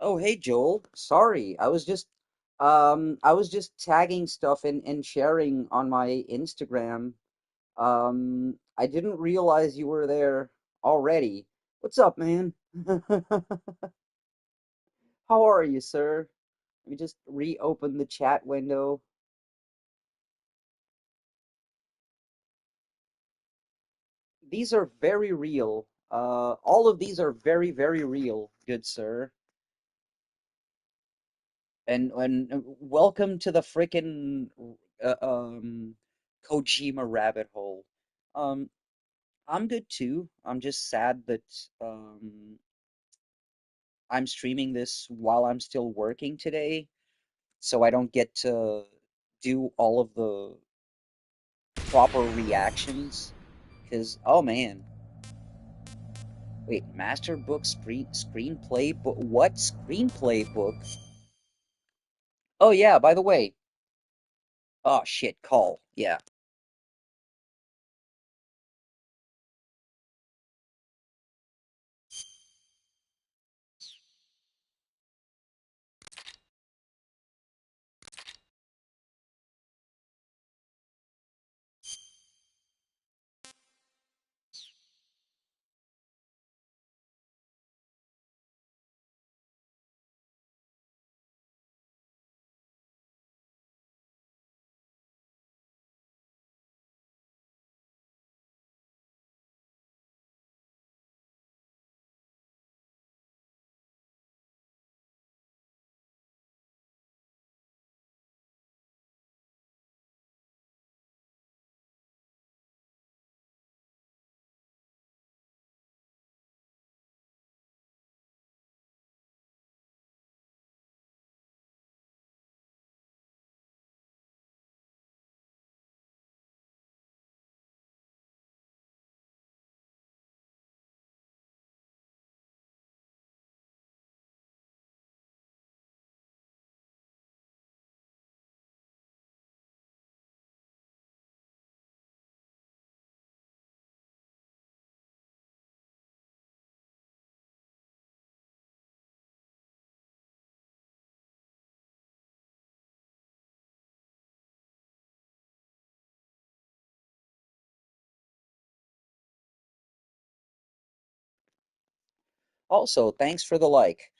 Oh, hey Joel. Sorry, I was just tagging stuff and sharing on my Instagram. I didn't realize you were there already. What's up, man? How are you, sir? Let me just reopen the chat window. These are very real. All of these are very, very real, good sir. And welcome to the frickin' uh, um Kojima rabbit hole. Um, I'm good too. I'm just sad that I'm streaming this while I'm still working today, so I don't get to do all of the proper reactions. Because, oh man, wait, master book screenplay book? What screenplay book? Oh yeah, by the way, oh shit, call. Yeah. Also, thanks for the like.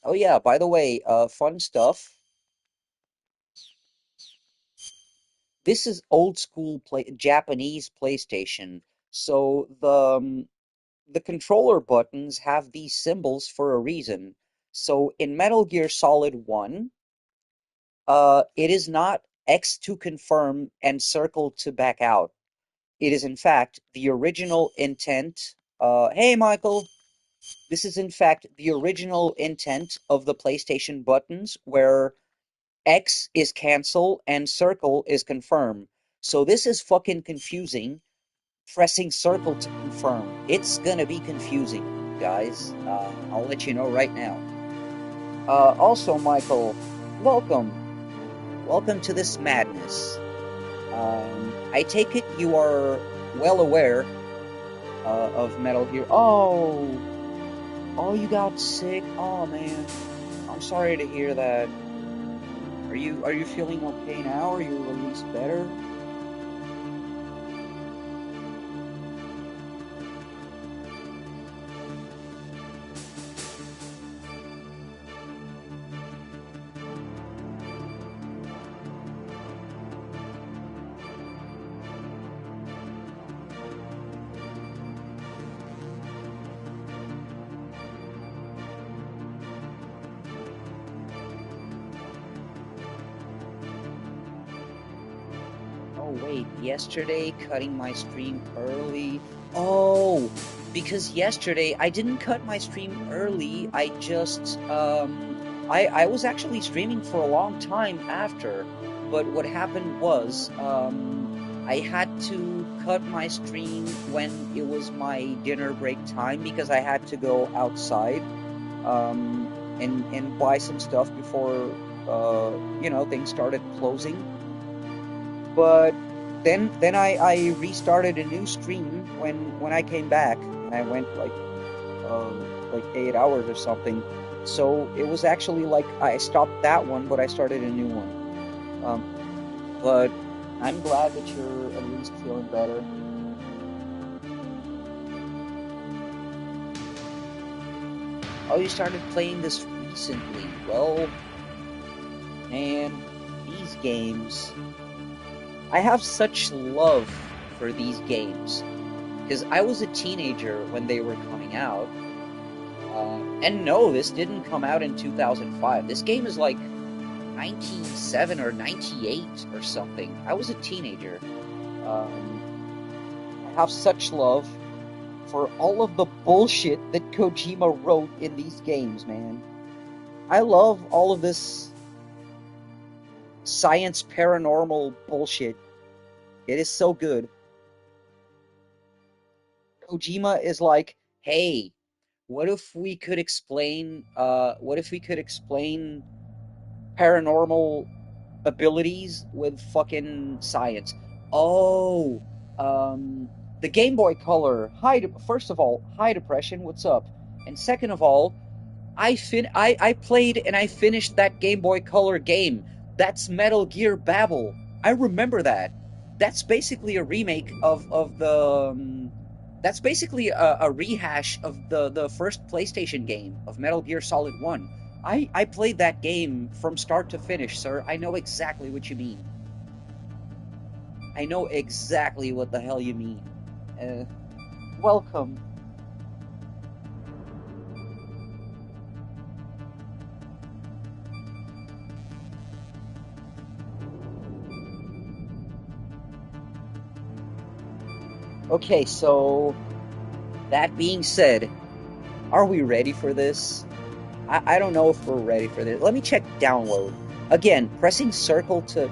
Oh yeah, by the way, fun stuff. This is old school Japanese PlayStation. So the controller buttons have these symbols for a reason. So in Metal Gear Solid 1, it is not X to confirm and circle to back out. It is in fact the original intent. Hey Michael, this is in fact the original intent of the PlayStation buttons where X is cancel and circle is confirm. So this is fucking confusing. Pressing circle to confirm. It's gonna be confusing, guys. I'll let you know right now. Also, Michael, welcome. Welcome to this madness. I take it you are well aware of Metal Gear. Oh, you got sick. Oh man, I'm sorry to hear that. Are you feeling okay now? Are you at least better? Oh, wait, yesterday cutting my stream early. Oh, because yesterday I didn't cut my stream early. I was actually streaming for a long time after, but what happened was, I had to cut my stream when it was my dinner break time because I had to go outside, and buy some stuff before, things started closing. But then I restarted a new stream when I came back and I went like like 8 hours or something. So it was actually like I stopped that one, but I started a new one. But I'm glad that you're at least feeling better. Oh, you started playing this recently. Well, man, these games. I have such love for these games because I was a teenager when they were coming out. And no, this didn't come out in 2005. This game is like 97 or 98 or something. I was a teenager. Um, I have such love for all of the bullshit that Kojima wrote in these games, man. I love all of this science paranormal bullshit. It is so good. Kojima is like, hey, what if we could explain paranormal abilities with fucking science? Oh, um, the Game Boy Color. First of all, hi depression, what's up? And second of all, I played and I finished that Game Boy Color game. That's Metal Gear Babel. I remember that. That's basically a remake of the that's basically a rehash of the first PlayStation game of Metal Gear Solid 1. I played that game from start to finish, sir. I know exactly what you mean. I know exactly what the hell you mean. Uh, welcome. Okay, so that being said, are we ready for this? I don't know if we're ready for this. Let me check download. Again, pressing circle to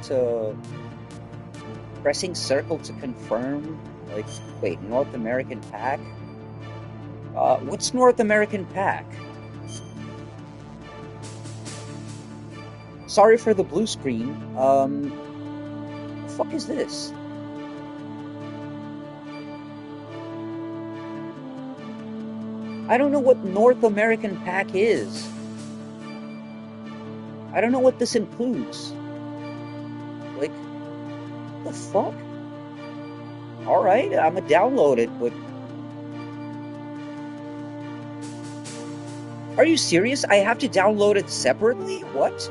confirm. Like, wait, North American pack? What's North American pack? Sorry for the blue screen. The fuck is this? I don't know what North American pack is. I don't know what this includes. Like, the fuck? Alright, I'ma download it, but... Are you serious? I have to download it separately? What?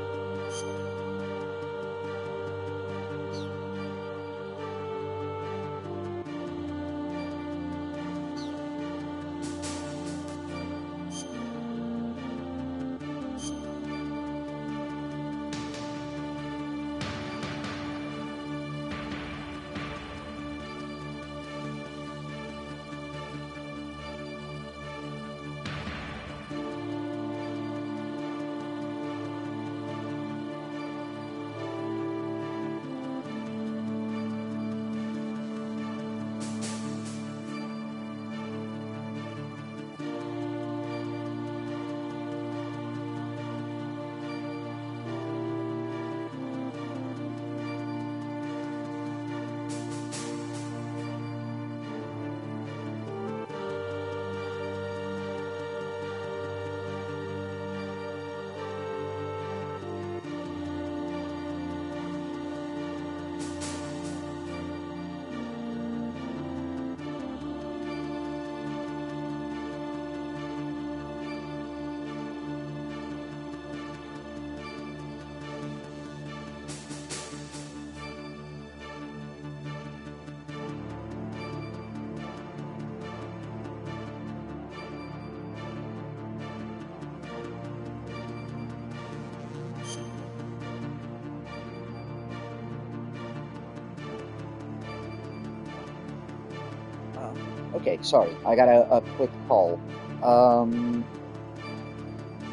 Okay, sorry. I got a quick call. Um,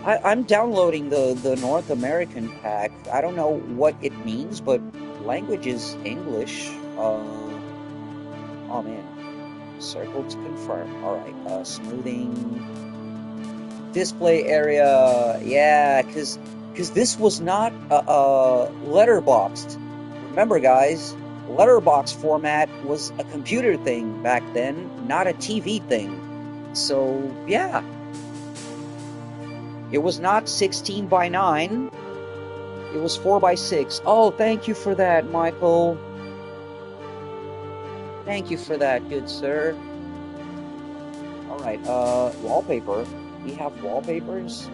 I'm downloading the North American pack. I don't know what it means, but language is English. Oh man. Circle to confirm. Alright, smoothing. Display area. Yeah, because this was not letterboxed. Remember, guys, letterbox format was a computer thing back then, not a TV thing. So, yeah. It was not 16 by 9. It was 4 by 6. Oh, thank you for that, Michael. Thank you for that, good sir. All right, wallpaper. We have wallpapers.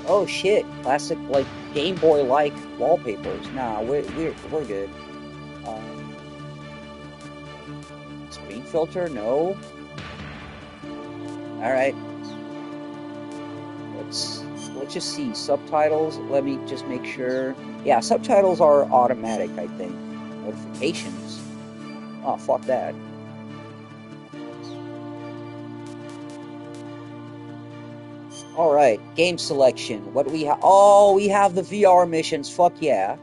Oh shit, classic like Game Boy like wallpapers. Nah, we're good. Um, screen filter, no. All right, let's just see subtitles. Let me just make sure. Yeah, subtitles are automatic, I think. Notifications. Oh, fuck that. All right, game selection. What do we have? Oh, we have the VR missions. Fuck yeah.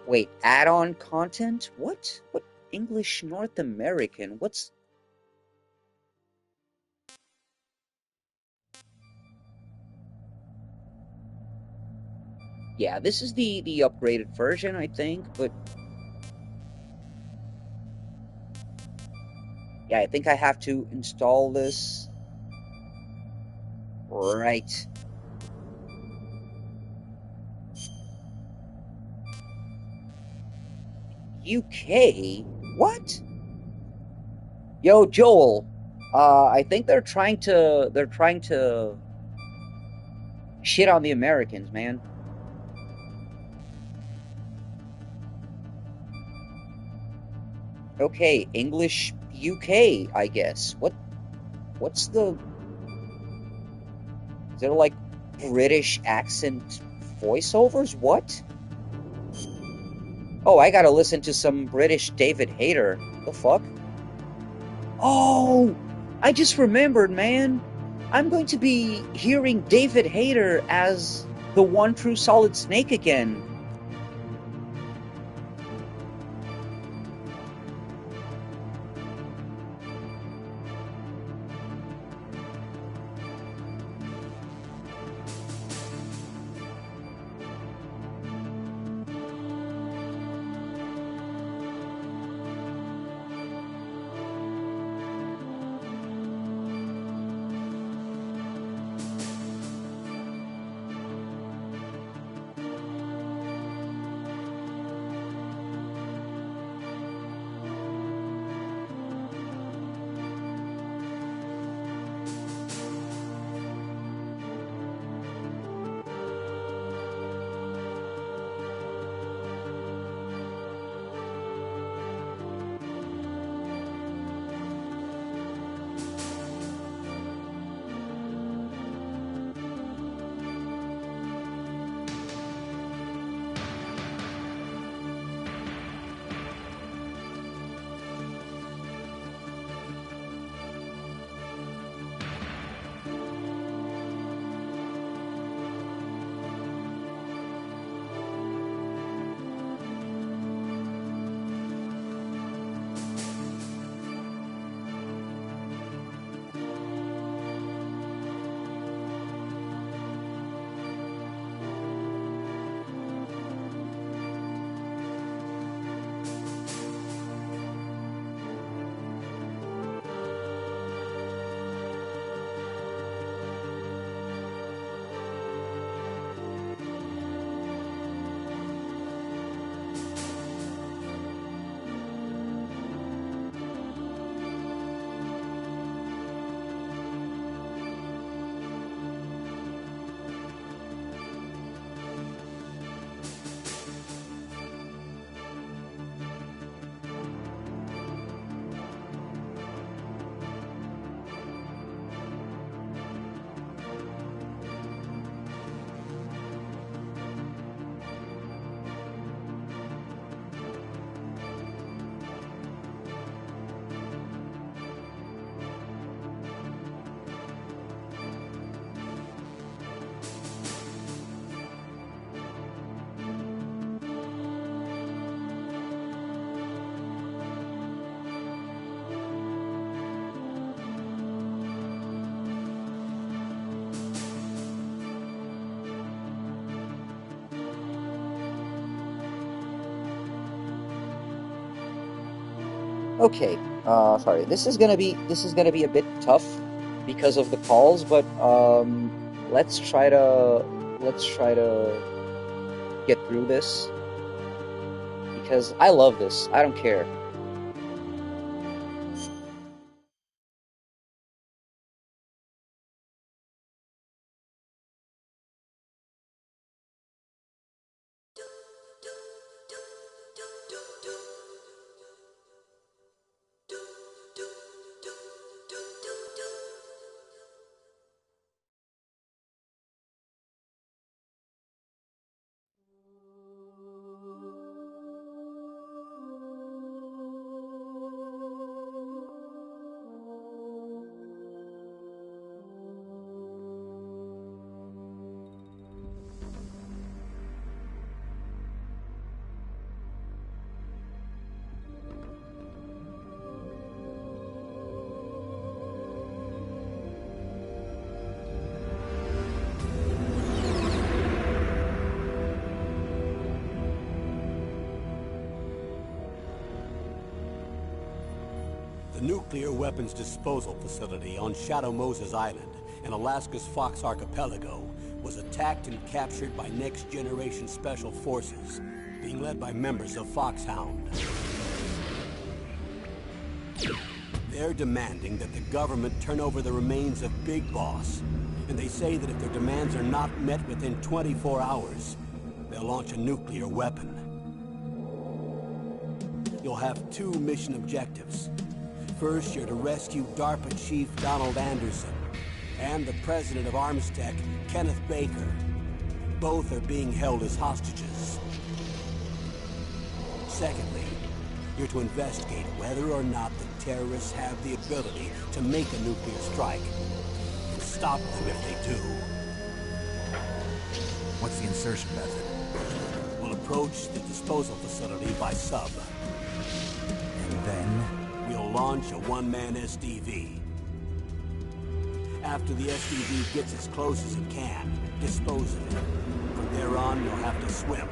Wait, add-on content? What? What English North American? What's Yeah, this is the upgraded version, I think, but yeah, I think I have to install this. Right. UK? What? Yo, Joel. I think they're trying to shit on the Americans, man. Okay, English UK, I guess. What's the Is there like British accent voiceovers? What? Oh, I gotta listen to some British David Hayter. The fuck? Oh, I just remembered, man. I'm going to be hearing David Hayter as the one true Solid Snake again. Okay, sorry. This is gonna be a bit tough because of the calls, but let's try to let's try to get through this because I love this. I don't care. The nuclear weapons disposal facility on Shadow Moses Island in Alaska's Fox Archipelago was attacked and captured by next-generation special forces, being led by members of Foxhound. They're demanding that the government turn over the remains of Big Boss, and they say that if their demands are not met within 24 hours, they'll launch a nuclear weapon. You'll have two mission objectives. First, you're to rescue DARPA Chief Donald Anderson and the President of Armstech, Kenneth Baker. Both are being held as hostages. Secondly, you're to investigate whether or not the terrorists have the ability to make a nuclear strike and stop them if they do. What's the insertion method? We'll approach the disposal facility by sub. And then? We'll launch a one-man SDV. After the SDV gets as close as it can, dispose of it. From there on, you'll have to swim.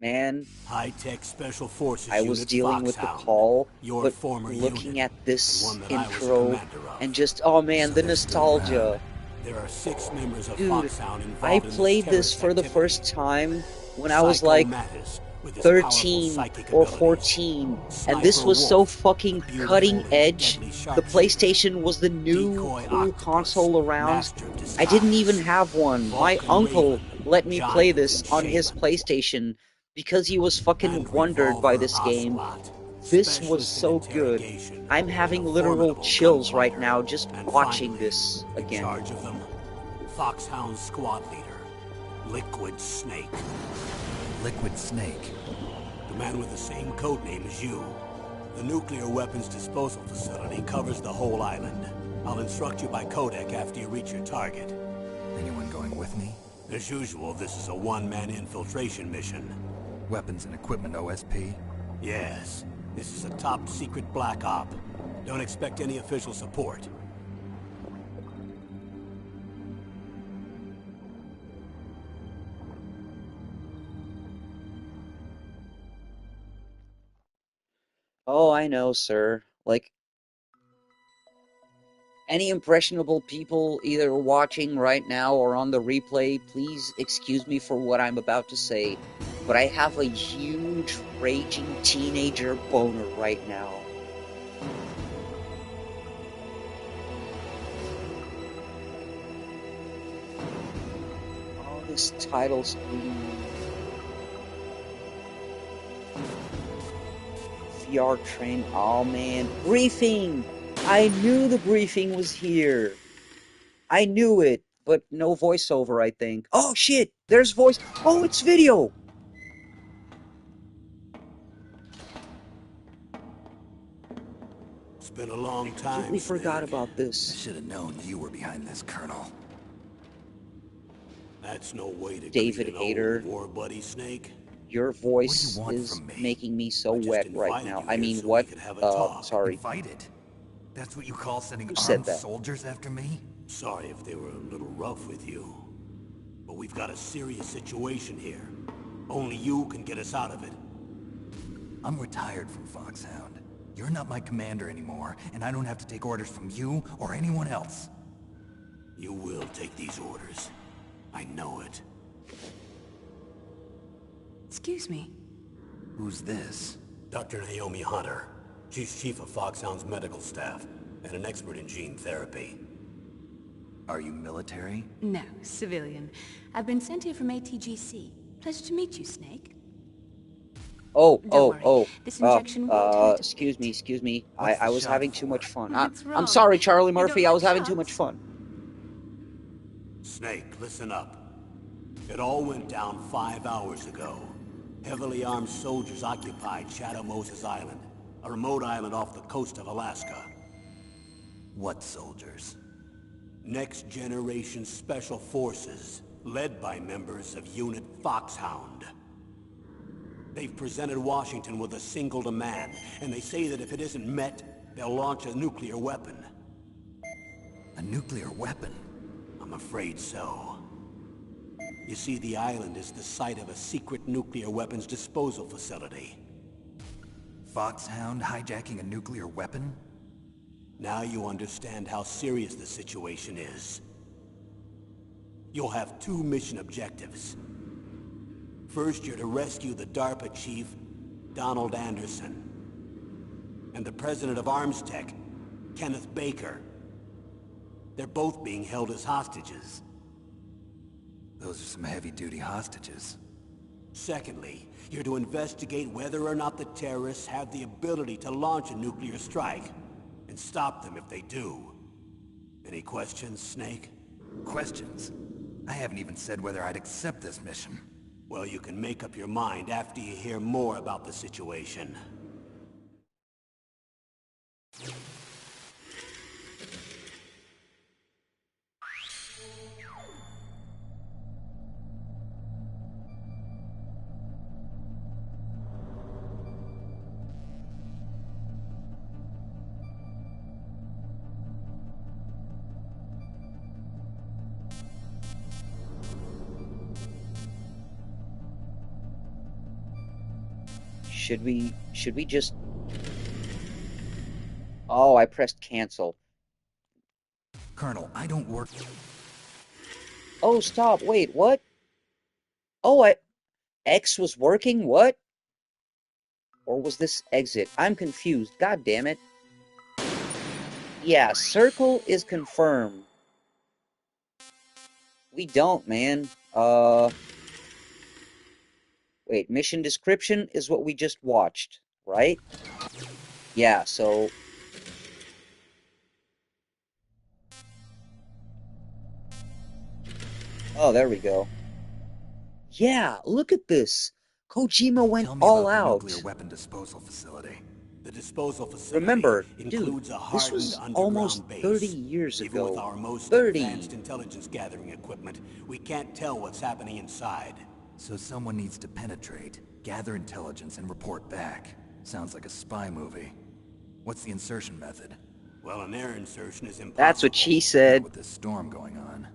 Man, High-tech special forces I was units dealing with the Foxhound, call, your but former looking unit, at this and one that I was a intro commander of. and just, oh man, So the they're still nostalgia. around. There are 6 members of Dude, Foxhound involved I in this played this terrorist for the activity. first time when I was Psycho like Mattis, with his powerful 13 psychic or abilities. 14, and Sniper this was so Wolf, fucking a beautiful cutting and edge. deadly The sharpshooter. PlayStation was the new Decoy cool Octopus, console around. master of I didn't even disguise. have one. My Vulcan uncle Raven, let me play giant this and on his shaman. PlayStation because he was fucking And wondered by Revolver this game. Ocelot, This was specialist in so good. interrogation, I'm and having a literal formidable chills right gunfighter. now just And watching finally, this in again. charge of them, Foxhound squad leader, Liquid Snake. Liquid Snake. The man with the same code name as you. The nuclear weapons disposal facility covers the whole island. I'll instruct you by codec after you reach your target. Anyone going with me? As usual, this is a one-man infiltration mission. Weapons and equipment OSP? Yes, this is a top-secret black op. Don't expect any official support. Oh, I know, sir. Like, any impressionable people either watching right now or on the replay, please excuse me for what I'm about to say, but I have a huge raging teenager boner right now. Oh, this title screen. VR train. Oh man. Briefing! I knew the briefing was here. I knew it, but no voiceover, I think. Oh shit! There's voice. Oh, it's video! It's been a long time, Completely forgot Snake. about I this. should have known you were behind this, Colonel. That's no way to David greet an Hayter, old war buddy, Snake. your What do you voice want is from me? making me so I just wet right invited now. you I here mean, so we what? could have a talk. Sorry. Fight it? That's what you call sending Who said armed that? soldiers after me? Sorry if they were a little rough with you. But we've got a serious situation here. Only you can get us out of it. I'm retired from Foxhound. You're not my commander anymore, and I don't have to take orders from you or anyone else. You will take these orders. I know it. Excuse me. Who's this? Dr. Naomi Hunter. She's chief of Foxhound's medical staff, and an expert in gene therapy. Are you military? No, civilian. I've been sent here from ATGC. Pleasure to meet you, Snake. Oh, Don't worry. This injection won't hurt a excuse me, bit. excuse me. What's the I was shot having too for? much fun. What's I'm wrong? sorry, Charlie You don't Murphy. I like was having too shots? much fun. Snake, listen up. It all went down 5 hours ago. Heavily armed soldiers occupied Shadow Moses Island, a remote island off the coast of Alaska. What soldiers? Next Generation Special Forces, led by members of Unit Foxhound. They've presented Washington with a single demand, and they say that if it isn't met, they'll launch a nuclear weapon. A nuclear weapon? I'm afraid so. You see, the island is the site of a secret nuclear weapons disposal facility. Foxhound hijacking a nuclear weapon? Now you understand how serious the situation is. You'll have 2 mission objectives. First, you're to rescue the DARPA chief, Donald Anderson, and the president of ArmsTech, Kenneth Baker. They're both being held as hostages. Those are some heavy-duty hostages. Secondly, you're to investigate whether or not the terrorists have the ability to launch a nuclear strike, and stop them if they do. Any questions, Snake? Questions? I haven't even said whether I'd accept this mission. Well, you can make up your mind after you hear more about the situation. Should we just... Oh, I pressed cancel. Colonel, I don't work... Oh, stop. Wait, what? Oh, X was working? What? Or was this exit? I'm confused. God damn it. Yeah, circle is confirmed. We don't, man. Wait, mission description is what we just watched, right? Yeah, so... Oh, there we go. Yeah, look at this. Kojima went Tell me all about the out. nuclear weapon disposal facility. The disposal facility Remember, dude, includes a this hardened was underground almost base. 30 years Even with ago. our most 30. advanced intelligence gathering equipment, we can't tell what's happening inside. So someone needs to penetrate, gather intelligence, and report back. Sounds like a spy movie. What's the insertion method? Well, an air insertion is impossible. That's what she Not said. with this storm going on.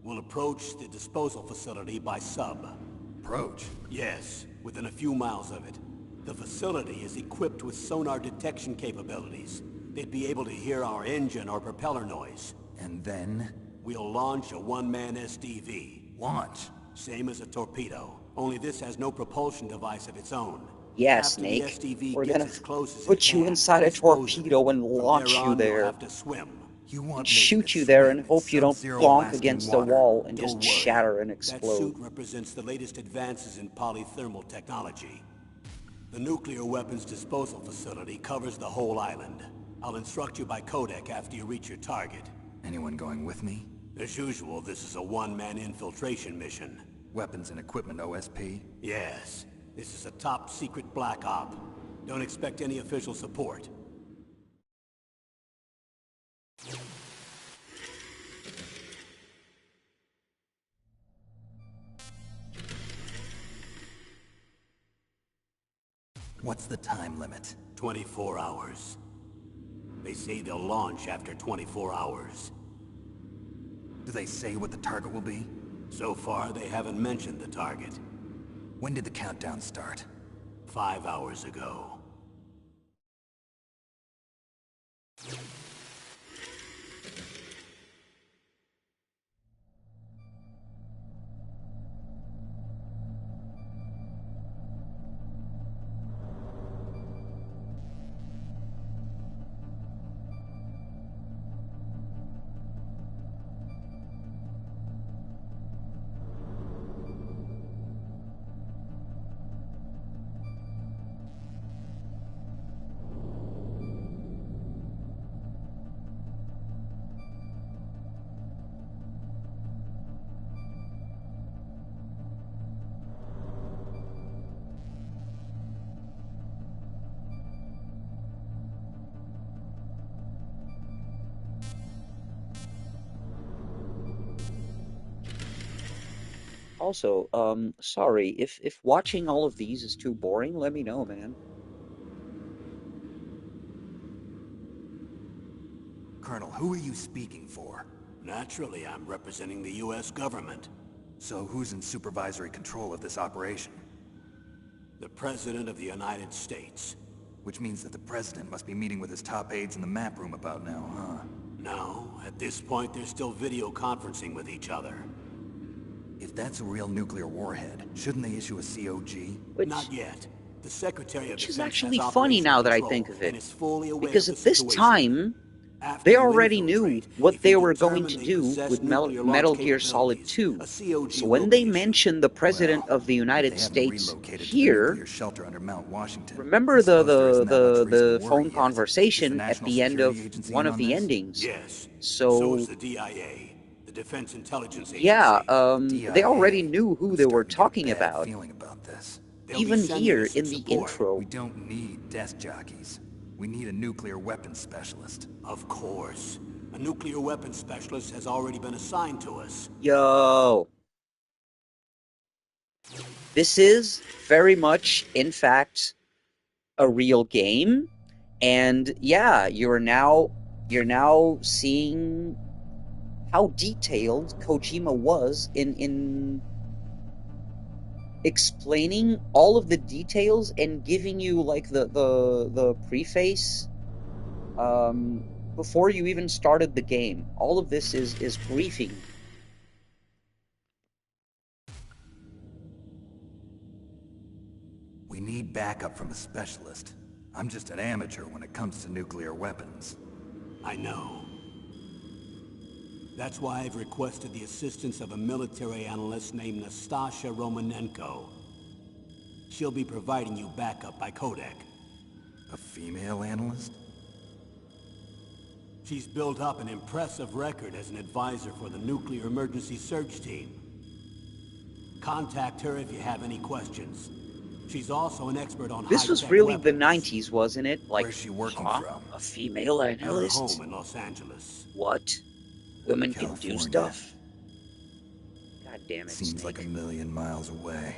We'll approach the disposal facility by sub. Approach? Yes, within a few miles of it. The facility is equipped with sonar detection capabilities. They'd be able to hear our engine or propeller noise. And then... We'll launch a one-man SDV. launch. Same as a torpedo, only this has no propulsion device of its own. Yeah, After the Snake. SDV We're gets gonna as close as put it you can, inside a dispose of it. torpedo and From launch there you on, there. You'll have to swim. You want And me shoot to you there swim and in hope you don't sub-zero bonk Alaskan against the water? wall and Don't just worry. shatter and That explode. suit represents the latest advances in polythermal technology. The nuclear weapons disposal facility covers the whole island. I'll instruct you by codec after you reach your target. Anyone going with me? As usual, this is a one-man infiltration mission. Weapons and equipment OSP? Yes, this is a top-secret black op. Don't expect any official support. What's the time limit? 24 hours. They say they'll launch after 24 hours. Do they say what the target will be? So far, they haven't mentioned the target. When did the countdown start? 5 hours ago. Also, sorry, if watching all of these is too boring, let me know, man. Colonel, who are you speaking for? Naturally, I'm representing the U.S. government. So who's in supervisory control of this operation? The President of the United States. Which means that the President must be meeting with his top aides in the map room about now, huh? No, at this point they're still video conferencing with each other. If that's a real nuclear warhead, shouldn't they issue a COG? Which Not yet. The Secretary of which is Defense has actually funny operational now that I control think of and it, is fully aware because of the at this situation. time After they you already knew infiltrate, what if they you were going determine to they do possess with nuclear launch Metal Gear Solid capabilities, 2. a COG So will when they be issued. mentioned the President Well, of the if United they haven't States relocated to the here, nuclear shelter under Mount Washington, I remember suppose there isn't that much reason to worry the yet. phone Is the conversation at National the end of Security Agency one in of on the this? endings? Yes. So is So the DIA, the Defense Intelligence yeah, Agency. The they already DIA. knew who I'm they were starting to get a talking bad about, feeling about this. They'll be even sending here us some in the support. We intro. don't need desk jockeys. We need a nuclear weapons specialist. Of course. A nuclear weapons specialist has already been assigned to us. Yo, this is very much, in fact, a real game, and yeah, you're now seeing how detailed Kojima was in explaining all of the details and giving you like the preface before you even started the game. All of this is briefing. We need backup from a specialist. I'm just an amateur when it comes to nuclear weapons. I know. That's why I've requested the assistance of a military analyst named Nastasha Romanenko. She'll be providing you backup by Kodak. A female analyst? She's built up an impressive record as an advisor for the Nuclear Emergency Search Team. Contact her if you have any questions. She's also an expert on This was high-tech really the weapons. 90s, wasn't it? Like, Where's she working huh? from? A female Her analyst? home in Los Angeles. What? Women can do California. stuff? God damn it, Seems like Snake. a million miles away.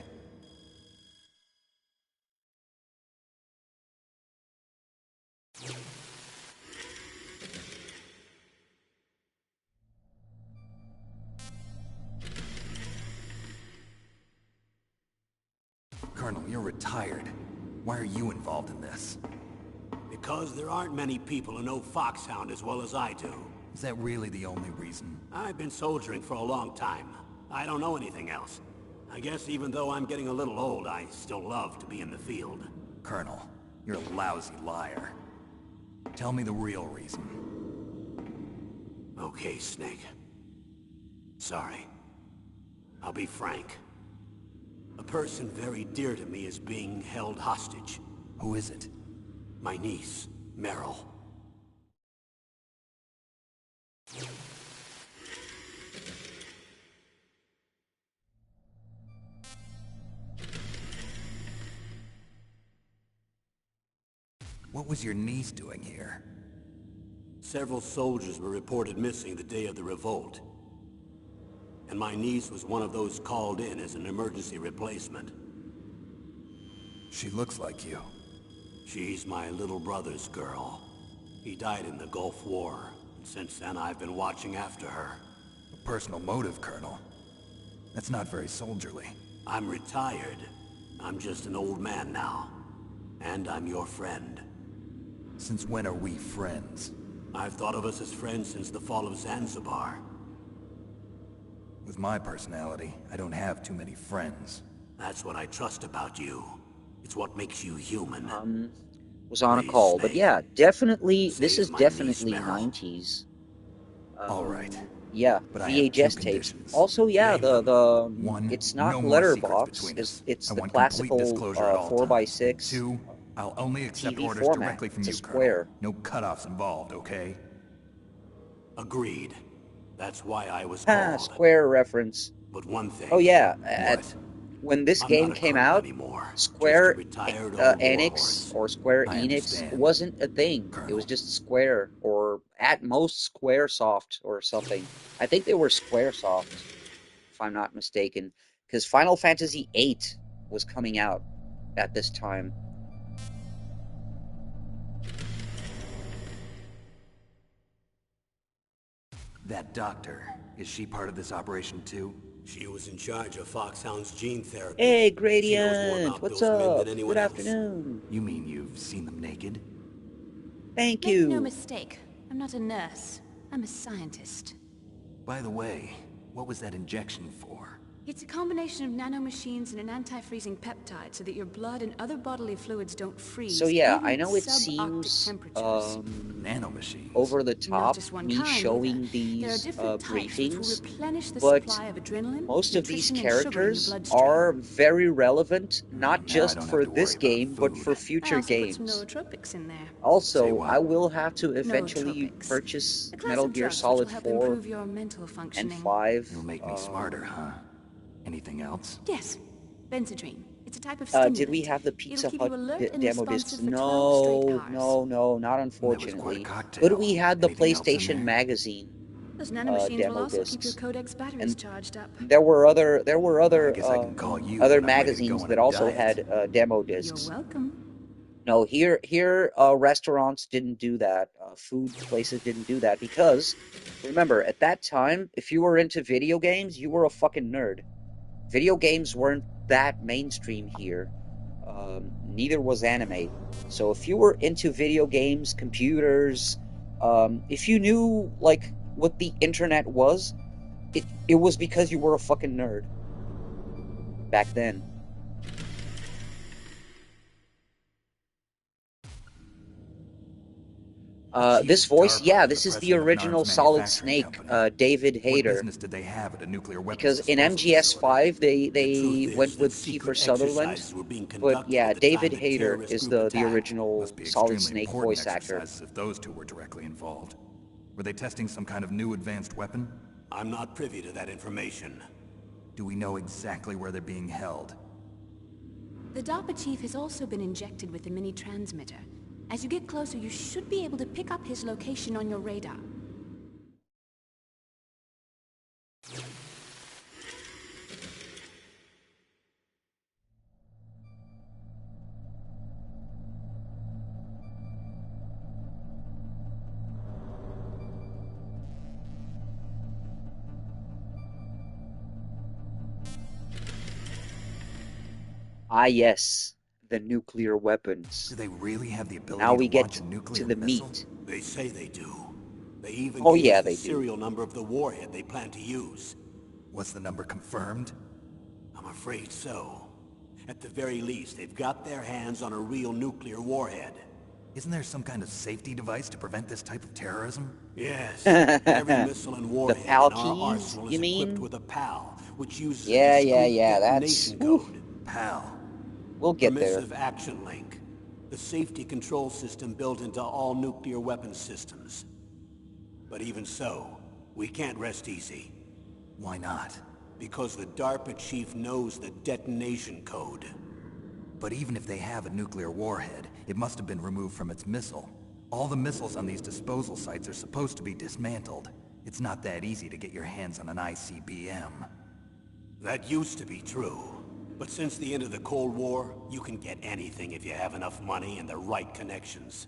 Colonel, you're retired. Why are you involved in this? Because there aren't many people who know Foxhound as well as I do. Is that really the only reason? I've been soldiering for a long time. I don't know anything else. I guess even though I'm getting a little old, I still love to be in the field. Colonel, you're a lousy liar. Tell me the real reason. Okay, Snake. Sorry. I'll be frank. A person very dear to me is being held hostage. Who is it? My niece, Meryl. What was your niece doing here? Several soldiers were reported missing the day of the revolt. And my niece was one of those called in as an emergency replacement. She looks like you. She's my little brother's girl. He died in the Gulf War. Since then, I've been watching after her. personal motive, Colonel. That's not very soldierly. I'm retired. I'm just an old man now. And I'm your friend. Since when are we friends? I've thought of us as friends since the fall of Zanzibar. With my personality, I don't have too many friends. That's what I trust about you. It's what makes you human. Was on a Please, call, but Snake. yeah, definitely, this Save is my niece, definitely Meryl. 90s. All right, Yeah, but I have two VHS tapes. conditions. Also, yeah, Name them. it's One, not no more secrets letterbox. between us. It's I the want complete classical disclosure at all 4 by times. And 6 two, I'll only accept TV orders format. directly from It's a you, Colonel. square. No cutoffs involved, okay? Agreed. That's why I was Ha, called. square reference. But one Oh thing, yeah, What? when this I'm not game a came colonel out, anymore. Just a Square retired old Enix warhorse. or Square I Enix understand, wasn't a thing. It was Colonel. just Square, or at most Squaresoft or something. I think they were Squaresoft, if I'm not mistaken, because Final Fantasy VIII was coming out at this time. That doctor, is she part of this operation too? She was in charge of Foxhound's gene therapy. Hey, She knows more Gradient, about what's those men than up? Good anyone else. afternoon. You mean you've seen them naked? Thank Make no you. mistake, I'm not a nurse. I'm a scientist. By the way, what was that injection for? It's a combination of nanomachines and an anti-freezing peptide so that your blood and other bodily fluids don't freeze, So yeah, even I at know it subarctic seems temperatures. Nanomachines. over the Not top, just one me kind, either. showing There are these different types which will briefings, replenish the but supply of adrenaline, most of these nutrition, and sugar in your characters bloodstream. are very relevant, not Now I just don't have for to worry this about game, but food. for I future also put some games. nootropics in there. Say Also, I what? will have to eventually Nootropics. purchase A class Metal of Gear drugs which will Solid help 4 improve your mental and functioning. 5. It'll make me smarter, huh? Anything else? Yes, Benzedrine. It's a type of Did we stimulant. have the It'll Pizza keep Hut you alert and demo discs? responsive for 12 straight No, hours. no, no, not That was quite a unfortunately. But cocktail. we had the Anything else in PlayStation there? Magazine Those nanomachines will demo also keep your discs, codex batteries and charged up. I guess I can call you other when I'm ready to go magazines on a that also diet. had demo You're discs. welcome. No, here restaurants didn't do that. Food places didn't do that because remember, at that time, if you were into video games, you were a fucking nerd. Video games weren't that mainstream here. Neither was anime. So if you were into video games, computers, if you knew like what the internet was, it was because you were a fucking nerd back then. The This chief of voice, DARPA yeah, is the this is the president of an original arms Solid manufacturing Snake, company. David What Hayter. business did they have at a nuclear weapons Because in disposal MGS facility? 5 The truth they is went that with Kiefer secret Sutherland, exercises were being but conducted yeah, at the time David the Hayter terrorist is group the attacked. original Must be Solid extremely Snake important voice actor. exercises if those two were directly involved. Were they testing some kind of new advanced weapon? I'm not privy to that information. Do we know exactly where they're being held? The DARPA chief has also been injected with a mini transmitter. As you get closer, you should be able to pick up his location on your radar. Ah, yes, the nuclear Do weapons. they really have the Now ability to we get launch a to nuclear the missile? meat. They say they do. They even Oh gave us yeah, the they do. serial number of the warhead they plan to use. Was the number confirmed? I'm afraid so. At the very least, they've got their hands on a real nuclear warhead. Isn't there some kind of safety device to prevent this type of terrorism? Yes. Every The missile and warhead PAL in our keys, arsenal is you equipped mean? with a PAL, which uses a discrete Yeah, that's... detonation Oof, code. PAL. we'll get there. Permissive Action Link. The safety control system built into all nuclear weapons systems. But even so, we can't rest easy. Why not? Because the DARPA chief knows the detonation code. But even if they have a nuclear warhead, it must have been removed from its missile. All the missiles on these disposal sites are supposed to be dismantled. It's not that easy to get your hands on an ICBM. That used to be true. But since the end of the Cold War, you can get anything if you have enough money and the right connections.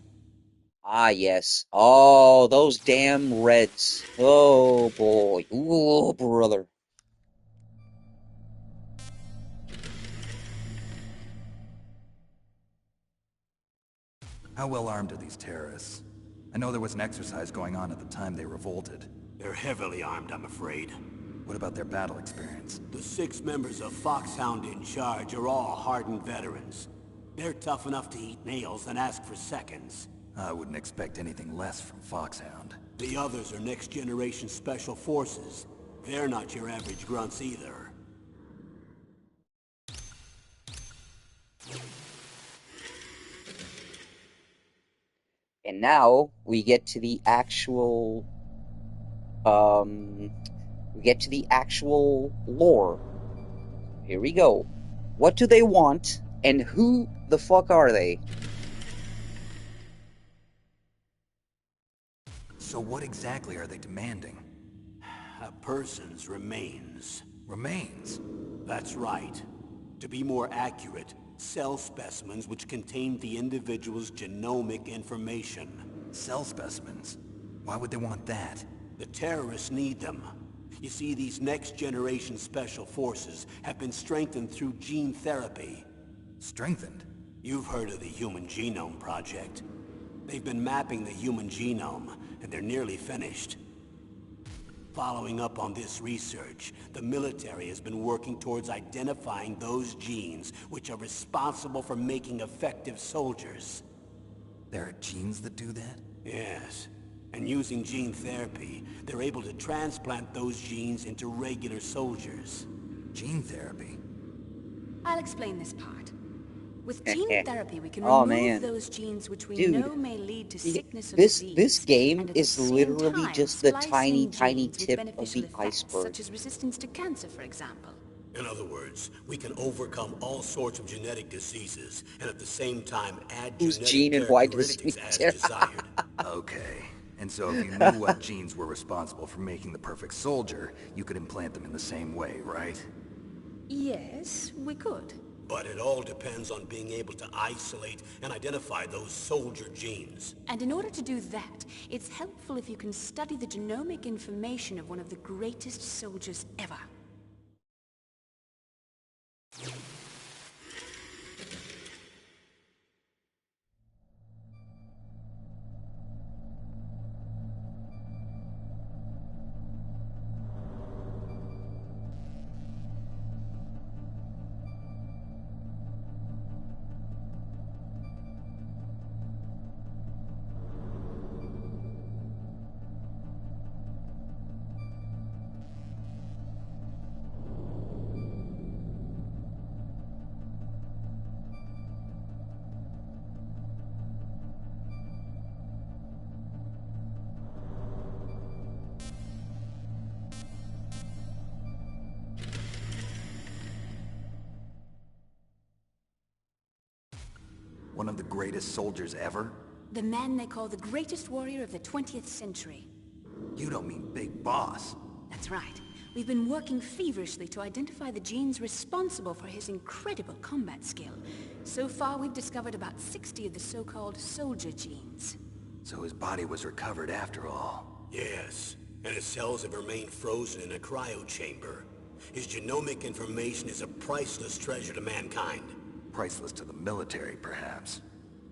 Ah, yes. Oh, those damn Reds. Oh, boy. Ooh, brother. How well armed are these terrorists? I know there was an exercise going on at the time they revolted. They're heavily armed, I'm afraid. What about their battle experience? The 6 members of Foxhound in charge are all hardened veterans. They're tough enough to eat nails and ask for seconds. I wouldn't expect anything less from Foxhound. The others are next-generation special forces. They're not your average grunts either. And now we get to the actual, um, lore. Here we go. What do they want, and who the fuck are they? So what exactly are they demanding? A person's remains. Remains? That's right. To be more accurate, cell specimens which contain the individual's genomic information. Cell specimens? Why would they want that? The terrorists need them. You see, these next-generation special forces have been strengthened through gene therapy. Strengthened? You've heard of the Human Genome Project. They've been mapping the human genome, and they're nearly finished. Following up on this research, the military has been working towards identifying those genes which are responsible for making effective soldiers. There are genes that do that? Yes. And using gene therapy, they're able to transplant those genes into regular soldiers. Gene therapy? I'll explain this part. With gene therapy, we can Oh, remove man. those genes which we Dude, know may lead to sickness or this disease, game and at the is same literally time just the splice tiny, in tiny genes with tip of beneficial the effects, iceberg. such as resistance to cancer, for example. In other words, we can overcome all sorts of genetic diseases, and at the same time add Whose genetic gene and why does characteristics me as too? desired. Okay. And so if you knew what genes were responsible for making the perfect soldier, you could implant them in the same way, right? Yes, we could. But it all depends on being able to isolate and identify those soldier genes. And in order to do that, it's helpful if you can study the genomic information of one of the greatest soldiers ever. One of the greatest soldiers ever? The man they call the greatest warrior of the 20th century. You don't mean Big Boss. That's right. We've been working feverishly to identify the genes responsible for his incredible combat skill. So far, we've discovered about 60 of the so-called soldier genes. So his body was recovered after all. Yes, and his cells have remained frozen in a cryo chamber. His genomic information is a priceless treasure to mankind. Priceless to the military, perhaps.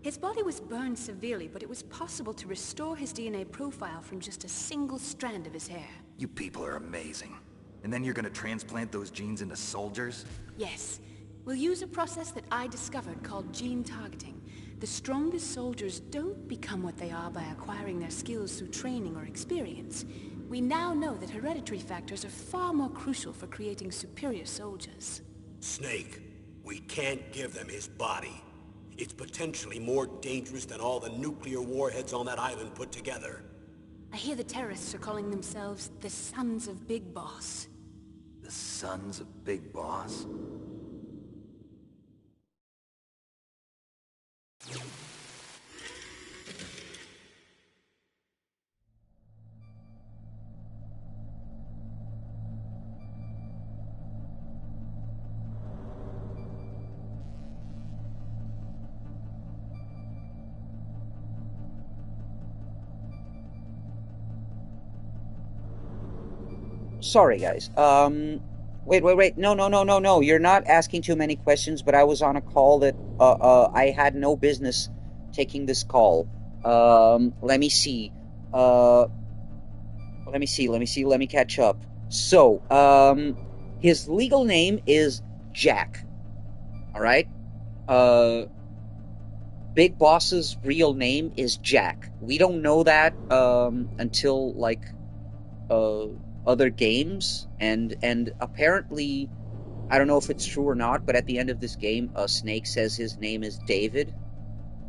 His body was burned severely, but it was possible to restore his DNA profile from just a single strand of his hair. You people are amazing. And then you're gonna transplant those genes into soldiers? Yes. We'll use a process that I discovered called gene targeting. The strongest soldiers don't become what they are by acquiring their skills through training or experience. We now know that hereditary factors are far more crucial for creating superior soldiers. Snake, we can't give them his body. It's potentially more dangerous than all the nuclear warheads on that island put together. I hear the terrorists are calling themselves the Sons of Big Boss. The Sons of Big Boss? sorry, guys. Wait. No. You're not asking too many questions, but I was on a call that I had no business taking this call. Let me see. Uh, Let me catch up. So, his legal name is Jack. All right. Uh, Big Boss's real name is Jack. We don't know that until like uh other games, and apparently I don't know if it's true or not, but at the end of this game, Snake says his name is David,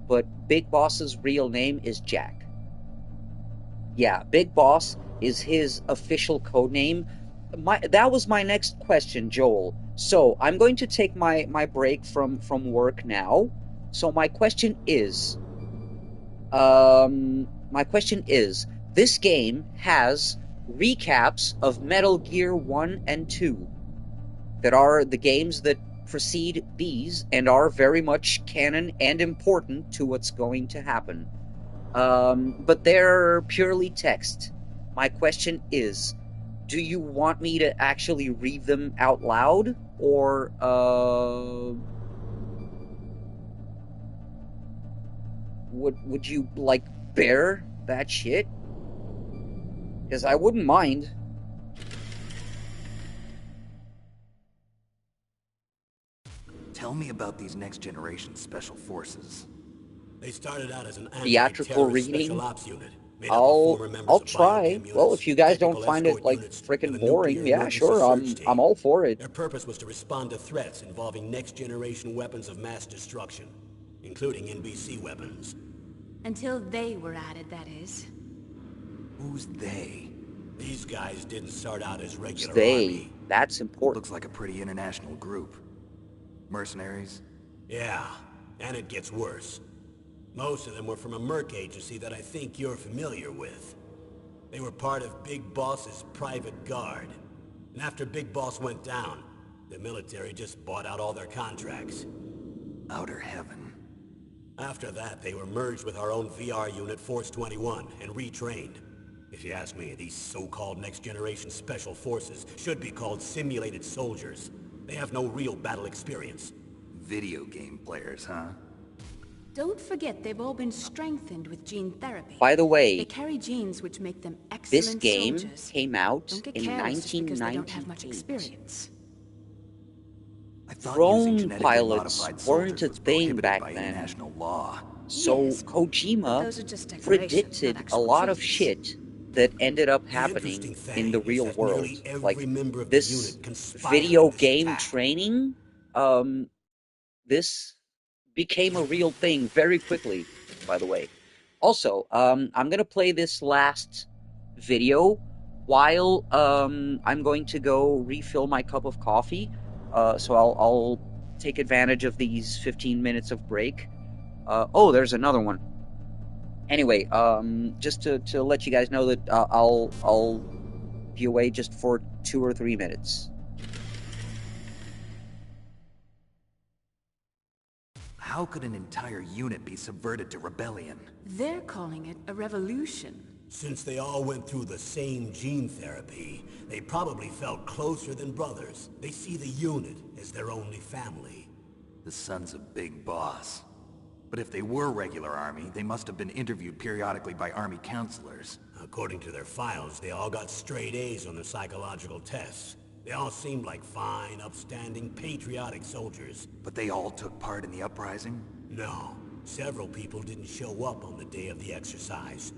but Big Boss's real name is Jack. Yeah, Big Boss is his official code name. That was my next question, Joel. So I'm going to take my break from work now. So my question is, this game has recaps of Metal Gear 1 and 2 that are the games that precede these and are very much canon and important to what's going to happen. But they're purely text. My question is, do you want me to actually read them out loud, or would you like bear that shit? Because I wouldn't mind. Tell me about these next-generation special forces. They started out as an Theatrical anti-terrorist special reading. ops unit made up of I'll former members I'll of try. biochem Well, units, if you guys don't technical find it escort like units, and freaking the nuclear boring, yeah, emergency sure, surge I'm team. all for it. Their purpose was to respond to threats involving next-generation weapons of mass destruction, including NBC weapons. Until they were added, that is. Who's they? These guys didn't start out as Who's regular they? army. That's Looks important. like a pretty international group. Mercenaries? Yeah, and it gets worse. Most of them were from a merc agency that I think you're familiar with. They were part of Big Boss's private guard. And after Big Boss went down, the military just bought out all their contracts. Outer heaven. After that, they were merged with our own VR unit, Force 21, and retrained. If you ask me, these so-called next-generation special forces should be called simulated soldiers. They have no real battle experience. Video game players, huh? Don't forget they've all been strengthened with gene therapy. By the They way, carry genes which make them this excellent game soldiers. came out Don't get in careless just because they don't have much 1998. experience. I thought using Drone genetically pilots modified weren't soldiers a was thing prohibited back by then. international law. So Yes, but Kojima those are just decorations, not predicted a actual lot of treaties. shit that ended up The interesting happening in the thing is real that world. nearly every Like member of the this unit conspired in video this game attack. training, this became a real thing very quickly, by the way. Also, I'm gonna play this last video while I'm going to go refill my cup of coffee. So I'll take advantage of these 15 minutes of break. Oh, there's another one. Anyway, just to let you guys know that I'll be away just for 2 or 3 minutes. How could an entire unit be subverted to rebellion? They're calling it a revolution. Since they all went through the same gene therapy, they probably felt closer than brothers. They see the unit as their only family. The sons of Big Boss. But if they were regular army, they must have been interviewed periodically by army counselors. According to their files, they all got straight A's on their psychological tests. They all seemed like fine, upstanding, patriotic soldiers. But they all took part in the uprising? No, several people didn't show up on the day of the exercise.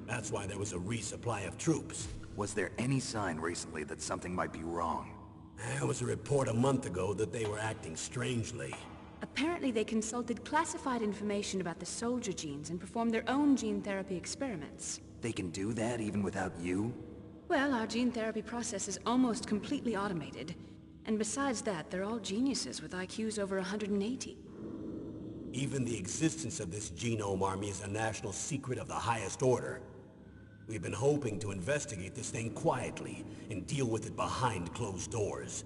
That's why there was a resupply of troops. Was there any sign recently that something might be wrong? There was a report a month ago that they were acting strangely. Apparently they consulted classified information about the soldier genes and performed their own gene therapy experiments. They can do that even without you? Well, our gene therapy process is almost completely automated. And besides that, they're all geniuses with IQs over 180. Even the existence of this genome army is a national secret of the highest order. We've been hoping to investigate this thing quietly and deal with it behind closed doors.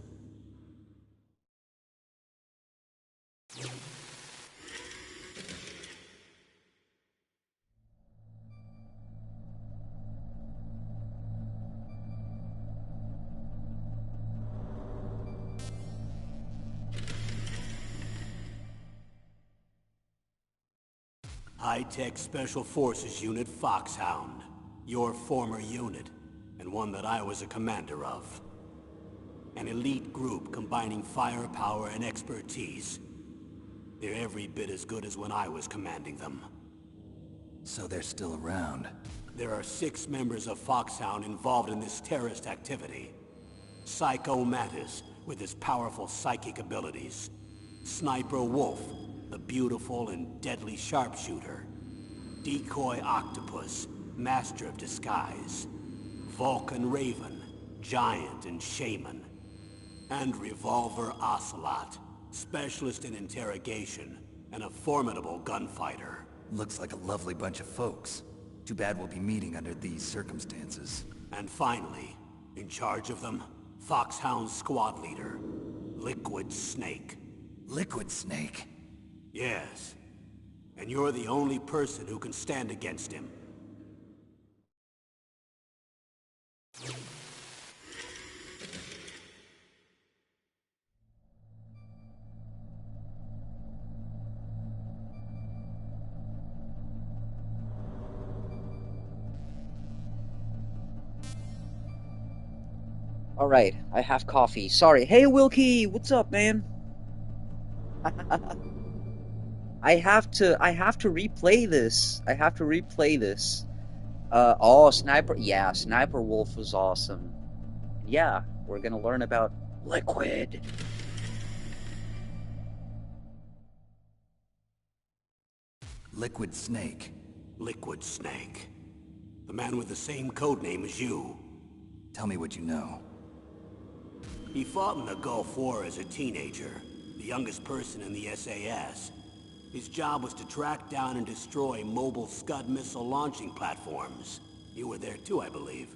High-tech Special Forces Unit Foxhound. Your former unit, and one that I was a commander of. An elite group combining firepower and expertise. They're every bit as good as when I was commanding them. So they're still around. There are 6 members of Foxhound involved in this terrorist activity. Psycho Mantis, with his powerful psychic abilities. Sniper Wolf, the beautiful and deadly sharpshooter. Decoy Octopus, master of disguise. Vulcan Raven, giant and shaman. And Revolver Ocelot, specialist in interrogation and a formidable gunfighter. Looks like a lovely bunch of folks. Too bad we'll be meeting under these circumstances. And finally, in charge of them, Foxhound's squad leader, Liquid Snake. Liquid Snake? Yes. And you're the only person who can stand against him. All right, I have coffee. Sorry. Hey, Wilkie, what's up, man? I have to replay this. I have to replay this. Oh, Sniper. Yeah, Sniper Wolf was awesome. Yeah, we're gonna learn about Liquid. Liquid Snake. Liquid Snake. The man with the same codename as you. Tell me what you know. He fought in the Gulf War as a teenager, the youngest person in the SAS. His job was to track down and destroy mobile Scud missile launching platforms. You were there too, I believe.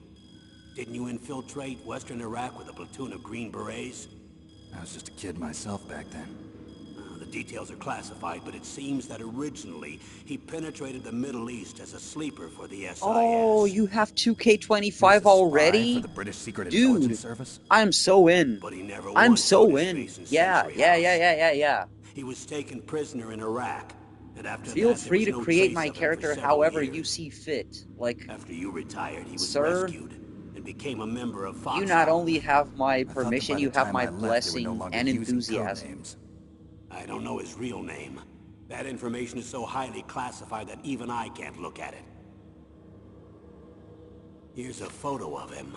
Didn't you infiltrate Western Iraq with a platoon of Green Berets? I was just a kid myself back then. The details are classified, but it seems that originally he penetrated the Middle East as a sleeper for the SIS. Oh, you have He was 2K25 a spy for already? the British Secret Intelligence Dude, Service? I'm so in. But he never I'm once showed so his in. face in Yeah, Century yeah, yeah, House. yeah, yeah, yeah. He was taken prisoner in Iraq, and after Feel that there free was to no create trace my of him for character several however you years. see fit. Like, After you retired, he was sir, rescued and became a member of you not Foxhound. only have my I thought that by permission, the you have time my I left, they were no blessing longer and using code enthusiasm. names. I don't know his real name. That information is so highly classified that even I can't look at it. Here's a photo of him.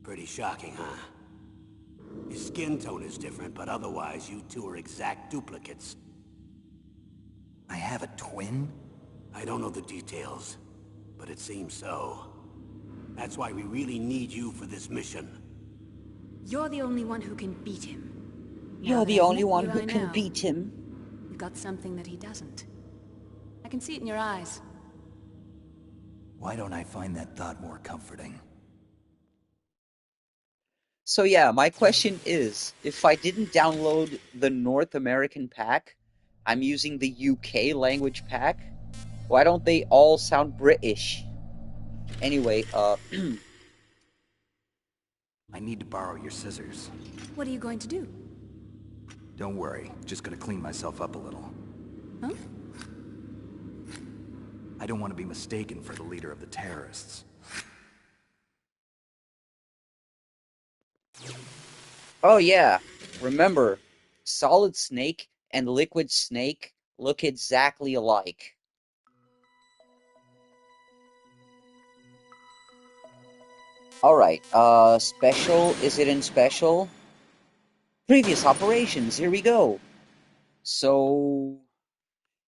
Pretty shocking, huh? His skin tone is different, but otherwise you two are exact duplicates. I have a twin? I don't know the details, but it seems so. That's why we really need you for this mission. You're the only one who can beat him. Now You're that the I've only met one you, who I can know. beat him. You've got something that he doesn't. I can see it in your eyes. Why don't I find that thought more comforting? So yeah, my question is, if I didn't download the North American pack, I'm using the UK language pack, why don't they all sound British? Anyway, I need to borrow your scissors. What are you going to do? Don't worry, just gonna clean myself up a little. Huh? I don't want to be mistaken for the leader of the terrorists. oh yeah, remember, Solid Snake and Liquid Snake look exactly alike. Alright, special, is it in special? Previous operations, here we go. So,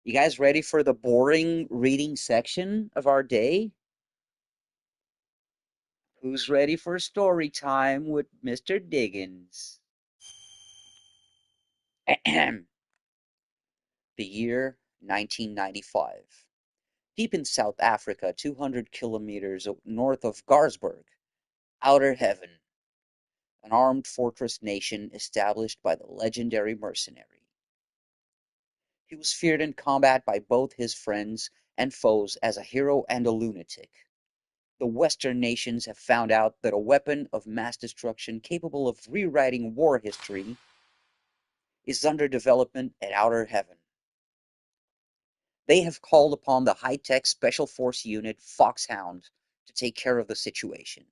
you guys ready for the boring reading section of our day? Who's ready for story time with Mr. Diggins? The year 1995. Deep in South Africa, 200 kilometers north of Garsberg, Outer Heaven, an armed fortress nation established by the legendary mercenary. He was feared in combat by both his friends and foes as a hero and a lunatic. The Western nations have found out that a weapon of mass destruction capable of rewriting war history is under development at Outer Heaven. They have called upon the high-tech Special Force Unit Foxhound to take care of the situation.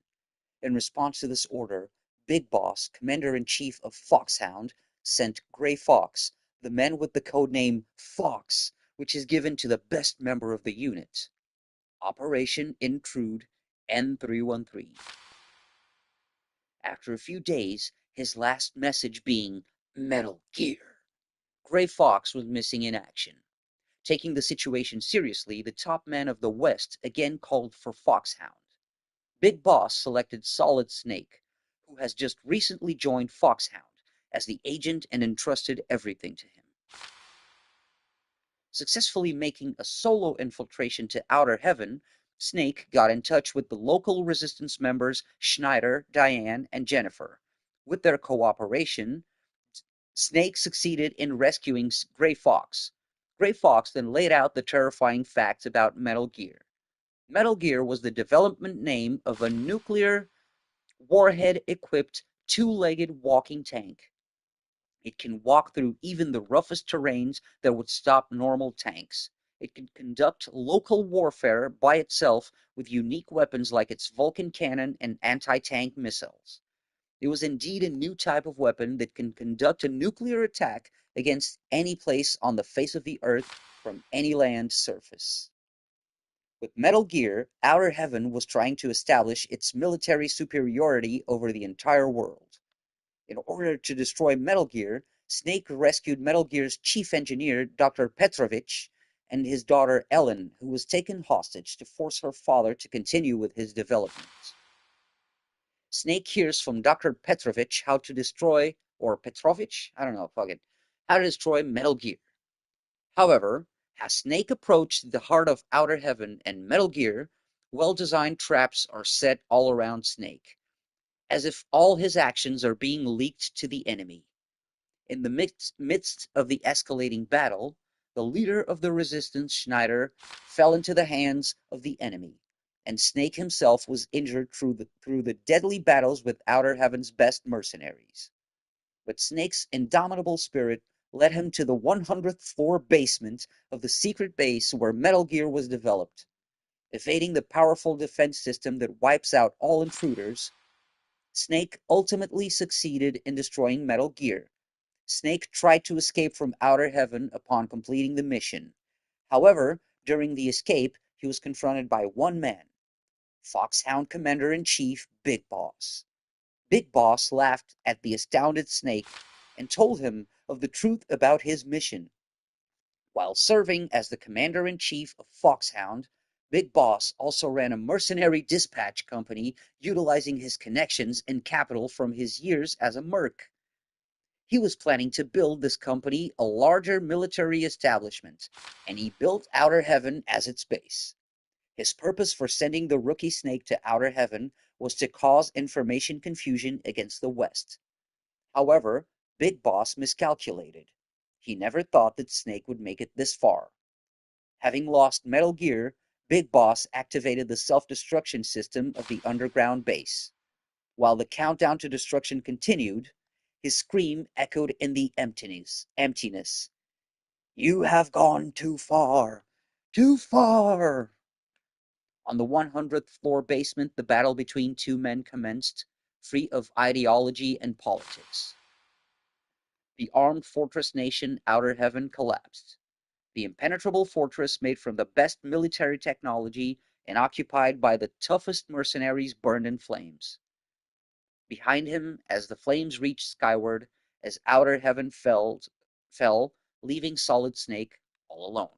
In response to this order, Big Boss, Commander-in-Chief of Foxhound, sent Gray Fox, the man with the codename Fox, which is given to the best member of the unit. Operation Intrude N313. After a few days, his last message being Metal Gear, Gray Fox was missing in action. Taking the situation seriously, the top man of the West again called for Foxhound. Big Boss selected Solid Snake, who has just recently joined Foxhound, as the agent and entrusted everything to him. Successfully making a solo infiltration to Outer Heaven, Snake got in touch with the local resistance members Schneider, Diane, and Jennifer. With their cooperation, Snake succeeded in rescuing Gray Fox. Gray Fox then laid out the terrifying facts about Metal Gear. Metal Gear was the development name of a nuclear warhead-equipped two-legged walking tank. It can walk through even the roughest terrains that would stop normal tanks. It can conduct local warfare by itself with unique weapons like its Vulcan cannon and anti-tank missiles. It was indeed a new type of weapon that can conduct a nuclear attack against any place on the face of the Earth from any land surface. With Metal Gear, Outer Heaven was trying to establish its military superiority over the entire world. In order to destroy Metal Gear, Snake rescued Metal Gear's chief engineer, Dr. Petrovich, and his daughter Ellen, who was taken hostage to force her father to continue with his development. Snake hears from Dr. Petrovich how to destroy, or Petrovich? I don't know, fuck it. How to destroy Metal Gear. However, as Snake approached the heart of Outer Heaven and Metal Gear, well-designed traps are set all around Snake, as if all his actions are being leaked to the enemy. In the midst of the escalating battle, the leader of the resistance, Schneider, fell into the hands of the enemy, and Snake himself was injured through the deadly battles with Outer Heaven's best mercenaries. But Snake's indomitable spirit led him to the 100th floor basement of the secret base where Metal Gear was developed. Evading the powerful defense system that wipes out all intruders, Snake ultimately succeeded in destroying Metal Gear. Snake tried to escape from Outer Heaven upon completing the mission. However, during the escape, he was confronted by one man, Foxhound Commander-in-Chief Big Boss. Big Boss laughed at the astounded Snake and told him of the truth about his mission. While serving as the Commander-in-Chief of Foxhound, Big Boss also ran a mercenary dispatch company utilizing his connections and capital from his years as a merc. He was planning to build this company a larger military establishment, and he built Outer Heaven as its base. His purpose for sending the rookie Snake to Outer Heaven was to cause information confusion against the West. However, Big Boss miscalculated. He never thought that Snake would make it this far. Having lost Metal Gear, Big Boss activated the self-destruction system of the underground base. While the countdown to destruction continued, his scream echoed in the emptiness. You have gone too far, too far. On the 100th floor basement, the battle between two men commenced, free of ideology and politics. The armed fortress nation Outer Heaven collapsed. The impenetrable fortress made from the best military technology and occupied by the toughest mercenaries burned in flames. Behind him, as the flames reached skyward, as Outer Heaven fell, leaving Solid Snake all alone.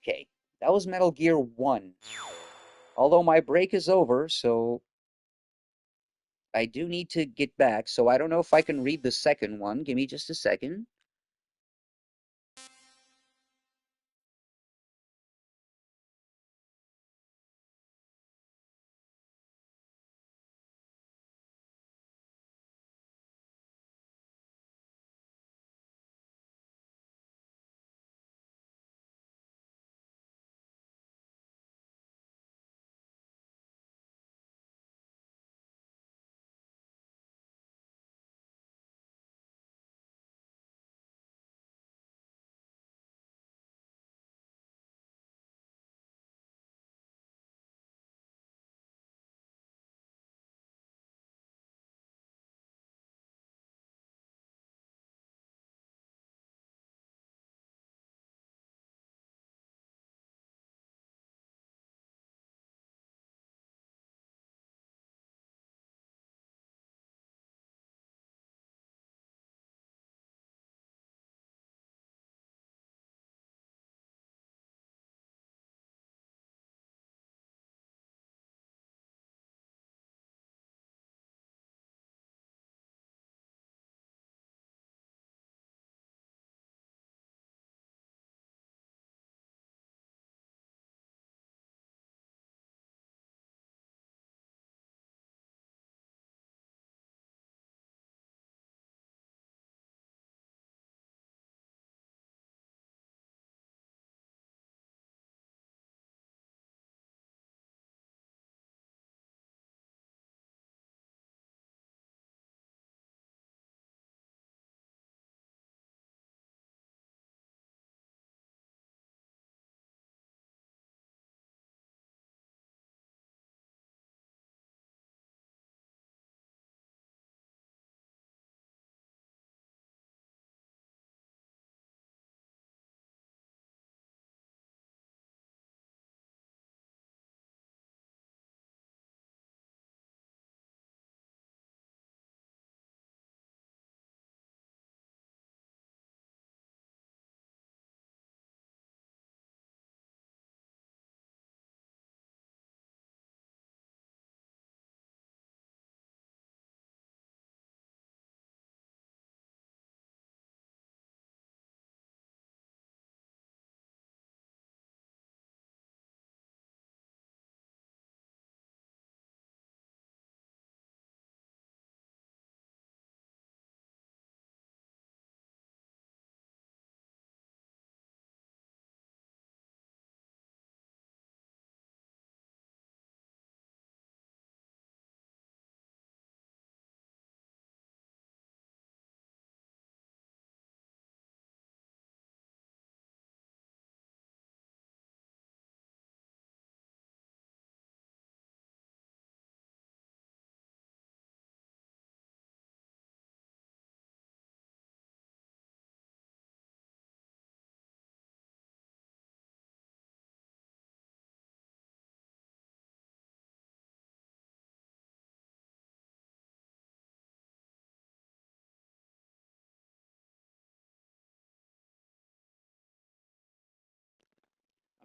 Okay, that was Metal Gear 1. Although my break is over, so I do need to get back, so I don't know if I can read the second one. Give me just a second.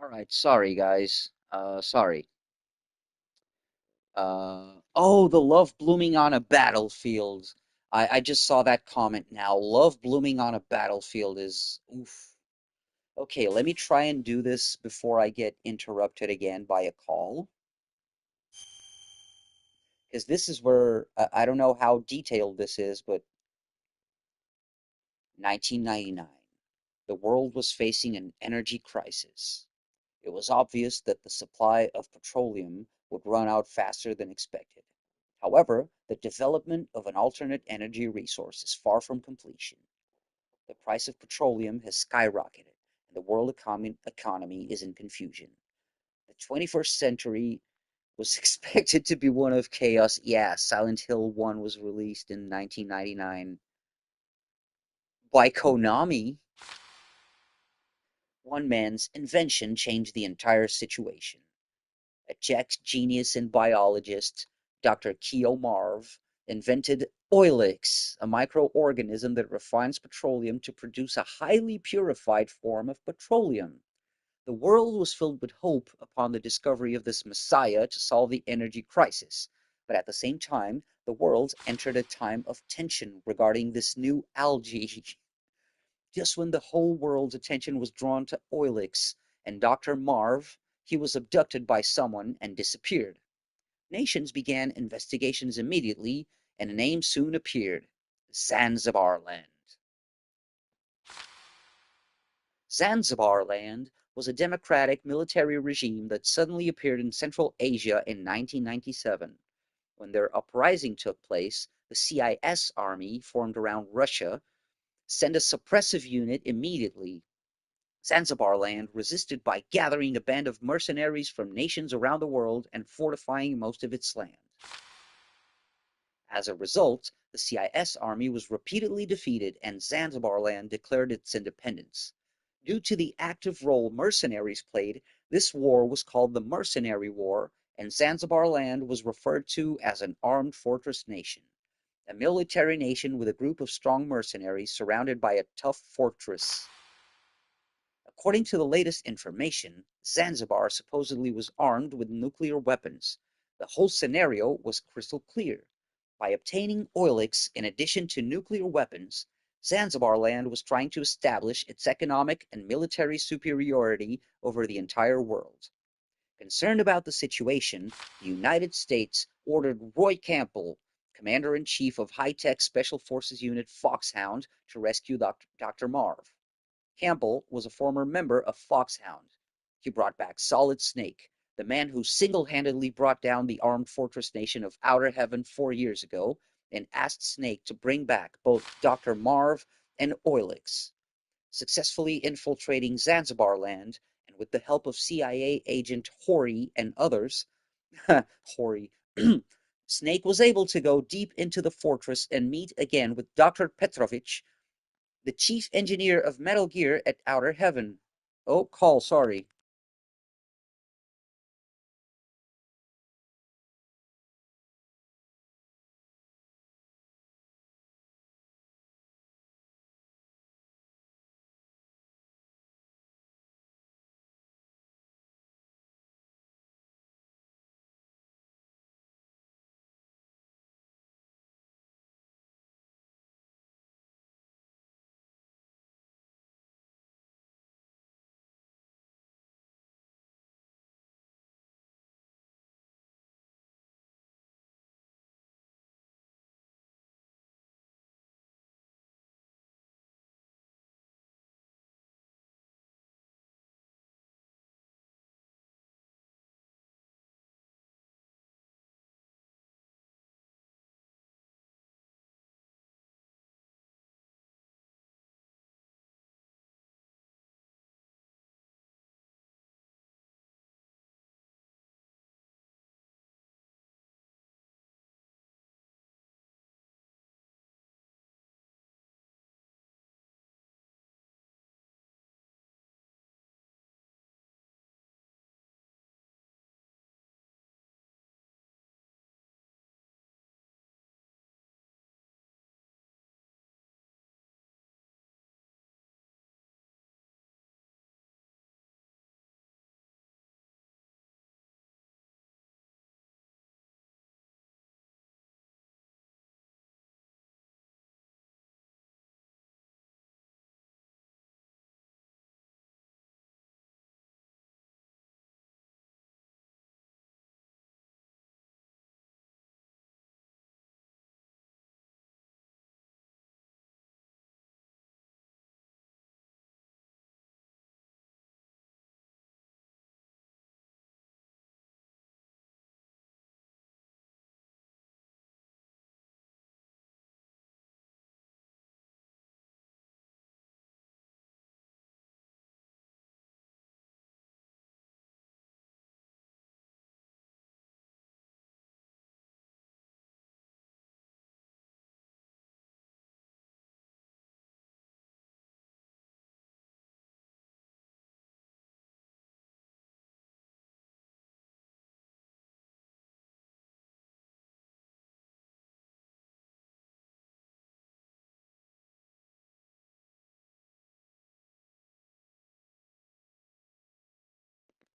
All right, sorry guys. Sorry. Oh, the love blooming on a battlefield. I just saw that comment now. Love blooming on a battlefield is oof. Okay, let me try and do this before I get interrupted again by a call, because this is where I don't know how detailed this is, but 1999, the world was facing an energy crisis. It was obvious that the supply of petroleum would run out faster than expected. However, the development of an alternate energy resource is far from completion. The price of petroleum has skyrocketed, and the world economy is in confusion. The 21st century was expected to be one of chaos. Yeah, Silent Hill 1 was released in 1999 by Konami. One man's invention changed the entire situation. A Czech genius and biologist, Dr. Keo Marv, invented oilix, a microorganism that refines petroleum to produce a highly purified form of petroleum. The world was filled with hope upon the discovery of this messiah to solve the energy crisis. But at the same time, the world entered a time of tension regarding this new algae. Just when the whole world's attention was drawn to oilix and Dr. Marv, he was abducted by someone and disappeared. Nations began investigations immediately, and a name soon appeared: Zanzibar Land. Zanzibar Land was a democratic military regime that suddenly appeared in Central Asia in 1997. When their uprising took place, the CIS army, formed around Russia, sent a suppressive unit immediately. Zanzibar Land resisted by gathering a band of mercenaries from nations around the world and fortifying most of its land. As a result, the CIS army was repeatedly defeated and Zanzibar Land declared its independence. Due to the active role mercenaries played, this war was called the Mercenary War, and Zanzibar Land was referred to as an armed fortress nation, a military nation with a group of strong mercenaries surrounded by a tough fortress. According to the latest information, Zanzibar supposedly was armed with nuclear weapons. The whole scenario was crystal clear. By obtaining oilix in addition to nuclear weapons, Zanzibar Land was trying to establish its economic and military superiority over the entire world. Concerned about the situation, the United States ordered Roy Campbell, Commander-in-Chief of High-Tech Special Forces Unit Foxhound, to rescue Dr. Marv. Campbell was a former member of Foxhound. He brought back Solid Snake, the man who single-handedly brought down the armed fortress nation of Outer Heaven 4 years ago, and asked Snake to bring back both Dr. Marv and Oilix. Successfully infiltrating Zanzibar Land, and with the help of CIA agent Hori and others, Hori, Snake was able to go deep into the fortress and meet again with Dr. Petrovich, the chief engineer of Metal Gear at Outer Heaven. Oh, call, sorry.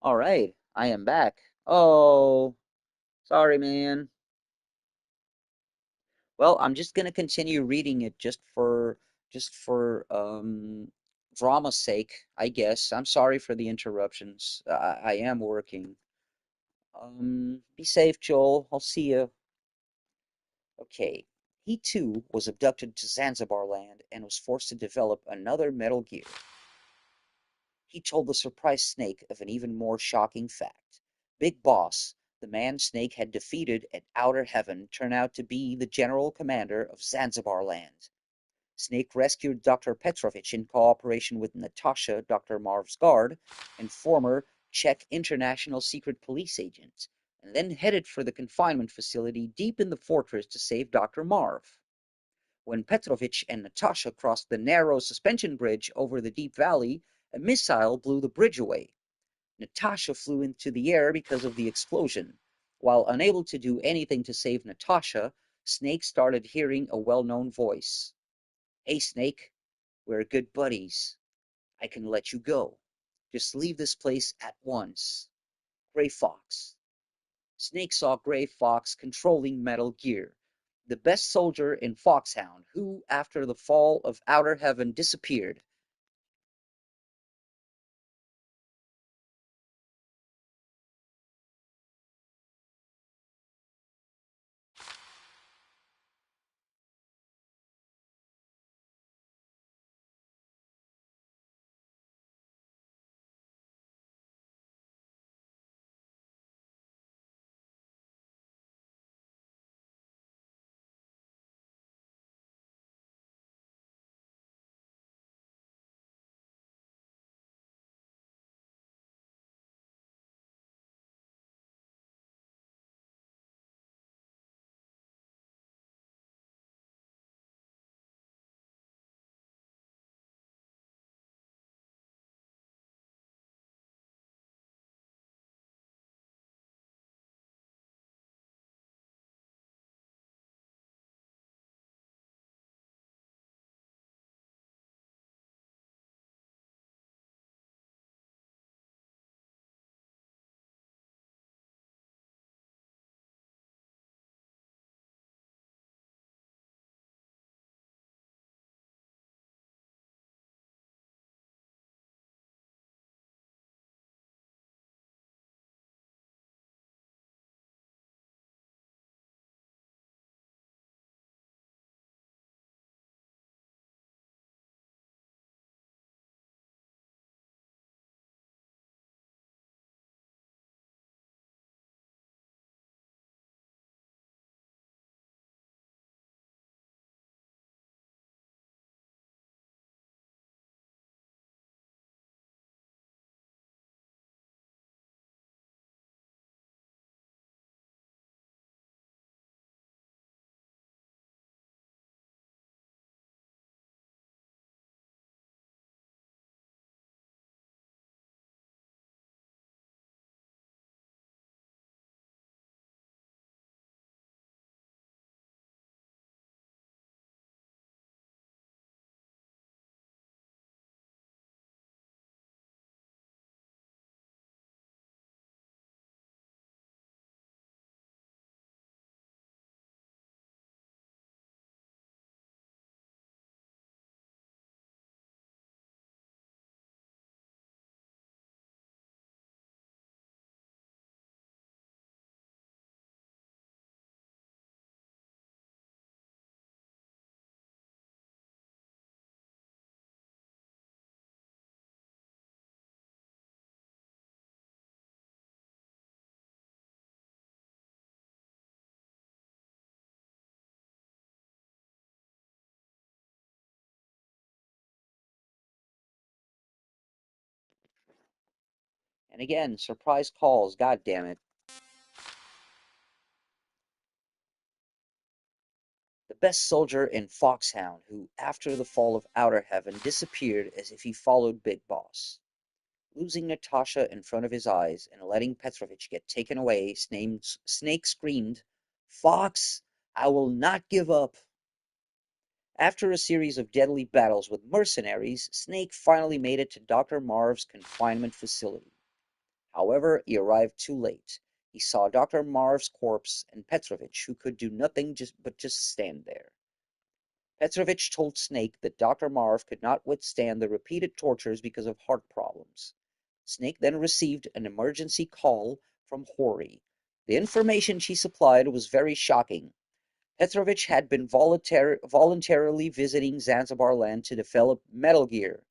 All right, I am back. Oh, sorry, man. Well, I'm just gonna continue reading it just for drama's sake, I guess. I'm sorry for the interruptions. I am working. Be safe, Joel. I'll see you. Okay. He too was abducted to Zanzibar land and was forced to develop another Metal Gear. He told the surprised Snake of an even more shocking fact. Big Boss, the man Snake had defeated at Outer Heaven, turned out to be the general commander of Zanzibar land. Snake rescued Dr. Petrovich in cooperation with Natasha, Dr. Marv's guard, and former Czech international secret police agent, and then headed for the confinement facility deep in the fortress to save Dr. Marv. When Petrovich and Natasha crossed the narrow suspension bridge over the deep valley, a missile blew the bridge away. Natasha flew into the air because of the explosion. While unable to do anything to save Natasha, Snake started hearing a well-known voice. Hey, Snake, we're good buddies. I can let you go. Just leave this place at once. Gray Fox. Snake saw Gray Fox controlling Metal Gear, the best soldier in Foxhound, who, after the fall of Outer Heaven, disappeared. And again, surprise calls, god damn it. The best soldier in Foxhound, who, after the fall of Outer Heaven, disappeared as if he followed Big Boss. Losing Natasha in front of his eyes and letting Petrovich get taken away, Snake screamed, Fox, I will not give up. After a series of deadly battles with mercenaries, Snake finally made it to Dr. Marv's confinement facility. However, he arrived too late. He saw Dr. Marv's corpse and Petrovich, who could do nothing but just stand there. Petrovich told Snake that Dr. Marv could not withstand the repeated tortures because of heart problems. Snake then received an emergency call from Hori. The information she supplied was very shocking. Petrovich had been voluntarily visiting Zanzibar land to develop Metal Gear.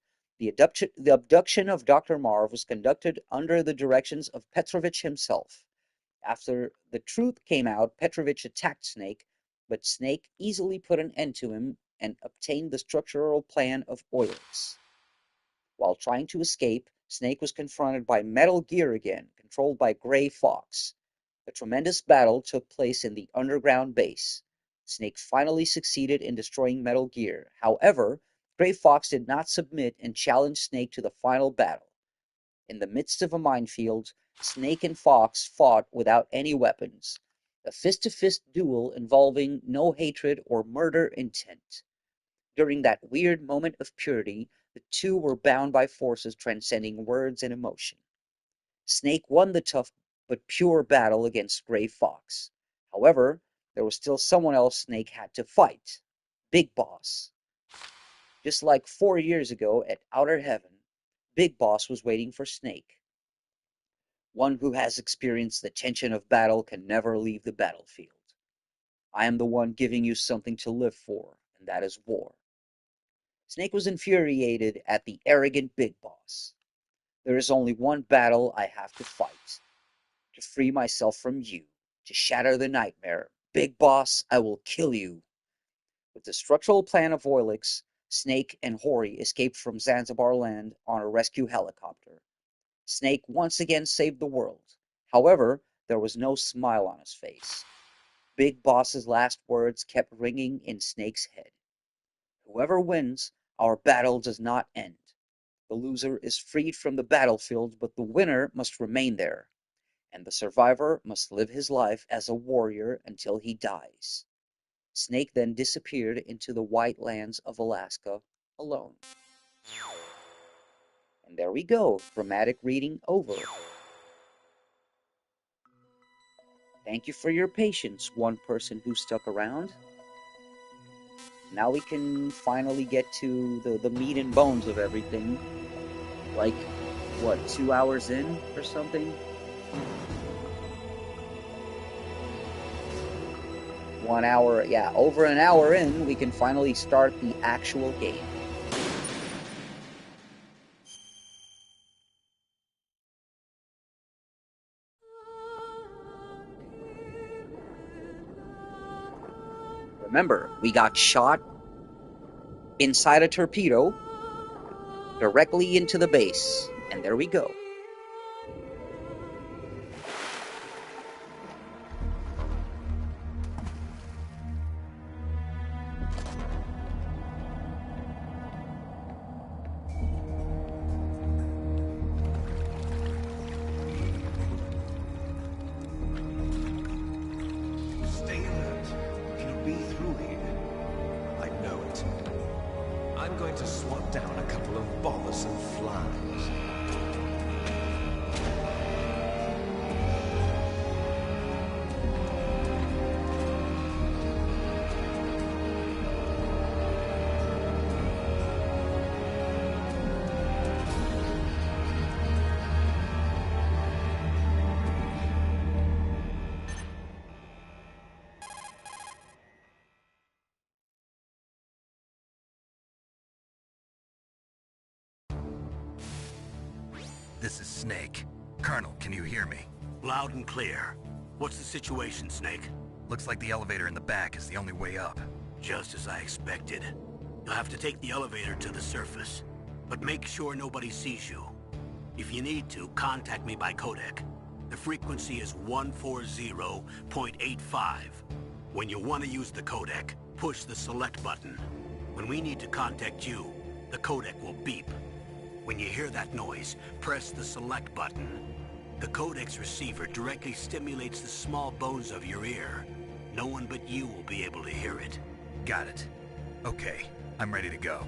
The abduction of Dr. Marv was conducted under the directions of Petrovich himself. After the truth came out, Petrovich attacked Snake, but Snake easily put an end to him and obtained the structural plan of Oilix. While trying to escape, Snake was confronted by Metal Gear again, controlled by Gray Fox. A tremendous battle took place in the underground base. Snake finally succeeded in destroying Metal Gear. However, Gray Fox did not submit and challenged Snake to the final battle. In the midst of a minefield, Snake and Fox fought without any weapons, a fist-to-fist duel involving no hatred or murder intent. During that weird moment of purity, the two were bound by forces transcending words and emotion. Snake won the tough but pure battle against Gray Fox. However, there was still someone else Snake had to fight. Big Boss. Just like 4 years ago at Outer Heaven, Big Boss was waiting for Snake. One who has experienced the tension of battle can never leave the battlefield. I am the one giving you something to live for, and that is war. Snake was infuriated at the arrogant Big Boss. There is only one battle I have to fight. To free myself from you. To shatter the nightmare. Big Boss, I will kill you. With the structural plan of Oilix, Snake and Hori escaped from Zanzibar land on a rescue helicopter. Snake once again saved the world. However, there was no smile on his face. Big Boss's last words kept ringing in Snake's head. Whoever wins, our battle does not end. The loser is freed from the battlefield, but the winner must remain there, and the survivor must live his life as a warrior until he dies. Snake then disappeared into the white lands of Alaska alone. And there we go, dramatic reading over. Thank you for your patience, one person who stuck around. Now we can finally get to the meat and bones of everything. Like, what, 2 hours in or something? 1 hour, yeah, over an hour in, we can finally start the actual game. Remember, we got shot inside a torpedo directly into the base, and there we go. Stay alert. He'll be through here. I know it. I'm going to swat down a couple of bothersome flies. This is Snake. Colonel, can you hear me? Loud and clear. What's the situation, Snake? Looks like the elevator in the back is the only way up. Just as I expected. You'll have to take the elevator to the surface. But make sure nobody sees you. If you need to, contact me by codec. The frequency is 140.85. When you want to use the codec, push the select button. When we need to contact you, the codec will beep. When you hear that noise, press the select button. The codec's receiver directly stimulates the small bones of your ear. No one but you will be able to hear it. Got it. Okay, I'm ready to go.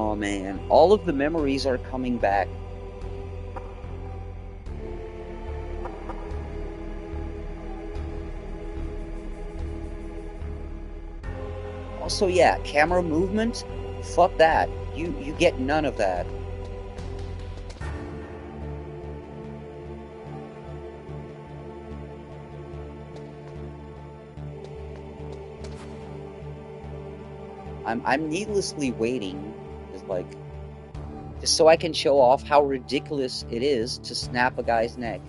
Oh man, all of the memories are coming back. Also, yeah, camera movement, fuck that. You get none of that. I'm needlessly waiting, just so I can show off how ridiculous it is to snap a guy's neck.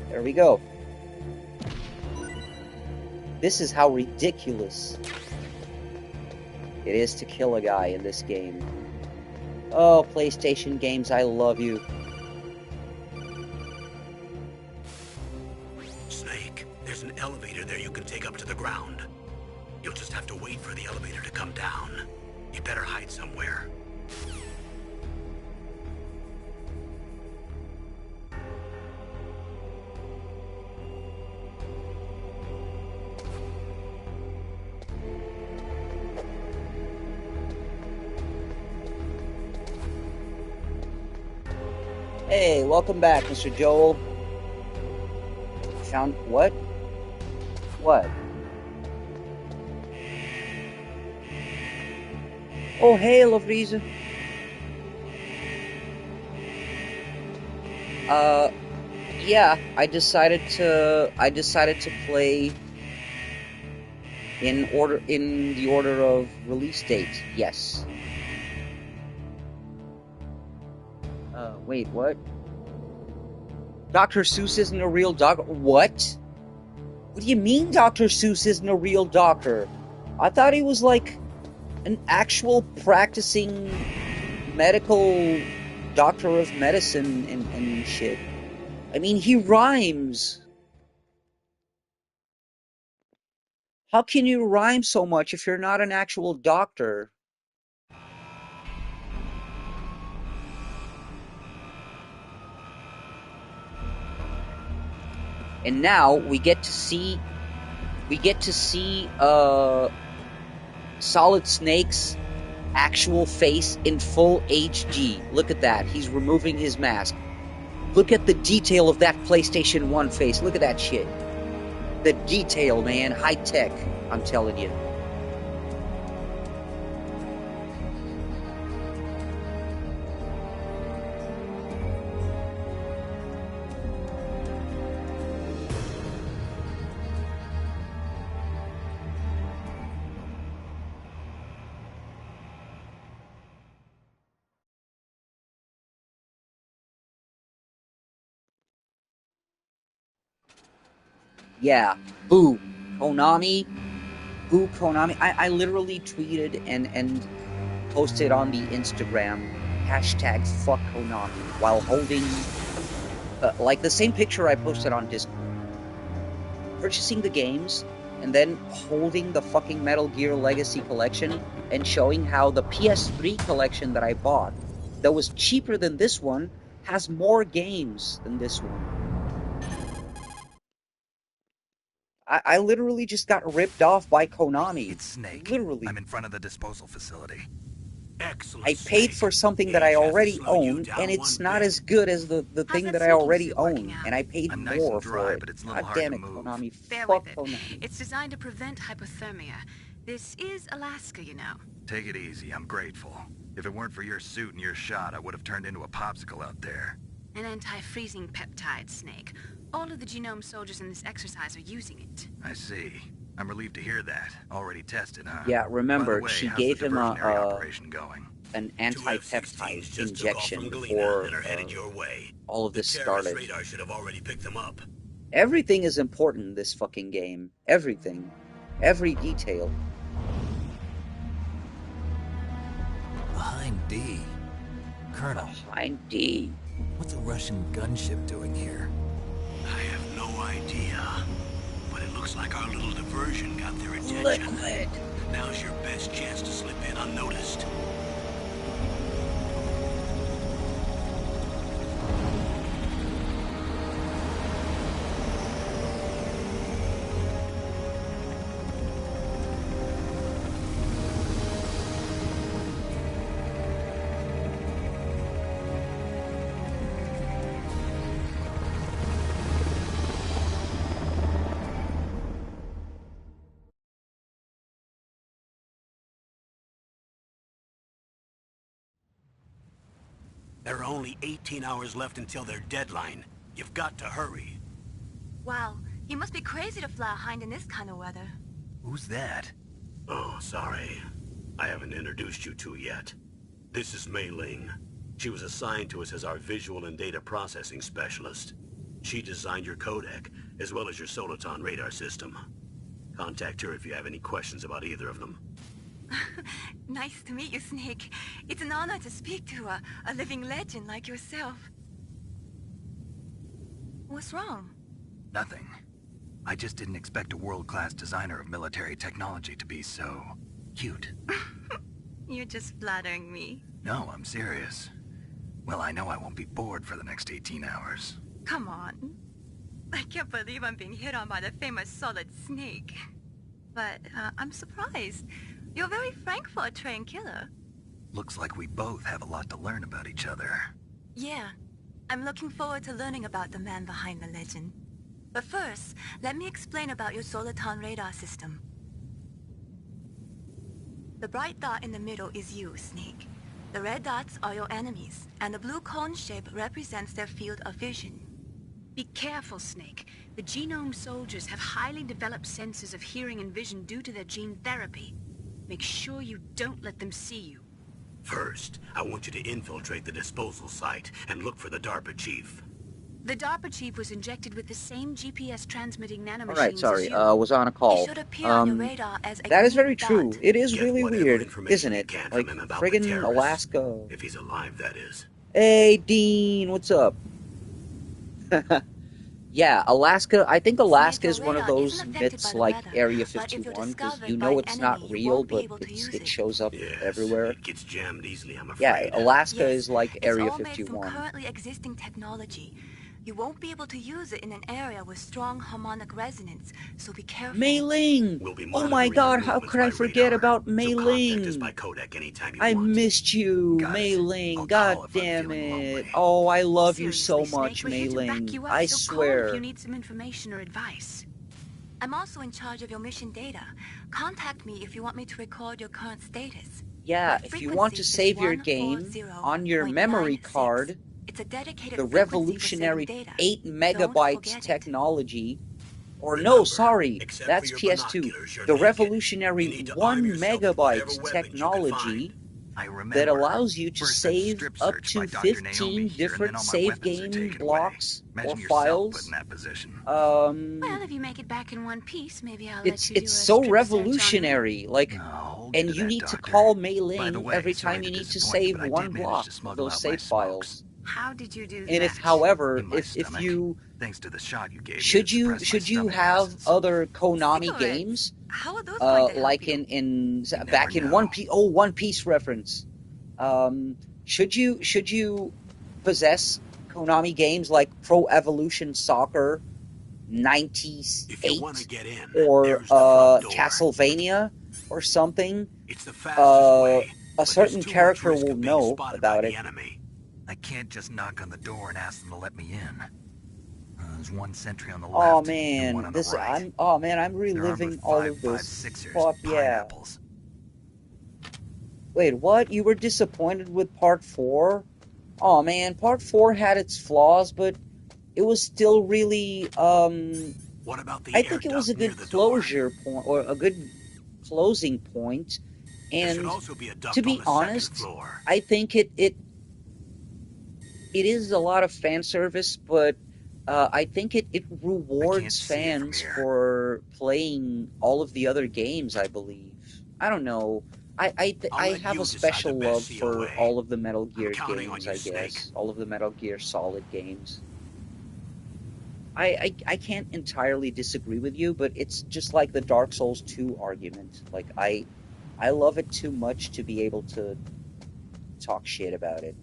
There we go. This is how ridiculous it is to kill a guy in this game. Oh, PlayStation games, I love you. Snake, there's an elevator there you can take up to the ground. You'll just have to wait for the elevator to come down. You better hide somewhere. Hey, welcome back, Mr. Joel. Found what? What? Oh, hey, Lovriza. Yeah, I decided to play in the order of release date. Yes. Wait, what? Dr. Seuss isn't a real doctor. What? What do you mean Dr. Seuss isn't a real doctor? I thought he was like an actual practicing medical doctor of medicine and shit. I mean, he rhymes. How can you rhyme so much if you're not an actual doctor? And now we get to see Solid Snake's actual face in full HD. Look at that. He's removing his mask. Look at the detail of that PlayStation 1 face. Look at that shit. The detail, man. High tech, I'm telling you. Yeah, boo. Konami. Boo Konami. I literally tweeted and posted on the Instagram hashtag fuck Konami while holding like the same picture I posted on Discord. Purchasing the games and then holding the fucking Metal Gear Legacy collection and showing how the PS3 collection that I bought that was cheaper than this one has more games than this one. I literally just got ripped off by Konami. It's Snake. Literally. I'm in front of the disposal facility. Excellent, I paid Snake. for something that I Age hasn't already slowed you own, down and it's one not bit. as good as the How's thing that that I sneaking already suit working own, out? and I paid I'm nice more and dry, for it. but it's a little God hard damn to it, move. Konami. Bear Fuck with it. Konami. It's designed to prevent hypothermia. This is Alaska, you know. Take it easy, I'm grateful. If it weren't for your suit and your shot, I would have turned into a popsicle out there. An anti-freezing peptide, Snake. All of the genome soldiers in this exercise are using it. I see. I'm relieved to hear that. Already tested, huh? Yeah, By the remember, way, she how's the gave him diversionary operation going? an Two F-16s anti-peptide just took off injection from Galena before and are headed your way. all of The this terrorist started. radar should have already picked them up. Everything is important in this fucking game. Everything. Every detail. Behind D. Colonel. Behind D. What's a Russian gunship doing here? I have no idea. But it looks like our little diversion got their attention. Liquid. Now's your best chance to slip in unnoticed. There are only 18 hours left until their deadline. You've got to hurry. Wow, you must be crazy to fly a hind in this kind of weather. Who's that? Oh, sorry. I haven't introduced you to yet. This is Mei Ling. She was assigned to us as our visual and data processing specialist. She designed your codec, as well as your Soliton radar system. Contact her if you have any questions about either of them. Nice to meet you, Snake. It's an honor to speak to a living legend like yourself. What's wrong? Nothing. I just didn't expect a world-class designer of military technology to be so cute. You're just flattering me. No, I'm serious. Well, I know I won't be bored for the next 18 hours. Come on. I can't believe I'm being hit on by the famous Solid Snake. But I'm surprised. You're very frank for a trained killer. Looks like we both have a lot to learn about each other. Yeah. I'm looking forward to learning about the man behind the legend. But first, let me explain about your Soliton radar system. The bright dot in the middle is you, Snake. The red dots are your enemies, and the blue cone shape represents their field of vision. Be careful, Snake. The genome soldiers have highly developed senses of hearing and vision due to their gene therapy. Make sure you don't let them see you. First, I want you to infiltrate the disposal site and look for the DARPA chief. The DARPA chief was injected with the same GPS transmitting nanomachines Alright, sorry, as you. was on a It call. should appear on your radar as a That is green very true. dot. It is Get really whatever weird, information isn't you it? can Like, from him about the friggin' terrorists. Alaska. If he's alive, that is. Hey, Dean, what's up? Yeah, Alaska, I think Alaska is one of those myths like Area 51, because you know it's not real, but it shows up Yes, everywhere. it gets jammed easily, I'm Yeah, afraid. Alaska Yes, is like it's Area all made from 51. currently existing technology. You won't be able to use it in an area with strong harmonic resonance, so be careful. Mei Ling! We'll be Oh my monitoring god, your how movements could I by forget radar, about Mei so contact us Ling? by codec anytime you I want. missed you, Got Mei it. Ling. I'll God call if I'm damn feeling it. lonely. Oh, I love you so Seriously, much, Snake, we're Mei here to back Ling. you up, I so call if swear. you need some information or advice. I'm also in charge of your mission data. Contact me if you want me to record your current status. Yeah, My if you want to frequency is save your game, on your memory 140.96. card, It's a dedicated the frequency for saving revolutionary data. 8 Don't megabytes forget it. technology, or no, Remember, sorry, except that's for your PS2. binoculars, you're The naked. revolutionary You need to 1 arm yourself with whatever megabytes weapons you can technology find. I remember. that allows you to First, that save strip up search to by Dr. 15 Naomi here, and then different all my save weapons are game taken blocks away. or Imagine yourself put files. in that position. Well, if you make it back in one piece, maybe I'll let you do a It's so strip search on me. revolutionary, like, No, hold and to you that, need to Doctor. call Mei By the Ling way, every sorry time to you need to disappoint you, save but I one did manage block to of smuggle those out my save smokes. files. How did you do And that? if, however, In my if stomach. you Thanks to the shot you gave me, should it you suppressed my should you stomach have acids. other Konami Cigarettes. games, How are those going to help like you? in You back never in know. One Piece reference, should you possess Konami games like Pro Evolution Soccer If you want to 98 get in, or there's the front door. Castlevania or something? It's the fastest way, A but certain there's too much character risk will of being know spotted about by it. the enemy. I can't just knock on the door and ask them to let me in. There's one sentry on the Oh left and one man, on the right. I'm They're armed reliving with all of 5.56 this. ers Fuck yeah. pineapples. Wait, what? You were disappointed with part 4? Oh man, part 4 had its flaws, but it was still really, What about the I air think it was a duct near good the door? closure point, or a good closing point. There should And also be a duct to on be the honest, second floor. I think it is a lot of fan service, but I think it rewards see it from fans here. for playing all of the other games, I believe. I don't know. I'll I let have a you decide the special love best for COA. all of the Metal I'm Gear counting on games, you, I Snake. guess. All of the Metal Gear Solid games. I can't entirely disagree with you, but it's just like the Dark Souls 2 argument. Like I love it too much to be able to talk shit about it.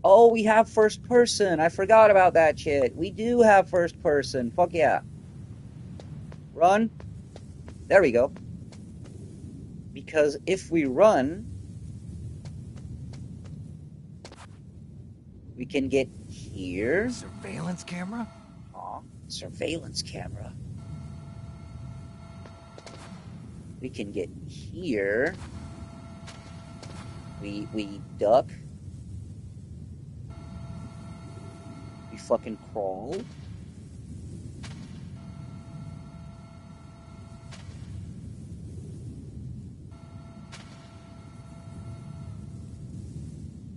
Oh, we have first person. I forgot about that shit. We do have first person. Fuck yeah. Run. There we go. Because if we run, we can get here. Surveillance camera? Aw, surveillance camera. We can get here. We duck. We fucking crawl.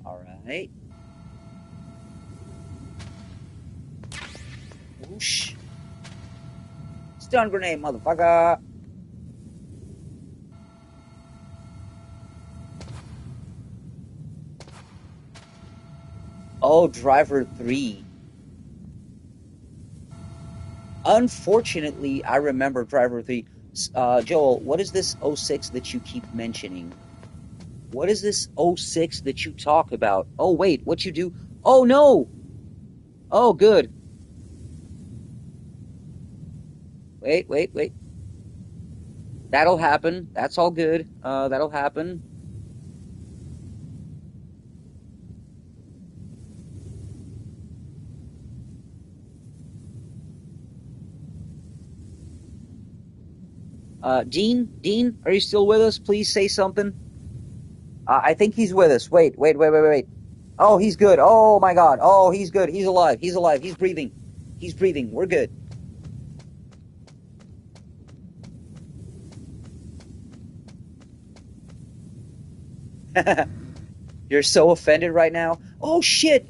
All right. Whoosh. Stun grenade, motherfucker. Oh, driver 3. Unfortunately, I remember driver 3. Joel, what is this '06 that you keep mentioning? What is this '06 that you talk about? Oh, wait, what you do? Oh, no! Oh, good. Wait. That'll happen. That's all good. That'll happen. Dean, are you still with us? Please say something. I think he's with us. Wait. Oh, he's good. Oh my God. Oh, he's good. He's alive. He's alive. He's breathing. He's breathing. We're good. You're so offended right now. Oh shit.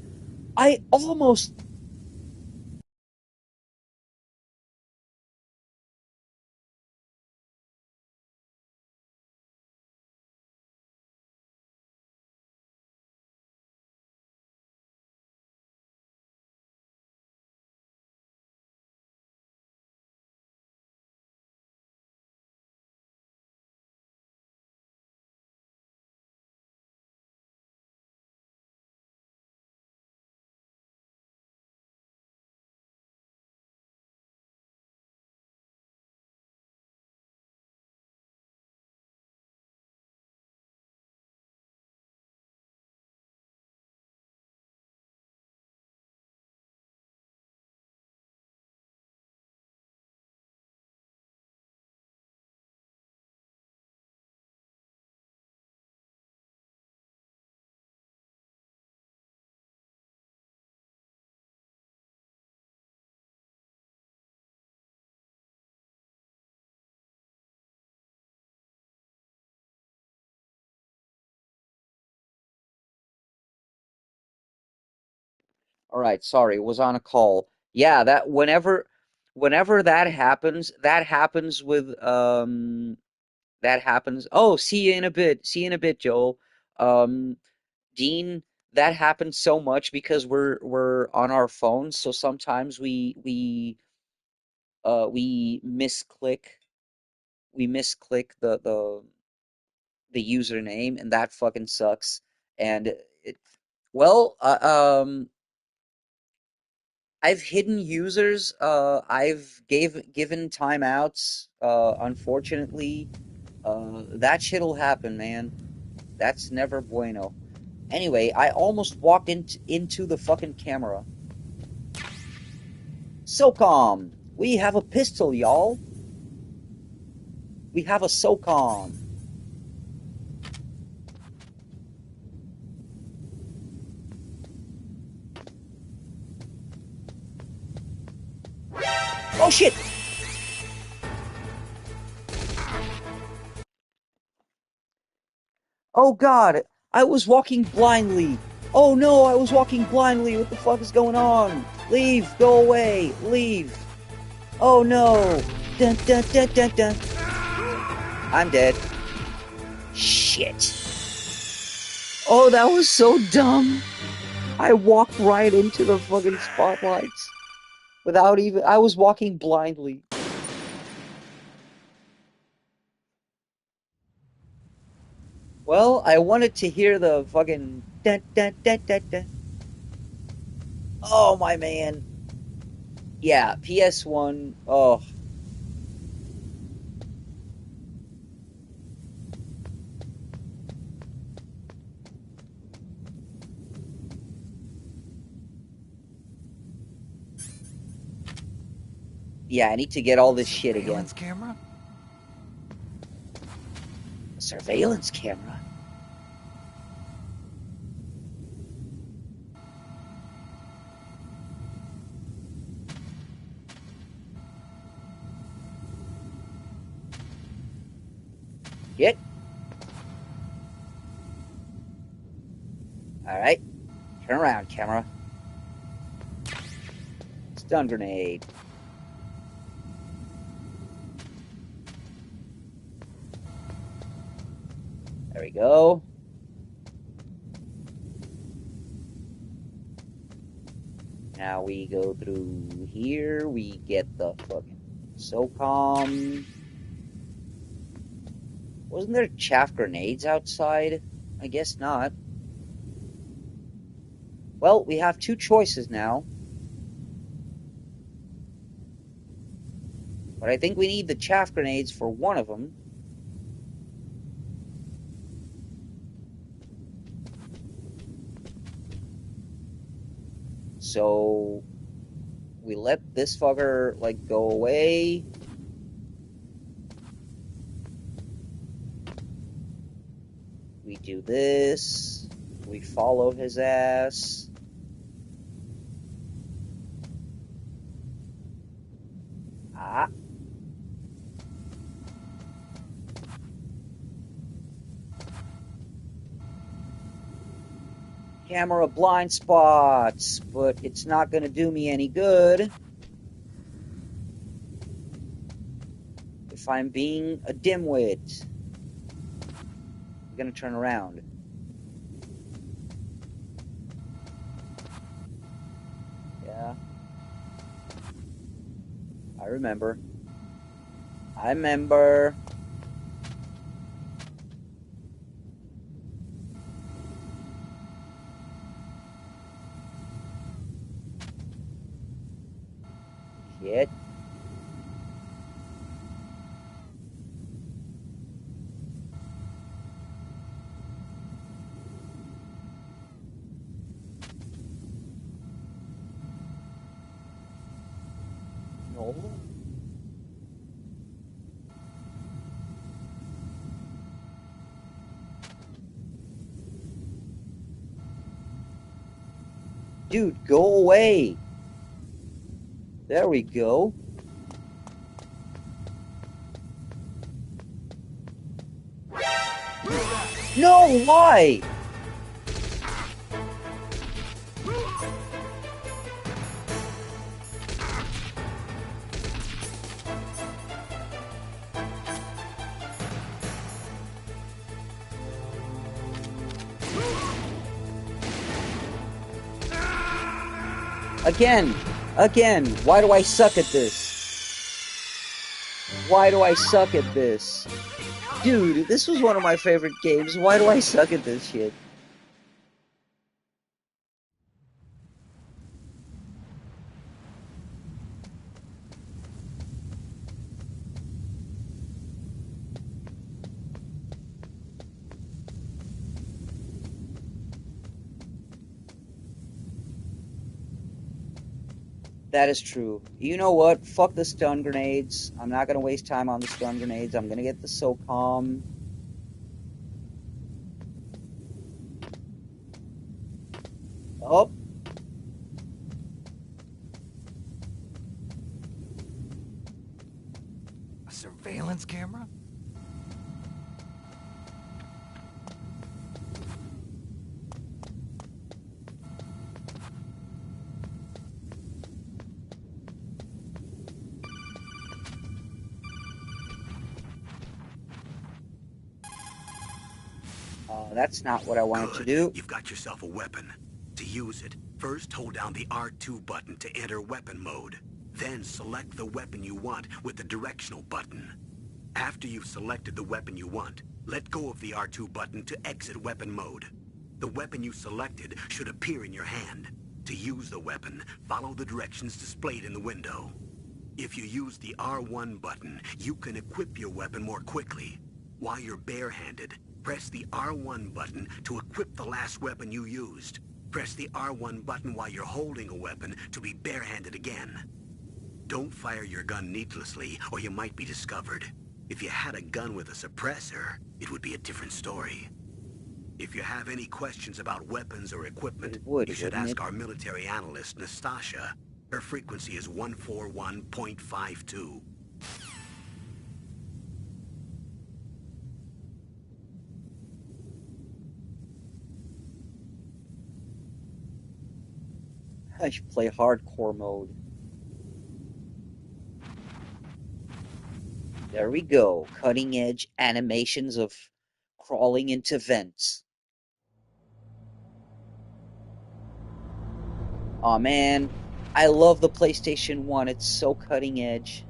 I almost. All right, sorry, was on a call. Yeah, that whenever that happens with that happens. Oh, see you in a bit. See you in a bit, Joel. Um, Dean, that happens so much because we're on our phones, so sometimes we misclick the username, and that fucking sucks. And it, well, I've hidden users. I've given timeouts. Unfortunately, that shit'll happen, man. That's never bueno. Anyway, I almost walked into the fucking camera. SOCOM! We have a pistol, y'all. We have a SOCOM. Oh shit! Oh god! I was walking blindly. Oh no, I was walking blindly. What the fuck is going on? Leave! Go away! Leave! Oh no! Dun dun dun dun dun! I'm dead. Shit. Oh, that was so dumb. I walked right into the fucking spotlights. Without even... I was walking blindly. Well, I wanted to hear the fucking... Dun, dun, dun, dun, dun. Oh, my man. Yeah, PS1. Oh, yeah, I need to get all A this shit again. surveillance camera? A surveillance camera. Get. Alright. Turn around, camera. Stun grenade. There we go. Now we go through here. We get the fucking SOCOM. Wasn't there chaff grenades outside? I guess not. Well, we have two choices now. But I think we need the chaff grenades for one of them. So we let this fucker, like, go away. We do this. We follow his ass. Ah. Camera blind spots, but it's not going to do me any good if I'm being a dimwit. I'm going to turn around. Yeah. I remember. I remember. Shit. No. Dude, go away. There we go. No, why? Again. Again. Why do I suck at this? Why do I suck at this? Dude, this was one of my favorite games. Why do I suck at this shit? That is true. You know what? Fuck the stun grenades. I'm not gonna waste time on the stun grenades. I'm gonna get the SOCOM. Oh, A surveillance camera? That's not what I wanted to Good. do. You've got yourself a weapon. To use it, first hold down the R2 button to enter weapon mode. Then select the weapon you want with the directional button. After you've selected the weapon you want, let go of the R2 button to exit weapon mode. The weapon you selected should appear in your hand. To use the weapon, follow the directions displayed in the window. If you use the R1 button, you can equip your weapon more quickly. While you're barehanded, press the R1 button to equip the last weapon you used. Press the R1 button while you're holding a weapon to be barehanded again. Don't fire your gun needlessly, or you might be discovered. If you had a gun with a suppressor, it would be a different story. If you have any questions about weapons or equipment, It would, you should wouldn't it? ask our military analyst, Nastasha. Her frequency is 141.52. I should play hardcore mode. There we go. Cutting edge animations of crawling into vents. Aw man, I love the PlayStation 1. It's so cutting edge.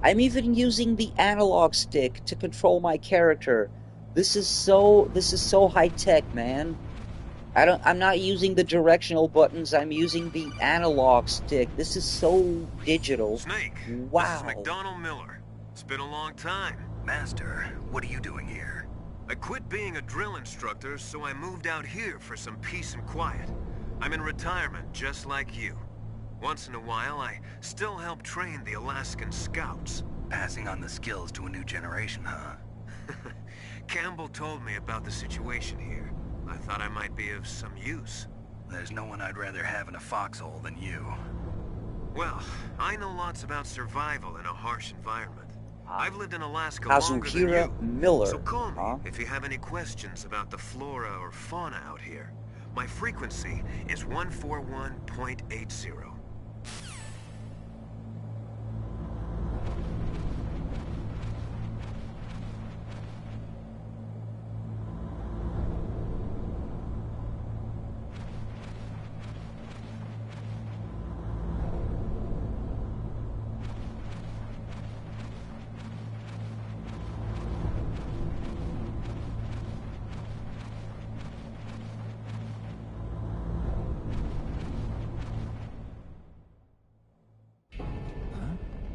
I'm even using the analog stick to control my character. This is so high tech, man. I'm not using the directional buttons. I'm using the analog stick. This is so digital. Snake, this is Wow. McDonald Miller. It's been a long time. Master, what are you doing here? I quit being a drill instructor, so I moved out here for some peace and quiet. I'm in retirement, just like you. Once in a while, I still help train the Alaskan Scouts. Passing on the skills to a new generation, huh? Campbell told me about the situation here. I thought I might be of some use. There's no one I'd rather have in a foxhole than you. Well, I know lots about survival in a harsh environment. Ah, I've lived in Alaska longer than Kazuhira you. Miller. So call me Huh? if you have any questions about the flora or fauna out here. My frequency is 141.80.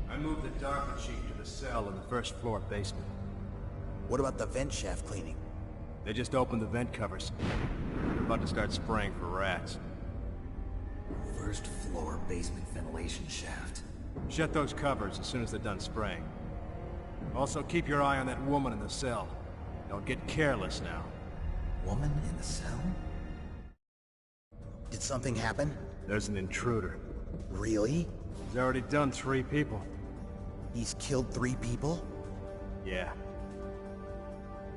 I moved the DARPA chief to the cell in the first floor basement. What about the vent shaft cleaning? They just opened the vent covers. They're about to start spraying for rats. First floor basement ventilation shaft. Shut those covers as soon as they're done spraying. Also, keep your eye on that woman in the cell. Don't get careless now. Woman in the cell? Did something happen? There's an intruder. Really? He's already done 3 people. He's killed 3 people? Yeah.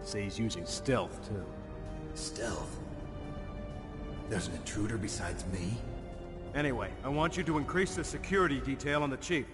Say he's using stealth, too. Stealth? There's an intruder besides me? Anyway, I want you to increase the security detail on the chief.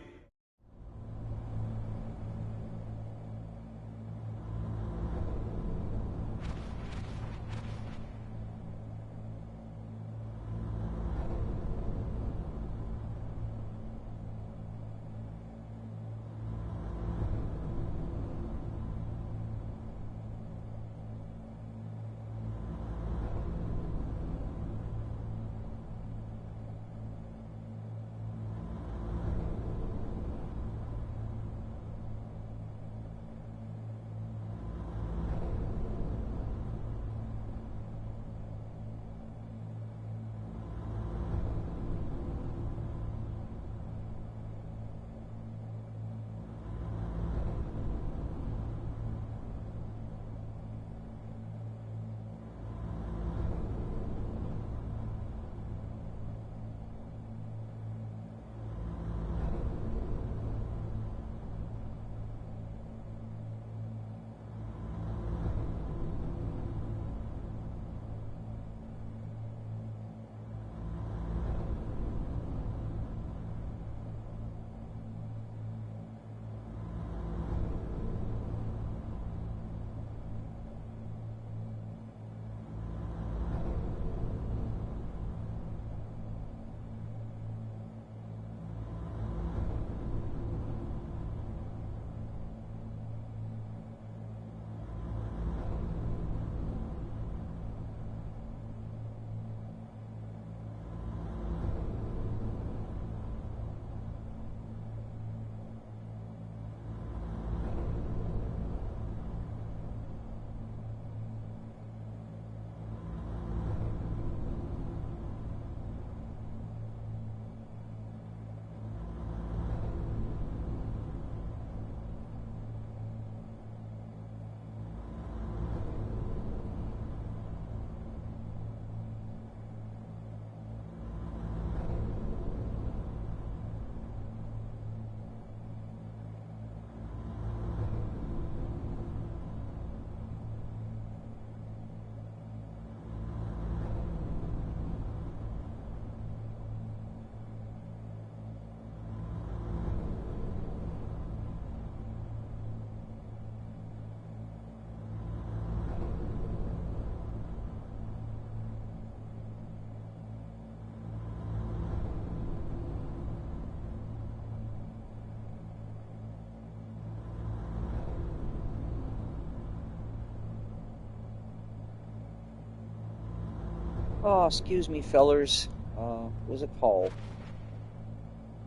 Oh, excuse me, fellers. What was a call?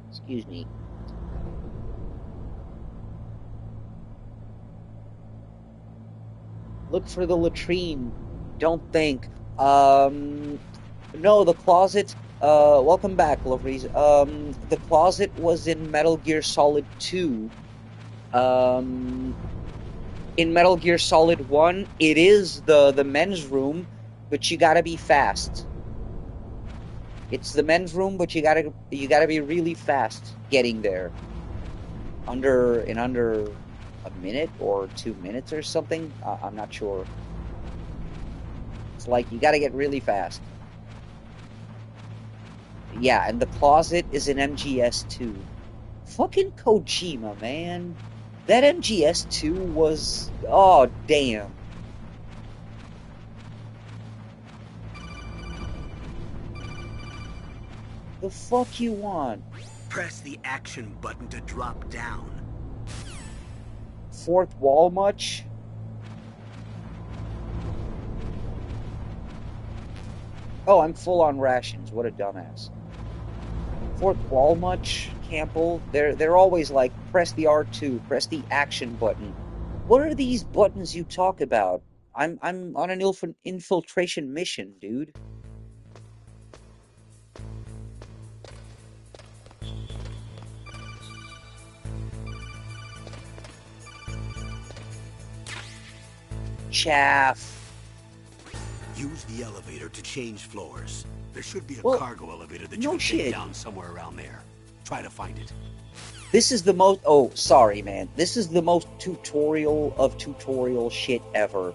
Excuse me. Look for the latrine. Don't think. No, the closet. Welcome back, lovelies. The closet was in Metal Gear Solid 2. Um, in Metal Gear Solid 1, it is the men's room, but you gotta be fast. It's the men's room, but you gotta be really fast getting there. Under a minute or 2 minutes or something. I'm not sure. It's like you gotta get really fast. Yeah, and the closet is in MGS 2. Fucking Kojima, man. That MGS 2 was... Oh, damn. The fuck you want? Press the action button to drop down. Fourth wall much? Oh, I'm full on rations. What a dumbass. Fourth wall much, Campbell? They're always like, press the R2, press the action button. What are these buttons you talk about? I'm on an infiltration mission, dude. Chaff. Use the elevator to change floors. There should be a Well, cargo elevator that no you can take shit. down somewhere around there. Try to find it. This is the most... Oh, sorry, man. This is the most tutorial of tutorial shit ever.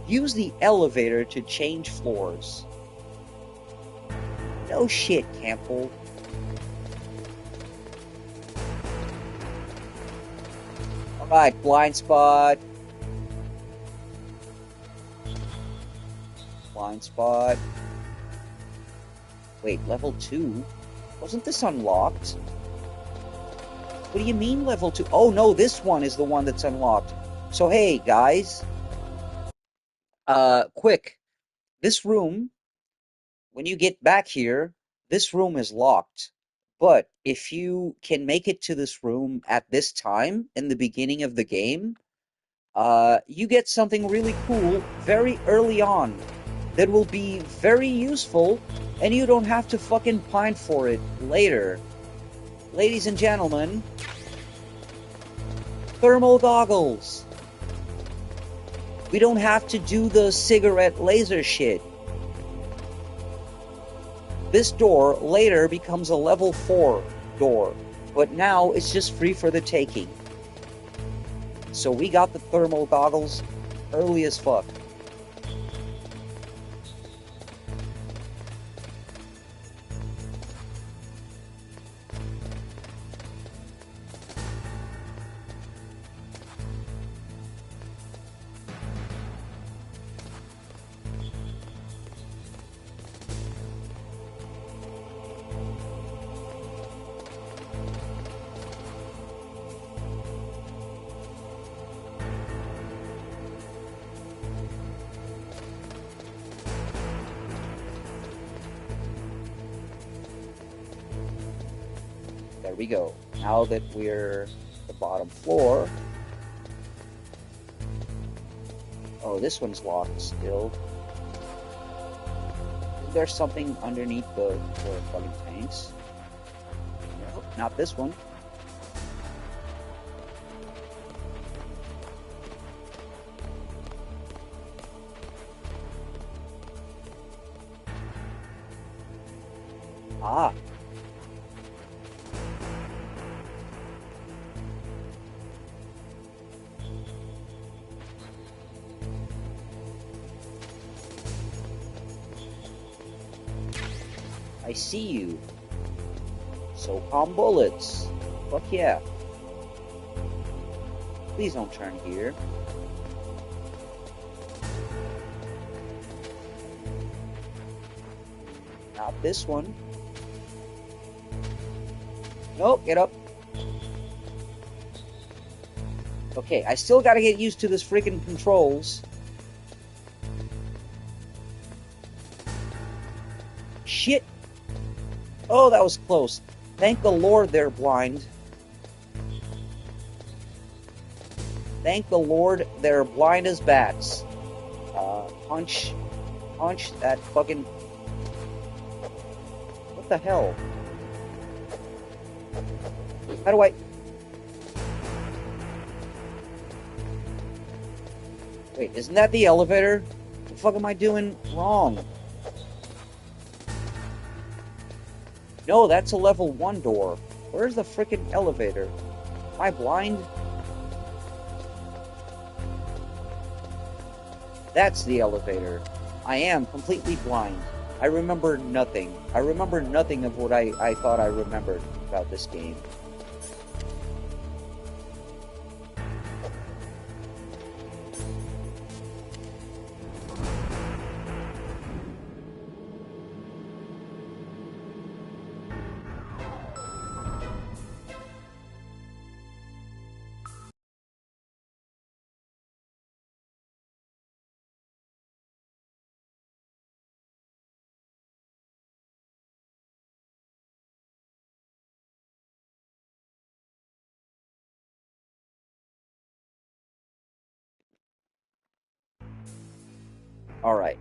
Use the elevator to change floors. No shit, Campbell. Alright, blind spot. Blind spot. Wait, level 2? Wasn't this unlocked? What do you mean level 2? Oh no, this one is the one that's unlocked. So hey, guys. Quick. This room, when you get back here, this room is locked. But if you can make it to this room at this time, in the beginning of the game, you get something really cool very early on that will be very useful, and you don't have to fucking pine for it later. Ladies and gentlemen, thermal goggles. We don't have to do the cigarette laser shit. This door later becomes a level 4 door, but now it's just free for the taking. So we got the thermal goggles early as fuck. There we go. Now that we're at the bottom floor... Oh, this one's locked still. Is there something underneath the fucking tanks? No, not this one. Ah. I see you. SOCOM bullets. Fuck yeah. Please don't turn here. Not this one. Nope, get up. Okay, I still gotta get used to this freaking controls. shit! Oh, that was close. Thank the Lord they're blind. Thank the Lord they're blind as bats. Punch that fucking... What the hell? How do I... Wait, isn't that the elevator? What the fuck am I doing wrong? No, that's a level 1 door. Where's the frickin' elevator? Am I blind? That's the elevator. I am completely blind. I remember nothing. I remember nothing of what I thought I remembered about this game. Alright.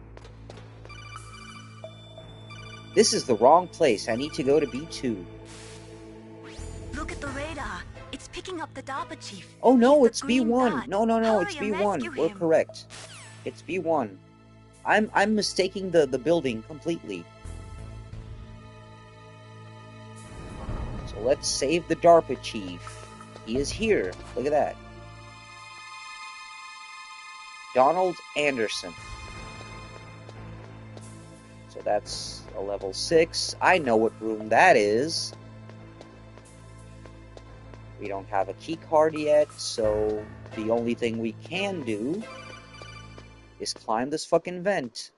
This is the wrong place. I need to go to B2. Look at the radar. It's picking up the DARPA chief. Oh no, He's the it's green B1. dot. No, it's Hurry and B1. rescue We're him. correct. It's B1. I'm mistaking the building completely. So let's save the DARPA chief. He is here. Look at that. Donald Anderson. So that's a level 6. I know what room that is. We don't have a key card yet, so the only thing we can do is climb this fucking vent.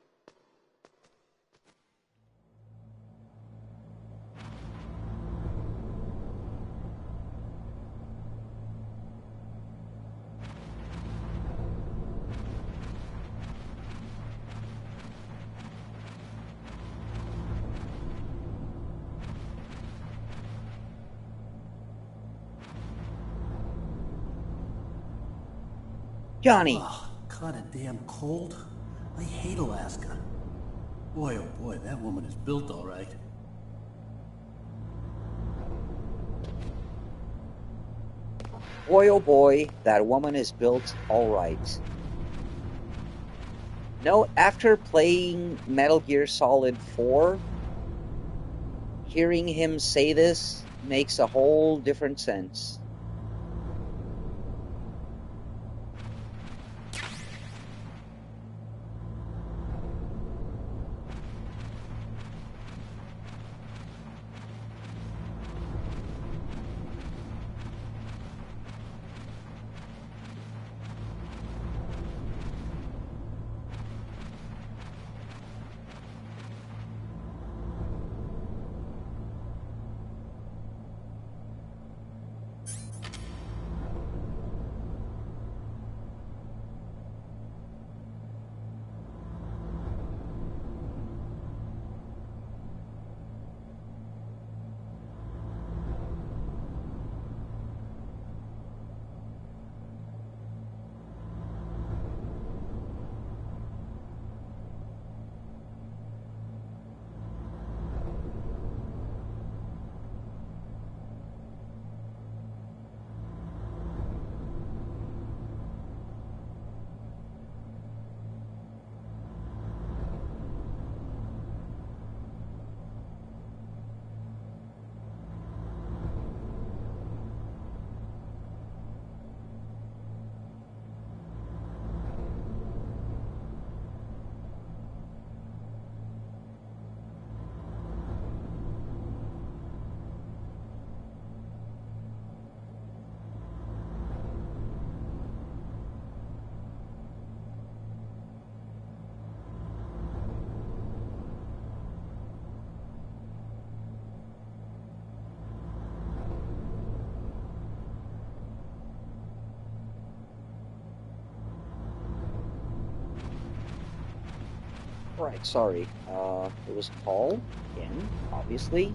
Johnny! Oh, kinda damn cold. I hate Alaska. Boy, oh boy, that woman is built all right. Boy, oh boy, that woman is built alright. No, after playing Metal Gear Solid 4, hearing him say this makes a whole different sense. Right, sorry. It was Paul, again, obviously.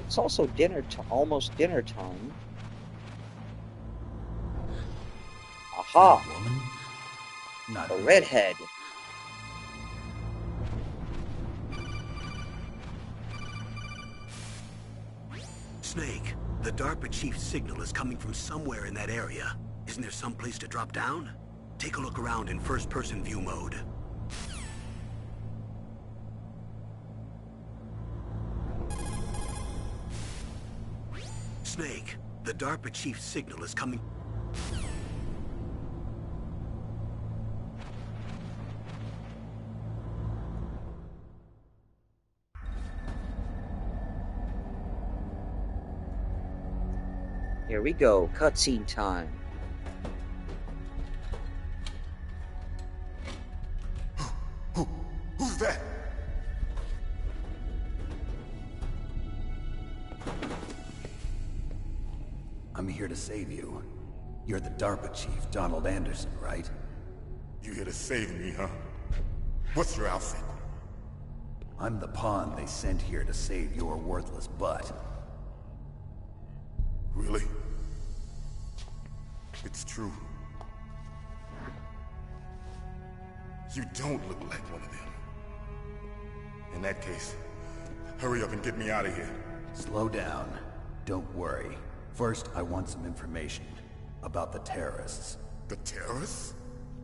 It's also almost dinner time. Aha! Woman? Not The really. redhead. Snake, the DARPA chief's signal is coming from somewhere in that area. Isn't there some place to drop down? Take a look around in first-person view mode. Snake, the DARPA chief's signal is coming... Here we go, cutscene time. Who's that? I'm here to save you. You're the DARPA chief, Donald Anderson, right? You here to save me, huh? What's your outfit? I'm the pawn they sent here to save your worthless butt. Really? It's true. You don't look like one of them. In that case, hurry up and get me out of here. Slow down. Don't worry. First, I want some information about the terrorists. The terrorists?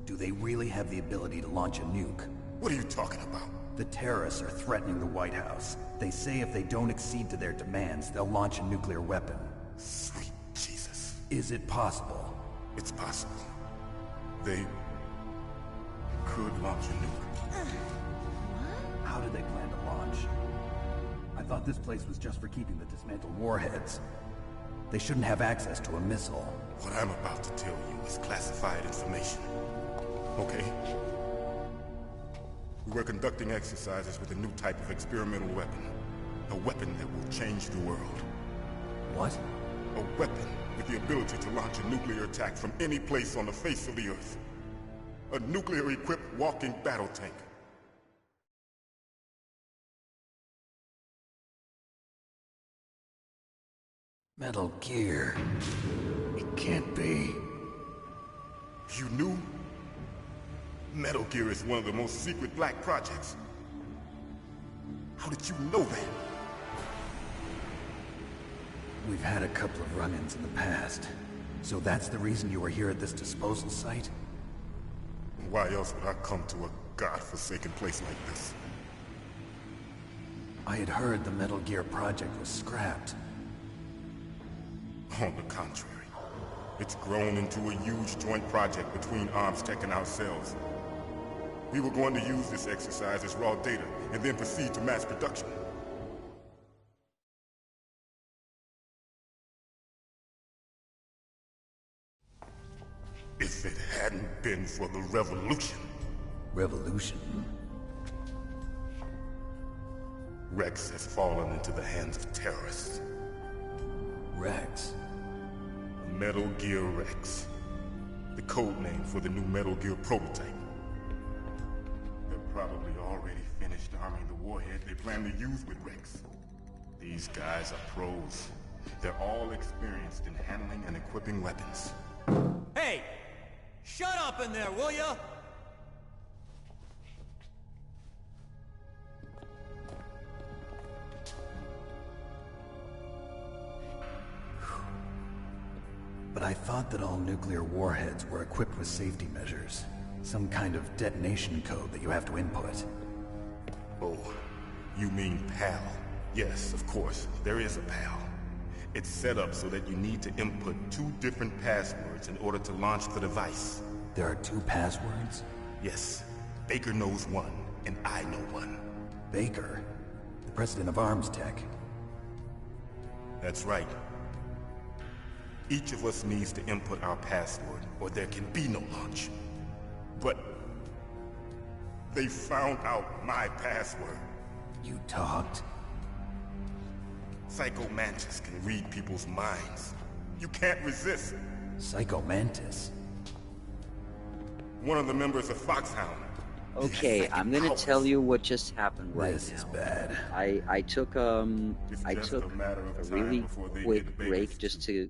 Do they really have the ability to launch a nuke? What are you talking about? The terrorists are threatening the White House. They say if they don't accede to their demands, they'll launch a nuclear weapon. Sweet Jesus. Is it possible? It's possible. They could launch a nuke. How did they plan to launch? I thought this place was just for keeping the dismantled warheads. They shouldn't have access to a missile. What I'm about to tell you is classified information. Okay? We were conducting exercises with a new type of experimental weapon. A weapon that will change the world. What? A weapon with the ability to launch a nuclear attack from any place on the face of the Earth. A nuclear-equipped walking battle tank. Metal Gear. It can't be. You knew? Metal Gear is one of the most secret black projects. How did you know that? We've had a couple of run-ins in the past. So that's the reason you were here at this disposal site? Why else would I come to a godforsaken place like this? I had heard the Metal Gear project was scrapped. On the contrary, it's grown into a huge joint project between ArmsTech and ourselves. We were going to use this exercise as raw data, and then proceed to mass production. If it hadn't been for the revolution... Revolution? Rex has fallen into the hands of terrorists. Rex? Metal Gear Rex. The code name for the new Metal Gear prototype. They're probably already finished arming the warhead they plan to use with Rex. These guys are pros. They're all experienced in handling and equipping weapons. Hey! Shut up in there, will ya? But I thought that all nuclear warheads were equipped with safety measures. Some kind of detonation code that you have to input. Oh, you mean PAL? Yes, of course, there is a PAL. It's set up so that you need to input 2 different passwords in order to launch the device. There are 2 passwords? Yes. Baker knows one, and I know one. Baker? The president of ArmsTech? That's right. Each of us needs to input our password, or there can be no launch. But... they found out my password. You talked? Psycho Mantis can read people's minds. You can't resist. Psycho Mantis. One of the members of Foxhound. Okay, I'm gonna tell you what just happened right This now. is bad. I took It's I just took a matter of a time really before they quick get break Baker's just to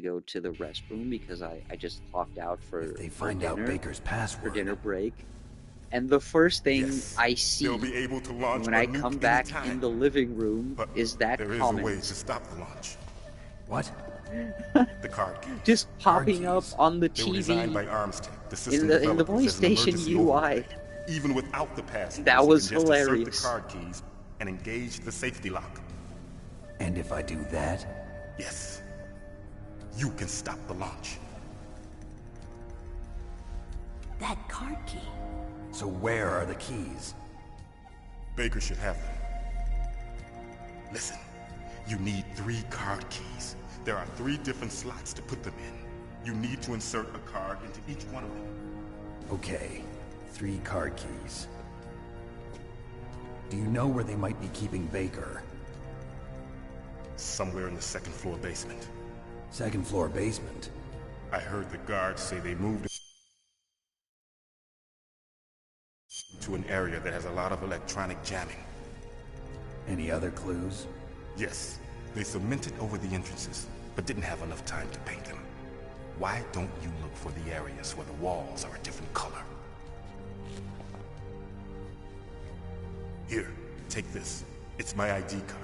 go to the restroom because I just clocked out If they for find out Baker's for password, dinner break. And the first thing Yes, I see they'll be able to launch when a I nuke come back anytime. in the living room But is that there is a way comment to stop the launch. what? The card keys. just popping up keys. on the They were designed by TV Armstech, the system in the developers, as an PlayStation emergency UI. override. Even without the passwords, That you was can just insert the hilarious. card keys and engage the safety lock. And if I do that? Yes, you can stop the launch. That card key. So where are the keys? Baker should have them. Listen, you need 3 card keys. There are 3 different slots to put them in. You need to insert a card into each one of them. Okay, 3 card keys. Do you know where they might be keeping Baker? Somewhere in the 2nd floor basement. 2nd floor basement? I heard the guards say they moved to an area that has a lot of electronic jamming. Any other clues? Yes, they cemented over the entrances, but didn't have enough time to paint them. Why don't you look for the areas where the walls are a different color? Here, take this. It's my ID card.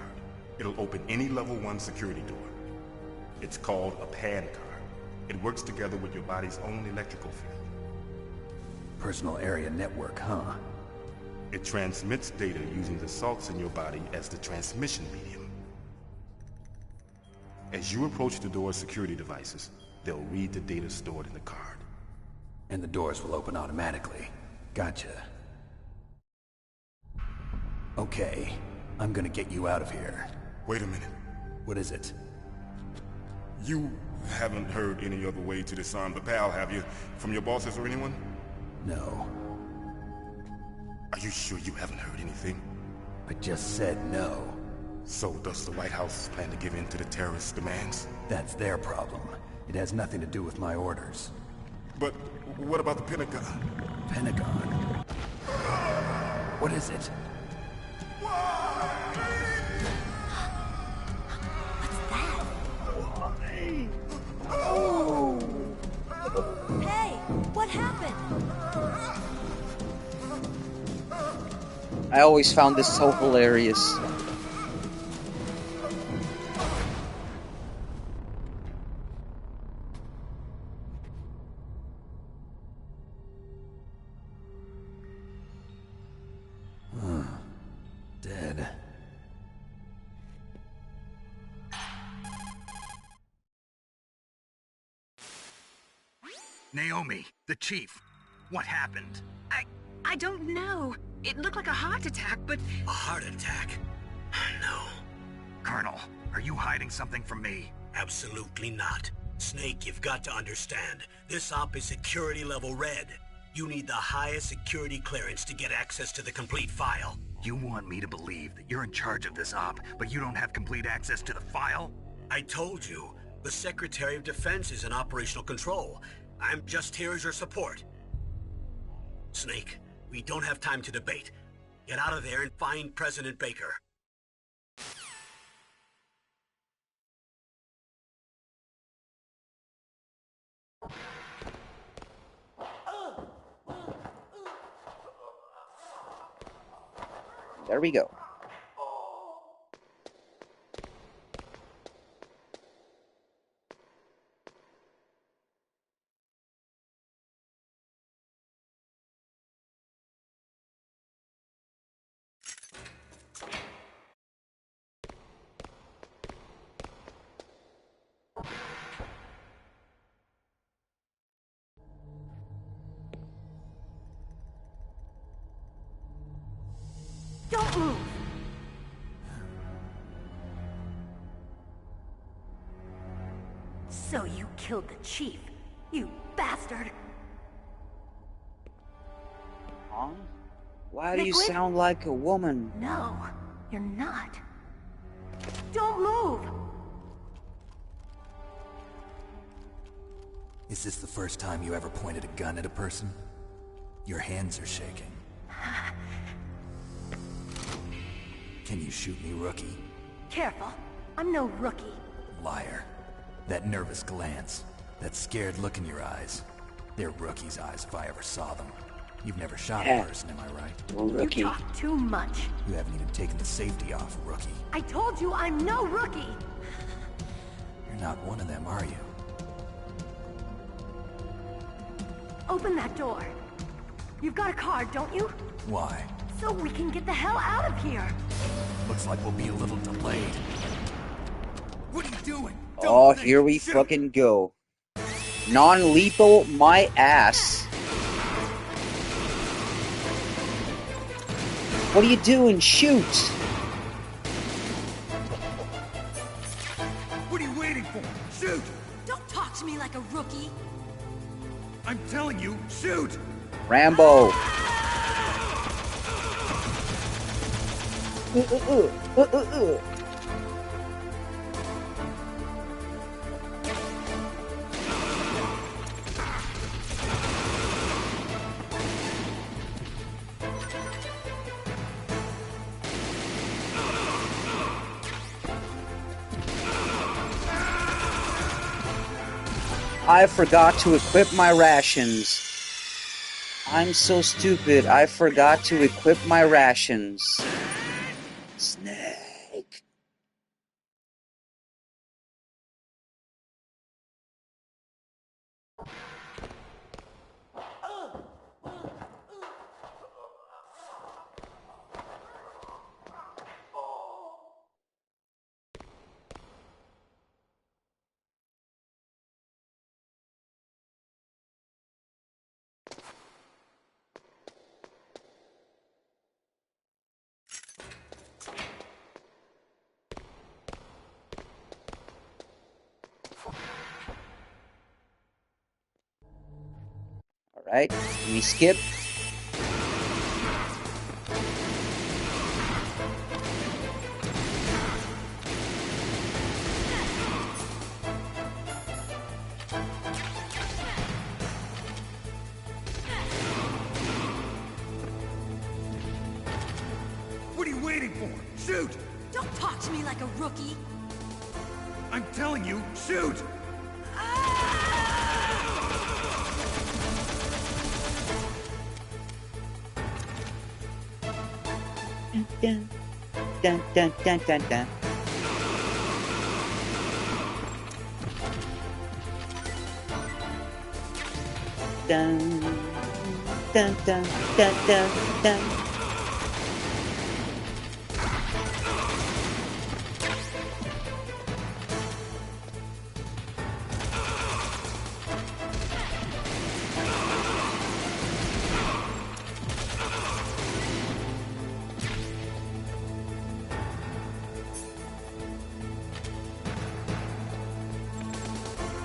It'll open any level 1 security door. It's called a PAN card. It works together with your body's own electrical field. Personal area network, huh? It transmits data using the salts in your body as the transmission medium. As you approach the door's security devices, they'll read the data stored in the card. And the doors will open automatically. Gotcha. Okay, I'm gonna get you out of here. Wait a minute. What is it? You haven't heard any other way to disarm the PAL, have you? From your bosses or anyone? No. Are you sure you haven't heard anything? I just said no. So does the White House plan to give in to the terrorists' demands? That's their problem. It has nothing to do with my orders. But what about the Pentagon? Pentagon? What is it? Hey, what happened? I always found this so hilarious. Dead. Naomi, the chief. What happened? I don't know. It looked like a heart attack, but... A heart attack? No. Colonel, are you hiding something from me? Absolutely not. Snake, you've got to understand. This op is security level red. You need the highest security clearance to get access to the complete file. You want me to believe that you're in charge of this op, but you don't have complete access to the file? I told you, the Secretary of Defense is in operational control. I'm just here as your support. Snake, we don't have time to debate. Get out of there and find President Baker. There we go. Don't move! So you killed the chief, you bastard! Huh? Why do you Liquid? sound like a woman? No, you're not. Don't move! Is this the first time you ever pointed a gun at a person? Your hands are shaking. Can you shoot me, rookie? Careful. I'm no rookie. Liar. That nervous glance, that scared look in your eyes. They're rookie's eyes if I ever saw them. You've never shot a person, am I right? Rookie. You talk too much. You haven't even taken the safety off, rookie. I told you I'm no rookie! You're not one of them, are you? Open that door. You've got a card, don't you? Why? So we can get the hell out of here. Looks like we'll be a little delayed. What are you doing? Oh, here we fucking go. Non-lethal, my ass. What are you doing? Shoot! What are you waiting for? Shoot! Don't talk to me like a rookie. I'm telling you, shoot! Rambo. I forgot to equip my rations. I'm so stupid. I forgot to equip my rations. Snake. Alright, let me skip. What are you waiting for? Shoot! Don't talk to me like a rookie. I'm telling you, shoot! Dun, dun, dun, dun, dun, dun. Dun, dun, dun, dun, dun, dun.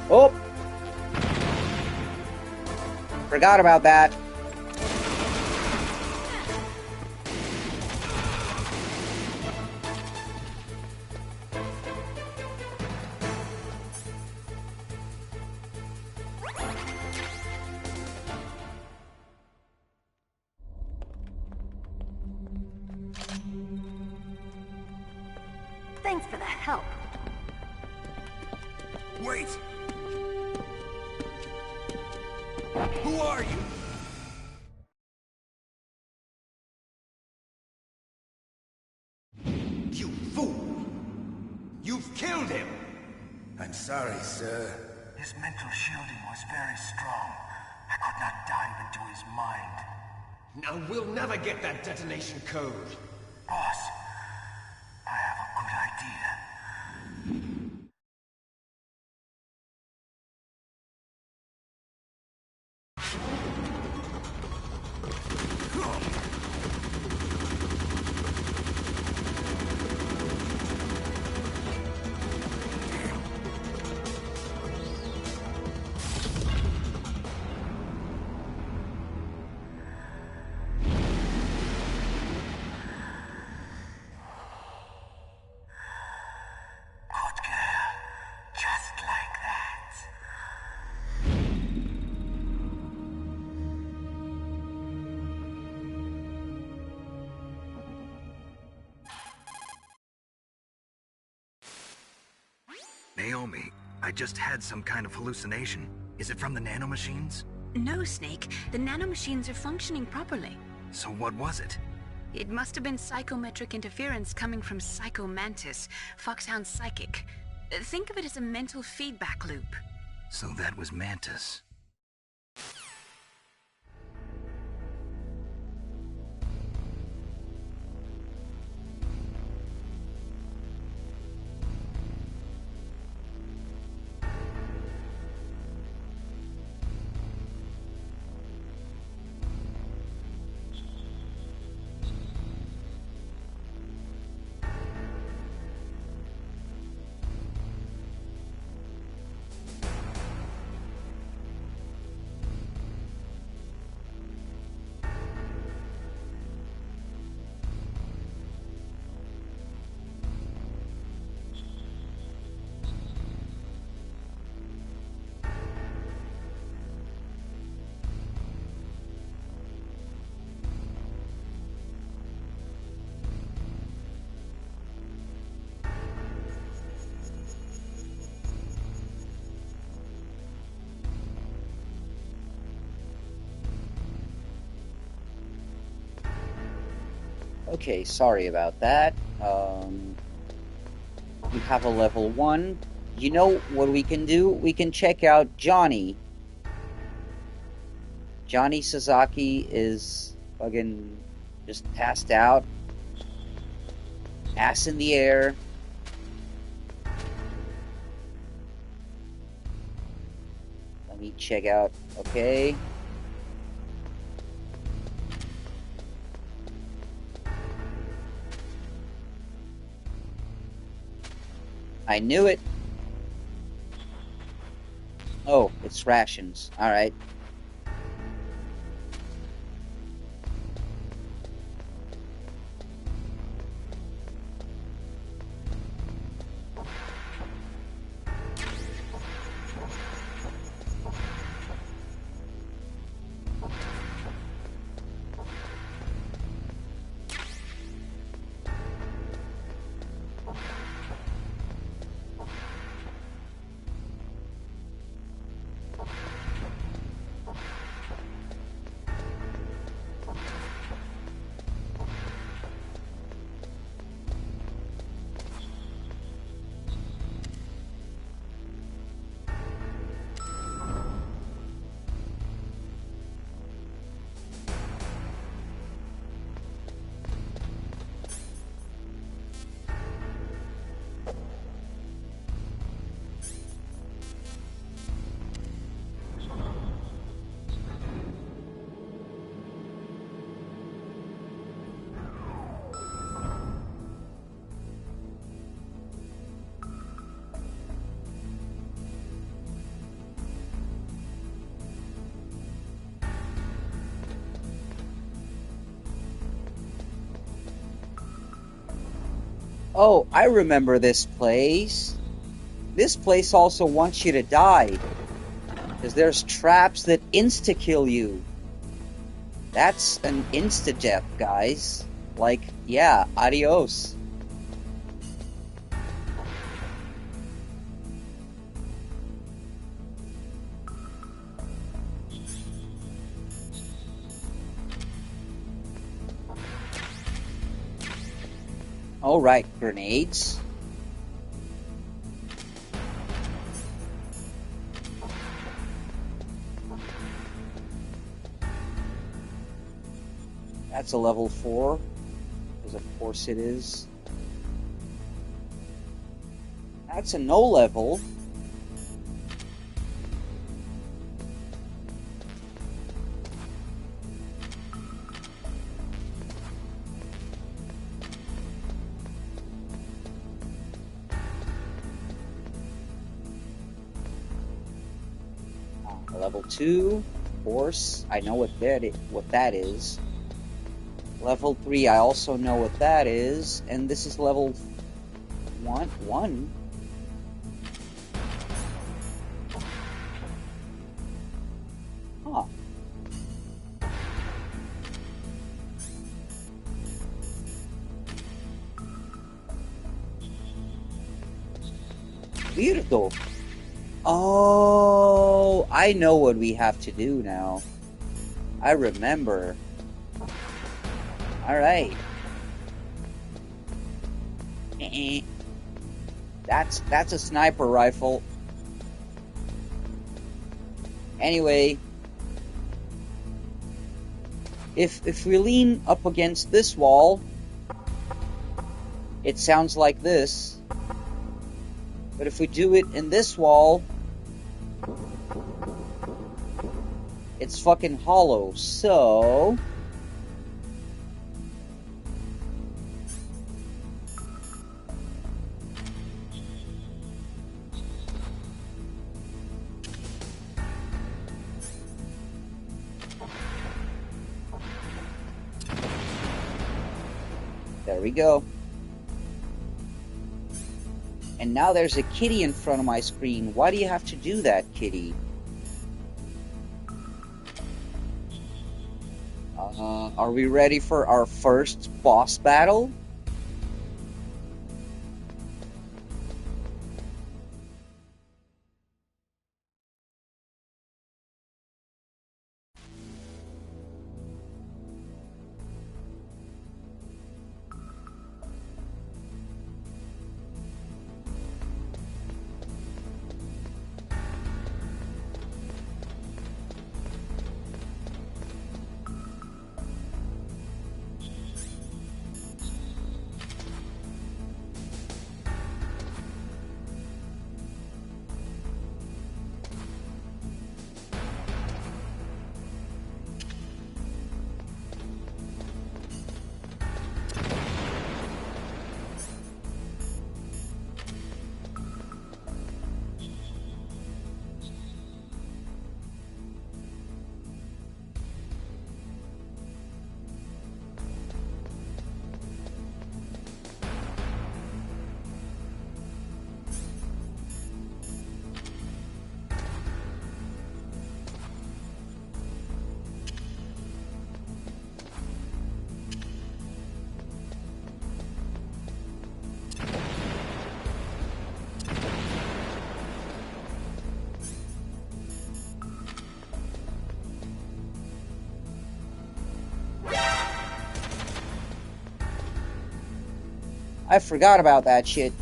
Oh! Forgot about that. Thanks for the help. Wait! Who are you? You fool! You've killed him! I'm sorry, sir. His mental shielding was very strong. I could not dive into his mind. Now we'll never get that detonation code. Boss, I have a good idea. Naomi, I just had some kind of hallucination. Is it from the nanomachines? No, Snake. The nanomachines are functioning properly. So what was it? It must have been psychometric interference coming from Psycho Mantis, Foxhound's psychic. Think of it as a mental feedback loop. So that was Mantis. Okay, sorry about that. We have a level 1. You know what we can do? We can check out Johnny. Johnny Sasaki is fucking just passed out. Ass in the air. Let me check out. Okay. I knew it. Oh, it's rations. Alright. Oh, I remember this place. This place also wants you to die. Because there's traps that insta-kill you. That's an insta-death, guys. Like, yeah, adios. Alright, grenades. That's a level 4. Because of course it is. That's a no level. Level 2, of course, I know what that is. Level 3, I also know what that is. And this is level 1. Huh. Weirdo. Oh, I know what we have to do now. I remember. Alright. That's a sniper rifle. Anyway, if we lean up against this wall, it sounds like this. But if we do it in this wall, it's fucking hollow. So there we go. And now there's a kitty in front of my screen. Why do you have to do that, kitty? Are we ready for our first boss battle? I forgot about that shit.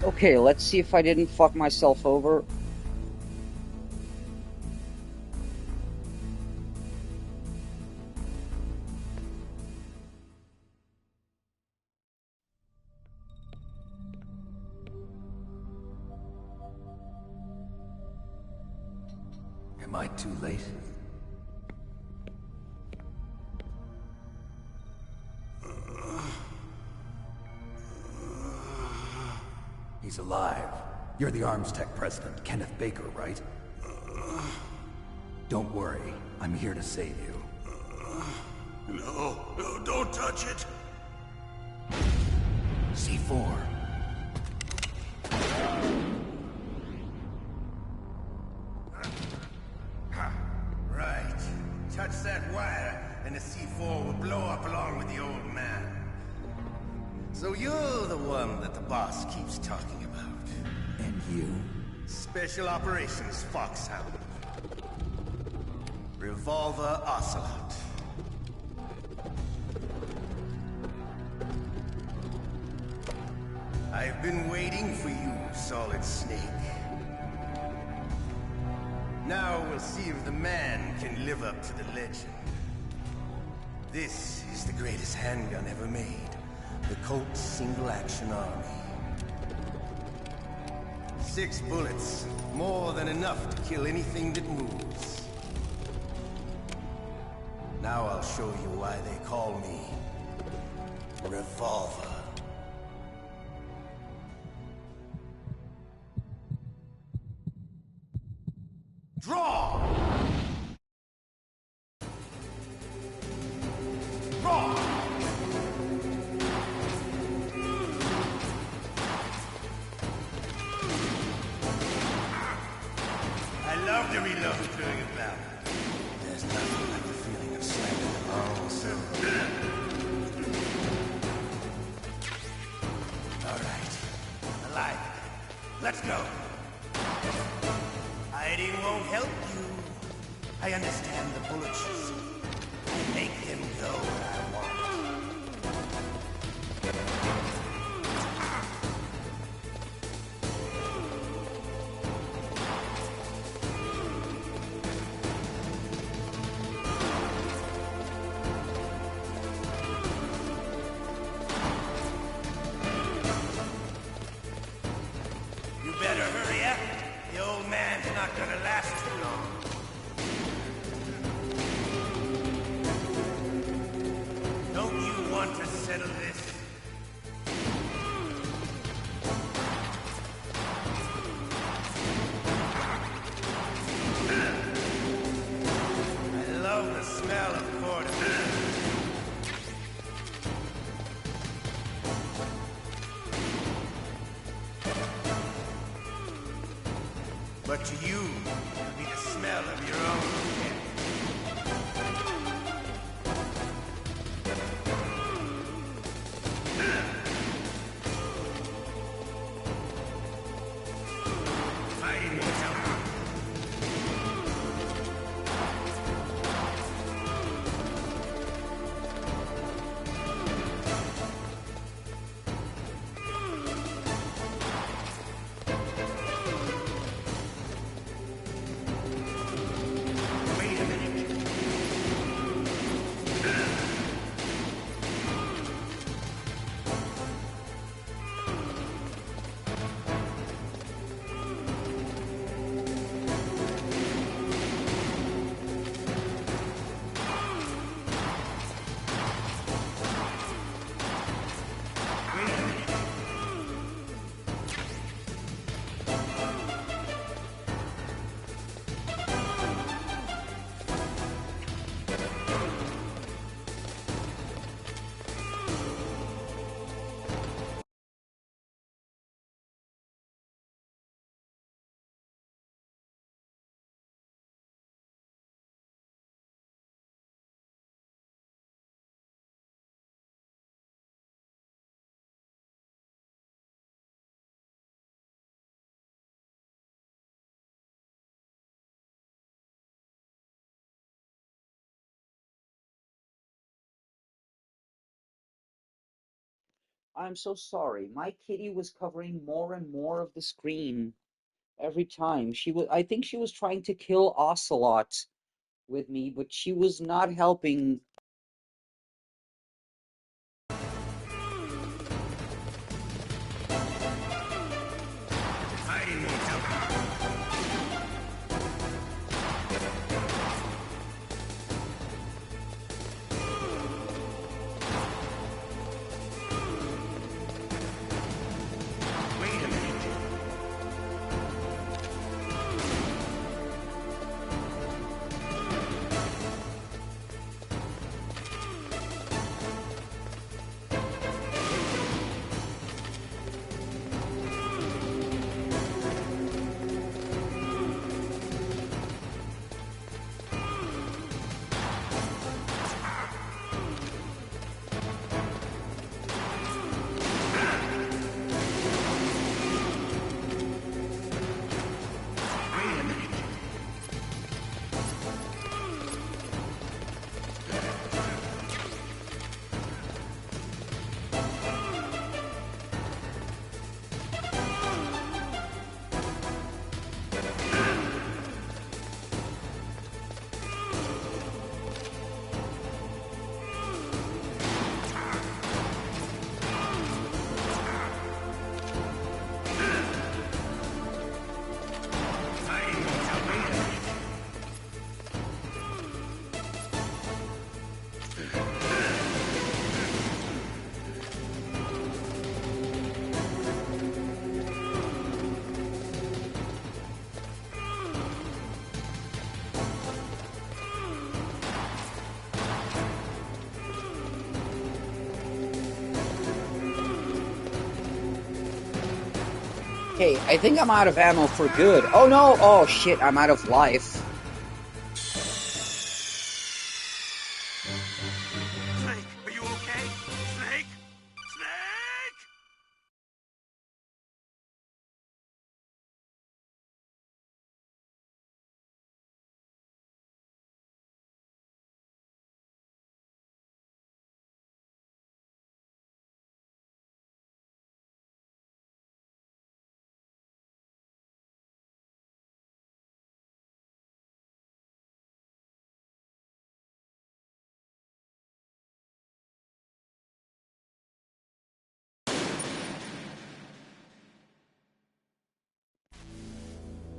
Okay, let's see if I didn't fuck myself over. Am I too late? He's alive. You're the Arms Tech president, Kenneth Baker, right? Don't worry. I'm here to save you. No, don't touch it! C4. Right. Touch that wire, and the C4 will blow up along with the old man. So you're the one that the boss keeps talking about. And you? Special Operations Foxhound. Revolver Ocelot. I've been waiting for you, Solid Snake. Now we'll see if the man can live up to the legend. This is the greatest handgun ever made. The Colt's Single Action Army. 6 bullets. More than enough to kill anything that moves. Now I'll show you why they call me Revolver. Draw! Draw! I love to reload during a battle. There's nothing like the feeling of slamming the wrong cylinder. All right. Alive. Let's go. Hiding won't help you. I understand the bullets you see. I make them go where I want. You better hurry up. The old man's not gonna last too long. Don't you want to settle this? I love the smell of quarterback. But to you, it'll be the smell of your own pet. Fighting won't help. Wait a minute. Wait a minute. I'm so sorry. My kitty was covering more and more of the screen every time. I think she was trying to kill Ocelot with me, but she was not helping. Hiding won't help. Wait a minute. Okay, I think I'm out of ammo for good. Oh no! Oh shit, I'm out of life. Snake, are you okay? Snake? Snake!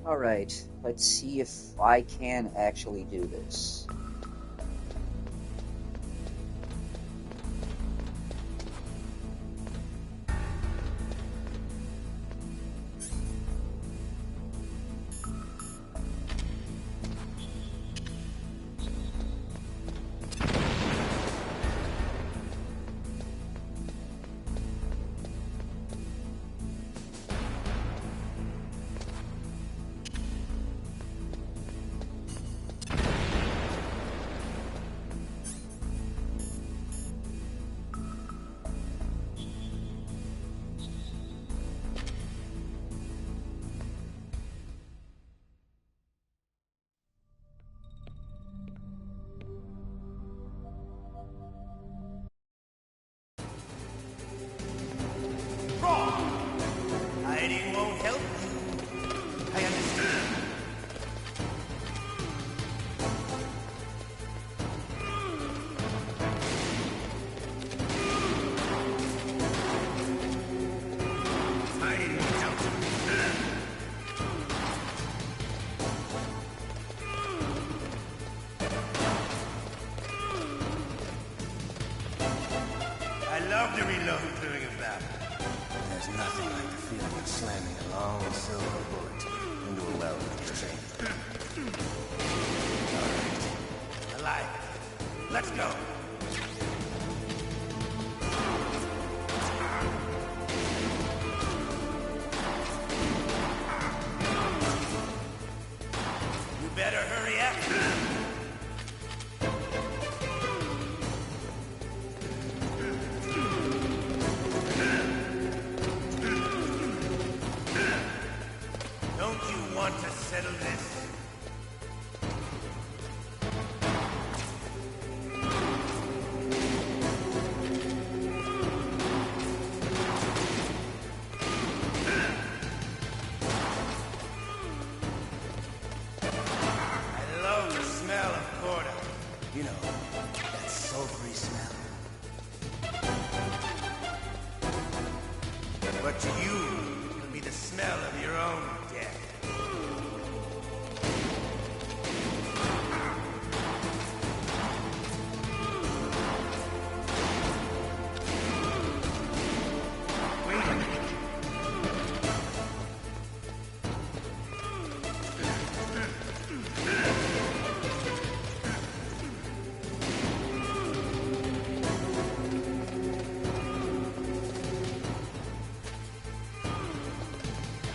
Alright, let's see if I can actually do this. Hiding won't help you. I understand. Hiding won't help I love to reload during a battle. There's nothing like the feeling of slamming a long silver bullet into a well-lit train. All right. I like it. Let's go. You better hurry up. Don't you want to settle this? I love the smell of Corda. You know, that sulfury smell. But to you, it'll be the smell of your own death. Wait a minute.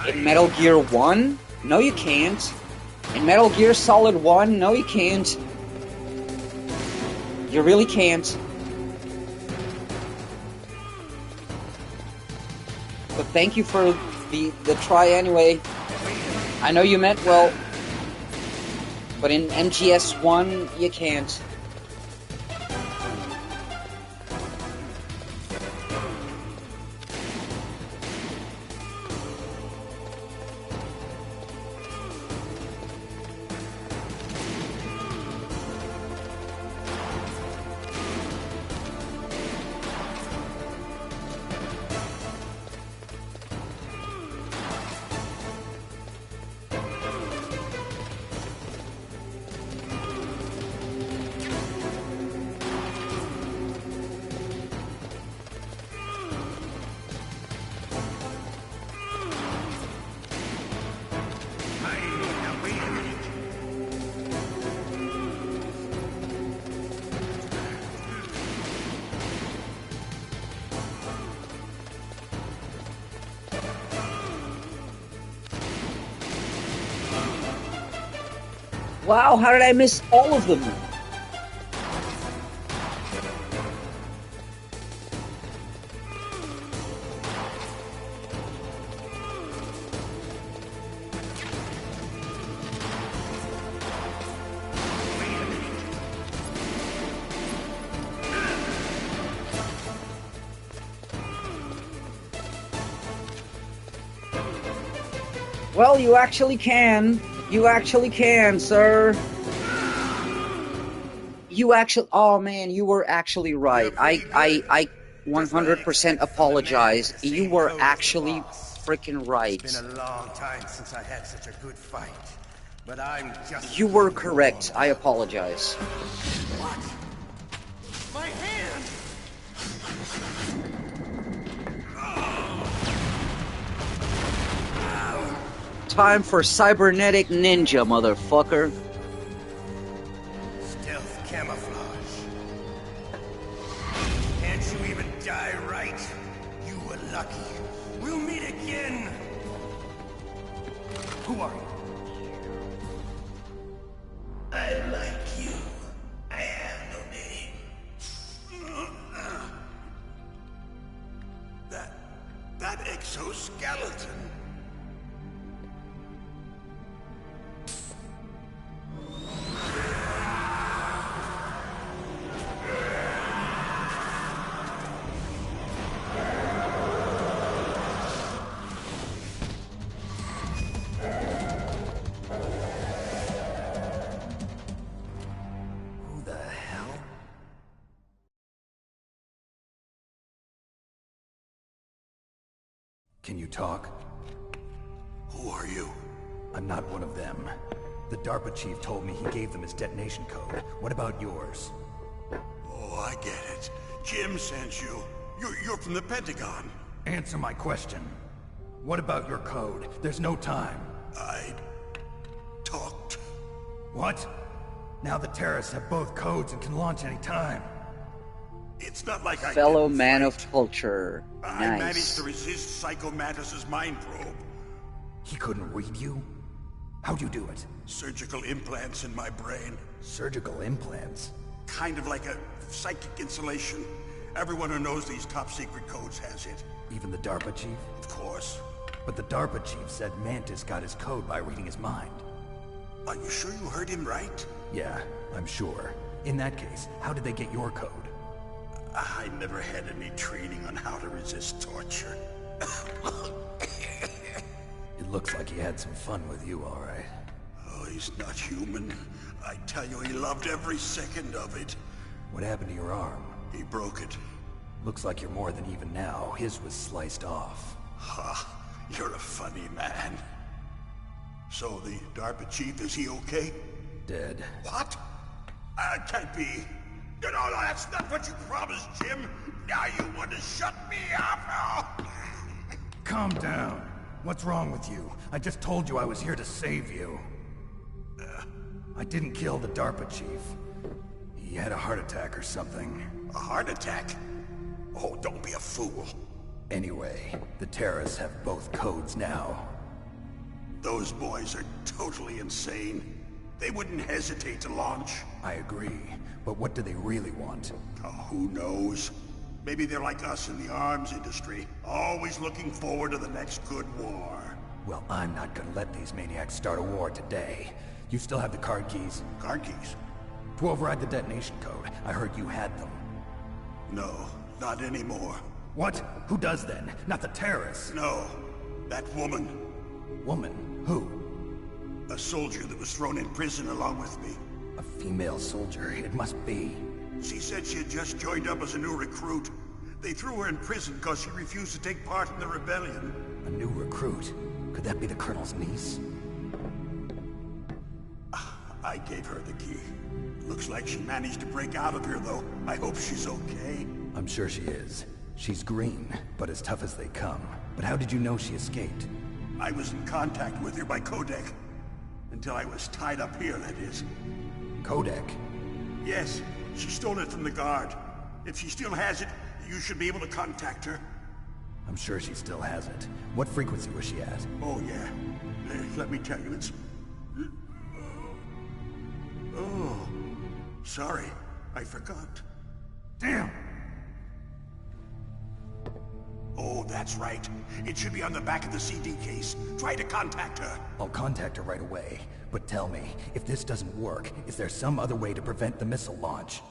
In Metal Gear 1? No, you can't. In Metal Gear Solid 1? No, you can't. You really can't. But thank you for the try anyway. I know you meant well, but in MGS 1, you can't. Wow, how did I miss all of them? Well, you actually can. You actually can, sir. You actually, oh man, you were actually right. I 100% apologize. You were actually freaking right. It's been a long time since I had such a good fight, but I'm just You were getting correct. warmed I up. apologize. What? My hand! Time for cybernetic ninja, motherfucker. Stealth camouflage. Can't you even die right? You were lucky. We'll meet again. Who are you? I'm like you. I have no name. That exoskeleton. Who the hell? Can you talk? Who are you? I'm not one of them. The DARPA chief told me he gave them his detonation code. What about yours? Oh, I get it. Jim sent you. You're from the Pentagon. Answer my question. What about your code? There's no time. I talked. What? Now the terrorists have both codes and can launch any time. It's not like I Fellow didn't man fight. of culture. I managed Nice. to resist Psycho Mantis's mind probe. He couldn't read you? How'd you do it? Surgical implants in my brain. Surgical implants? Kind of like a psychic insulation. Everyone who knows these top secret codes has it. Even the DARPA chief? Of course. But the DARPA chief said Mantis got his code by reading his mind. Are you sure you heard him right? Yeah, I'm sure. In that case, how did they get your code? I never had any training on how to resist torture. It looks like he had some fun with you, all right. Oh, he's not human. I tell you, he loved every second of it. What happened to your arm? He broke it. Looks like you're more than even now. His was sliced off. Ha, you're a funny man. So the DARPA chief, is he okay? Dead. What? Can't be. No, that's not what you promised, Jim. Now you want to shut me up? Calm down. What's wrong with you? I just told you I was here to save you. I didn't kill the DARPA chief. He had a heart attack or something. A heart attack? Oh, don't be a fool. Anyway, the terrorists have both codes now. Those boys are totally insane. They wouldn't hesitate to launch. I agree, but what do they really want? Oh, who knows? Maybe they're like us in the arms industry, always looking forward to the next good war. Well, I'm not gonna let these maniacs start a war today. You still have the card keys? Card keys? To override the detonation code. I heard you had them. No, not anymore. What? Who does then? Not the terrorists. No, that woman. Woman? Who? A soldier that was thrown in prison along with me. A female soldier, it must be. She said she had just joined up as a new recruit. They threw her in prison because she refused to take part in the rebellion. A new recruit? Could that be the Colonel's niece? I gave her the key. Looks like she managed to break out of here, though. I hope she's okay. I'm sure she is. She's green, but as tough as they come. But how did you know she escaped? I was in contact with her by codec. Until I was tied up here, that is. Codec? Yes, she stole it from the guard. If she still has it, you should be able to contact her. I'm sure she still has it. What frequency was she at? Oh, yeah. Let me tell you, it's... Sorry, I forgot. Damn! Oh, that's right. It should be on the back of the CD case. Try to contact her. I'll contact her right away. But tell me, if this doesn't work, is there some other way to prevent the missile launch?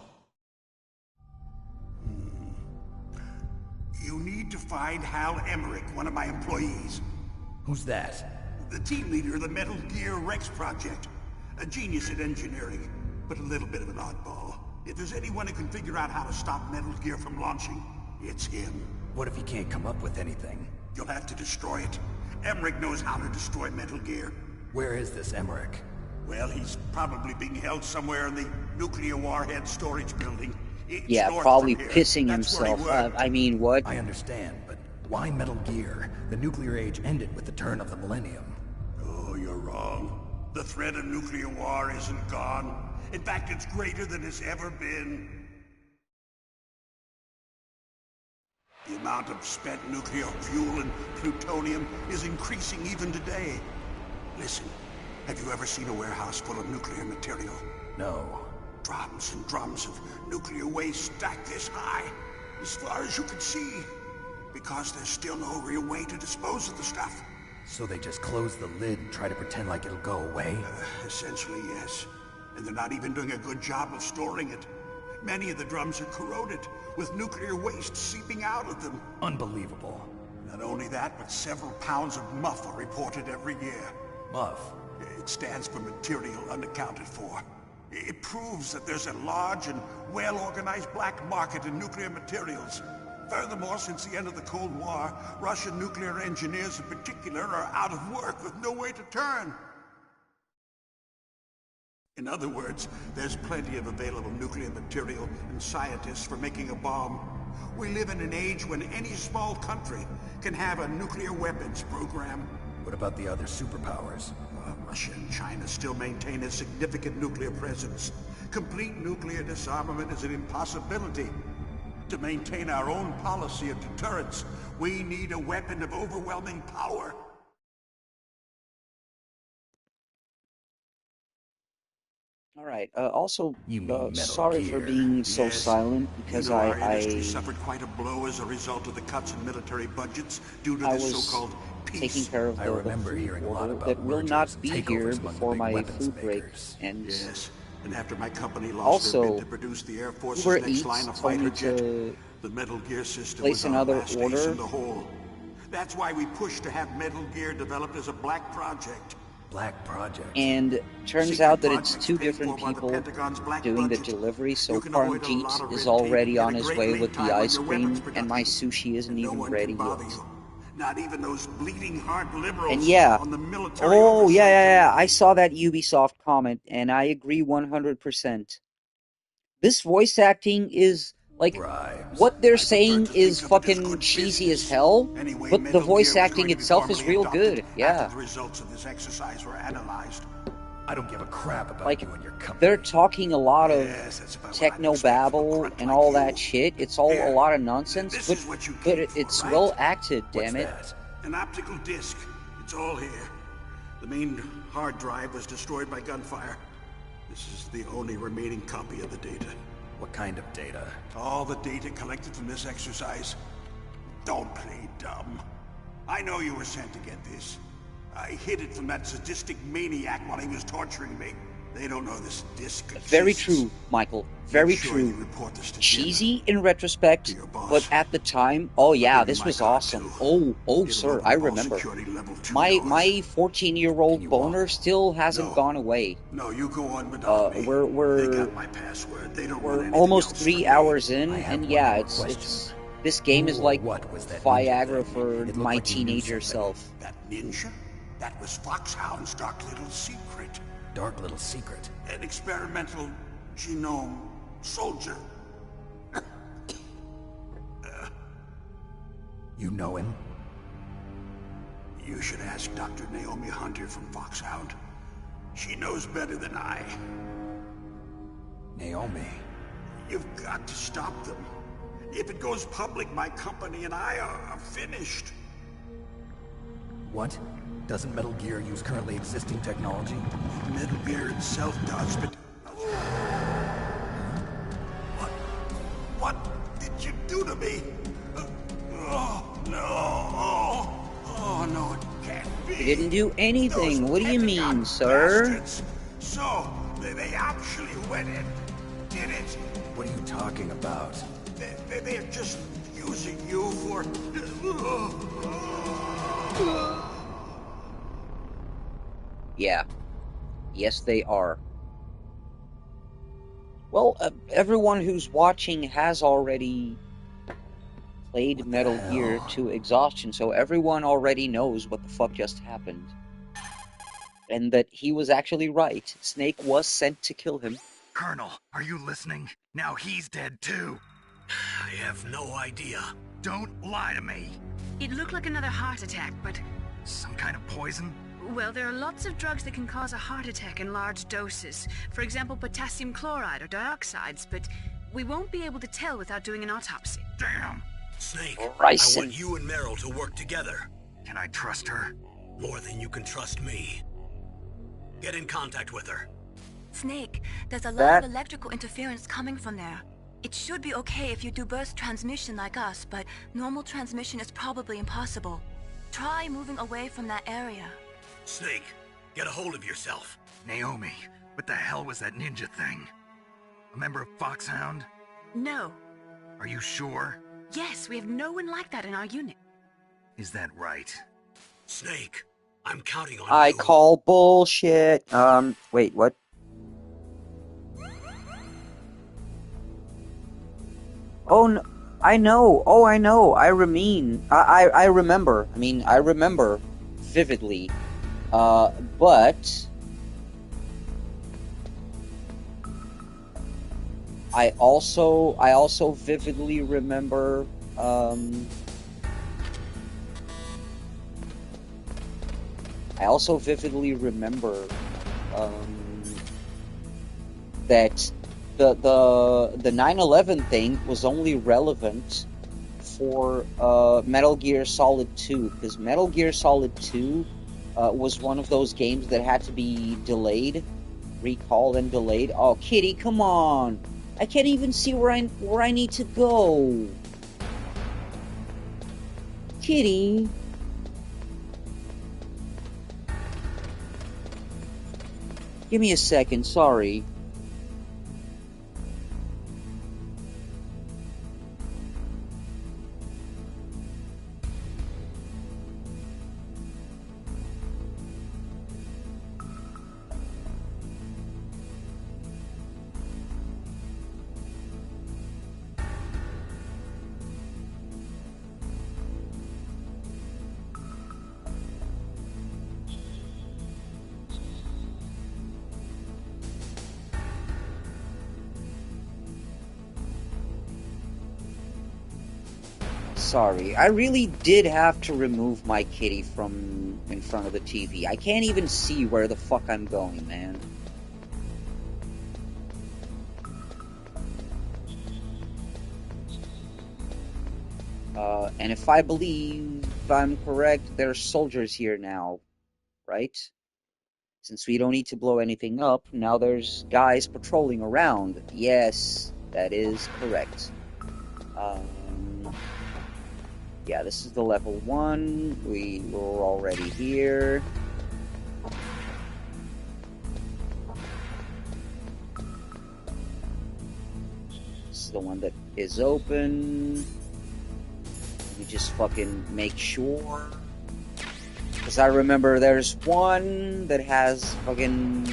You need to find Hal Emmerich, one of my employees. Who's that? The team leader of the Metal Gear Rex project. A genius at engineering, but a little bit of an oddball. If there's anyone who can figure out how to stop Metal Gear from launching, it's him. What if he can't come up with anything? You'll have to destroy it. Emmerich knows how to destroy Metal Gear. Where is this Emmerich? Well, he's probably being held somewhere in the nuclear warhead storage building. It's Yeah, north probably from here. pissing That's where he himself. worked. I mean, what? I understand, but why Metal Gear? The nuclear age ended with the turn of the millennium. Oh, you're wrong. The threat of nuclear war isn't gone. In fact, it's greater than it's ever been. The amount of spent nuclear fuel and plutonium is increasing even today. Listen, have you ever seen a warehouse full of nuclear material? No. Drums and drums of nuclear waste stacked this high, as far as you can see. Because there's still no real way to dispose of the stuff. So they just close the lid and try to pretend like it'll go away? Essentially, yes. And they're not even doing a good job of storing it. Many of the drums are corroded, with nuclear waste seeping out of them. Unbelievable. Not only that, but several pounds of MUF are reported every year. MUF? It stands for material unaccounted for. It proves that there's a large and well-organized black market in nuclear materials. Furthermore, since the end of the Cold War, Russian nuclear engineers in particular are out of work with no way to turn. In other words, there's plenty of available nuclear material and scientists for making a bomb. We live in an age when any small country can have a nuclear weapons program. What about the other superpowers? Russia and China still maintain a significant nuclear presence. Complete nuclear disarmament is an impossibility. To maintain our own policy of deterrence, we need a weapon of overwhelming power. All right. Also, You mean Metal sorry for Gear. being so Yes. silent because You know, our I industry suffered quite a blow as a result of the cuts in military budgets due to I this was so-called peace. taking care of I the remember food hearing a lot order about that will mergers not and be takeovers here among the before big my weapons food break makers. ends. Yes, and after my company lost Also, their bid to produce the Air Force's Uber next Eats line of told fighter me jet, to the Metal Gear system place was our another last ace order. in the hole. That's why we pushed to have Metal Gear developed as a black project. Black Project. And turns Secret out that it's projects two paid different for by the people Pentagon's black doing the budget. delivery, so You can avoid a Parmjeet lot of is red tape and already get a on his great way lead with the time on ice your cream, weapons and my production. sushi isn't And no even one ready can bother yet. you. Not even those bleeding heart liberals And yeah, on the military oh oversight yeah, committee. I saw that Ubisoft comment, and I agree 100%. This voice acting is, like, Bribes. what they're I prefer saying to is think of it as fucking good cheesy as business. hell, Anyway, but the Metal voice Gear was acting going to be itself is formally real adopted good, yeah. after the results of this exercise were analyzed. I don't give a crap about Like, you and your company. they're talking a lot of Yes, that's about what I'd techno expect from a babble grunt and like all you. that shit. It's all Here, a lot of nonsense, this but is what you but came for, it's right? well acted, What's damn it. that? An optical disc. It's all here. The main hard drive was destroyed by gunfire. This is the only remaining copy of the data. What kind of data? All the data collected from this exercise. Don't play dumb. I know you were sent to get this. I hid it from that sadistic maniac while he was torturing me. They don't know this disc exists. Very true, Michael. Very Make sure you true. report this to Cheesy in retrospect, your boss. but at the time, oh yeah, give you this my was card, awesome. too. Oh, It'll sir, open I up all remember. security level 2 My doors. 14-year-old boner still hasn't No. gone away. No, you go on without me. They We're got my password. They don't want anything almost else 3 from me. hours in, I have and one yeah, more it's question. this game is Who or like what was that ninja Viagra thing? for It looked my like you knew teenager something. self. That ninja? That was Foxhound's dark little secret. Dark little secret. An experimental genome soldier. You know him? You should ask Dr. Naomi Hunter from Foxhound. She knows better than I. Naomi. You've got to stop them. If it goes public, my company and I are finished. What? Doesn't Metal Gear use currently existing technology? Metal Gear itself does, but... to me? Oh, no. Oh, no, it can't be. He didn't do anything. Those What do you Pentagon mean, sir? bastards. So, they actually went and did it. What are you talking about? They're just using you for... Yeah. Yes, they are. Well, everyone who's watching has already played Metal Gear to exhaustion, so everyone already knows what the fuck just happened. And that he was actually right. Snake was sent to kill him. Colonel, are you listening? Now he's dead too. I have no idea. Don't lie to me. It looked like another heart attack, but... Some kind of poison? Well, there are lots of drugs that can cause a heart attack in large doses. For example, potassium chloride or dioxides, but we won't be able to tell without doing an autopsy. Damn! Snake, Ricin. I want you and Meryl to work together. Can I trust her? More than you can trust me. Get in contact with her. Snake, there's a lot of electrical interference coming from there. It should be okay if you do burst transmission like us, but normal transmission is probably impossible. Try moving away from that area. Snake, get a hold of yourself. Naomi, what the hell was that ninja thing? A member of Foxhound? No. Are you sure? Yes, we have no one like that in our unit. Is that right? Snake, I'm counting on I you. call bullshit. Wait, what? Oh, no, I know. Oh, I know. I remember. I mean, I remember vividly. But I also vividly remember, that the 9/11 thing was only relevant for Metal Gear Solid 2, because Metal Gear Solid 2 was one of those games that had to be delayed, recalled and delayed. Oh, Kitty, come on! I can't even see where I need to go. Kitty. Give me a second, sorry. Sorry, I really did have to remove my kitty from in front of the TV. I can't even see where the fuck I'm going, man. And if I believe I'm correct, there's soldiers here now, right? Since we don't need to blow anything up, now there's guys patrolling around. Yes, that is correct. Yeah, this is the level 1. We were already here. This is the one that is open. Let me just fucking make sure. Because I remember there's one that has fucking...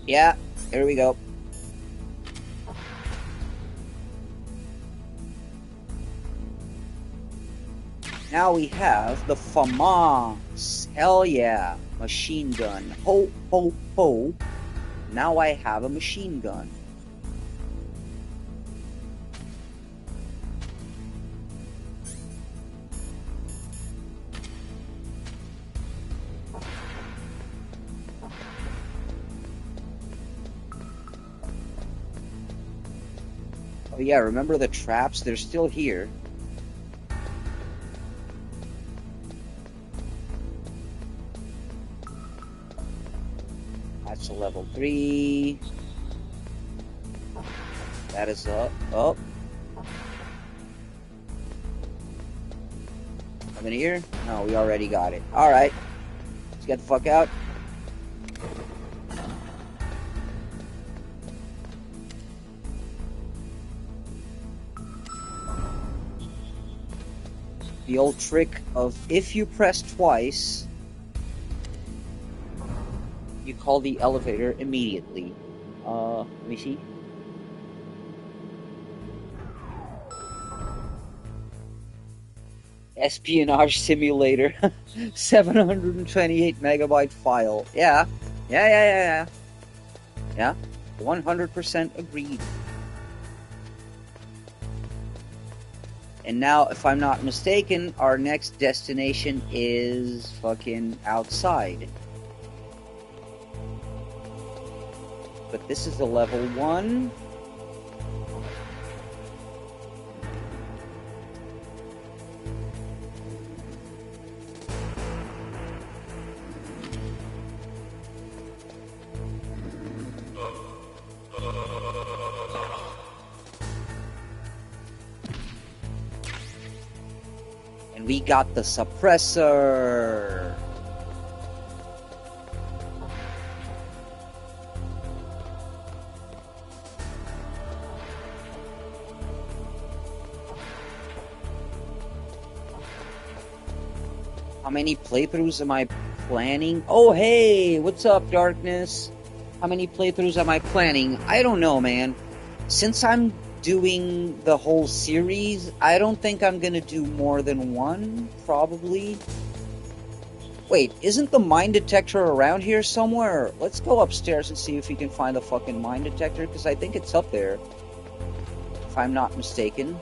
Yeah, here we go. Now we have the FAMAS. Hell yeah. Machine gun. Ho, ho, ho. Now I have a machine gun. Oh yeah, remember the traps? They're still here. That's a level 3. That is up. Up. Come in here? No, we already got it. Alright. Let's get the fuck out. The old trick of if you press twice, you call the elevator immediately. Let me see. Espionage simulator. 728 megabyte file. Yeah. Yeah. 100% agreed. And now, if I'm not mistaken, our next destination is fucking outside. But this is the level 1. And we got the suppressor. How many playthroughs am I planning? Oh, hey, what's up, Darkness? How many playthroughs am I planning? I don't know, man. Since I'm doing the whole series, I don't think I'm gonna do more than one, probably. Wait, isn't the mine detector around here somewhere? Let's go upstairs and see if we can find the fucking mine detector, because I think it's up there, if I'm not mistaken.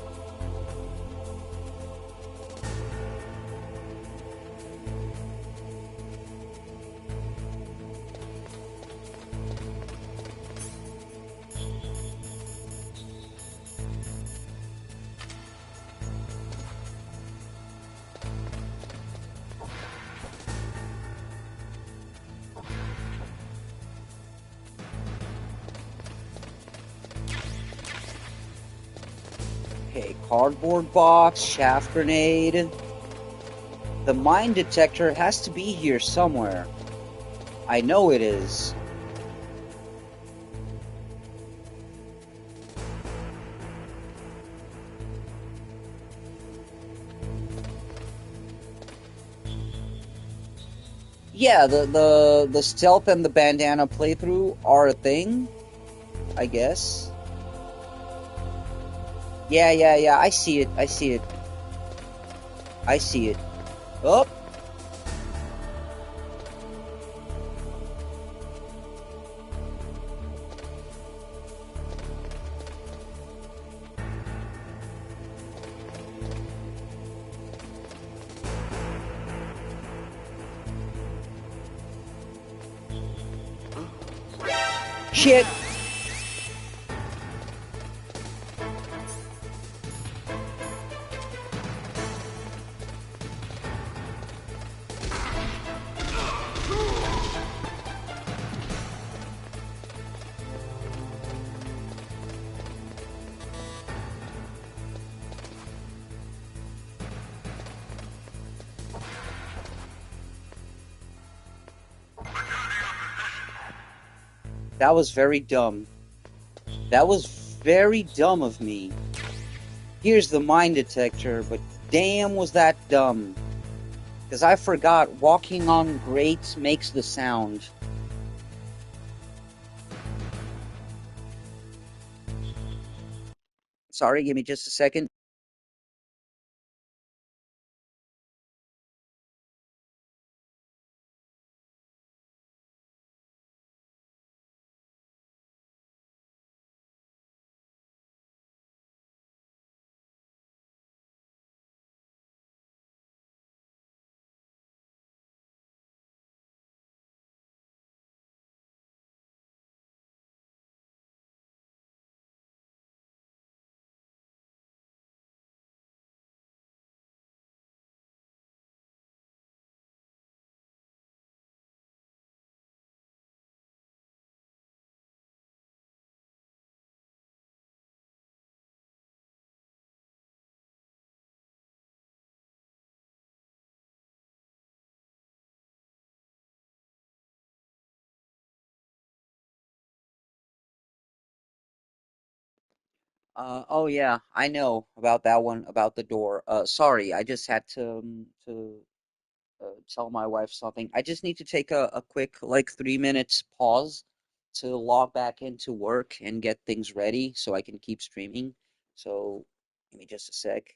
Okay, cardboard box, shaft grenade. The mine detector has to be here somewhere. I know it is. Yeah, the stealth and the bandana playthrough are a thing, I guess. Yeah, I see it. I see it. Oh! Shit! That was very dumb. That was very dumb of me. Here's the mine detector, but damn was that dumb. Because I forgot walking on grates makes the sound. Sorry, give me just a second. Oh yeah, I know about that one, about the door. Sorry, I just had to tell my wife something. I just need to take a quick, like, 3 minutes pause to log back into work and get things ready so I can keep streaming. So, give me just a sec.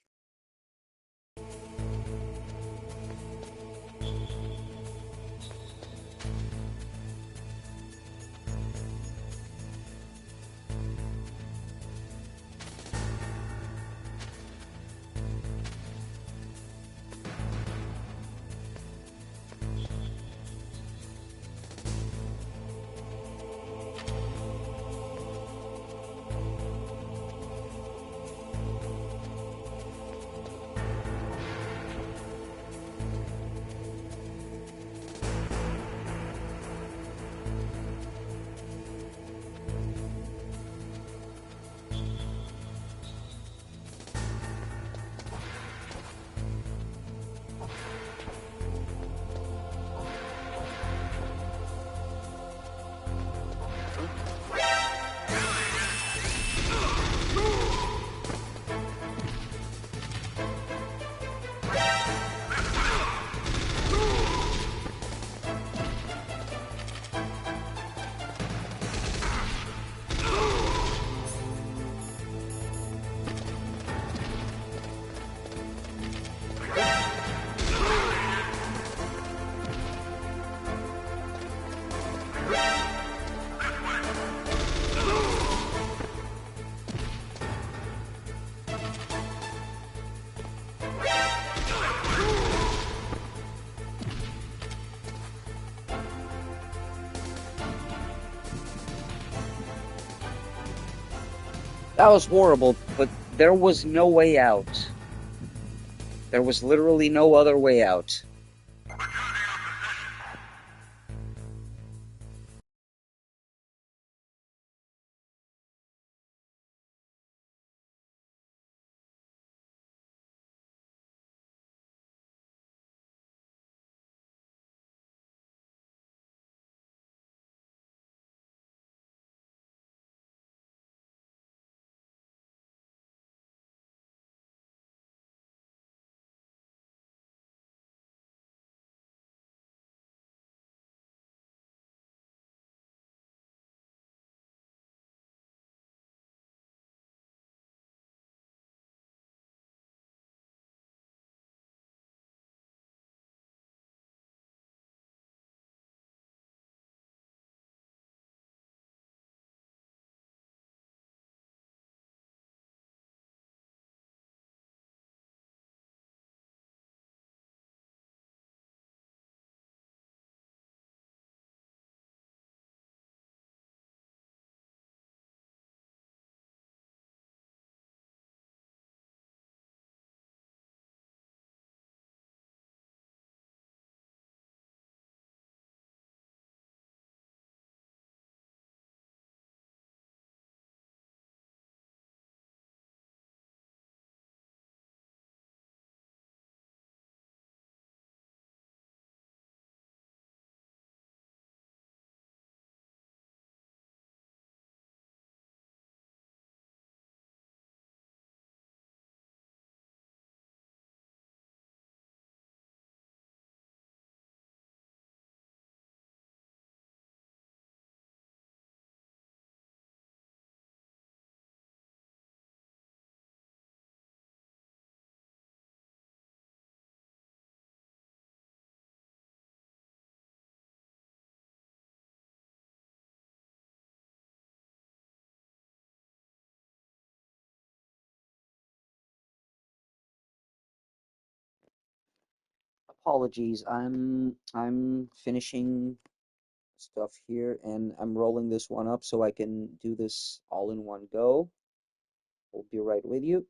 That was horrible, but there was no way out. There was literally no other way out. Apologies, I'm finishing stuff here and I'm rolling this one up so I can do this all in one go. We'll be right with you.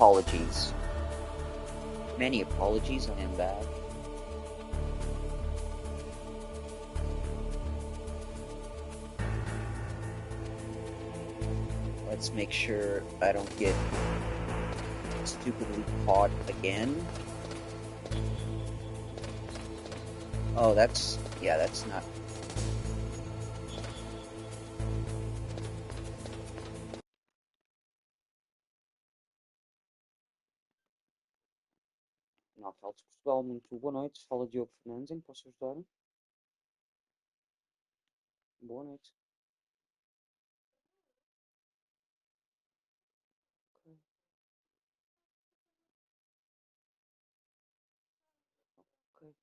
apologies. Many apologies, I am back. Let's make sure I don't get stupidly caught again. Oh, yeah, that's not... Natal's Portugal, muito boa noite. Fala Diogo Fernandes, em que posso ajudar? Boa noite. Ok, ok.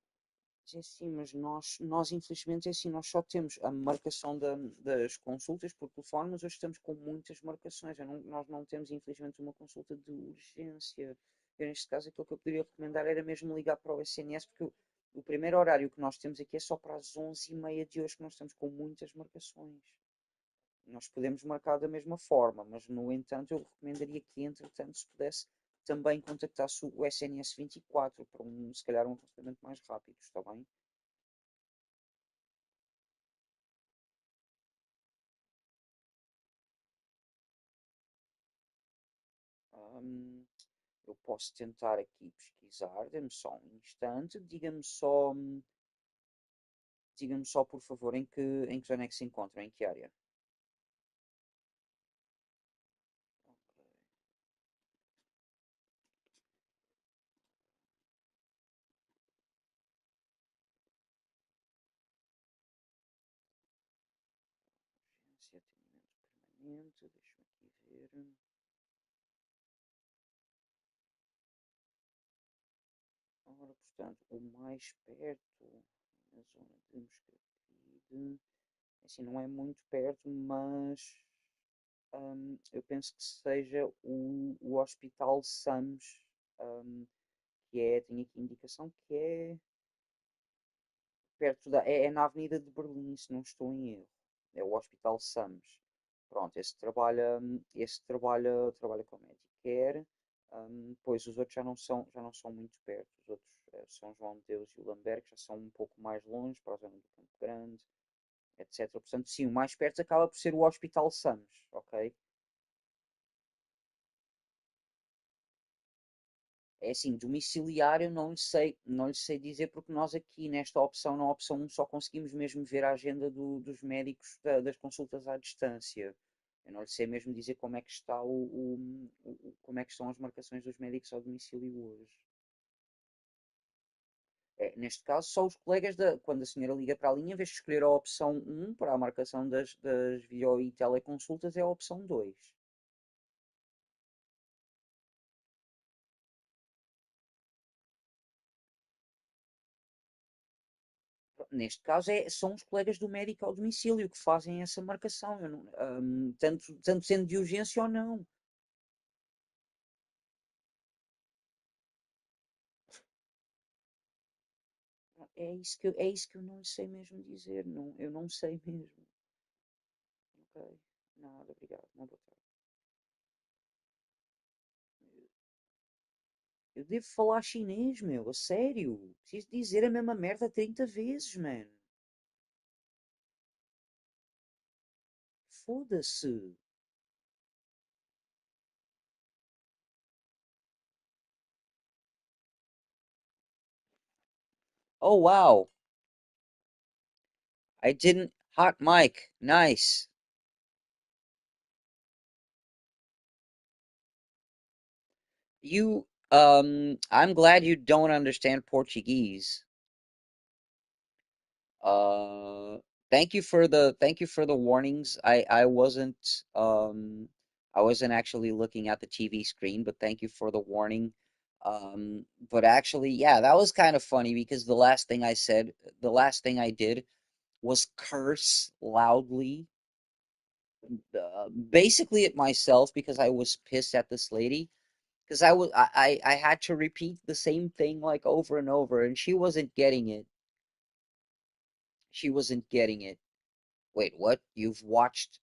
Mas é assim, mas nós infelizmente é assim, nós só temos a marcação das consultas por telefone, mas hoje estamos com muitas marcações. Nós não temos infelizmente uma consulta de urgência. Eu, neste caso, aquilo que eu poderia recomendar era mesmo ligar para o SNS, porque o primeiro horário que nós temos aqui é só para as 11h30 de hoje, que nós estamos com muitas marcações. Nós podemos marcar da mesma forma, mas no entanto eu recomendaria que, entretanto, se pudesse também contactasse o SNS 24 para se calhar um tratamento mais rápido, está bem? Hum, eu posso tentar aqui pesquisar, dê-me só um instante, diga-me só por favor em que zona é que se encontra, em que área? Urgência, atendimento permanente, deixa-me aqui ver. Ora, portanto, o mais perto, na zona de Moscavide, assim, não é muito perto, mas eu penso que seja o Hospital SAMS, hum, tenho aqui indicação que é perto é na Avenida de Berlim, se não estou em erro. É o Hospital SAMS. Pronto, esse trabalha com a Medicare. Pois os outros já não são muito perto. Os outros, São João de Deus e o Lamberto, já são um pouco mais longe, para a zona do Campo Grande, etc. Portanto, sim, o mais perto acaba por ser o Hospital SAMS, ok? É assim, domiciliário não lhe sei dizer porque nós aqui nesta opção, na opção 1, só conseguimos mesmo ver a agenda dos médicos das consultas à distância. Eu não lhe sei mesmo dizer como é que está como é que estão as marcações dos médicos ao domicílio hoje. Neste caso, só os colegas quando a senhora liga para a linha, em vez de escolher a opção 1 para a marcação das video e teleconsultas, é a opção 2. Neste caso, são os colegas do médico ao domicílio que fazem essa marcação, tanto sendo de urgência ou não. É isso que eu não sei mesmo dizer. Não, eu não sei mesmo. Ok. Nada, obrigado. Uma boa tarde. Eu devo falar chinês, meu, a sério. Preciso dizer a mesma merda 30 vezes, mano. Foda-se. Oh, wow. I didn't. Hot mic. Nice. I'm glad you don't understand Portuguese. Uh, thank you for the warnings. I wasn't actually looking at the TV screen, but thank you for the warning. But actually, yeah, that was kind of funny because the last thing I did was curse loudly, basically at myself because I was pissed at this lady because I had to repeat the same thing like over and over, and she wasn't getting it. She wasn't getting it. Wait, what? You've watched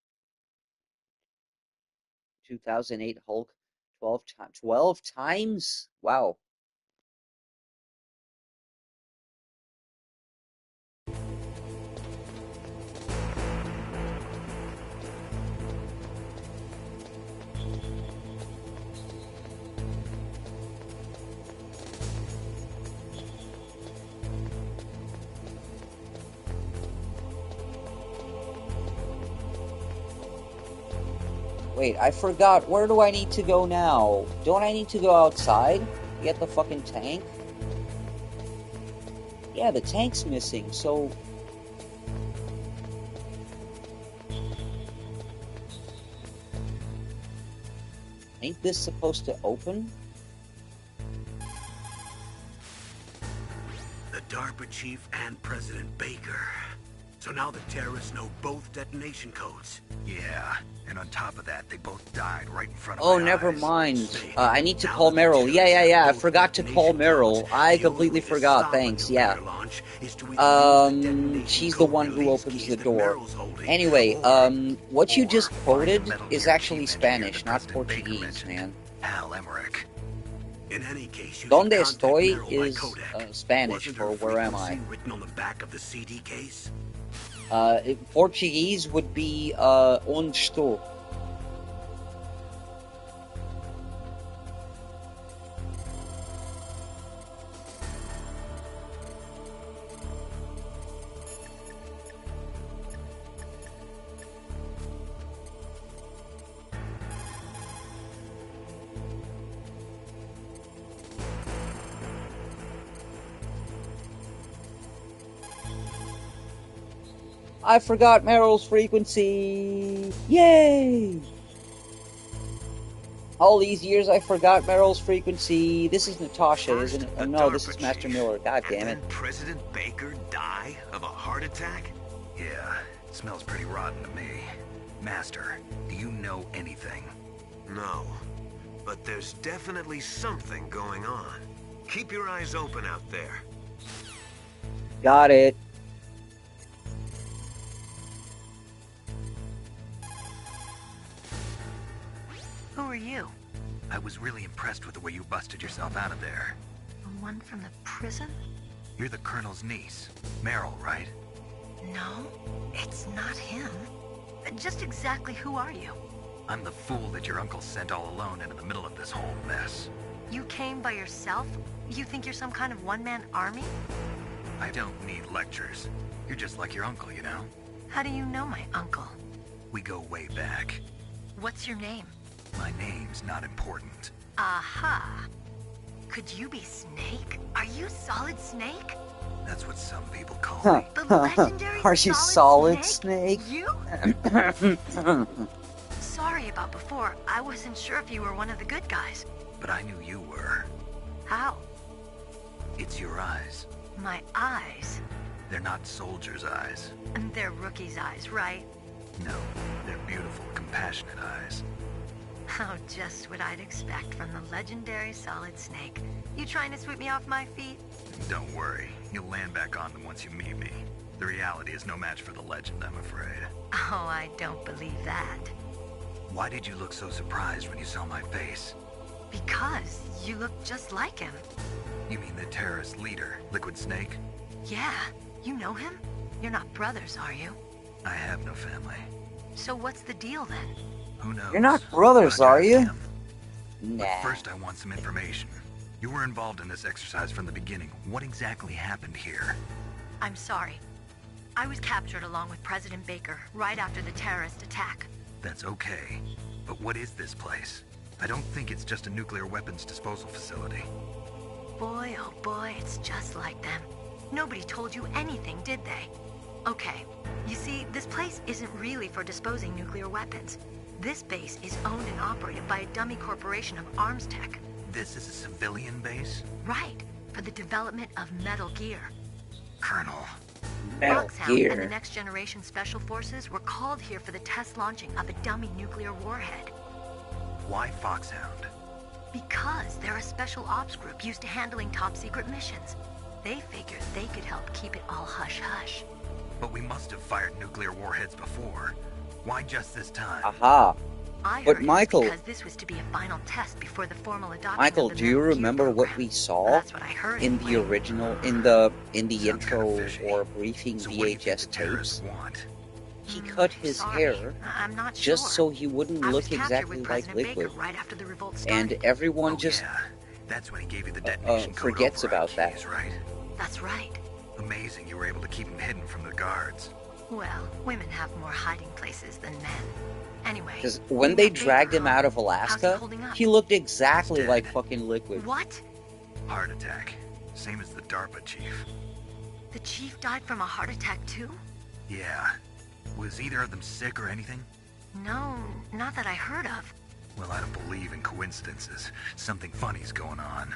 2008 Hulk 12 times. 12 times? Wow. Wait, I forgot. Where do I need to go now? Don't I need to go outside? Get the fucking tank? Yeah, the tank's missing, so... Ain't this supposed to open? The DARPA chief and President Baker. So now the terrorists know both detonation codes. Yeah, and on top of that, they both died right in front of Oh, my never eyes. mind. I need to call Meryl. Yeah, I forgot to call Meryl. I completely forgot, thanks, yeah. She's the one who opens the door. Anyway, what you just quoted is actually Spanish, not Portuguese, man. Hal Emmerich. In any case, you Donde should contact estoy Meryl by is Kodak. Spanish Wasn't for her where am I. frequency written on the back of the CD case? Portuguese would be, onde estou. I forgot Meryl's frequency! Yay! All these years I forgot Meryl's frequency. This is Natasha, isn't it? Oh no, this is Master Miller. God damn it. And then President Baker die of a heart attack? Yeah, it smells pretty rotten to me. Master, do you know anything? No, but there's definitely something going on. Keep your eyes open out there. Got it. Who are you? I was really impressed with the way you busted yourself out of there. The one from the prison? You're the Colonel's niece, Meryl, right? No, it's not him. Just exactly who are you? I'm the fool that your uncle sent all alone into the middle of this whole mess. You came by yourself? You think you're some kind of one-man army? I don't need lectures. You're just like your uncle, you know? How do you know my uncle? We go way back. What's your name? My name's not important. Aha. Could you be Snake? Are you Solid Snake? That's what some people call me. The legendary Are you Solid Snake? You? Sorry about before. I wasn't sure if you were one of the good guys. But I knew you were. How? It's your eyes. My eyes? They're not soldiers' eyes. And they're rookies' eyes, right? No, they're beautiful, compassionate eyes. Oh, just what I'd expect from the legendary Solid Snake. You trying to sweep me off my feet? Don't worry, you'll land back on them once you meet me. The reality is no match for the legend, I'm afraid. Oh, I don't believe that. Why did you look so surprised when you saw my face? Because you look just like him. You mean the terrorist leader, Liquid Snake? Yeah, you know him? You're not brothers, are you? I have no family. So what's the deal then? Who knows? You're not brothers, are you? Nah. But first I want some information. You were involved in this exercise from the beginning. What exactly happened here? I'm sorry. I was captured along with President Baker right after the terrorist attack. That's okay. But what is this place? I don't think it's just a nuclear weapons disposal facility. Boy, oh boy, it's just like them. Nobody told you anything, did they? Okay, you see, this place isn't really for disposing nuclear weapons. This base is owned and operated by a dummy corporation of arms tech. This is a civilian base? Right, for the development of Metal Gear. Colonel. Metal Gear. And the Next Generation Special Forces were called here for the test launching of a dummy nuclear warhead. Why Foxhound? Because they're a special ops group used to handling top secret missions. They figured they could help keep it all hush-hush. But we must have fired nuclear warheads before. Why just this time? Aha. I But heard it Michael, was because this was to be a final test before the formal adoption Michael, of the do you Metal Gear remember what program. we Well, saw that's what I heard in the anyway. original, in the Sounds kinda intro fishy. or briefing So what do you think the VHS terrorists tapes? want? He cut his Sorry, hair I'm not just sure. so he wouldn't I was look captured exactly with like President Baker Liquid, right after the revolt and started. everyone Oh just yeah, that's when he gave you the detonation code forgets override about that. keys, right? That's right. Amazing you were able to keep him hidden from the guards. Well, women have more hiding places than men. Anyway, Because when they dragged him out of Alaska, he looked exactly like fucking Liquid. What? Heart attack. Same as the DARPA chief. The chief died from a heart attack too? Yeah. Was either of them sick or anything? No, not that I heard of. Well, I don't believe in coincidences. Something funny's going on.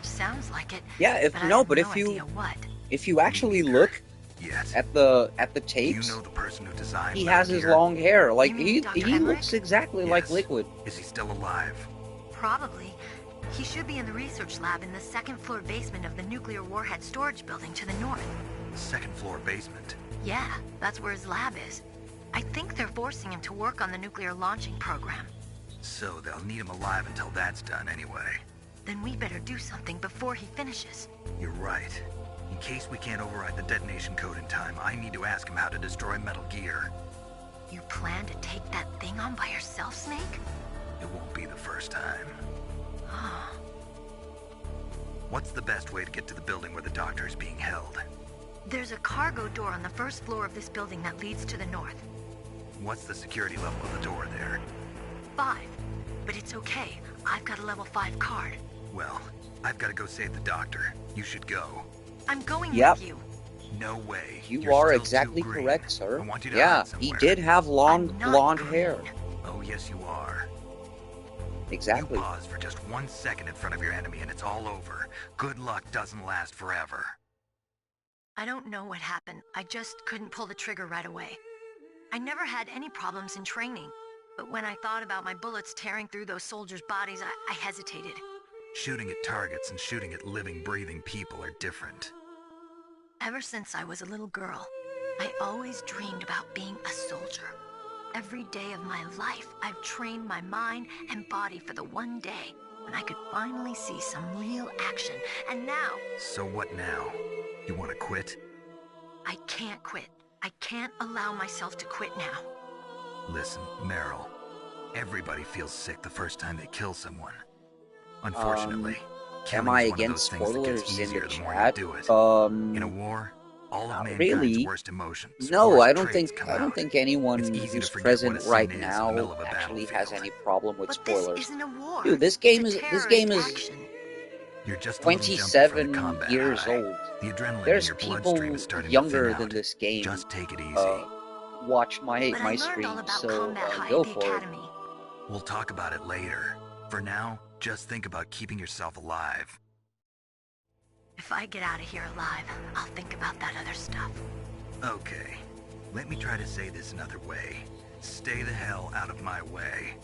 Sounds like it. Yeah, but I have no if idea what. you actually look at the tapes, You know the person who designed he Metal has his Gear? long hair. Like You mean he Dr. he Emmerich? looks exactly like Yes. Liquid. Is he still alive? Probably. He should be in the research lab in the second floor basement of the nuclear warhead storage building to the north. The second floor basement. Yeah, that's where his lab is. I think they're forcing him to work on the nuclear launching program. So they'll need him alive until that's done anyway. Then we better do something before he finishes. You're right. In case we can't override the detonation code in time, I need to ask him how to destroy Metal Gear. You plan to take that thing on by yourself, Snake? It won't be the first time. What's the best way to get to the building where the doctor is being held? There's a cargo door on the first floor of this building that leads to the north. What's the security level of the door there? 5. But it's okay. I've got a level 5 card. Well, I've got to go save the doctor. You should go. I'm going Yep. with you. No way. You You're are still exactly too green. correct, sir. I want you to Yeah, hide he somewhere. did have long I'm not blonde green. hair. Oh, yes, you are. Exactly. You pause for just 1 second in front of your enemy and it's all over. Good luck doesn't last forever. I don't know what happened. I just couldn't pull the trigger right away. I never had any problems in training. But when I thought about my bullets tearing through those soldiers' bodies, I hesitated. Shooting at targets and shooting at living, breathing people are different. Ever since I was a little girl, I always dreamed about being a soldier. Every day of my life, I've trained my mind and body for the one day when I could finally see some real action. And now, So what now? You want to quit? I can't quit. I can't allow myself to quit now. Listen, Meryl. Everybody feels sick the first time they kill someone. Unfortunately, Am killing I is one of against those things that gets spoilers in easier the the more you chat? do it. In a war, all of Not mankind's really. worst emotions. No, worst I don't traits think come I don't out. think anyone It's easy to who's forget present what a right scene is in the middle now of a actually has battlefield. any problem with But spoilers. this isn't a war. Dude, this It's game a is terrorist action. You're just a little jumpy from the 27 combat years high. old. The adrenaline in There's your people bloodstream is starting to younger thin than out. this game. Just take it easy. Watch my But my I learned stream, all about so combat high go at the for it. academy. We'll talk about it later. For now, just think about keeping yourself alive. If I get out of here alive, I'll think about that other stuff. Okay, let me try to say this another way. Stay the hell out of my way.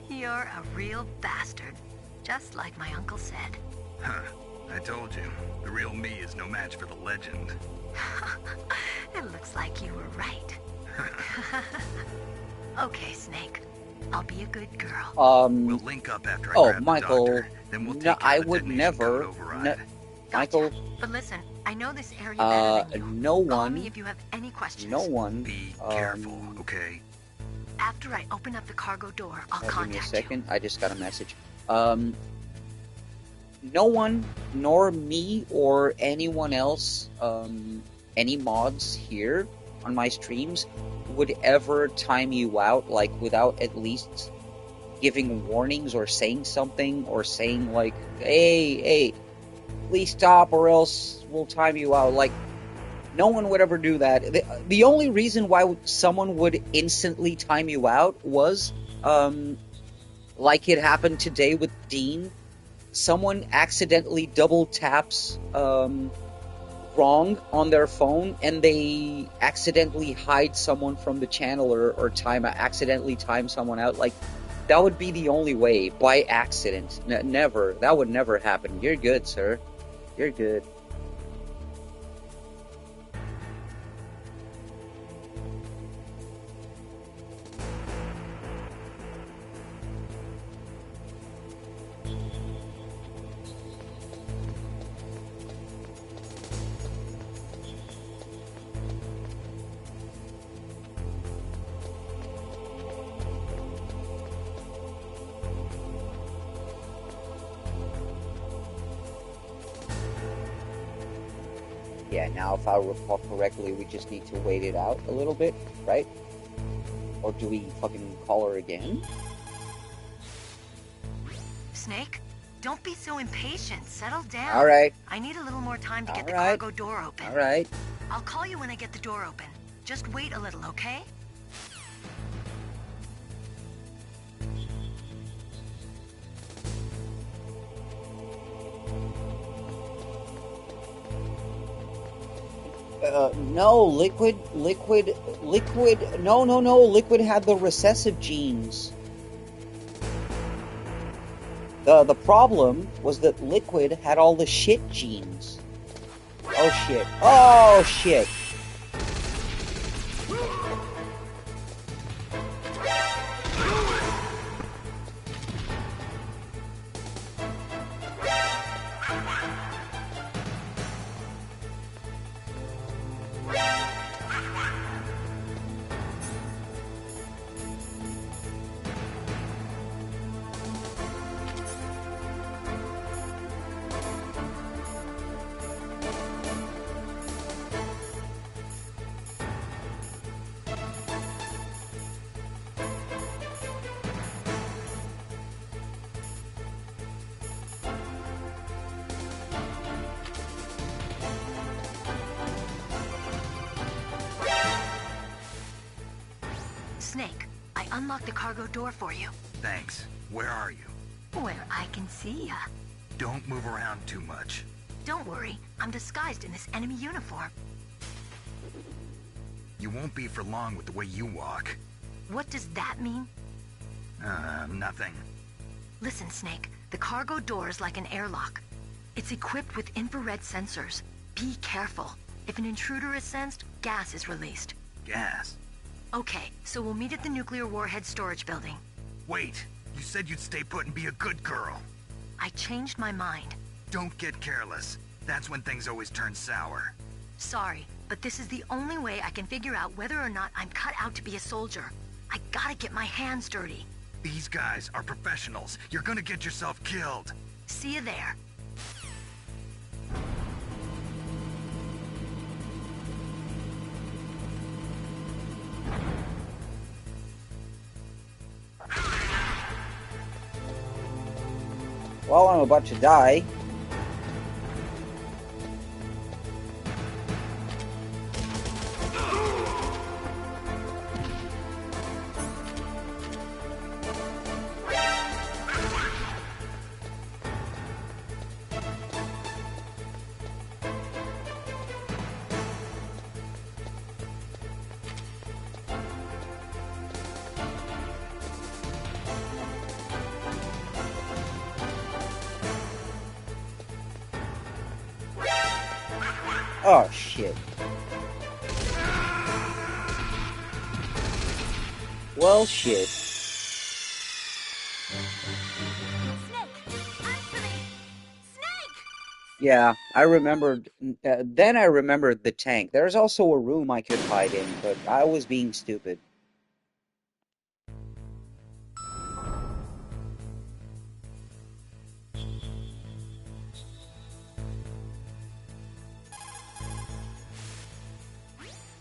You're a real bastard. Just like my uncle said. Huh, I told you, the real me is no match for the legend. It looks like you were right. Okay, Snake. I'll be a good girl. We'll link up after I grab Michael, the doctor, then we'll no, take care I of the would detonation never. code override. Michael, But listen, I know this area better than you. no Call one, me if you have any questions. no one. Be careful, okay? After I open up the cargo door, I'll Give me a contact you. second. I just got a message. No one, nor me or anyone else, any mods here on my streams would ever time you out, like, without at least giving warnings or saying something or saying, like, hey, please stop or else we'll time you out. Like, no one would ever do that. The only reason why someone would instantly time you out was, like it happened today with Dean. Someone accidentally double taps wrong on their phone and they accidentally hide someone from the channel or accidentally time someone out. Like, that would be the only way, by accident. Never. That would never happen. You're good, sir. You're good. Yeah, now if I recall correctly, we just need to wait it out a little bit, right? Or do we fucking call her again? Snake, don't be so impatient. Settle down. All right. I need a little more time to get the right. cargo door open. All right. I'll call you when I get the door open. Just wait a little, okay? No, Liquid, no, Liquid had the recessive genes. The problem was that Liquid had all the shit genes. Oh shit. Oh shit. Snake, I unlocked the cargo door for you. Thanks. Where are you? Where I can see ya. Don't move around too much. Don't worry, I'm disguised in this enemy uniform. You won't be for long with the way you walk. What does that mean? Nothing. Listen, Snake, the cargo door is like an airlock. It's equipped with infrared sensors. Be careful. If an intruder is sensed, gas is released. Gas? Okay, so we'll meet at the nuclear warhead storage building. Wait, you said you'd stay put and be a good girl. I changed my mind. Don't get careless. That's when things always turn sour. Sorry, but this is the only way I can figure out whether or not I'm cut out to be a soldier. I gotta get my hands dirty. These guys are professionals. You're gonna get yourself killed. See you there. Well, I'm about to die. Oh, shit. Well, shit. Yeah, I remembered. Then I remembered the tank. There's also a room I could hide in, but I was being stupid.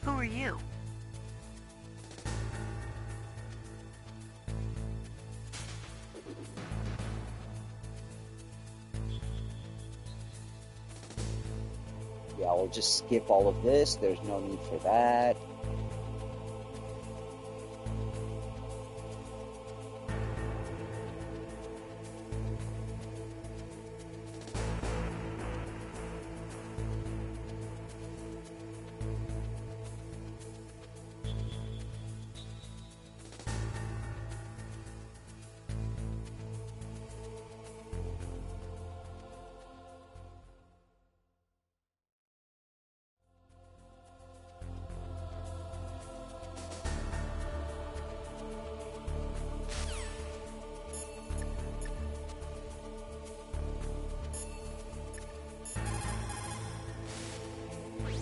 Who are you? Yeah, we'll just skip all of this. There's no need for that.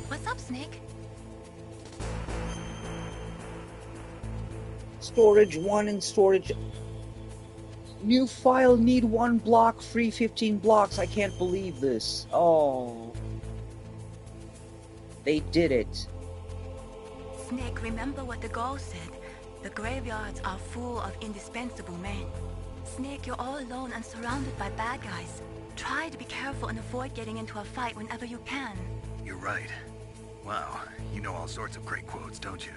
What's up, Snake? Storage 1 and storage... New file, need 1 block, free 15 blocks. I can't believe this. Oh. They did it. Snake, remember what the Gaul said. The graveyards are full of indispensable men. Snake, you're all alone and surrounded by bad guys. Try to be careful and avoid getting into a fight whenever you can. You're right. Wow, you know all sorts of great quotes, don't you?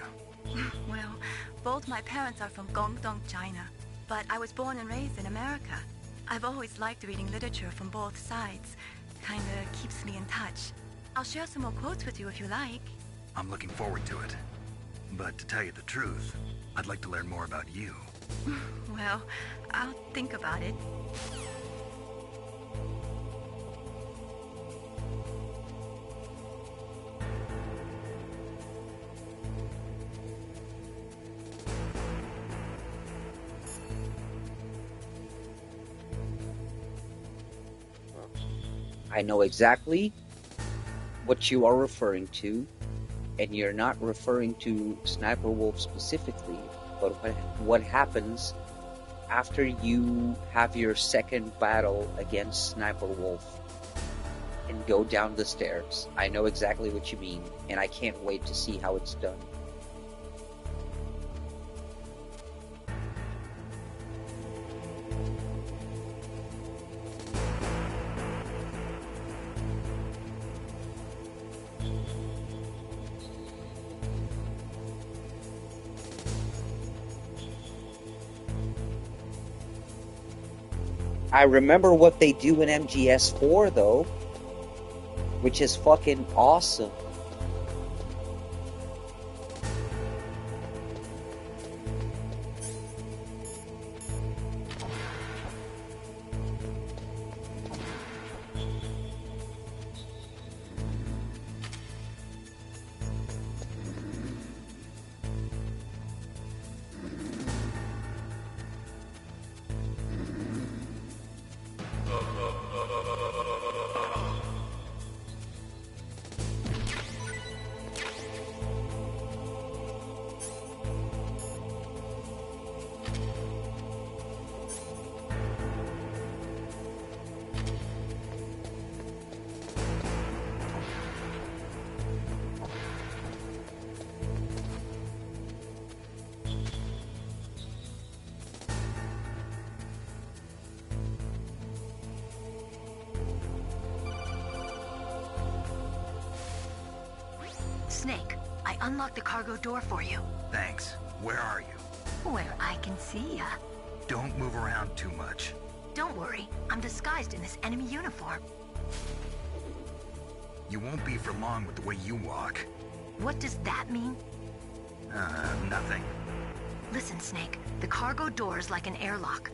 Well, both my parents are from Guangdong, China. But I was born and raised in America. I've always liked reading literature from both sides. Kinda keeps me in touch. I'll share some more quotes with you if you like. I'm looking forward to it. But to tell you the truth, I'd like to learn more about you. Well, I'll think about it. I know exactly what you are referring to, and you're not referring to Sniper Wolf specifically, but what happens after you have your second battle against Sniper Wolf and go down the stairs. I know exactly what you mean, and I can't wait to see how it's done. I remember what they do in MGS 4 though, which is fucking awesome. Snake, I unlocked the cargo door for you. Thanks. Where are you? Where I can see ya. Don't move around too much. Don't worry, I'm disguised in this enemy uniform. You won't be for long with the way you walk. What does that mean? Nothing. Listen, Snake, the cargo door is like an airlock.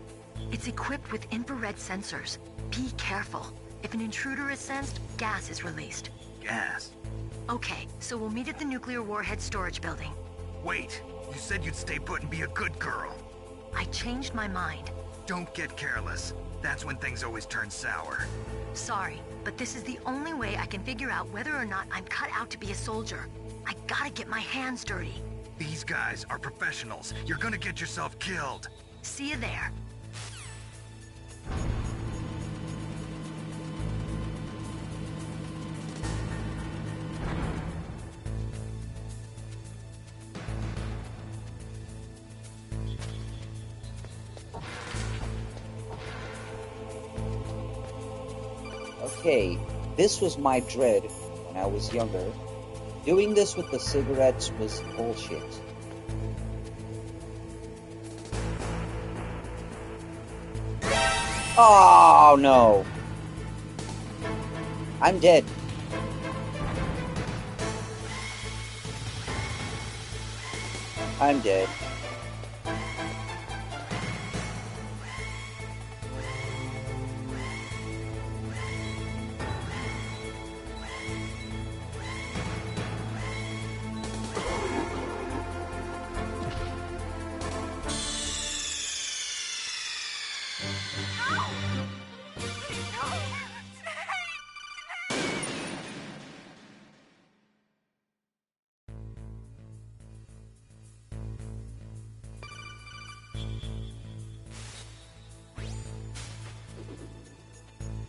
It's equipped with infrared sensors. Be careful. If an intruder is sensed, gas is released. Gas? Okay, so we'll meet at the nuclear warhead storage building. Wait, you said you'd stay put and be a good girl. I changed my mind. Don't get careless. That's when things always turn sour. Sorry, but this is the only way I can figure out whether or not I'm cut out to be a soldier. I gotta get my hands dirty. These guys are professionals. You're gonna get yourself killed. See you there. Okay, this was my dread when I was younger. Doing this with the cigarettes was bullshit. Oh no! I'm dead. I'm dead.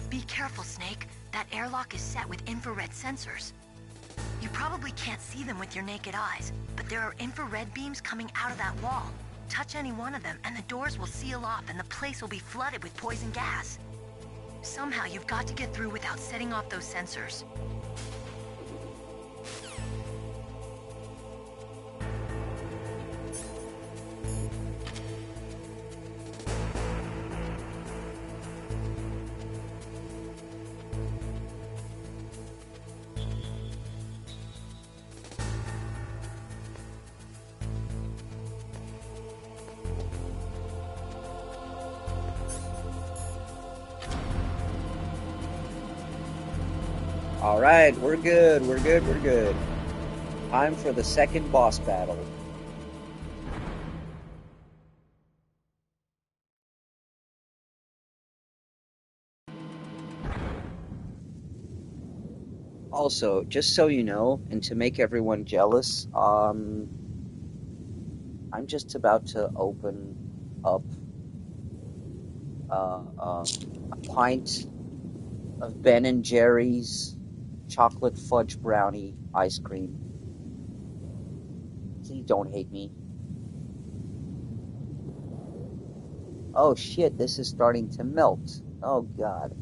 Be careful, Snake. That airlock is set with infrared sensors. You probably can't see them with your naked eyes, but there are infrared beams coming out of that wall. Touch any one of them, and the doors will seal off, and the place will be flooded with poison gas. Somehow, you've got to get through without setting off those sensors. Alright, we're good, we're good, we're good. Time for the second boss battle. Also, just so you know, and to make everyone jealous, I'm just about to open up a pint of Ben and Jerry's chocolate fudge brownie ice cream. Please don't hate me. Oh shit, this is starting to melt. Oh god.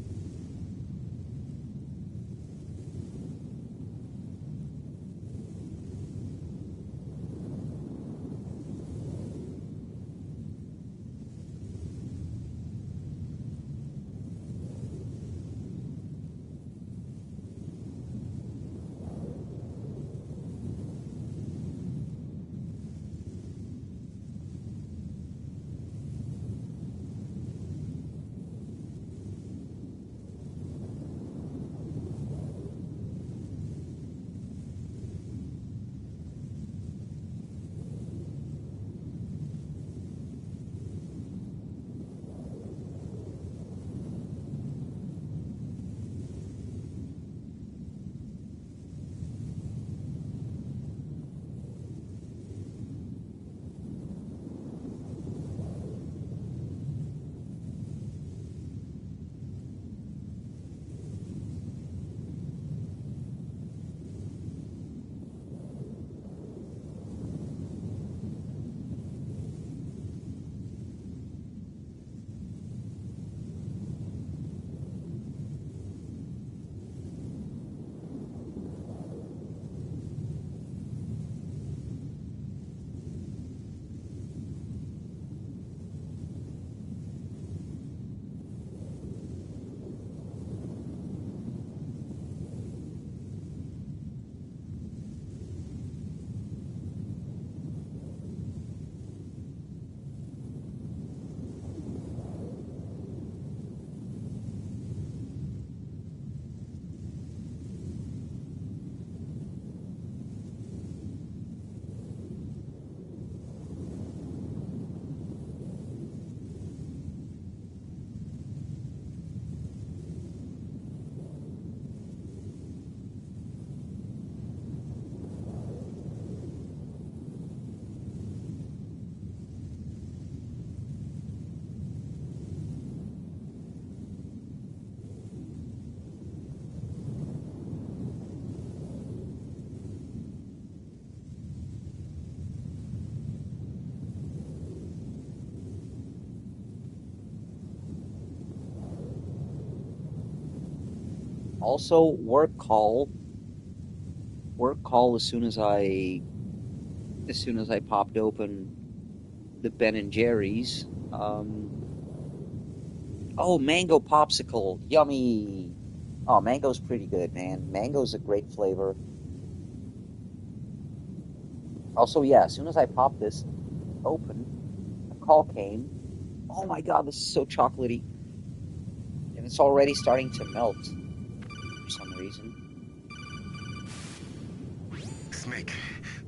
Also, work call as soon as I popped open the Ben and Jerry's. Oh, mango popsicle, yummy. Oh, mango's pretty good, man. Mango's a great flavor. Also, yeah, as soon as I popped this open, a call came. Oh my god, this is so chocolatey. And it's already starting to melt for some reason. Snake,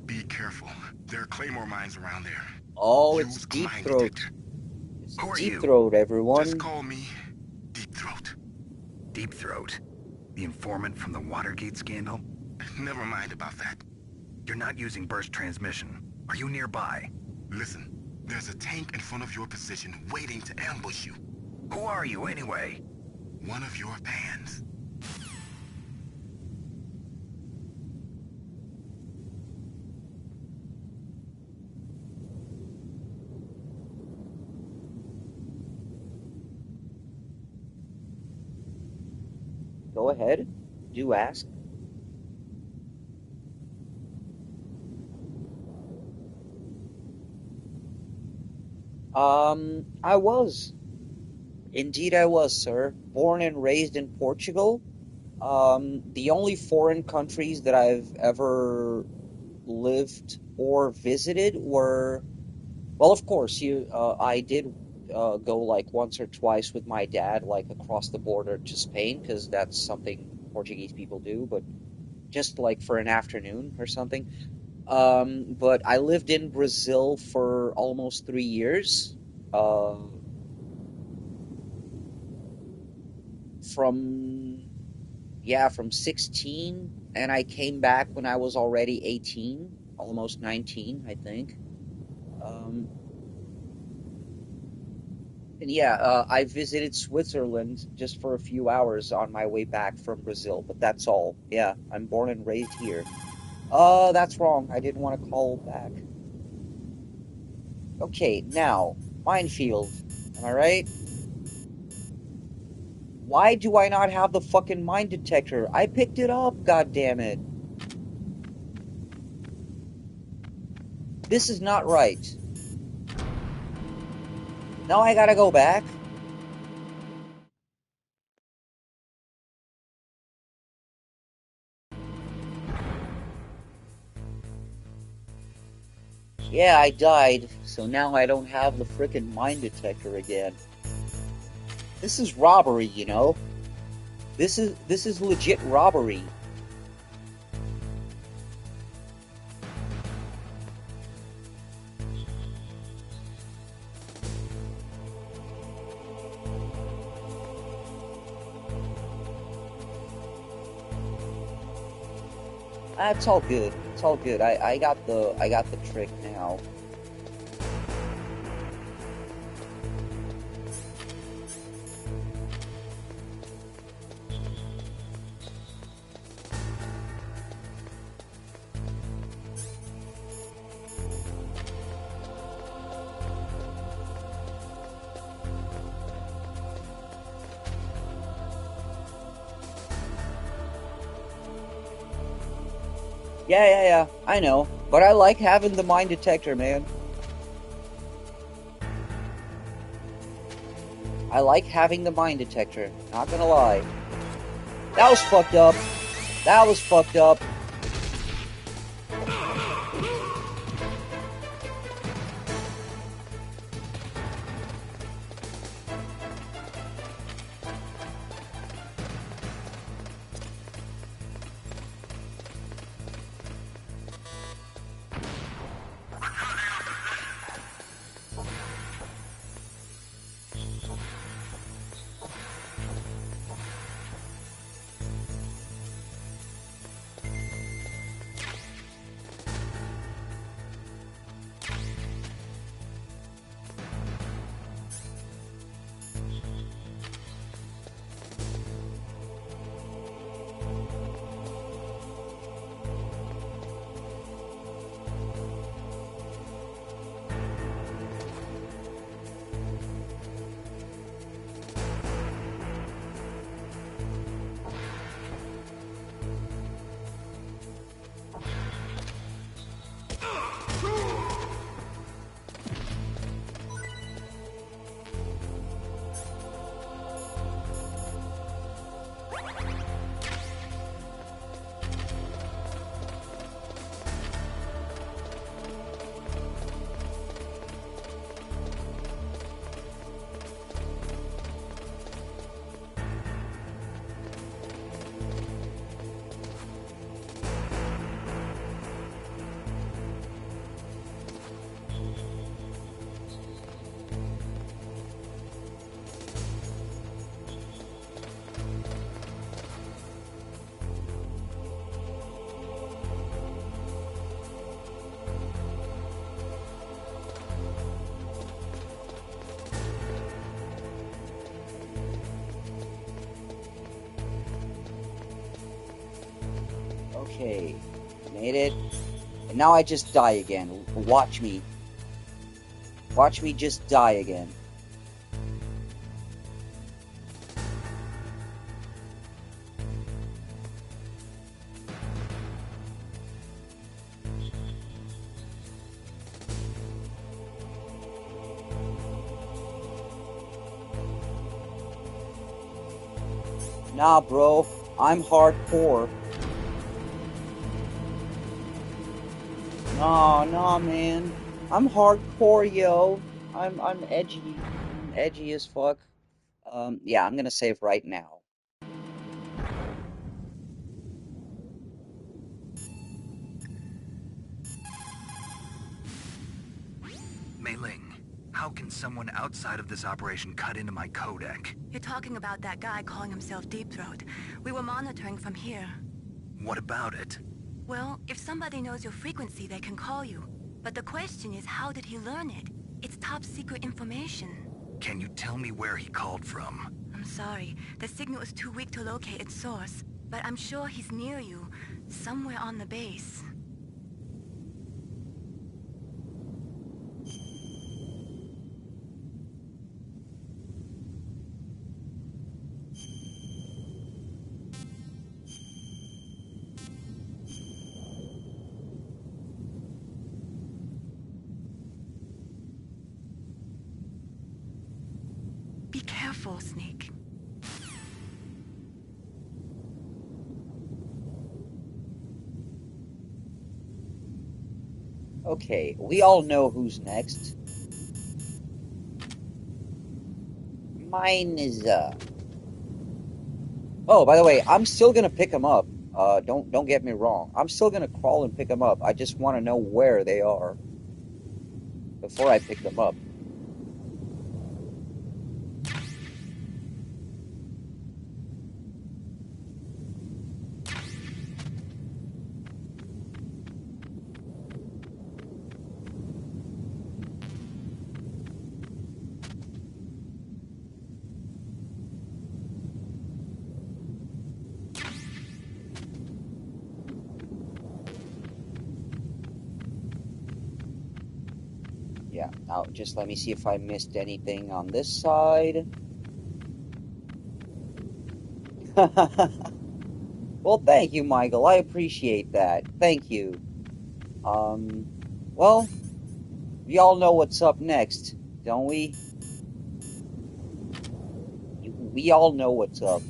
be careful. There are claymore mines around there. Oh, it's Use Deep mine Throat. detector. It's Who are Deep you? Throat, Just everyone. call me Deep Throat. Deep Throat? The informant from the Watergate scandal? Never mind about that. You're not using burst transmission. Are you nearby? Listen, there's a tank in front of your position waiting to ambush you. Who are you, anyway? One of your fans. Go ahead. Do ask. I was. Indeed I was, sir. Born and raised in Portugal. The only foreign countries that I've ever lived or visited were, well, of course, I did go like once or twice with my dad, like across the border to Spain, because that's something Portuguese people do, but just like for an afternoon or something. But I lived in Brazil for almost 3 years. Uh, from from 16, and I came back when I was already 18, almost 19, I think. Um, and I visited Switzerland just for a few hours on my way back from Brazil, but that's all. Yeah, I'm born and raised here. That's wrong. I didn't want to call back. Okay, now, minefield. Am I right? Why do I not have the fucking mine detector? I picked it up, god damn it. This is not right. Now I gotta go back. Yeah, I died, so now I don't have the frickin' mine detector again. This is robbery, you know? This is legit robbery. It's all good. It's all good. I got the trick now. Yeah. I know. But I like having the mine detector, man. I like having the mine detector. Not gonna lie. That was fucked up. That was fucked up. Okay. Made it. And now I just die again. Watch me. Watch me just die again. Nah, bro. I'm hardcore. Nah, nah, man. I'm hardcore, yo. I'm edgy. I'm edgy as fuck. Yeah, I'm gonna save right now. Mei Ling, how can someone outside of this operation cut into my codec? You're talking about that guy calling himself Deep Throat. We were monitoring from here. What about it? Well, if somebody knows your frequency, they can call you. But the question is, how did he learn it? It's top secret information. Can you tell me where he called from? I'm sorry. The signal is too weak to locate its source. But I'm sure he's near you, somewhere on the base. Be careful, Snake. Okay, we all know who's next. Mine is Oh, by the way, I'm still gonna pick them up. Don't get me wrong. I'm still gonna crawl and pick them up. I just want to know where they are before I pick them up. Yeah, now just let me see if I missed anything on this side. Well, thank you, Michael. I appreciate that. Thank you. Well, we all know what's up next, don't we? We all know what's up.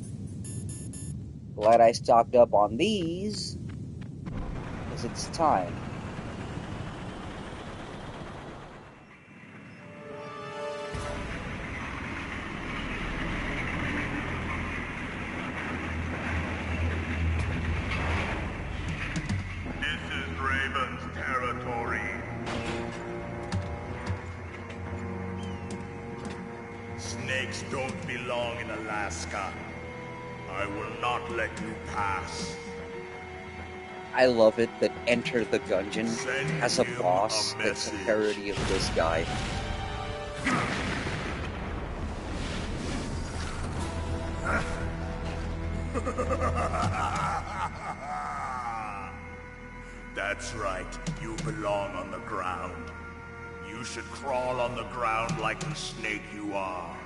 Glad I stocked up on these, because it's time. This is Raven's territory. Snakes don't belong in Alaska. I will not let you pass. I love it that Enter the Gungeon has a him boss a that's a message. parody of this guy. That's right, you belong on the ground. You should crawl on the ground like the snake you are.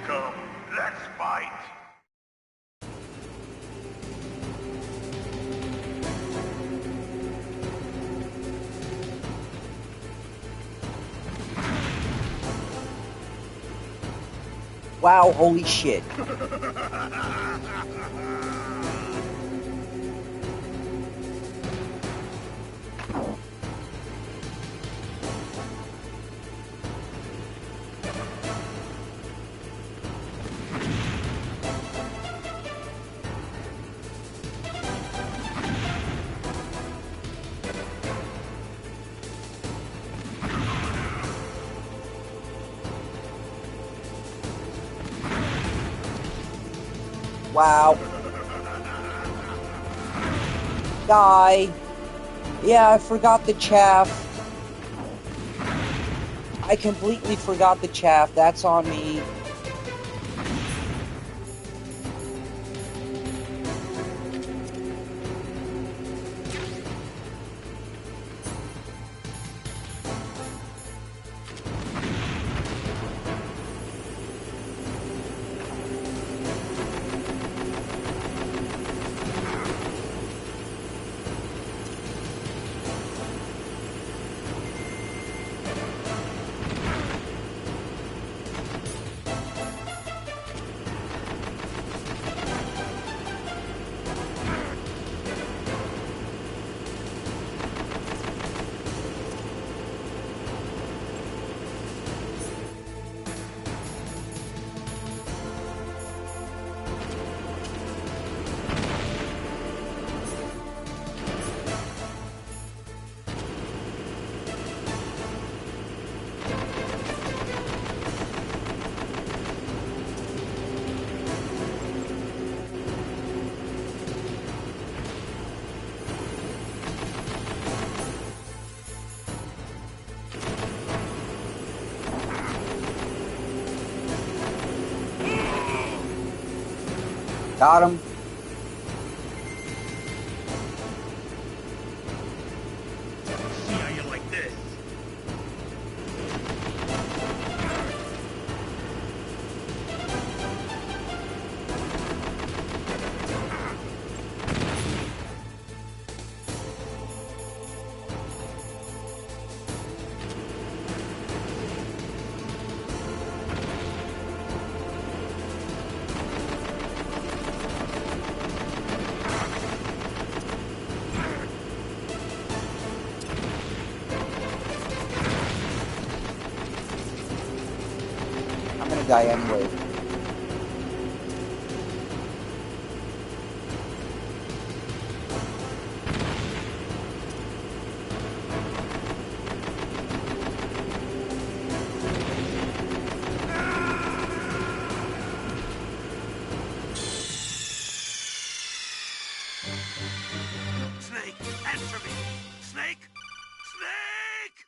Come, let's fight. Wow, holy shit. Wow. Die. Yeah, I forgot the chaff. I completely forgot the chaff. That's on me. Got him. See how you like this? I'm gonna die anyway. Snake, answer me! Snake! Snake!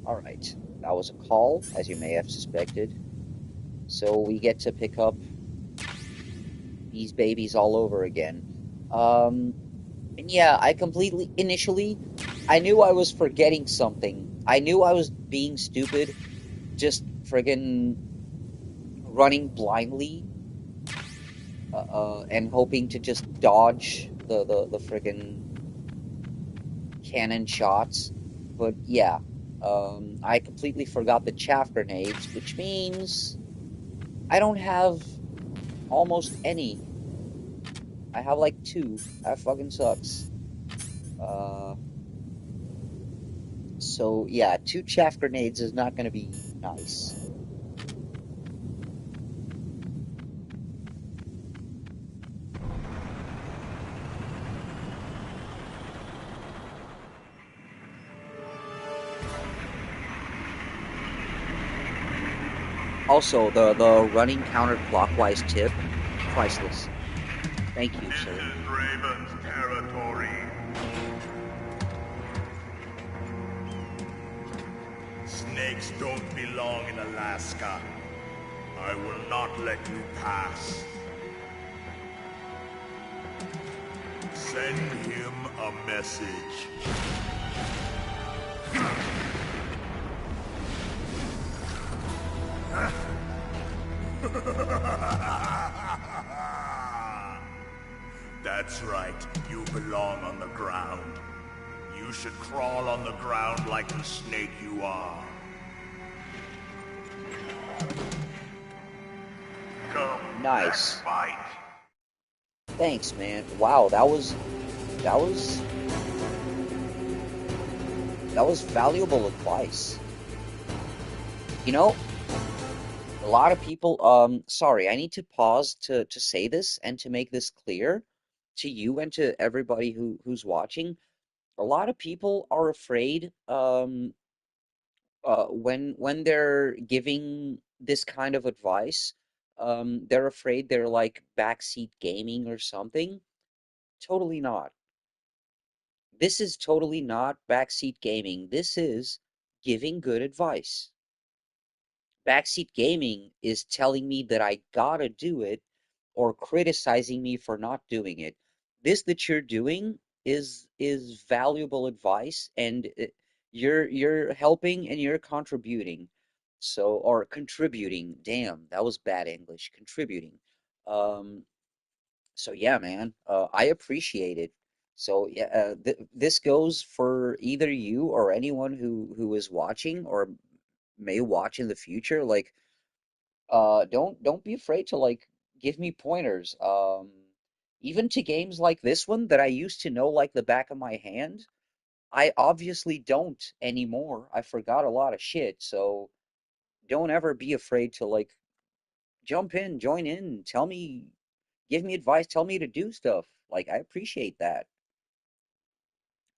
Alright, that was a call, as you may have suspected. So we get to pick up these babies all over again. And yeah, initially, I knew I was forgetting something. I knew I was being stupid, just friggin' running blindly, and hoping to just dodge the friggin' cannon shots. But yeah, I completely forgot the chaff grenades, which means I don't have almost any. I have like two. That fucking sucks. Uh, so yeah, two chaff grenades is not gonna be nice. Also, the running counterclockwise tip, priceless. Thank you, This sir. is Raven's territory. Snakes don't belong in Alaska. I will not let you pass. Send him a message. That's right, you belong on the ground. You should crawl on the ground like the snake you are. Come, Nice. let's fight. Thanks, man. Wow, that was that was valuable advice. You know, a lot of people, sorry, I need to pause to say this and to make this clear to you and to everybody who's watching. A lot of people are afraid, when they're giving this kind of advice, they're afraid they're like backseat gaming or something. Totally not. This is totally not backseat gaming. This is giving good advice. Backseat gaming is telling me that I gotta do it or criticizing me for not doing it. This that you're doing is valuable advice, and you're helping and you're contributing. So, or contributing. Damn, that was bad English. Contributing. Um, so yeah, man, I appreciate it. So yeah, this goes for either you or anyone who is watching or may watch in the future. Like, don't be afraid to like give me pointers. Even to games like this one that I used to know like the back of my hand, I obviously don't anymore. I forgot a lot of shit, so don't ever be afraid to like jump in, join in, tell me, give me advice, tell me to do stuff. Like, I appreciate that.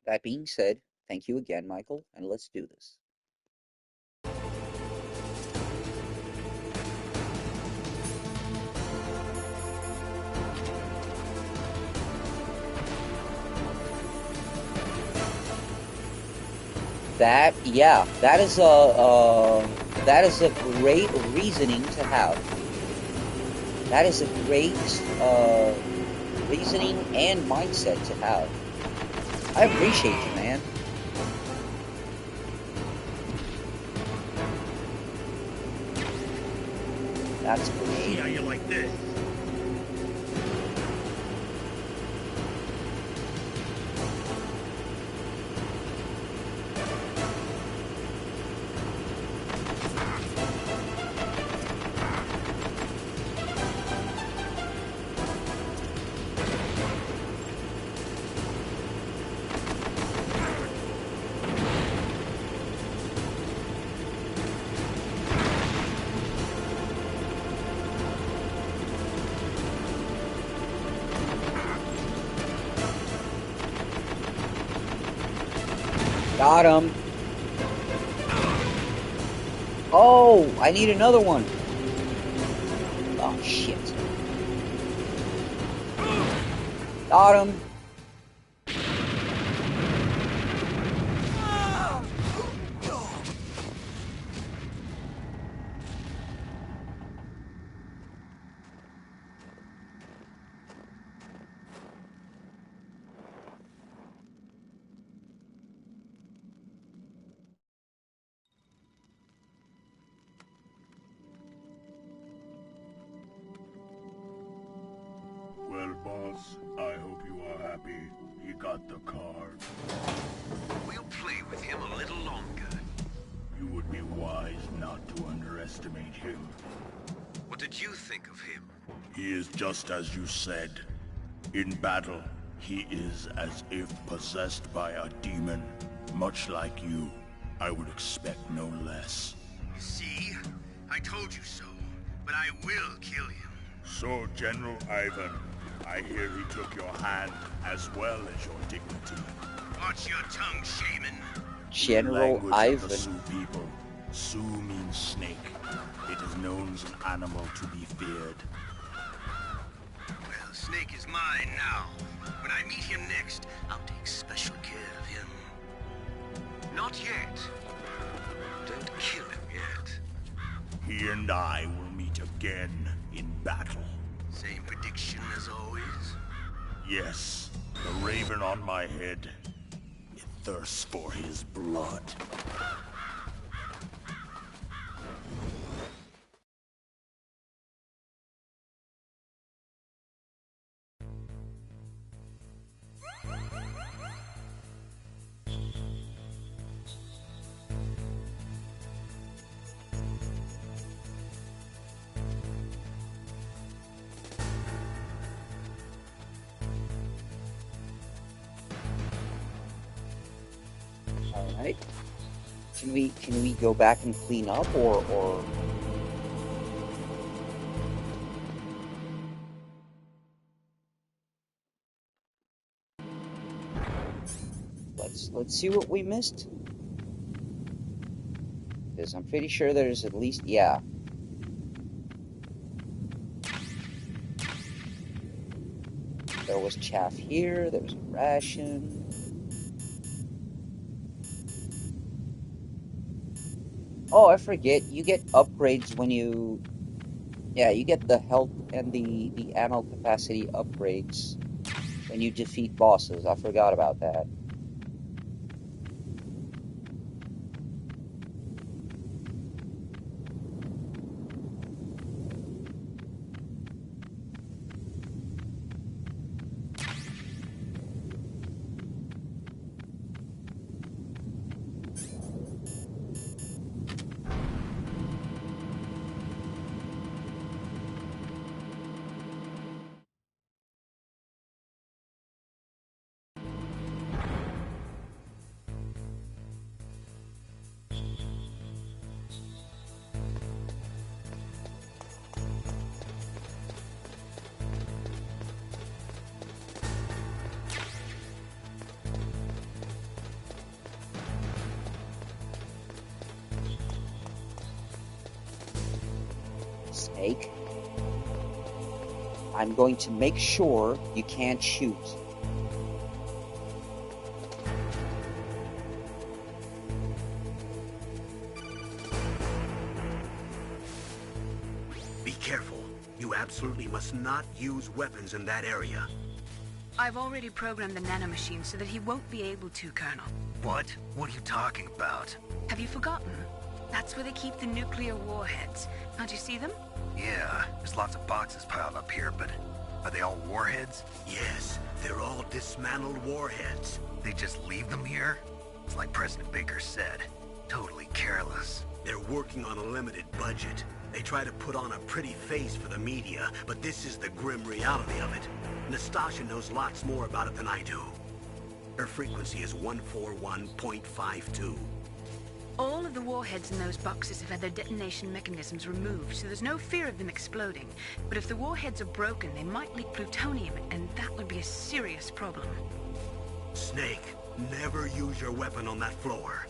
That being said, thank you again, Michael, and let's do this. Yeah, that is a great reasoning to have. That is a great reasoning and mindset to have. I appreciate you, man. That's great. See how you like this? Got him. Oh, I need another one. Oh, shit. Got him. Well, boss, I hope you are happy. He got the card. We'll play with him a little longer. You would be wise not to underestimate him. What did you think of him? He is just as you said. In battle, he is as if possessed by a demon. Much like you, I would expect no less. See? I told you so. But I will kill him. So, General Ivan, I hear he took your hand as well as your dignity. Watch your tongue, shaman. General Ivan. Of the Sioux people. Sioux means snake. It is known as an animal to be feared. Well, Snake is mine now. When I meet him next, I'll take special care of him. Not yet. Don't kill him yet. He and I will meet again in battle. Same prediction as always? Yes, the raven on my head. It thirsts for his blood. Alright. Can we go back and clean up or let's see what we missed? Because I'm pretty sure there's at least, yeah. There was chaff here, there was a ration. Oh, I forget. You get upgrades when you, yeah, you get the health and the ammo capacity upgrades when you defeat bosses. I forgot about that. Snake, I'm going to make sure you can't shoot. Be careful. You absolutely must not use weapons in that area. I've already programmed the nanomachine so that he won't be able to, Colonel. What? What are you talking about? Have you forgotten? That's where they keep the nuclear warheads. Can't you see them? Yeah, there's lots of boxes piled up here, but are they all warheads? Yes, they're all dismantled warheads. They just leave them here? It's like President Baker said. Totally careless. They're working on a limited budget. They try to put on a pretty face for the media, but this is the grim reality of it. Nastasha knows lots more about it than I do. Her frequency is 141.52. All of the warheads in those boxes have had their detonation mechanisms removed, so there's no fear of them exploding. But if the warheads are broken, they might leak plutonium, and that would be a serious problem. Snake, never use your weapon on that floor.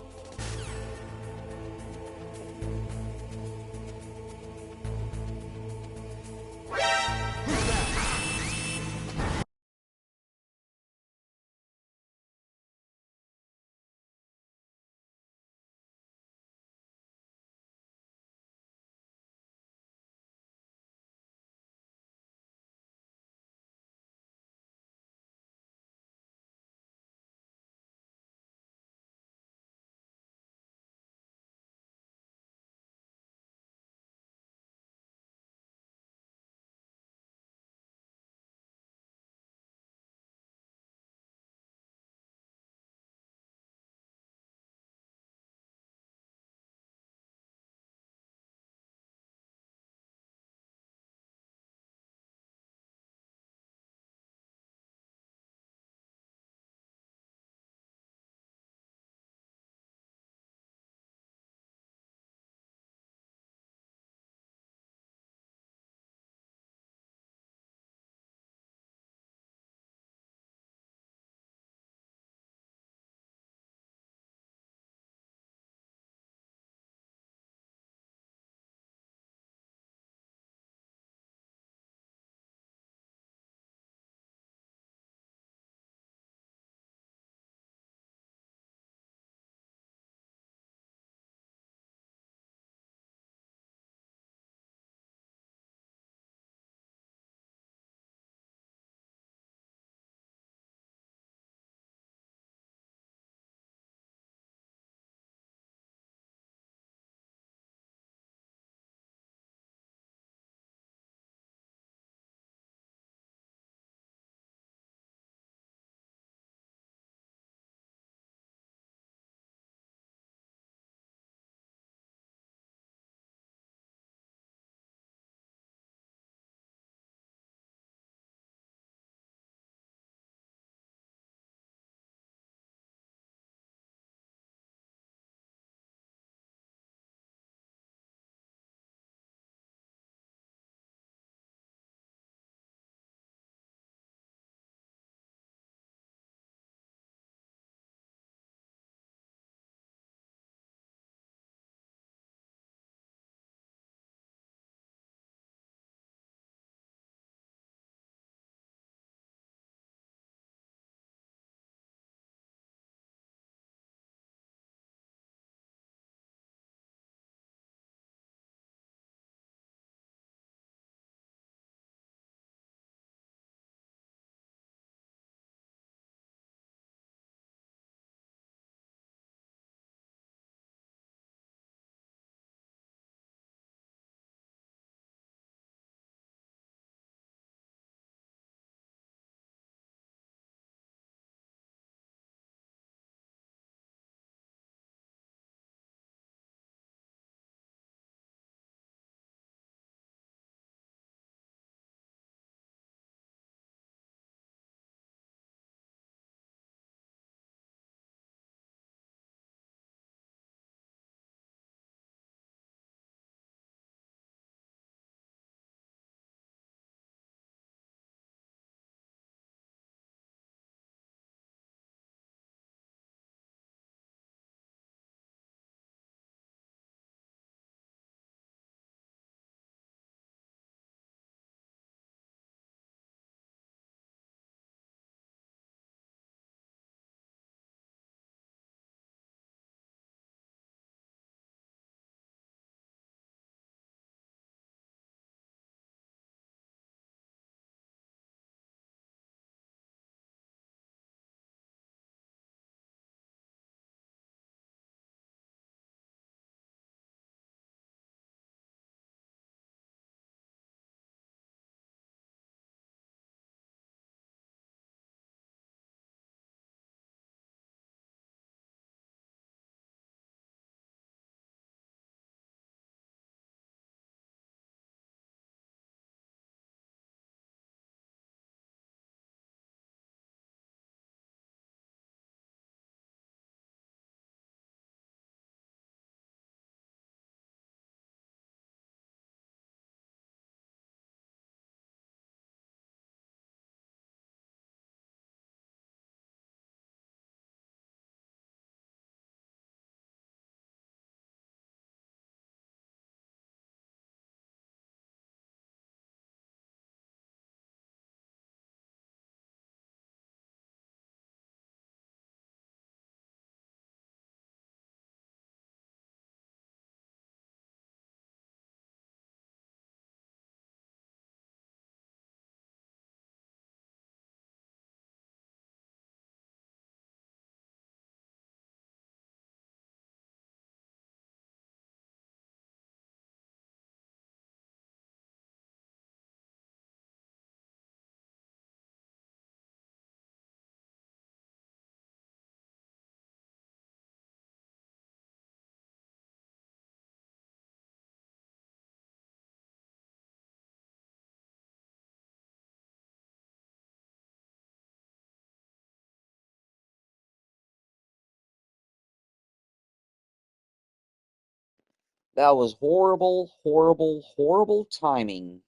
That was horrible, horrible, horrible timing.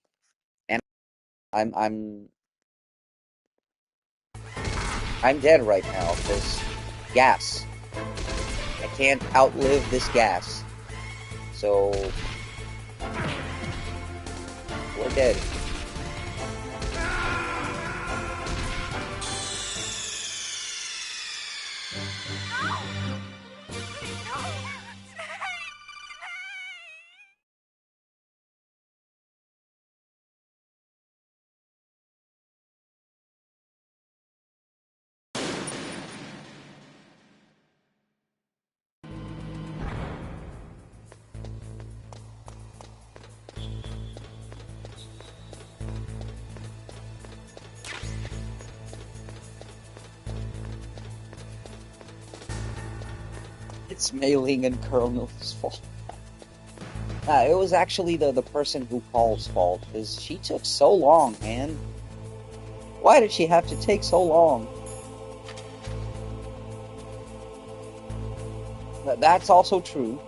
And I'm I'm I'm dead right now because gas. I can't outlive this gas. So we're dead. It's Mei-Ling and Colonel's fault. It was actually the person who calls fault, because she took so long, man. Why did she have to take so long? That's also true.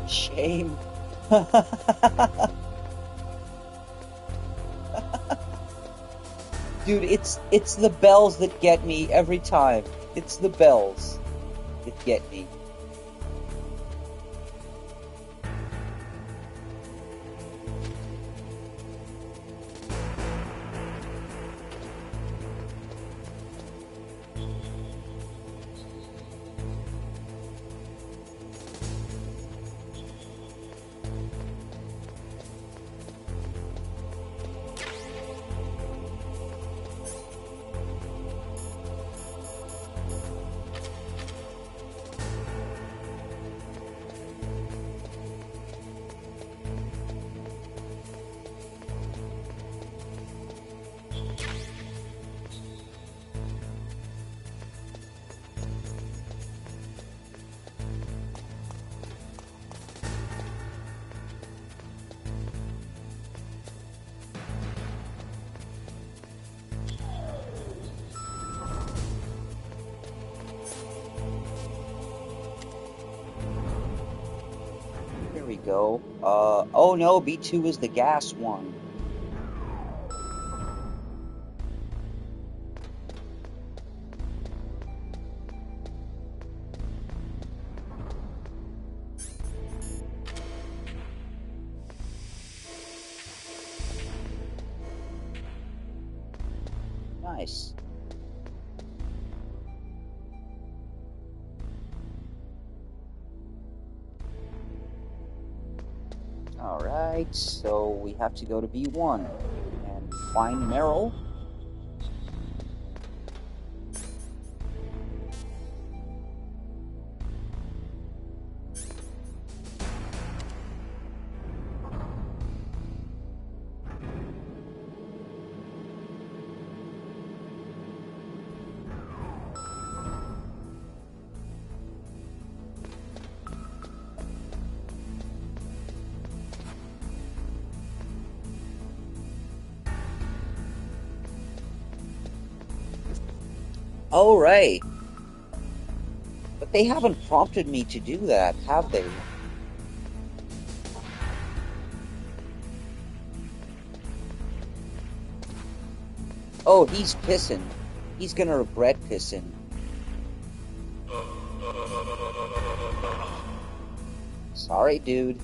Shame. Dude, it's the bells that get me every time. It's the bells that get me. Here we go. Oh no, B2 is the gas one. Nice. Alright, so we have to go to B1 and find Meryl. Oh, right. But they haven't prompted me to do that, have they? Oh, he's pissing. He's gonna regret pissing. Sorry, dude.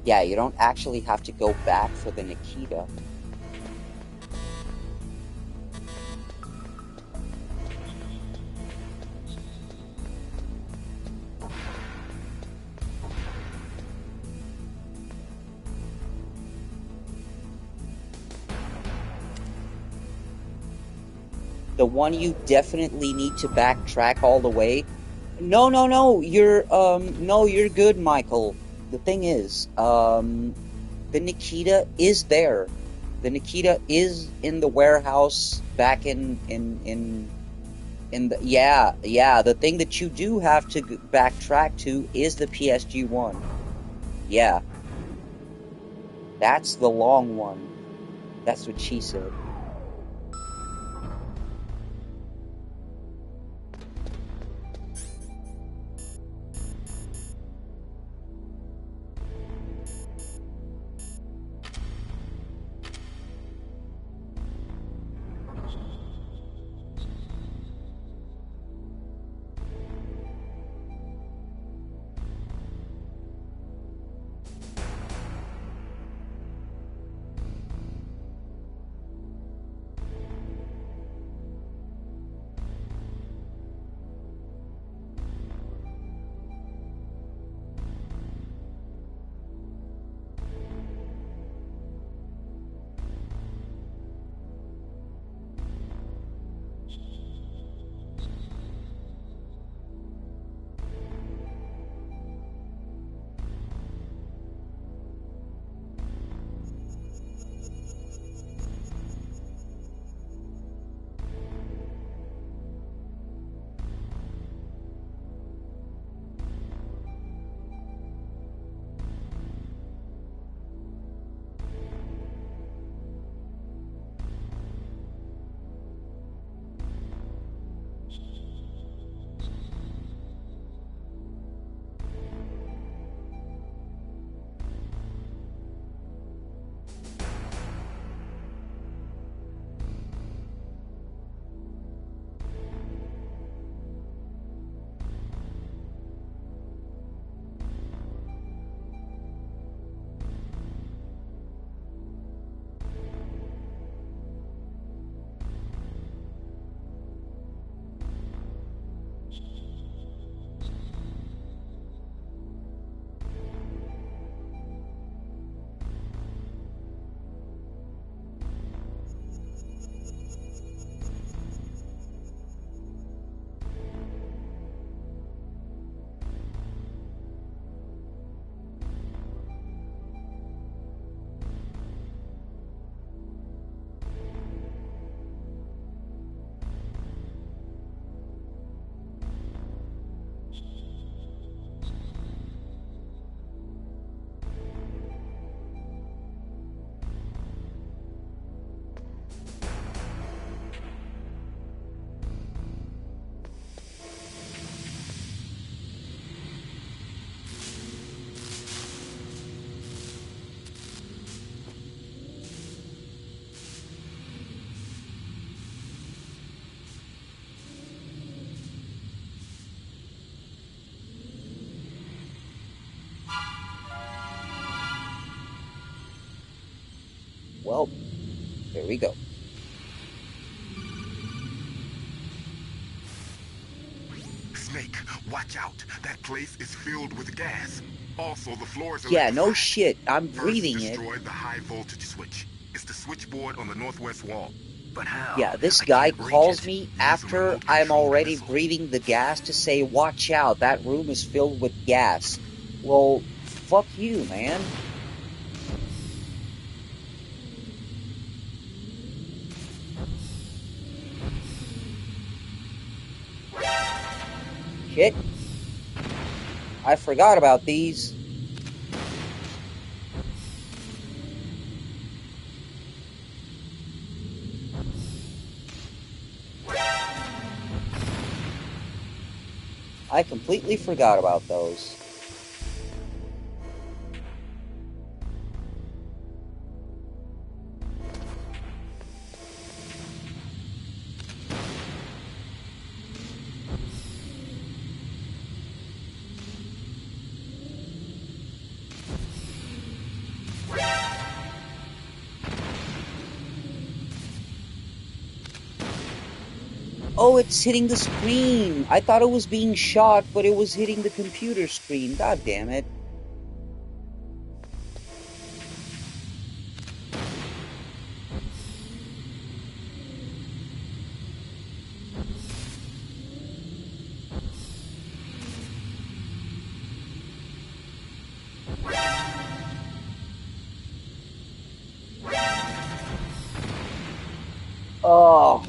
Yeah, you don't actually have to go back for the Nikita. The one you definitely need to backtrack all the way. No, no, no, no, you're good, Michael. The thing is, the Nikita is there. The Nikita is in the warehouse back in the, yeah, the thing that you do have to backtrack to is the PSG-1. Yeah, that's the long one. That's what she said. Well, there we go. Snake, watch out. That place is filled with gas. Also, the floor is Yeah, no electrified. shit. I'm First, breathing it. destroy the high voltage switch. It's the switchboard on the northwest wall. But how? Yeah, this I guy can't reach calls it. me Use a after I'm remote-controlled already missile. breathing the gas to say, watch out, that room is filled with gas. Well, fuck you, man. Shit. I forgot about these. I completely forgot about those. Oh, it's hitting the screen. I thought it was being shot, but it was hitting the computer screen. God damn it. Oh.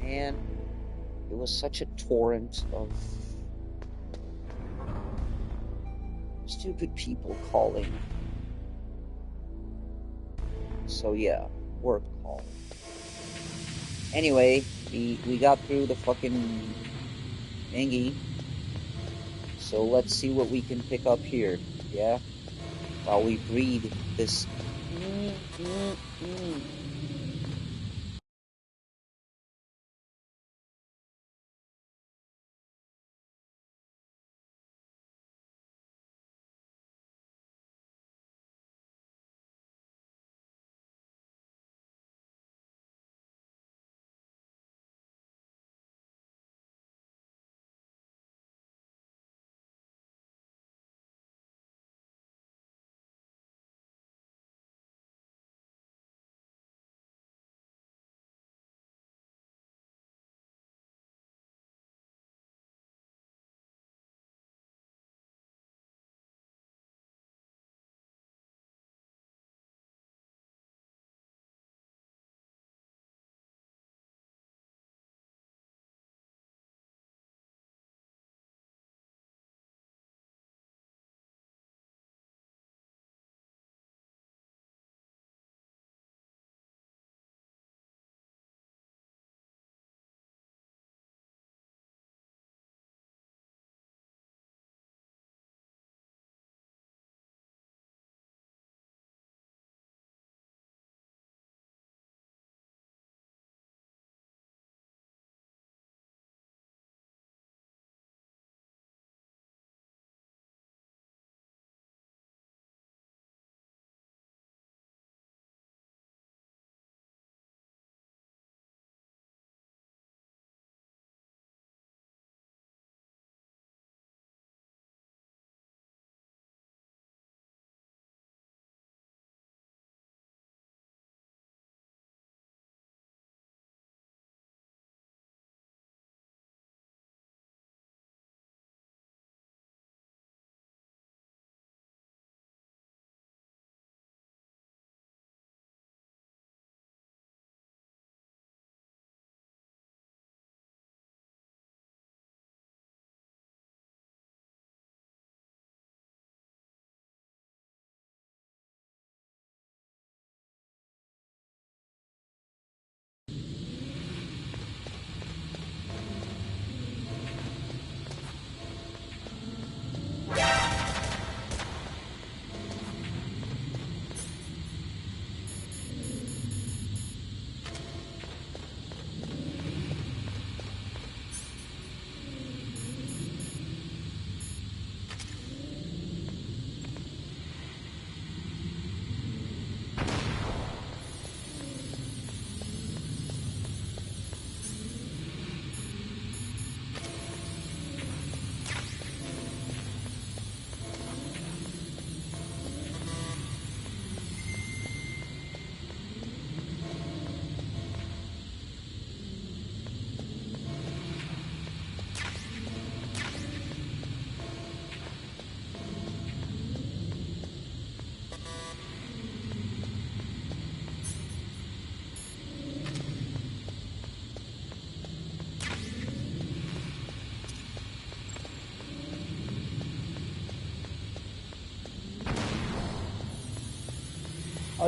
man, it was such a torrent of stupid people calling. So yeah, work call. Anyway, we got through the fucking thingy. So let's see what we can pick up here. Yeah? While we breathe this.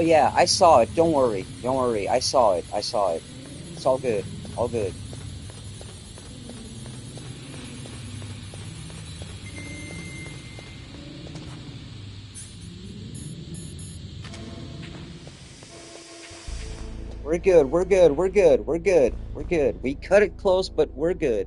Oh yeah, I saw it. Don't worry. Don't worry. I saw it. I saw it. It's all good. All good. We're good. We're good. We're good. We're good. We're good. We cut it close, but we're good.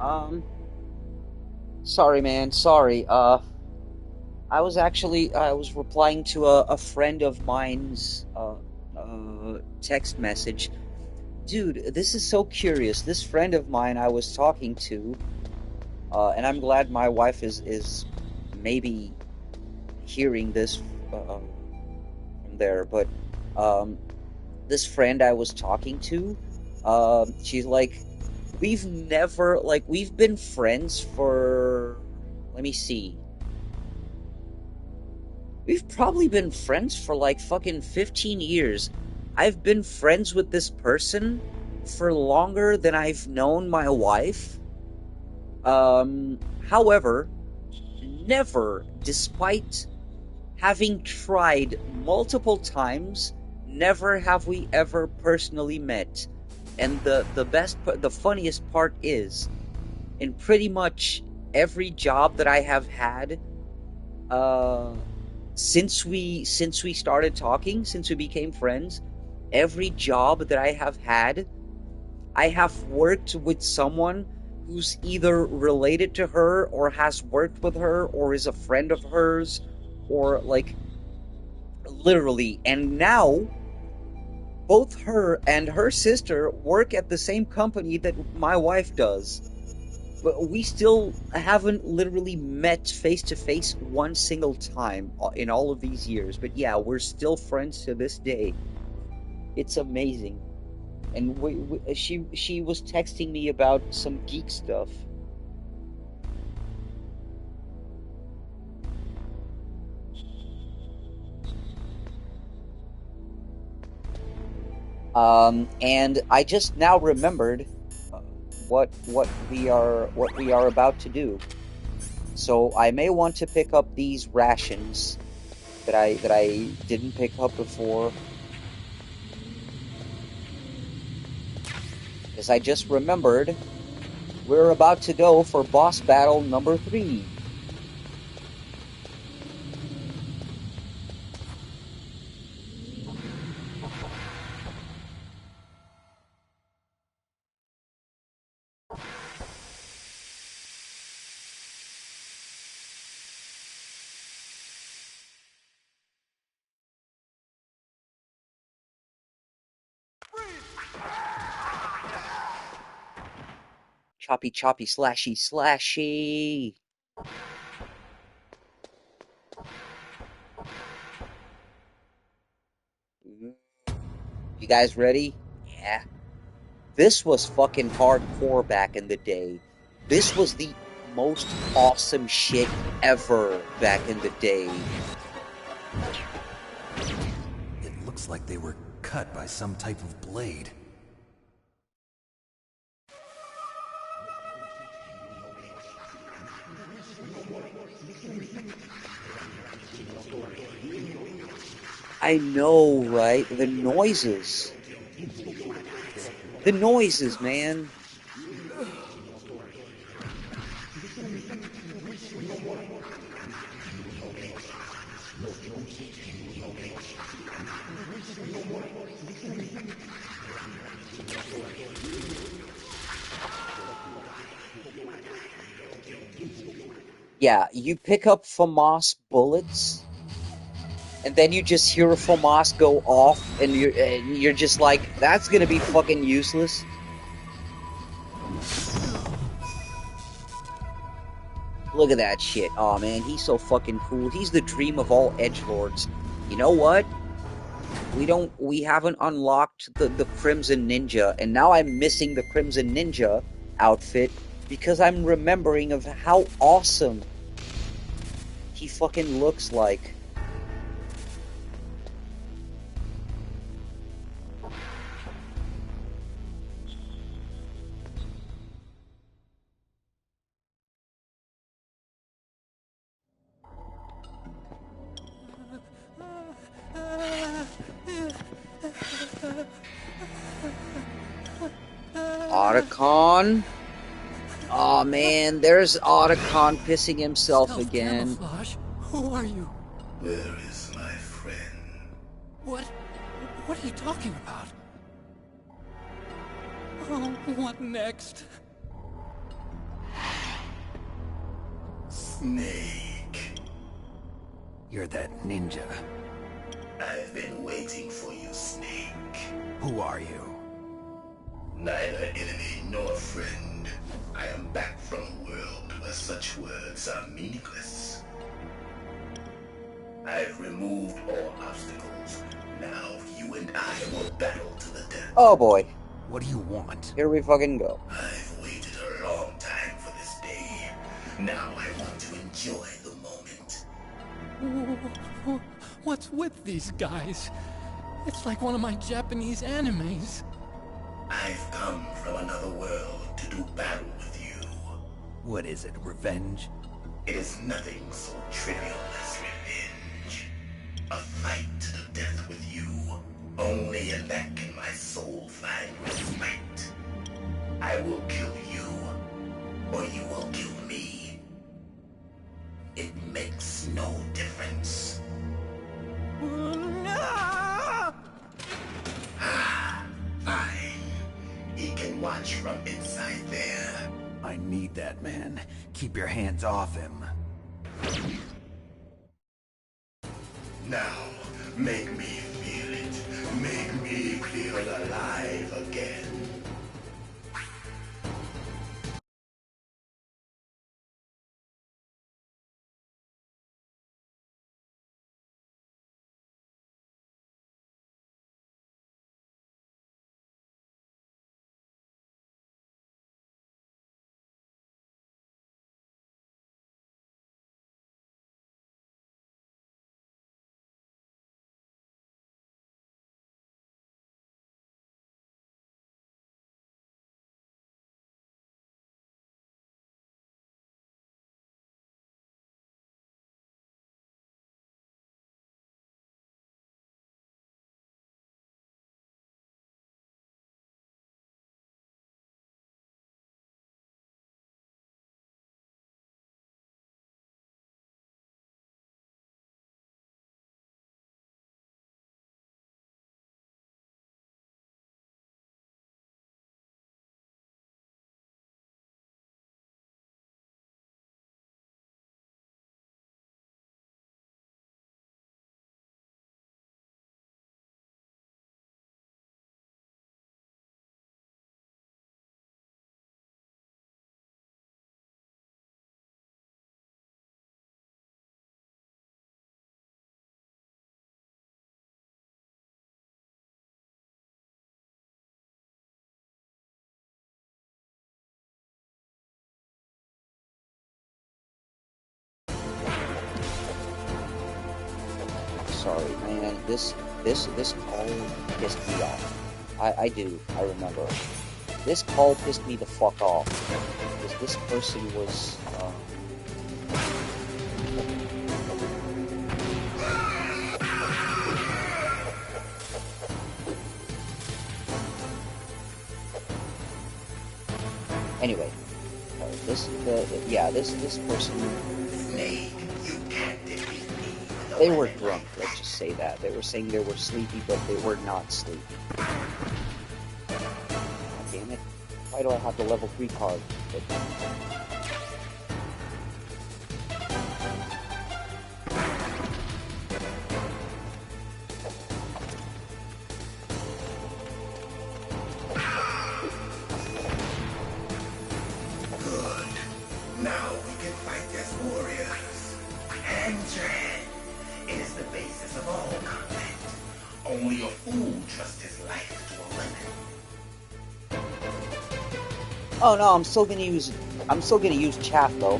Um, sorry, man. Sorry. I was replying to a friend of mine's text message. Dude, this is so curious. This friend of mine I was talking to, and I'm glad my wife is maybe hearing this from there, but um, this friend I was talking to, she's like, we've been friends for, let me see, we've probably been friends for like fucking 15 years. I've been friends with this person for longer than I've known my wife. However, never, despite having tried multiple times, never have we ever personally met. And the funniest part is, in pretty much every job that I have had, uh, since we started talking, since we became friends, every job that I have had, I have worked with someone who's either related to her or has worked with her or is a friend of hers or like literally. And now both her and her sister work at the same company that my wife does. But we still haven't literally met face to face one single time in all of these years. But yeah, we're still friends to this day. It's amazing. And she was texting me about some geek stuff. And I just now remembered what we are about to do. So I may want to pick up these rations that I didn't pick up before. As I just remembered, we're about to go for boss battle number 3. Choppy, choppy, slashy, slashy. You guys ready? Yeah. This was fucking hardcore back in the day. This was the most awesome shit ever back in the day. It looks like they were cut by some type of blade. I know, right? The noises. The noises, man. Yeah, you pick up FAMAS bullets, and then you just hear a FAMAS go off, and you're just like, that's gonna be fucking useless. Look at that shit. Aw, man, he's so fucking cool. He's the dream of all edgelords. You know what? We haven't unlocked the Crimson Ninja, and now I'm missing the Crimson Ninja outfit because I'm remembering of how awesome he fucking looks like. Otacon? Aw, man, there's Otacon pissing himself again. Camouflage? Who are you? Where is my friend? What are you talking about? Oh, what next? Snake. You're that ninja. I've been waiting for you, Snake. Who are you? Neither enemy nor friend. I am back from a world where such words are meaningless. I've removed all obstacles. Now you and I will battle to the death. Oh boy. What do you want? Here we fucking go. I've waited a long time for this day. Now I want to enjoy the moment. What's with these guys? It's like one of my Japanese animes. I've come from another world to do battle with you. What is it, revenge? It is nothing so trivial as revenge. A fight to the death with you. Only in that can my soul find respite. I will kill you, or you will kill me. It makes no difference. Fine. He can watch from inside there. I need that man. Keep your hands off him. Now, make me feel it. Make me feel alive again. Sorry, man. This call pissed me off. I remember. This call pissed me the fuck off. Because this person was, Anyway, this person. Snake, you can't defeat me. They were drunk. Let's just say that. They were saying they were sleepy, but they were not sleepy. God damn it! Why do I have the level 3 card? Now we can fight as warriors. Hand to hand. It is the basis of all combat. Only a fool trusts his life to a weapon. Oh no, I'm still gonna use chaff though.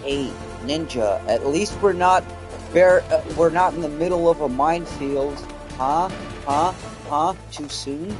Hey, Ninja, at least we're not We're not in the middle of a minefield. Huh? Huh? Huh? Too soon?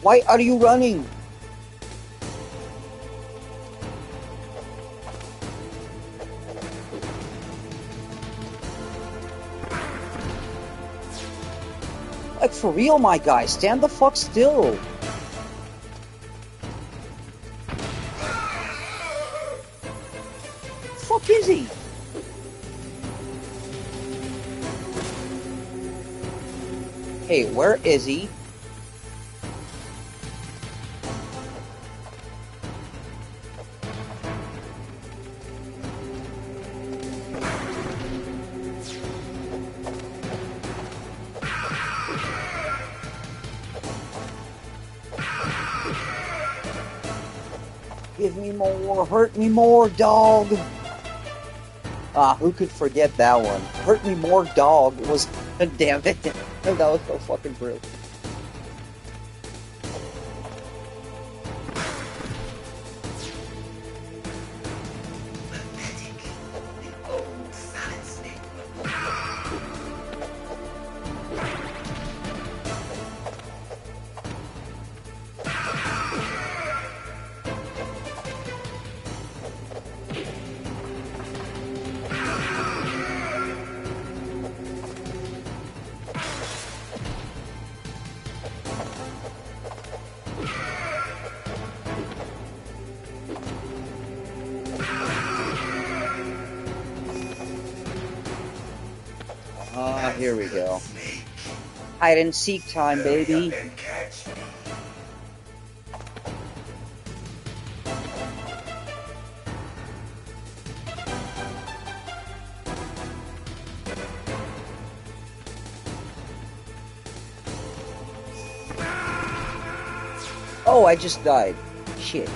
Why are you running? Like, for real, my guy, stand the fuck still. Fuck is he? Hey, where is he? Give me more, hurt me more, dog. Ah, who could forget that one? Hurt me more, dog was, damn it. That was so fucking brilliant. Here we go. Hide and seek time, baby. Oh, I just died. Shit.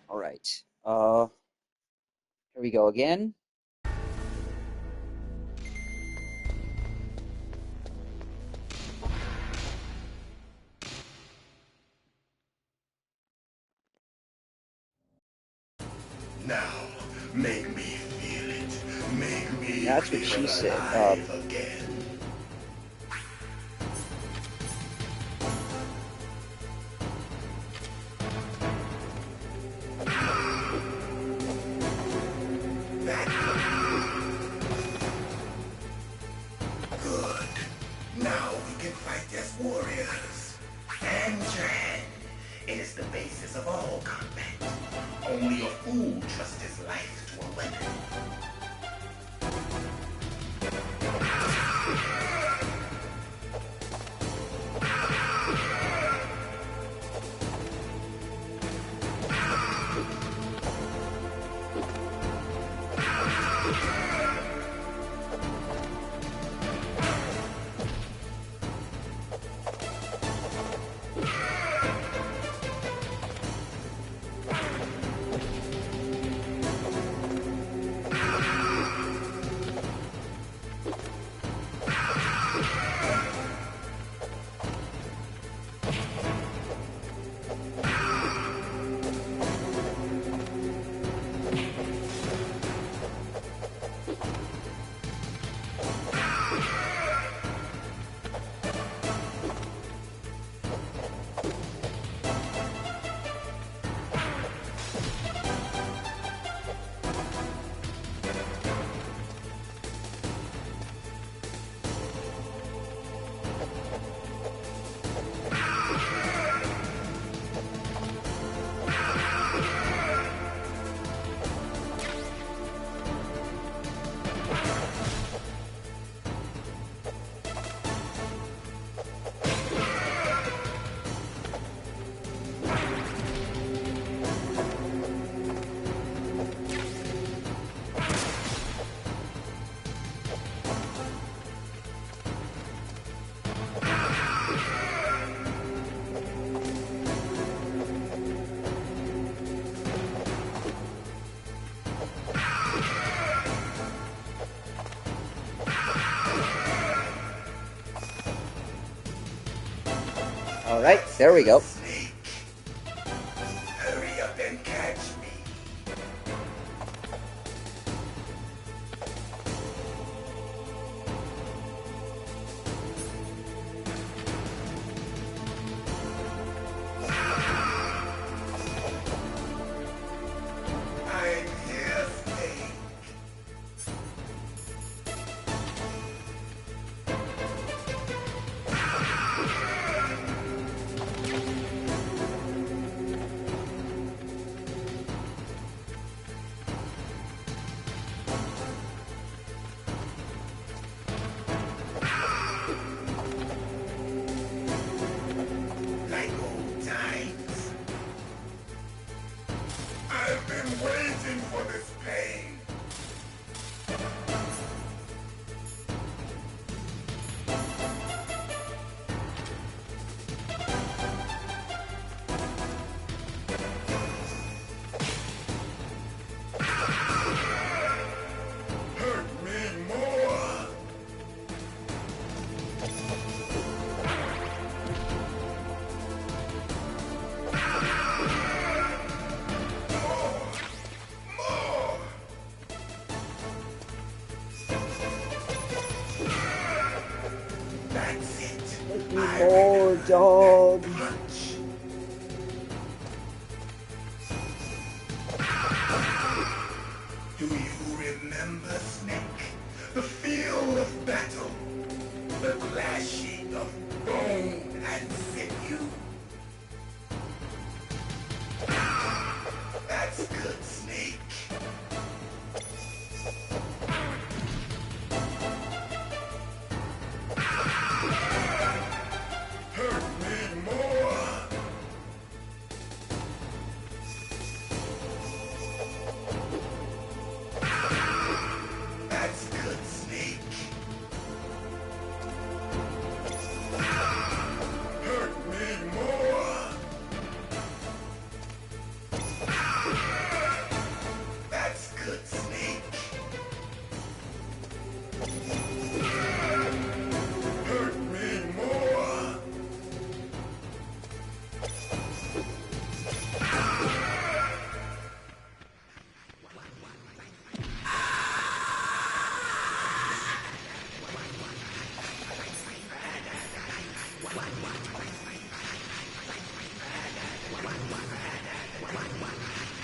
All right. Here we go again. Now, make me feel it. Make me That's what she said. again. Good. Now we can fight as warriors. Hand your hand. It is the basis of all combat. Only a fool trusts his life to a weapon. Alright, there we go. Snake. Hurry up and catch me. I'm here, Snake. Like old times. I've been waiting for this pain. Hurt me more. More. That's it. More, dog. Punch. Do you remember, Snake? The feel of battle. The clashing of bone and sinew. That's good, Snake. Hurt me more. That's good, Snake. Hurt me more. That's good, Snake. Hurt me more.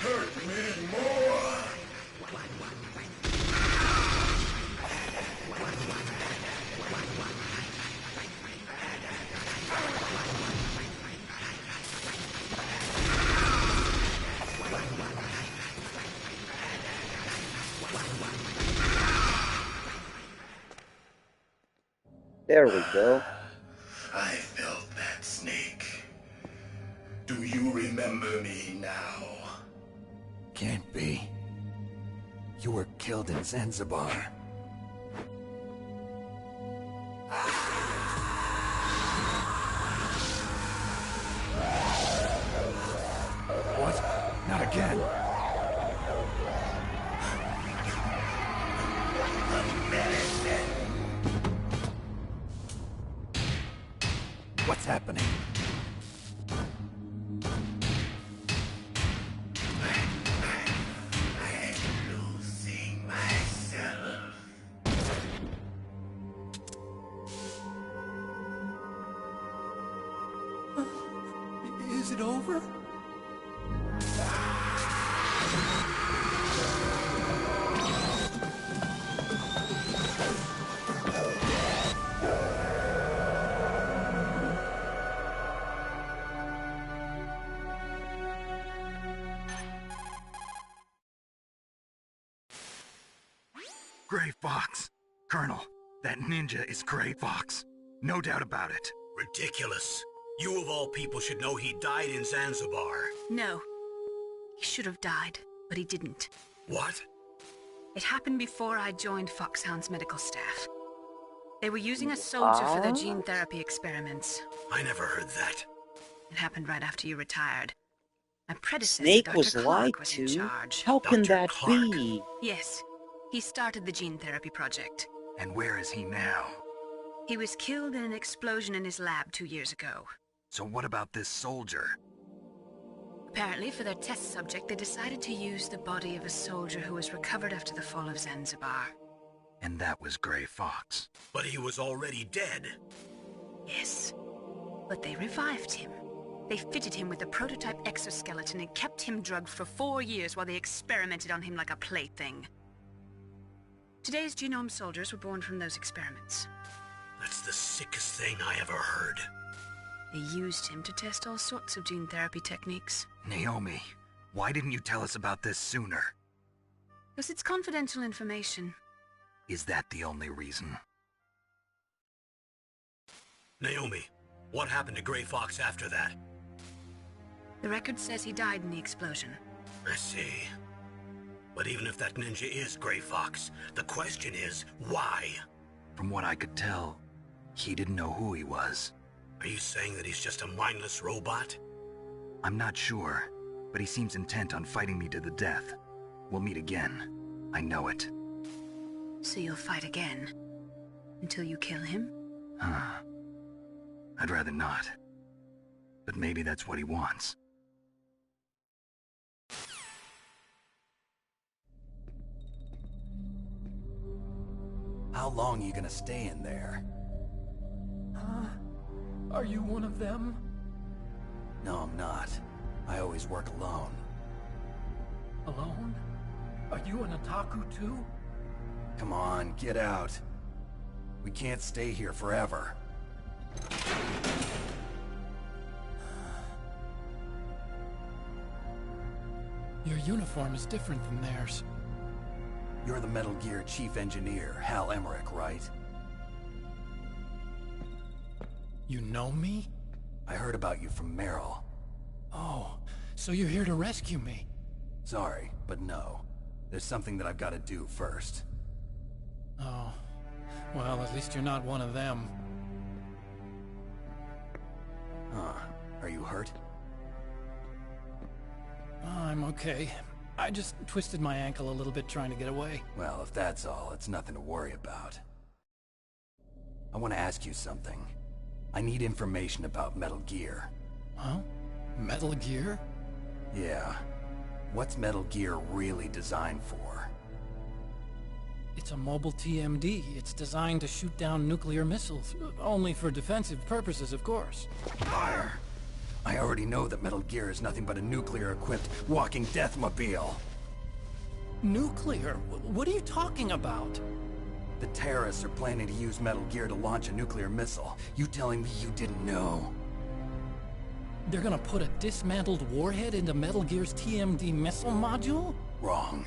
Hurt me more. There we go. I felt that, Snake. Do you remember me now? Can't be. You were killed in Zanzibar. What? Not again. What's happening? I'm losing myself. Is it over? Gray Fox. Colonel, that ninja is Gray Fox. No doubt about it. Ridiculous. You of all people should know he died in Zanzibar. No. He should have died, but he didn't. What? It happened before I joined Foxhound's medical staff. They were using a soldier for their gene therapy experiments. I never heard that. It happened right after you retired. My predecessor, Snake Dr. was Clark, lied was in to? charge. How can Dr. that Clark. be? Yes. He started the gene therapy project. And where is he now? He was killed in an explosion in his lab 2 years ago. So what about this soldier? Apparently, for their test subject, they decided to use the body of a soldier who was recovered after the fall of Zanzibar. And that was Gray Fox. But he was already dead. Yes, but they revived him. They fitted him with a prototype exoskeleton and kept him drugged for 4 years while they experimented on him like a plaything. Today's genome soldiers were born from those experiments. That's the sickest thing I ever heard. They used him to test all sorts of gene therapy techniques. Naomi, why didn't you tell us about this sooner? Because it's confidential information. Is that the only reason? Naomi, what happened to Gray Fox after that? The record says he died in the explosion. I see. But even if that ninja is Gray Fox, the question is, why? From what I could tell, he didn't know who he was. Are you saying that he's just a mindless robot? I'm not sure, but he seems intent on fighting me to the death. We'll meet again. I know it. So you'll fight again? Until you kill him? I'd rather not. But maybe that's what he wants. How long are you gonna stay in there? Huh? Are you one of them? No, I'm not. I always work alone. Alone? Are you an otaku too? Come on, get out. We can't stay here forever. Your uniform is different than theirs. You're the Metal Gear Chief Engineer, Hal Emmerich, right? You know me? I heard about you from Meryl. Oh, so you're here to rescue me? Sorry, but no. There's something that I've got to do first. Oh. Well, at least you're not one of them. Huh. Are you hurt? I'm okay. I just twisted my ankle a little bit trying to get away. Well, if that's all, it's nothing to worry about. I want to ask you something. I need information about Metal Gear. Huh? Metal Gear? Yeah. What's Metal Gear really designed for? It's a mobile TMD. It's designed to shoot down nuclear missiles. Only for defensive purposes, of course. Liar. I already know that Metal Gear is nothing but a nuclear-equipped walking deathmobile. Nuclear? What are you talking about? The terrorists are planning to use Metal Gear to launch a nuclear missile. You telling me you didn't know? They're gonna put a dismantled warhead into Metal Gear's TMD missile module? Wrong.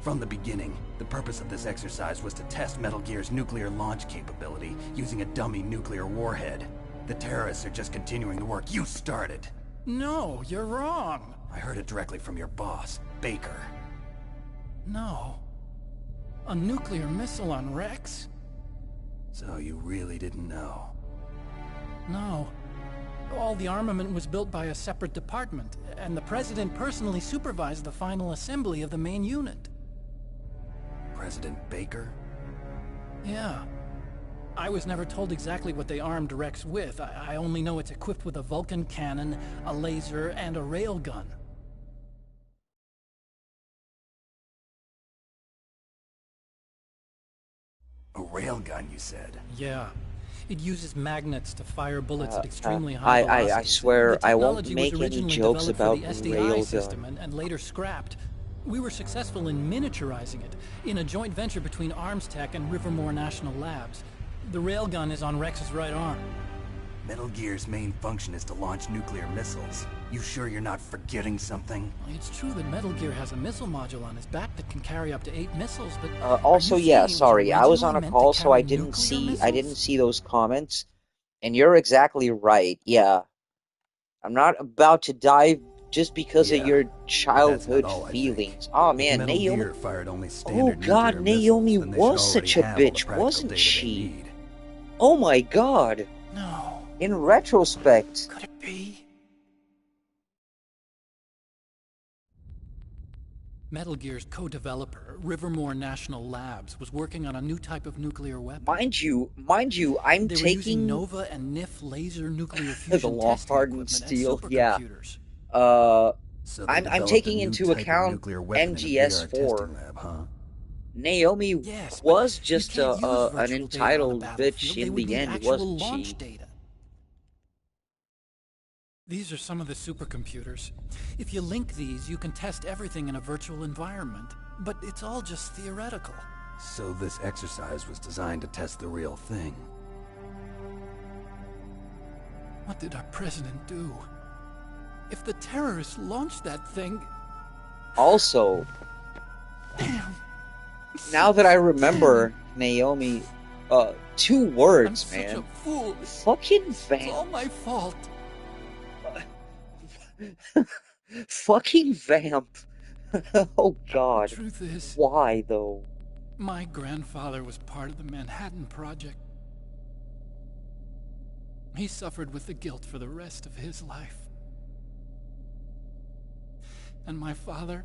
From the beginning, the purpose of this exercise was to test Metal Gear's nuclear launch capability using a dummy nuclear warhead. The terrorists are just continuing the work you started. No, you're wrong. I heard it directly from your boss, Baker. No. A nuclear missile on Rex? So you really didn't know? No. All the armament was built by a separate department, and the President personally supervised the final assembly of the main unit. President Baker? Yeah. I was never told exactly what they armed Rex with. I only know it's equipped with a Vulcan cannon, a laser, and a railgun. A railgun, you said? Yeah. It uses magnets to fire bullets at extremely high velocities. I swear I won't make any jokes about the railgun. system and later scrapped. We were successful in miniaturizing it, in a joint venture between ArmsTech and Rivermore National Labs. The railgun is on Rex's right arm. Metal Gear's main function is to launch nuclear missiles. You sure you're not forgetting something? It's true that Metal Gear has a missile module on his back that can carry up to 8 missiles, but also, yeah, sorry, I was on a call, so I didn't see those comments. And you're exactly right. Yeah, I'm not about to die just because of your childhood feelings. Oh man, Naomi. Oh god, Naomi was such a bitch, wasn't she? Oh my god. No. In retrospect. Could it be? Metal Gear's co-developer, Rivermore National Labs, was working on a new type of nuclear weapon. Mind you, I'm They were using taking Nova and NIF laser nuclear the fusion lost testing hardened equipment and steel. Yeah. supercomputers. So they I'm developed a taking new into type of account nuclear weapon in a VR MGS4. testing lab, huh? Naomi Yes, but was you just can't use an virtual data on a entitled bitch battlefield. They in would the need end, actual wasn't launch she? data. These are some of the supercomputers. If you link these, you can test everything in a virtual environment. But it's all just theoretical. So this exercise was designed to test the real thing. What did our president do? If the terrorists launched that thing... Also, Damn. now that I remember, Naomi, 2 words, I'm such man. a fool. Fucking It's all vamp. my fault. Fucking vamp. Oh god. The truth is, Why, though? my grandfather was part of the Manhattan Project. He suffered with the guilt for the rest of his life. And my father,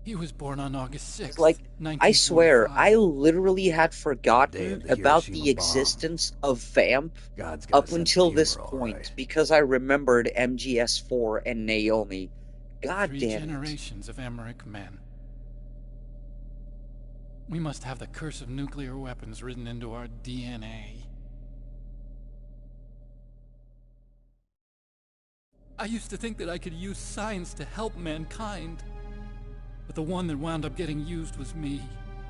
he was born on August 6th, Like, I swear, 1945. I literally had Day forgotten of the about Hiroshima the bomb. existence of Vamp God's got a up sense until of this humor, all point right. because I remembered MGS4 and Naomi. God 3 damn it. generations of Emmerich men. We must have the curse of nuclear weapons written into our DNA. I used to think that I could use science to help mankind. But the one that wound up getting used was me.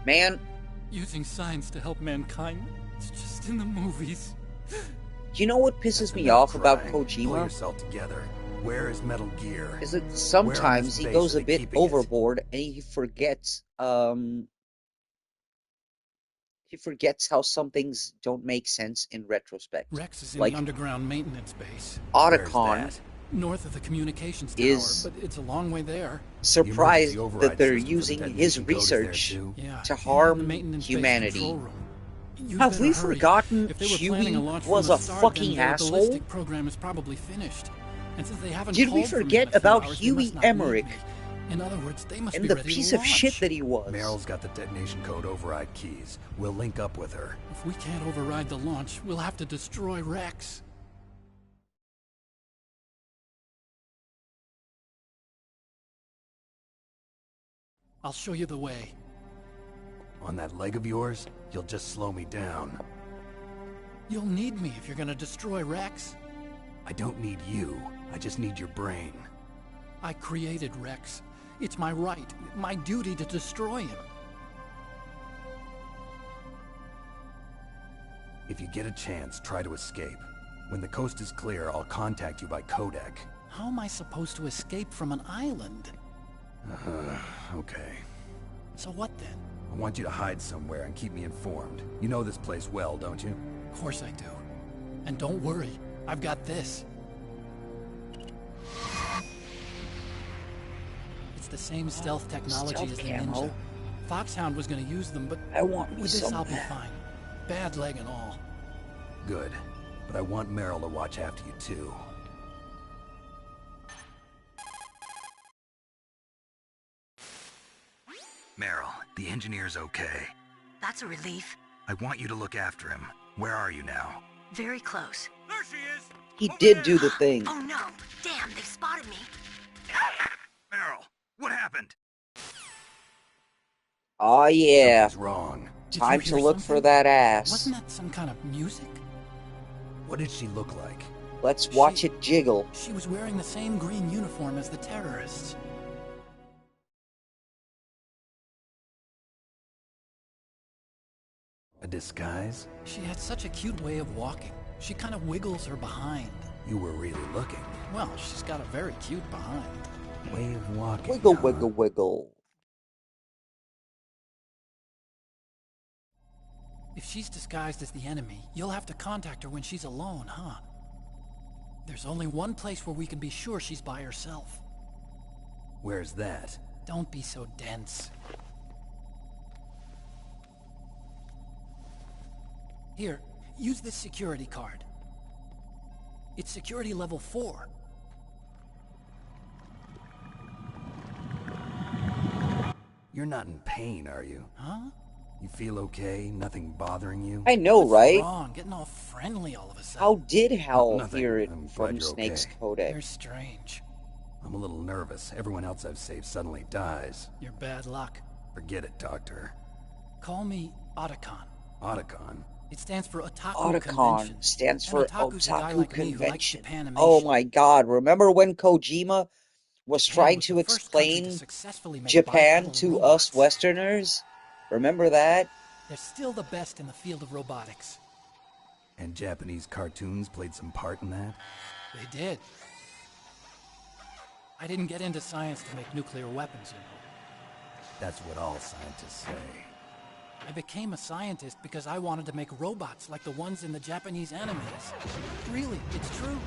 Man, Using science to help mankind, it's just in the movies. you know what pisses That's me enough off about crying. Pull Kojima? yourself together. Where is Metal Gear? Is that Where on sometimes this he base goes are a they bit keeping it? overboard and he forgets how some things don't make sense in retrospect. Rex is in Like, the underground maintenance base. Where's Otacon that? North of the communications tower, is but it's a long way there. surprised The emergency that override they're system for the using his detonation code is there, research too? Yeah, to in the harm maintenance base humanity. control room. You Have better we hurry. forgotten If they were planning a Huey launch was from a the start, fucking then their asshole? ballistic program is probably finished. And since they haven't Did we called for me forget in a few about hours, they Huey must not need Emmerich me. In other words, they must and be the ready piece to of shit launch. that he was? Meryl's got the detonation code override keys. We'll link up with her. If we can't override the launch, we'll have to destroy Rex. I'll show you the way. On that leg of yours, you'll just slow me down. You'll need me if you're gonna destroy Rex. I don't need you. I just need your brain. I created Rex. It's my right, my duty to destroy him. If you get a chance, try to escape. When the coast is clear, I'll contact you by codec. How am I supposed to escape from an island? Okay. So what then? I want you to hide somewhere and keep me informed. You know this place well, don't you? Of course I do. And don't worry, I've got this. It's the same stealth technology as the camo. Ninja. Foxhound was gonna use them, but I want me with this some I'll of be that. fine. Bad leg and all. Good. But I want Meryl to watch after you, too. Meryl, the engineer's okay. That's a relief. I want you to look after him. Where are you now? Very close. There she is! He did do the thing. Oh no! Damn, they've spotted me. Meryl, what happened? Oh yeah. Something's wrong. Did Time you to hear look for something? that ass. Wasn't that some kind of music? What did she look like? Let's watch it jiggle. She was wearing the same green uniform as the terrorists. A disguise? She had such a cute way of walking. She kind of wiggles her behind. You were really looking. Well, she's got a very cute behind. Way of walking. Wiggle, huh? wiggle, wiggle. If she's disguised as the enemy, you'll have to contact her when she's alone, huh? There's only one place where we can be sure she's by herself. Where's that? Don't be so dense. Here, use this security card. It's security level 4. You're not in pain, are you? Huh? You feel okay? Nothing bothering you? I know, What's right? wrong? Getting all friendly all of a sudden. How did Oh, Hal hear nothing. it I'm glad from you're Snake's okay. codec? You're strange. I'm a little nervous. Everyone else I've saved suddenly dies. You're bad luck. Forget it, Doctor. Call me Otacon. Otacon? It stands for Otaku Convention. Otacon stands An for otaku's a guy Otaku like me who likes Convention. Japanimation. Oh my god, remember when Kojima was Japan trying was to the first country to explain successfully make Japan bipedal to us robots. Westerners? Remember that? They're still the best in the field of robotics. And Japanese cartoons played some part in that? They did. I didn't get into science to make nuclear weapons, you know. That's what all scientists say. I became a scientist because I wanted to make robots like the ones in the Japanese animes. Really, it's true.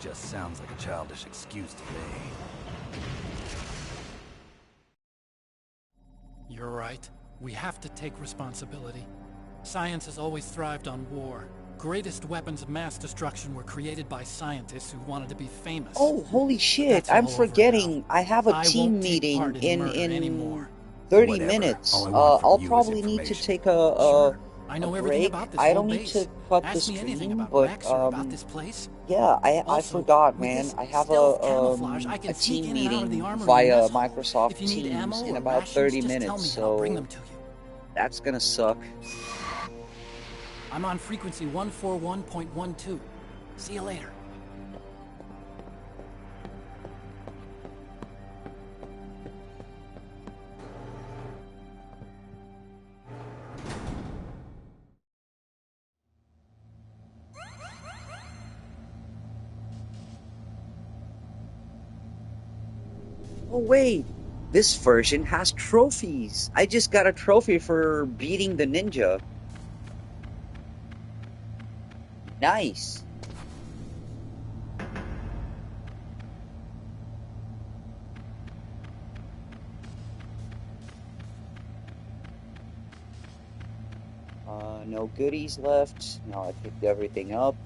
Just sounds like a childish excuse to me. You're right. We have to take responsibility. Science has always thrived on war. Greatest weapons of mass destruction were created by scientists who wanted to be famous. Oh, holy shit, That's I'm all over forgetting. now. I have a I team won't take meeting part in murder anymore. 30 Whatever. minutes. All I want from I'll you is probably need to information. take Sure. I a know everything break. about this I whole don't need base. to cut the Ask me anything stream, about but Rex or about this place. yeah, I Also, forgot, with man. this I have stealth camouflage, I a can sneak team in and out of the meeting armory in via mess hall. Microsoft If you need ammo Teams in or about rations, 30 just tell minutes, me and I'll bring them so to you. that's gonna suck. I'm on frequency 141.12. See you later. Oh wait, this version has trophies. I just got a trophy for beating the ninja. Nice. No goodies left. No, I picked everything up.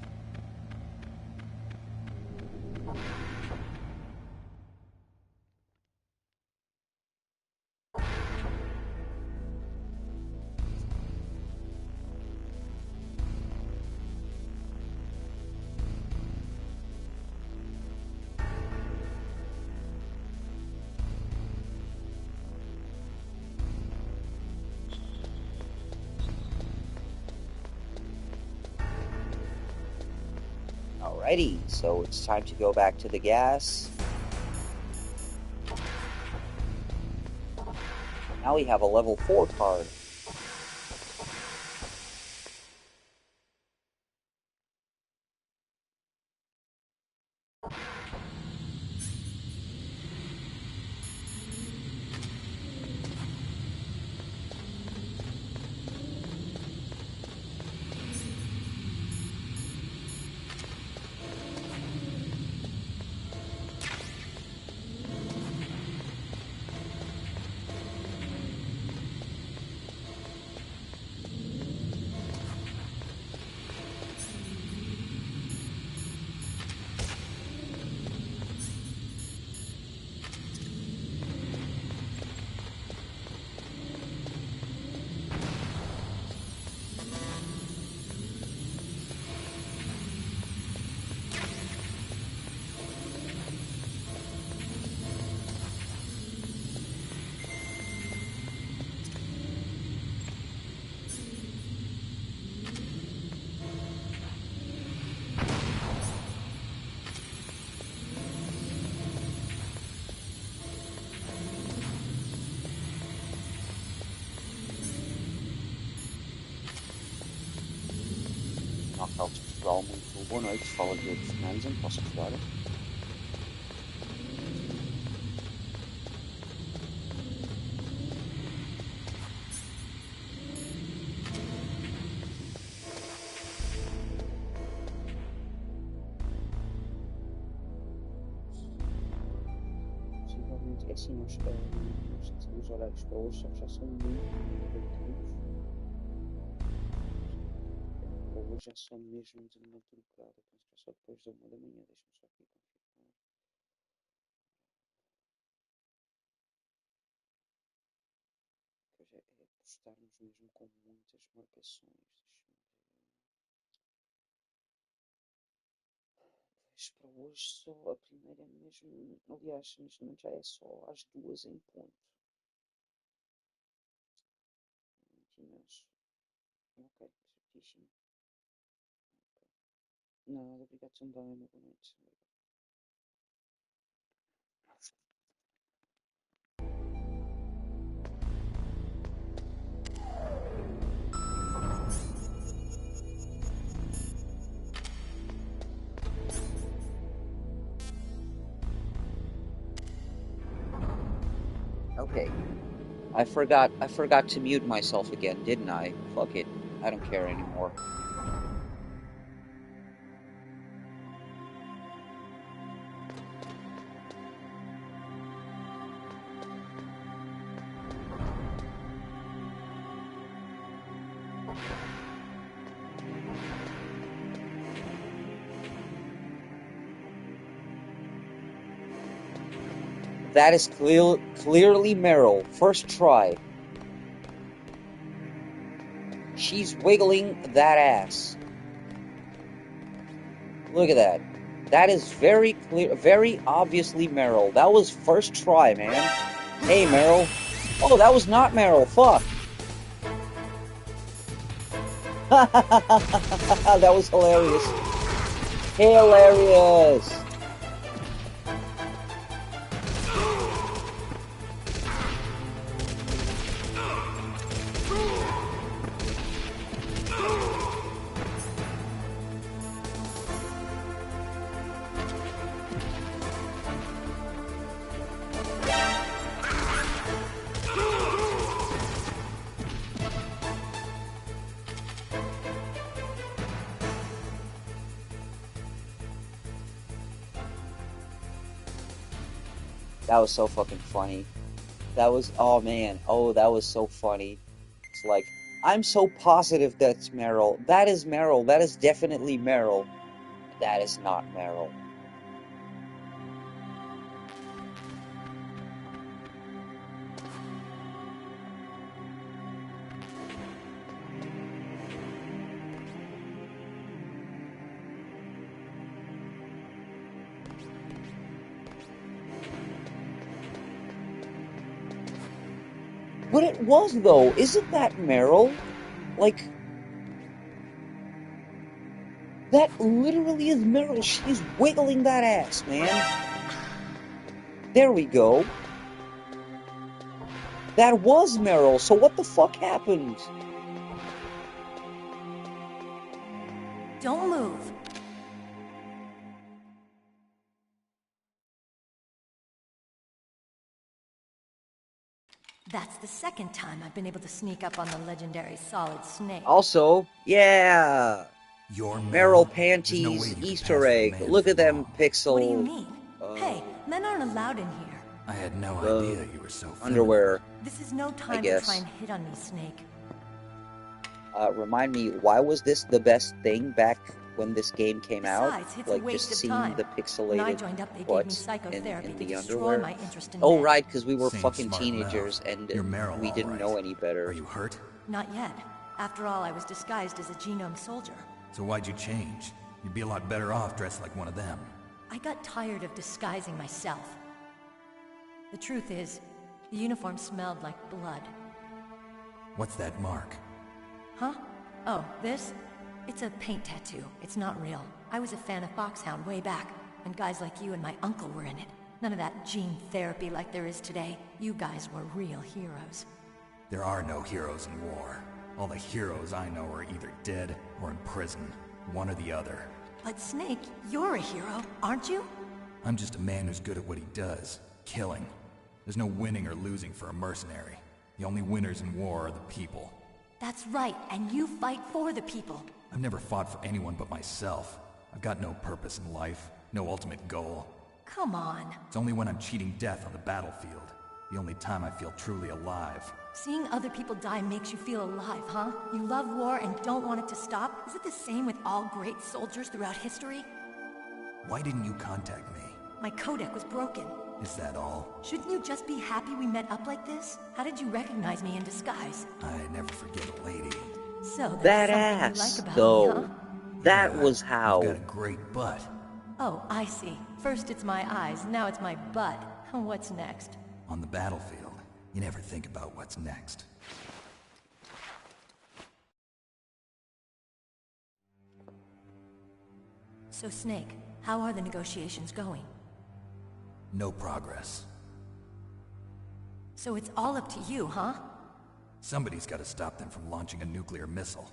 Alrighty, so it's time to go back to the gas. Now we have a level 4 card. Knockout Raum und Turbo noite fala de outros finais, não posso ajudar. Possivelmente, assim, os horários para hoje já são muito produtivos. Hoje já são mesmo de uma madrugada, penso que é só depois da 1 da manhã, deixa-me só aqui confirmar. mesmo com muitas marcações. Deixa para hoje só a primeira mesmo. Aliás, neste momento já é só às 2 em ponto. Mas, ok, certíssimo. Não, obrigado também, boa noite. Okay. I forgot to mute myself again, didn't I? Fuck it. I don't care anymore. That is clearly Meryl. First try. She's wiggling that ass. Look at that. That is very clear, very obviously Meryl. That was first try, man. Hey, Meryl. Oh, that was not Meryl. Fuck. That was hilarious. Hilarious. That was so fucking funny. That was, oh man, oh, that was so funny. It's like, I'm so positive that's Meryl. That is Meryl. That is definitely Meryl. That is not Meryl. But it was, though. Isn't that Meryl? Like, that literally is Meryl. She's wiggling that ass, man. There we go. That was Meryl, so what the fuck happened? Don't move. That's the second time I've been able to sneak up on the legendary Solid Snake. Also, yeah. Your Meryl Panties Easter egg. Look at them pixel. What do you mean? Hey, men aren't allowed in here. I had no idea you were so underwear. This is no time to try and hit on me, Snake. Remind me, why was this the best thing back when this game came Besides, out? it's like, a waste just of seeing time. the When I pixelated joined up, they gave me butts psychotherapy in to the destroy underwear. my interest in Oh, men. right, because we were Seems fucking smart teenagers enough. and You're Meryl, we didn't know any better. Are you hurt? Not yet. After all, I was disguised as a genome soldier. So why'd you change? You'd be a lot better off dressed like one of them. I got tired of disguising myself. The truth is, the uniform smelled like blood. What's that mark? Huh? Oh, this? It's a paint tattoo. It's not real. I was a fan of Foxhound way back, and guys like you and my uncle were in it. None of that gene therapy like there is today. You guys were real heroes. There are no heroes in war. All the heroes I know are either dead or in prison. One or the other. But Snake, you're a hero, aren't you? I'm just a man who's good at what he does. Killing. There's no winning or losing for a mercenary. The only winners in war are the people. That's right, and you fight for the people. I've never fought for anyone but myself. I've got no purpose in life, no ultimate goal. Come on. It's only when I'm cheating death on the battlefield. The only time I feel truly alive. Seeing other people die makes you feel alive, huh? You love war and don't want it to stop? Is it the same with all great soldiers throughout history? Why didn't you contact me? My codec was broken. Is that all? Shouldn't you just be happy we met up like this? How did you recognize me in disguise? I never forget a lady. So That there's something you like ass, about me, huh? though. That Yeah, was you've how. got a great butt. Oh, I see. First it's my eyes, now it's my butt. What's next? On the battlefield, you never think about what's next. So Snake, how are the negotiations going? No progress. So it's all up to you, huh? Somebody's got to stop them from launching a nuclear missile.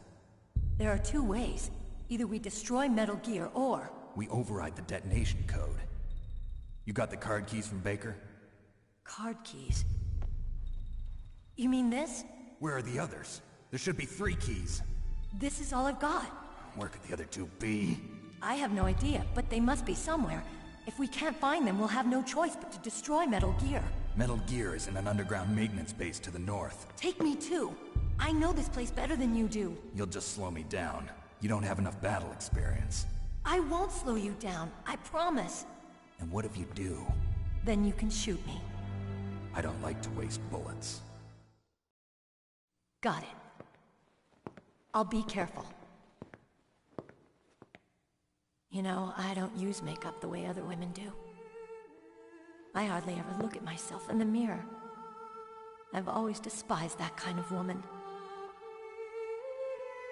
There are two ways. Either we destroy Metal Gear, or... we override the detonation code. You got the card keys from Baker? Card keys? You mean this? Where are the others? There should be 3 keys. This is all I've got. Where could the other 2 be? I have no idea, but they must be somewhere. If we can't find them, we'll have no choice but to destroy Metal Gear. Metal Gear is in an underground maintenance base to the north. Take me too. I know this place better than you do. You'll just slow me down. You don't have enough battle experience. I won't slow you down, I promise. And what if you do? Then you can shoot me. I don't like to waste bullets. Got it. I'll be careful. You know, I don't use makeup the way other women do. I hardly ever look at myself in the mirror. I've always despised that kind of woman.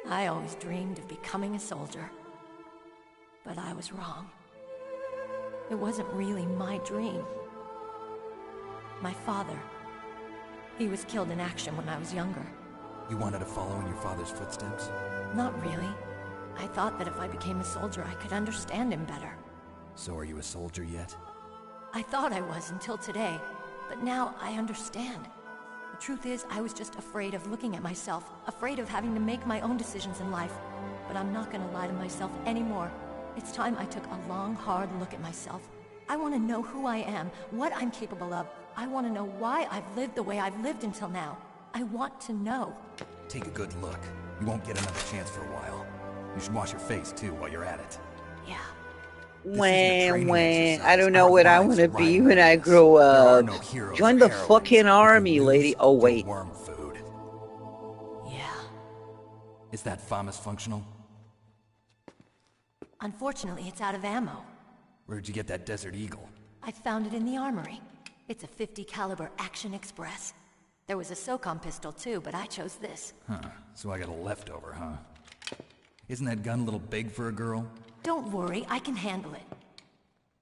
I always dreamed of becoming a soldier. But I was wrong. It wasn't really my dream. My father, he was killed in action when I was younger. You wanted to follow in your father's footsteps? Not really. I thought that if I became a soldier, I could understand him better. So are you a soldier yet? I thought I was until today, but now I understand. The truth is, I was just afraid of looking at myself, afraid of having to make my own decisions in life. But I'm not gonna lie to myself anymore. It's time I took a long, hard look at myself. I want to know who I am, what I'm capable of. I want to know why I've lived the way I've lived until now. I want to know. Take a good look. You won't get another chance for a while. You should wash your face, too, while you're at it. Yeah. Wah. I don't know what I want to be when I grow up. Join the fucking army, lady. Oh, wait. Worm food. Yeah. Is that FAMAS functional? Unfortunately, it's out of ammo. Where'd you get that Desert Eagle? I found it in the armory. It's a .50 caliber Action Express. There was a SOCOM pistol too, but I chose this. Huh. So I got a leftover, huh? Isn't that gun a little big for a girl? Don't worry, I can handle it.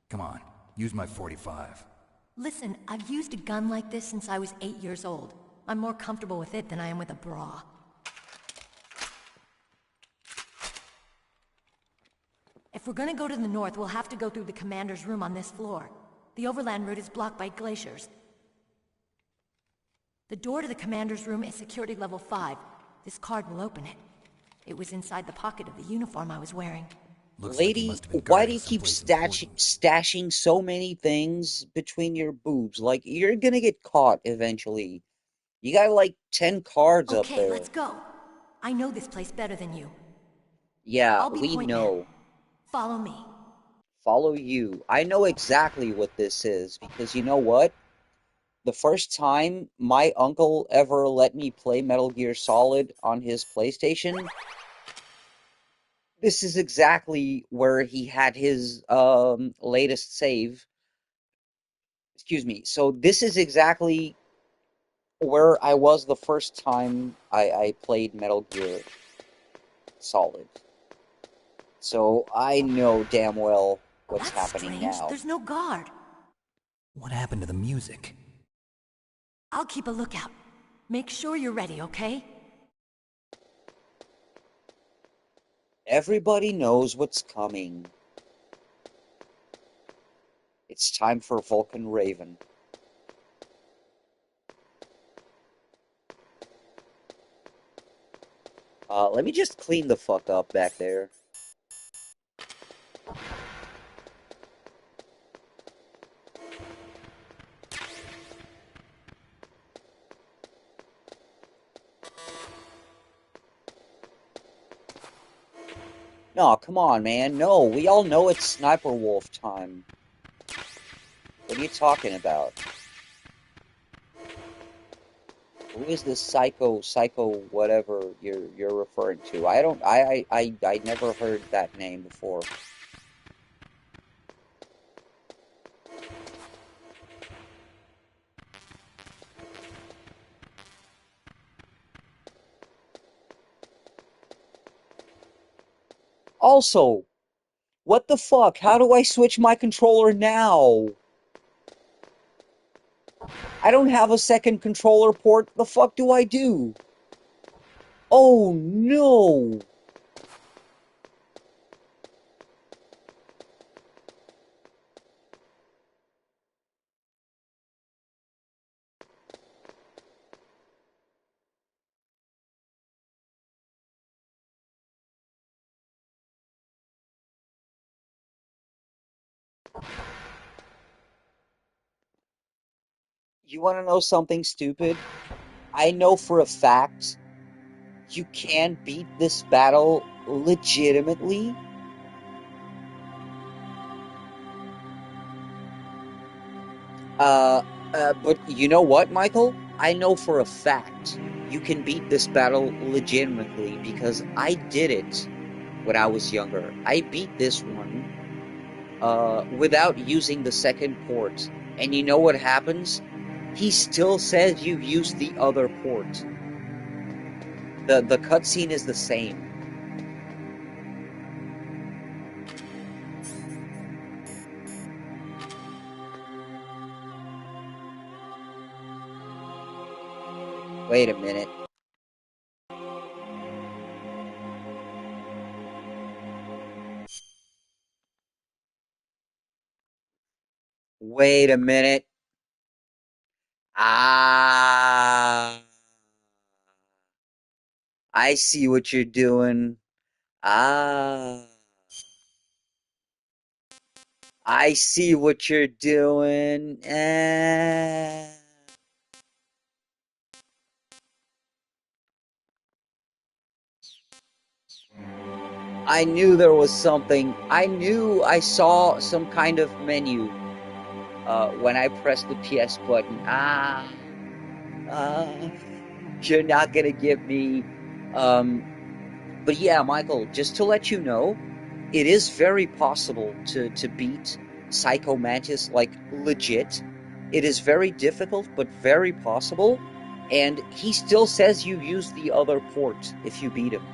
Come on, use my .45. Listen, I've used a gun like this since I was 8 years old. I'm more comfortable with it than I am with a bra. If we're gonna go to the north, we'll have to go through the commander's room on this floor. The overland route is blocked by glaciers. The door to the commander's room is security level 5. This card will open it. It was inside the pocket of the uniform I was wearing. Lady, why do you keep stashing so many things between your boobs? Like, you're gonna get caught eventually. You got like 10 cards up there. Okay, let's go. I know this place better than you. Yeah, I'll be we point know. man. Follow me. Follow you. I know exactly what this is, because you know what? The first time my uncle ever let me play Metal Gear Solid on his PlayStation, this is exactly where he had his latest save. Excuse me. So this is exactly where I was the first time I played Metal Gear Solid. So I know damn well what's happening Strange. now. There's no guard. What happened to the music? I'll keep a lookout. Make sure you're ready, okay? Everybody knows what's coming. It's time for Vulcan Raven. Let me just clean the fuck up back there. No, come on, man. No, we all know it's Sniper Wolf time. What What are you talking about? Who is this psycho whatever you're referring to? I never heard that name before. Also, what the fuck? How do I switch my controller now? I don't have a second controller port. The fuck do I do? Oh no! You want to know something stupid? I know for a fact you can beat this battle legitimately. But you know what, Michael? I know for a fact you can beat this battle legitimately because I did it when I was younger. I beat this one without using the second port. And you know what happens? He still says you used the other port. The cutscene is the same. Wait a minute. Wait a minute. Ah, I see what you're doing. Ah, I see what you're doing. I knew there was something. I knew I saw some kind of menu when I pressed the PS button. You're not gonna get me. But yeah, Michael, just to let you know, it is very possible to beat Psycho Mantis, like, legit. It is very difficult, but very possible. And he still says you use the other port if you beat him.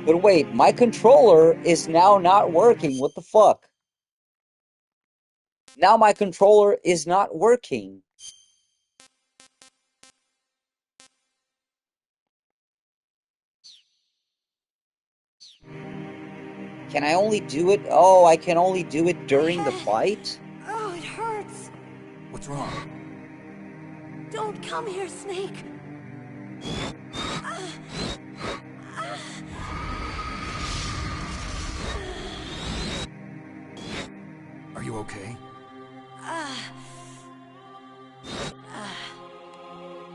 But wait, my controller is now not working. What the fuck? Now my controller is not working. Can I only do it? Oh, I can only do it during the fight? Oh, it hurts. What's wrong? Don't come here, Snake. Are you okay?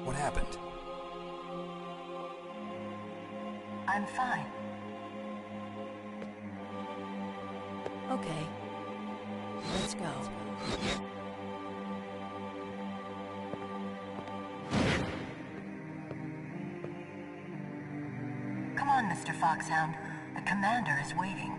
What happened? I'm fine. Okay. Let's go. Come on, Mr. Foxhound. The commander is waiting.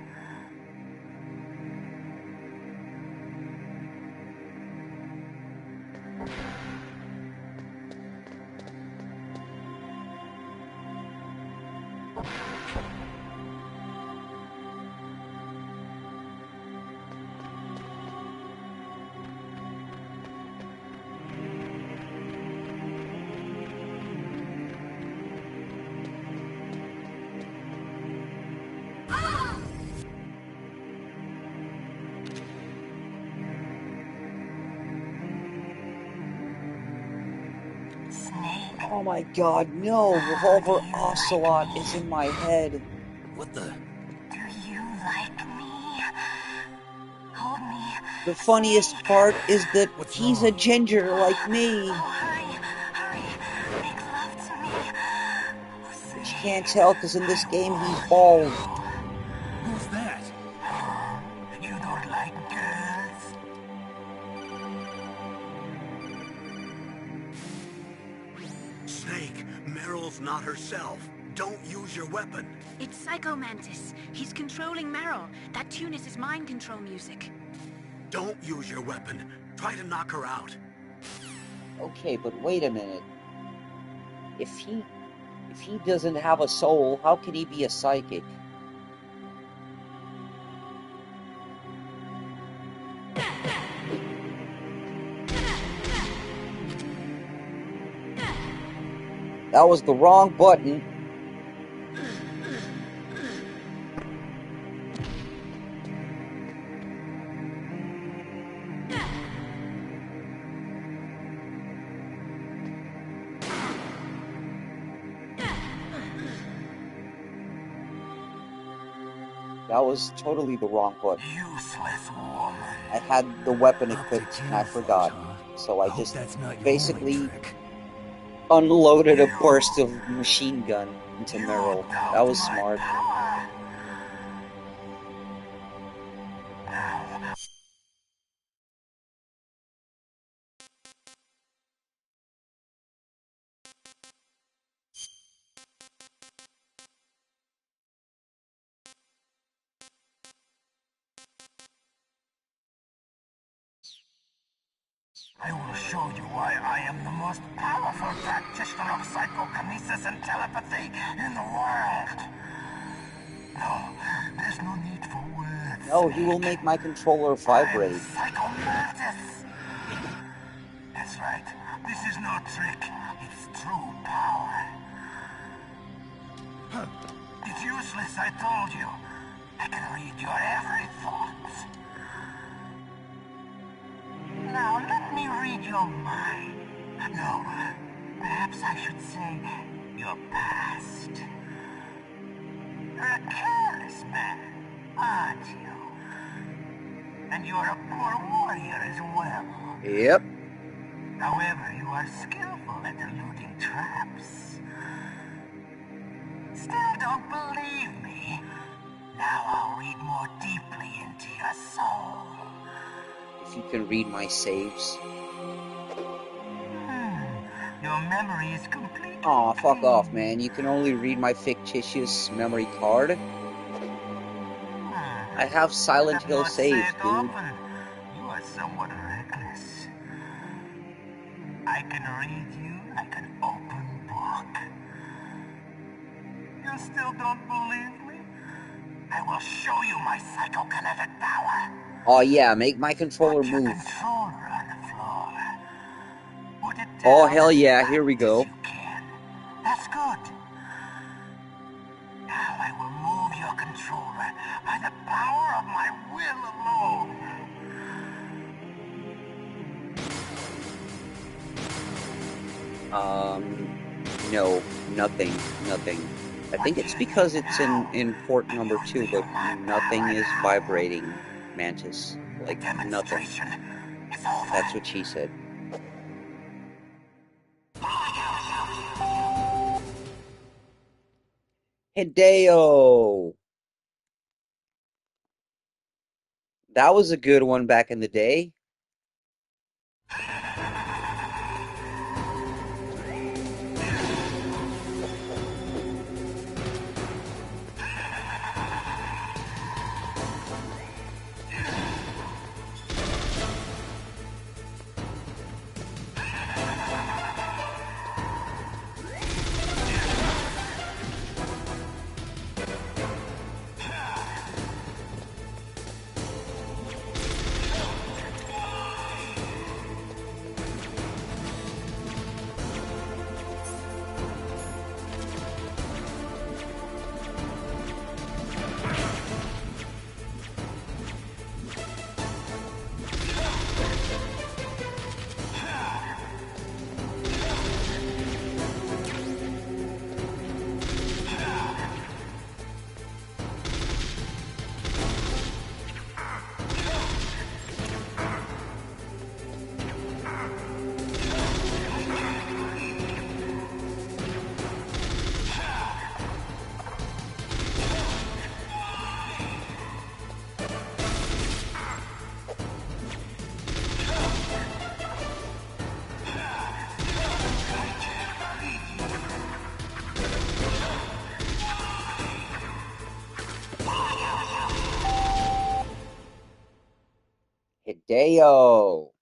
Oh my god, no! Revolver Ocelot is in my head. What the? Do you like me? Hold me. The funniest part is that he's a ginger like me. Oh, hurry, hurry. Make love to me. Oh, can't tell because in this game he's bald. Who's that? You don't like girls? Snake, Meryl's not herself. Don't use your weapon. It's Psycho Mantis. He's controlling Meryl. That tune is his mind control music. Don't use your weapon. Try to knock her out. Okay, but wait a minute. If he doesn't have a soul, how can he be a psychic? That was the wrong button. That was totally the wrong button. Useless woman. I had the weapon equipped and I forgot. So I just basically unloaded a burst of machine gun into Meryl. That was smart. I will show you why I am the most powerful practitioner of psychokinesis and telepathy in the world. No, there's no need for words. No, he will make my controller vibrate. Psycho Mantis. That's right. This is no trick. It's true power. It's useless, I told you. I can read your every thought. Now, let me read your mind. No, perhaps I should say your past. You're a careless man, aren't you? And you're a poor warrior as well. Yep. However, you are skillful at eluding traps. Still don't believe me? Now I'll read more deeply into your soul. If you can read my saves. Your memory is complete. Aw, fuck off, man. You can only read my fictitious memory card. I have Silent Hill saves, dude. You are somewhat reckless. I can read you like an open book. You still don't believe me? I will show you my psychokinetic power. Oh yeah, make my controller move. Controller on the floor. Put it down. Oh hell yeah, here we go. That's good. Now I will move your controller by the power of my will alone. No, nothing. I think it's because it's in port number 2, but nothing is vibrating, Mantis. Like, nothing. That's what she said. Hideo! That was a good one back in the day. Deo.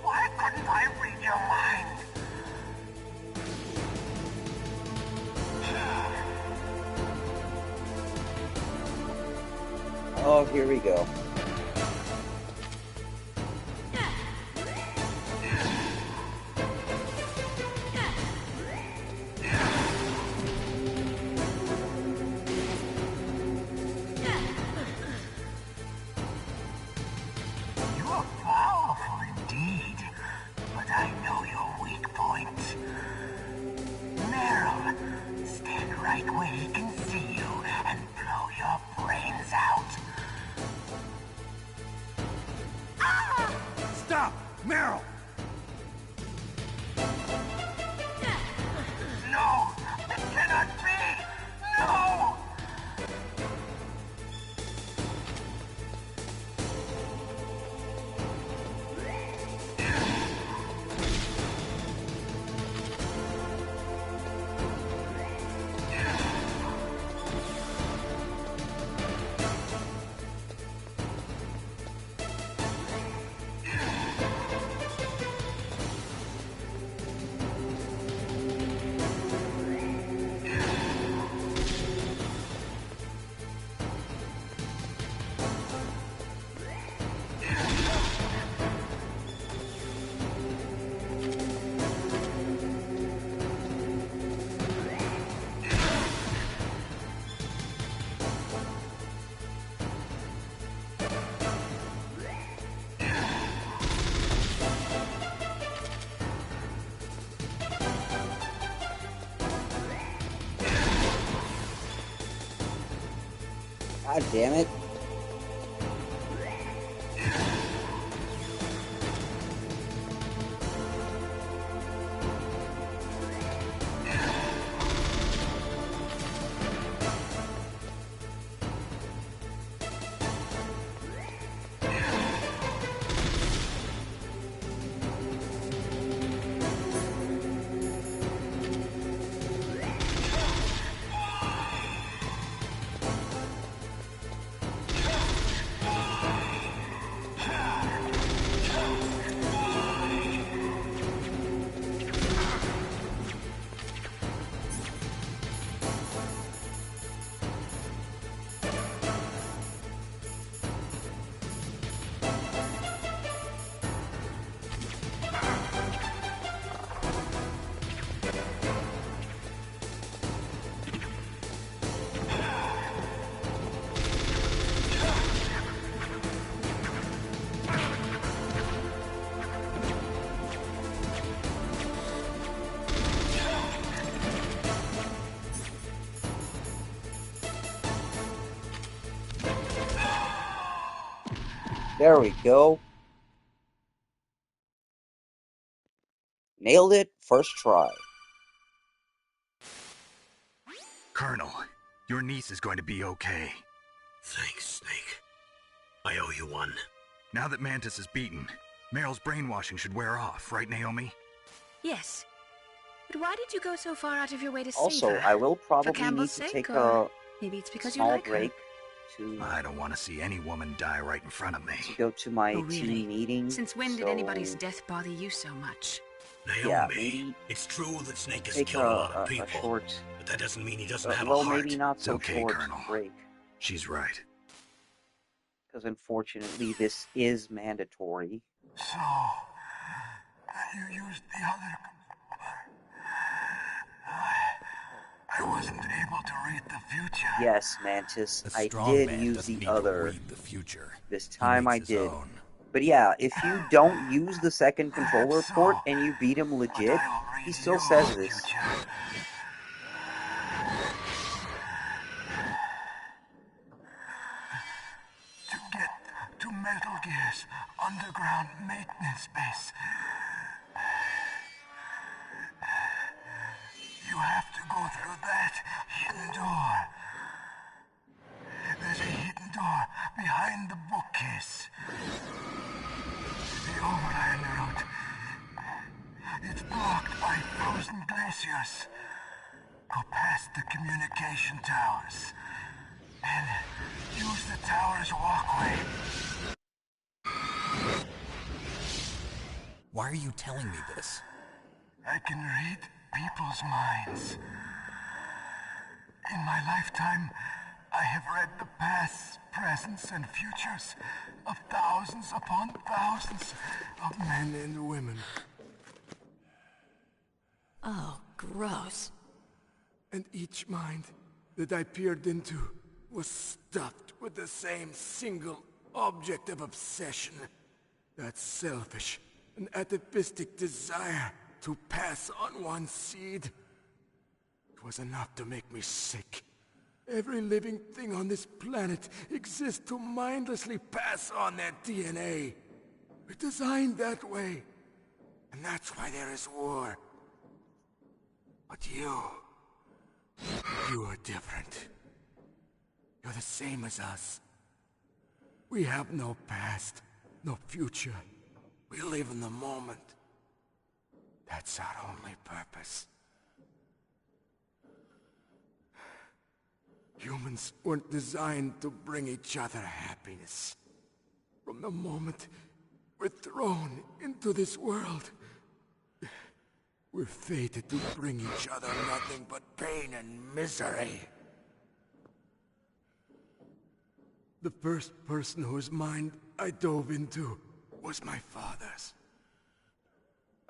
Why couldn't I read your mind? Oh, here we go. You're powerful indeed, but I know your weak point. Meryl, stand right where he can see you and blow your brains out. Stop! Meryl! No! It cannot be! No! God damn it. There we go. Nailed it first try. Colonel, your niece is going to be okay. Thanks, Snake. I owe you one. Now that Mantis is beaten, Meryl's brainwashing should wear off, right, Naomi? Yes. But why did you go so far out of your way to Also, save her? I will For probably Campbell's need to sake, take or a maybe it's because you small like break her? I don't want to see any woman die right in front of me. to go to my Oh, really? team meeting. Since when did so, anybody's death bother you so much? Naomi, yeah, maybe it's true that Snake has take killed a lot of a people, short, but that doesn't mean he doesn't have a well, heart. maybe not It's so okay, short Colonel. break, She's right. because unfortunately this is mandatory. So, you used the other. I I wasn't able to read the future. Yes, Mantis, A I strong did man use doesn't the need to other. read the future. This He time makes I his did. own. But yeah, if you don't use the second controller So, port and you beat him but legit, I will he read still your says this. future. To get to Metal Gear's underground maintenance base, you have to go through that hidden door. There's a hidden door behind the bookcase. The overland route. It's blocked by frozen glaciers. Go past the communication towers. And use the tower's walkway. Why are you telling me this? I can read people's minds. In my lifetime, I have read the pasts, presents, and futures of thousands upon thousands of men and women. Oh, gross. And each mind that I peered into was stuffed with the same single object of obsession. That selfish and atavistic desire to pass on one's seed. It was enough to make me sick. Every living thing on this planet exists to mindlessly pass on their DNA. We're designed that way. And that's why there is war. But you are different. You're the same as us. We have no past, no future. We live in the moment. That's our only purpose. Humans weren't designed to bring each other happiness. From the moment we're thrown into this world, we're fated to bring each other nothing but pain and misery. The first person whose mind I dove into was my father's.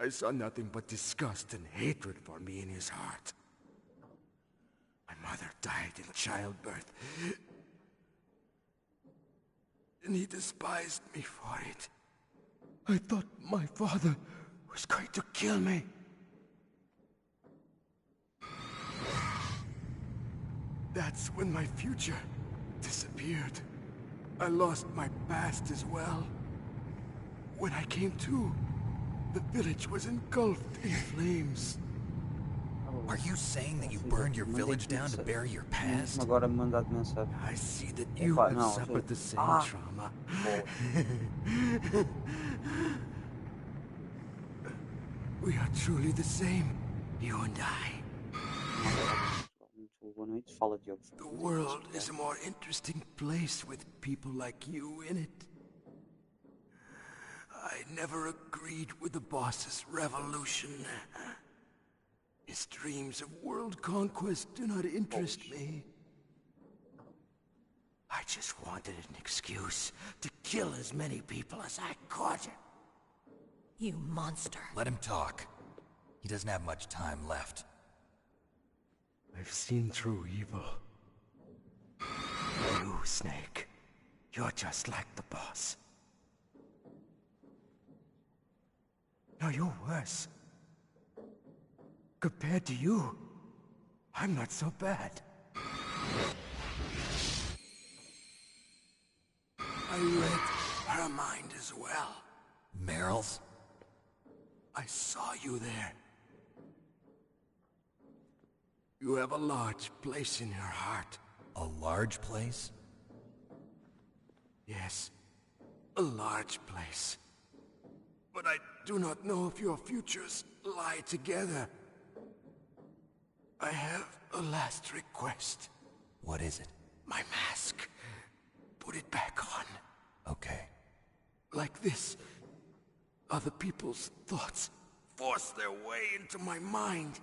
I saw nothing but disgust and hatred for me in his heart. My mother died in childbirth, and he despised me for it. I thought my father was going to kill me. That's when my future disappeared. I lost my past as well. When I came to, the village was engulfed in flames. Are you saying that you burned your village down to bury your past? I see that you have suffered the same trauma. We are truly the same, you and I. The world is a more interesting place with people like you in it. I never agreed with the boss's revolution. His dreams of world conquest do not interest me. I just wanted an excuse to kill as many people as I could. You monster. Let him talk. He doesn't have much time left. I've seen through evil. You, Snake, you're just like the boss. No, you're worse. Compared to you, I'm not so bad. I read her mind as well. Meryl's? I saw you there. You have a large place in your heart. A large place? Yes, a large place. But I do not know if your futures lie together. I have a last request. What is it? My mask. Put it back on. Okay. Like this, other people's thoughts force their way into my mind.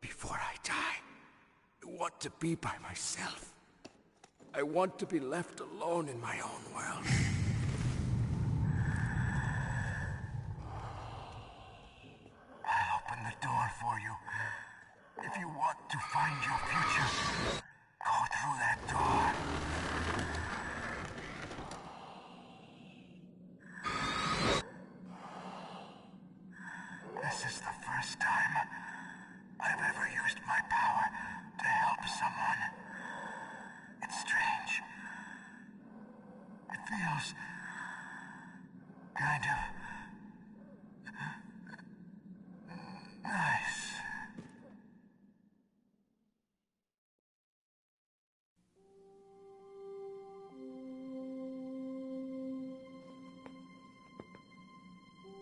Before I die, I want to be by myself. I want to be left alone in my own world. I'll open the door for you. If you want to find your future, go through that door. This is the first time I've ever used my power to help someone. It's strange. It feels kind of nice.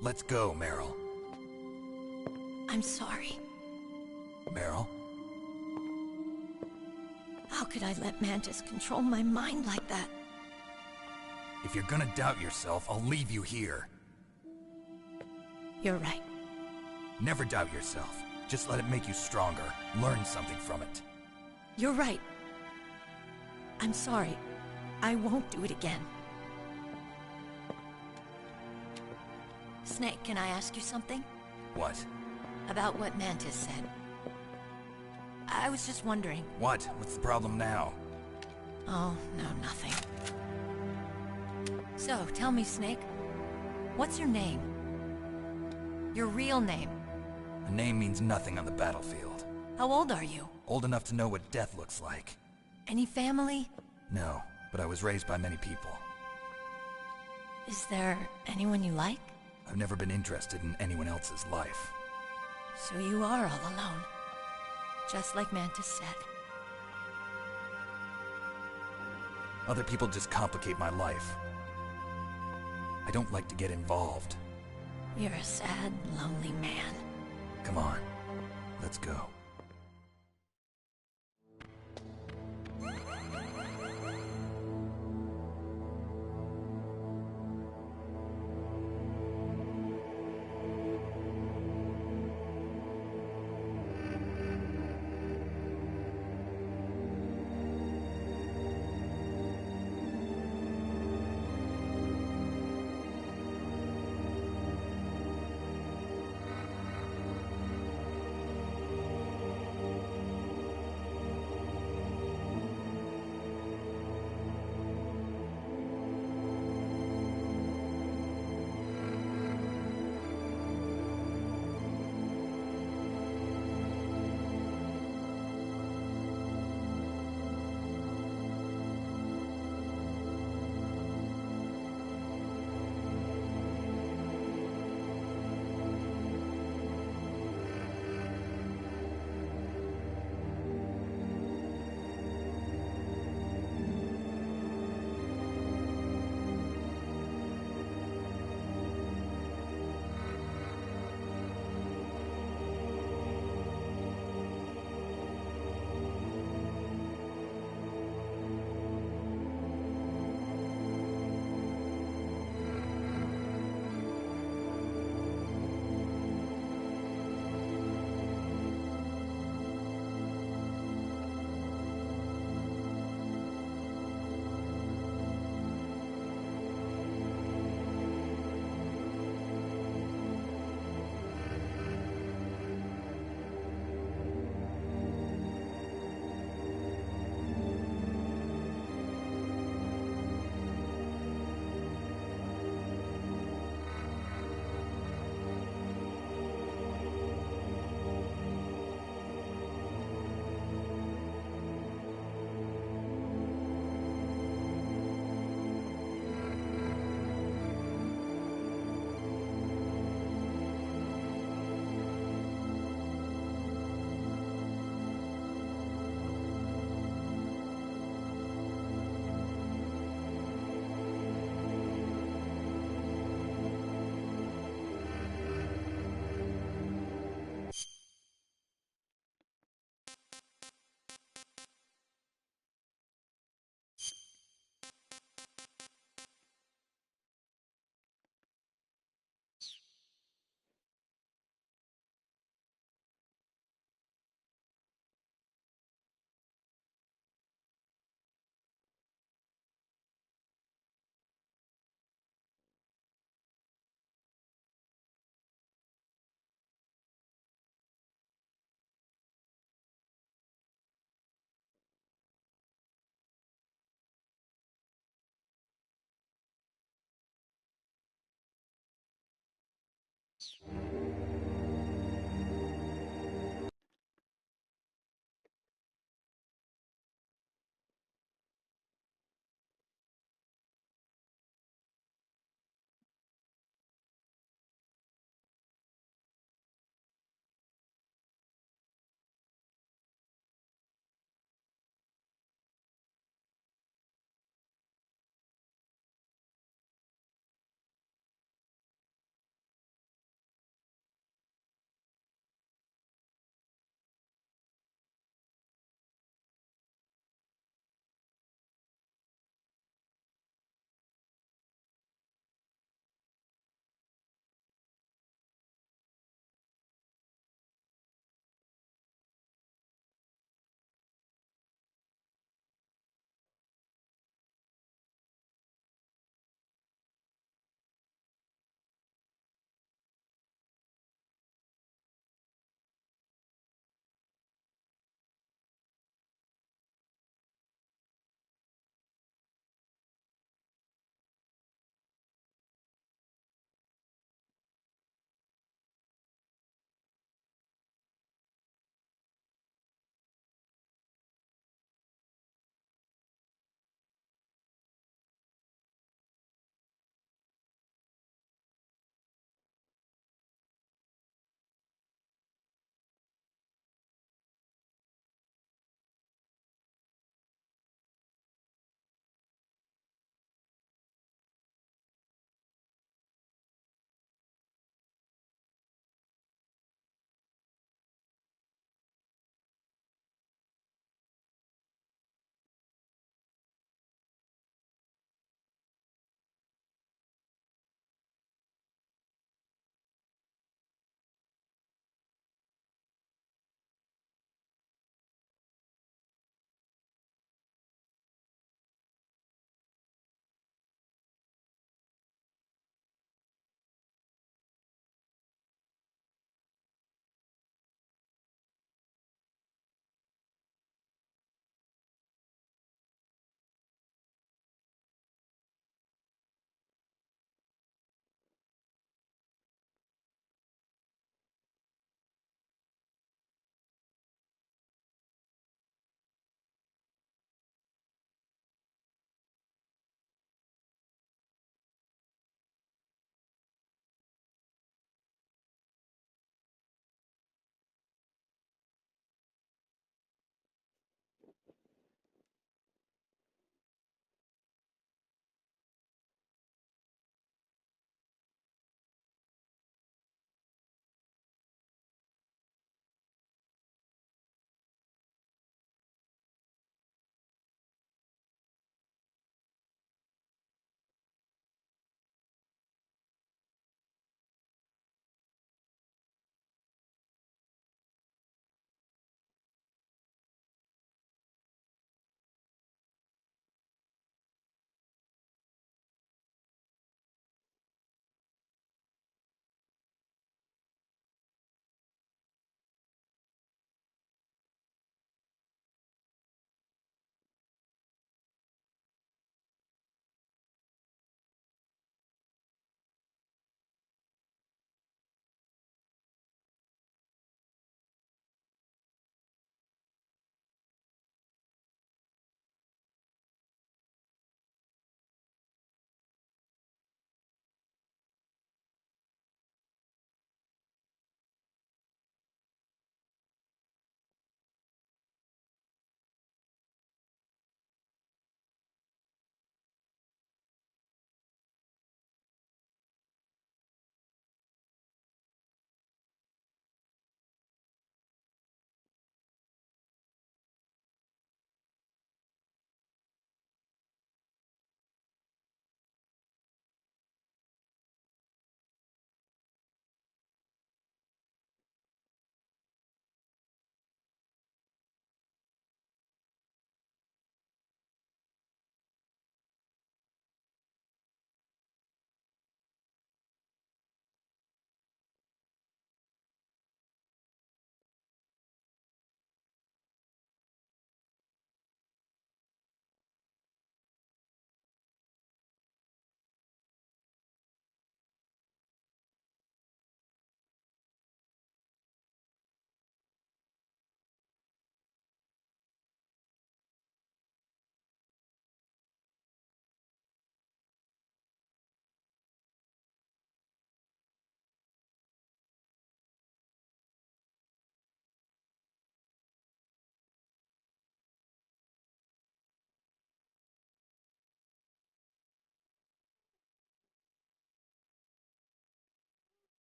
Let's go, Meryl. I'm sorry. Meryl? How could I let Mantis control my mind like that? If you're gonna doubt yourself, I'll leave you here. You're right. Never doubt yourself. Just let it make you stronger. Learn something from it. You're right. I'm sorry. I won't do it again. Snake, can I ask you something? What? About what Mantis said. I was just wondering. What? What's the problem now? Oh, no, nothing. So, tell me, Snake. What's your name? Your real name? A name means nothing on the battlefield. How old are you? Old enough to know what death looks like. Any family? No, but I was raised by many people. Is there anyone you like? I've never been interested in anyone else's life. So you are all alone. Just like Mantis said. Other people just complicate my life. I don't like to get involved. You're a sad, lonely man. Come on, let's go.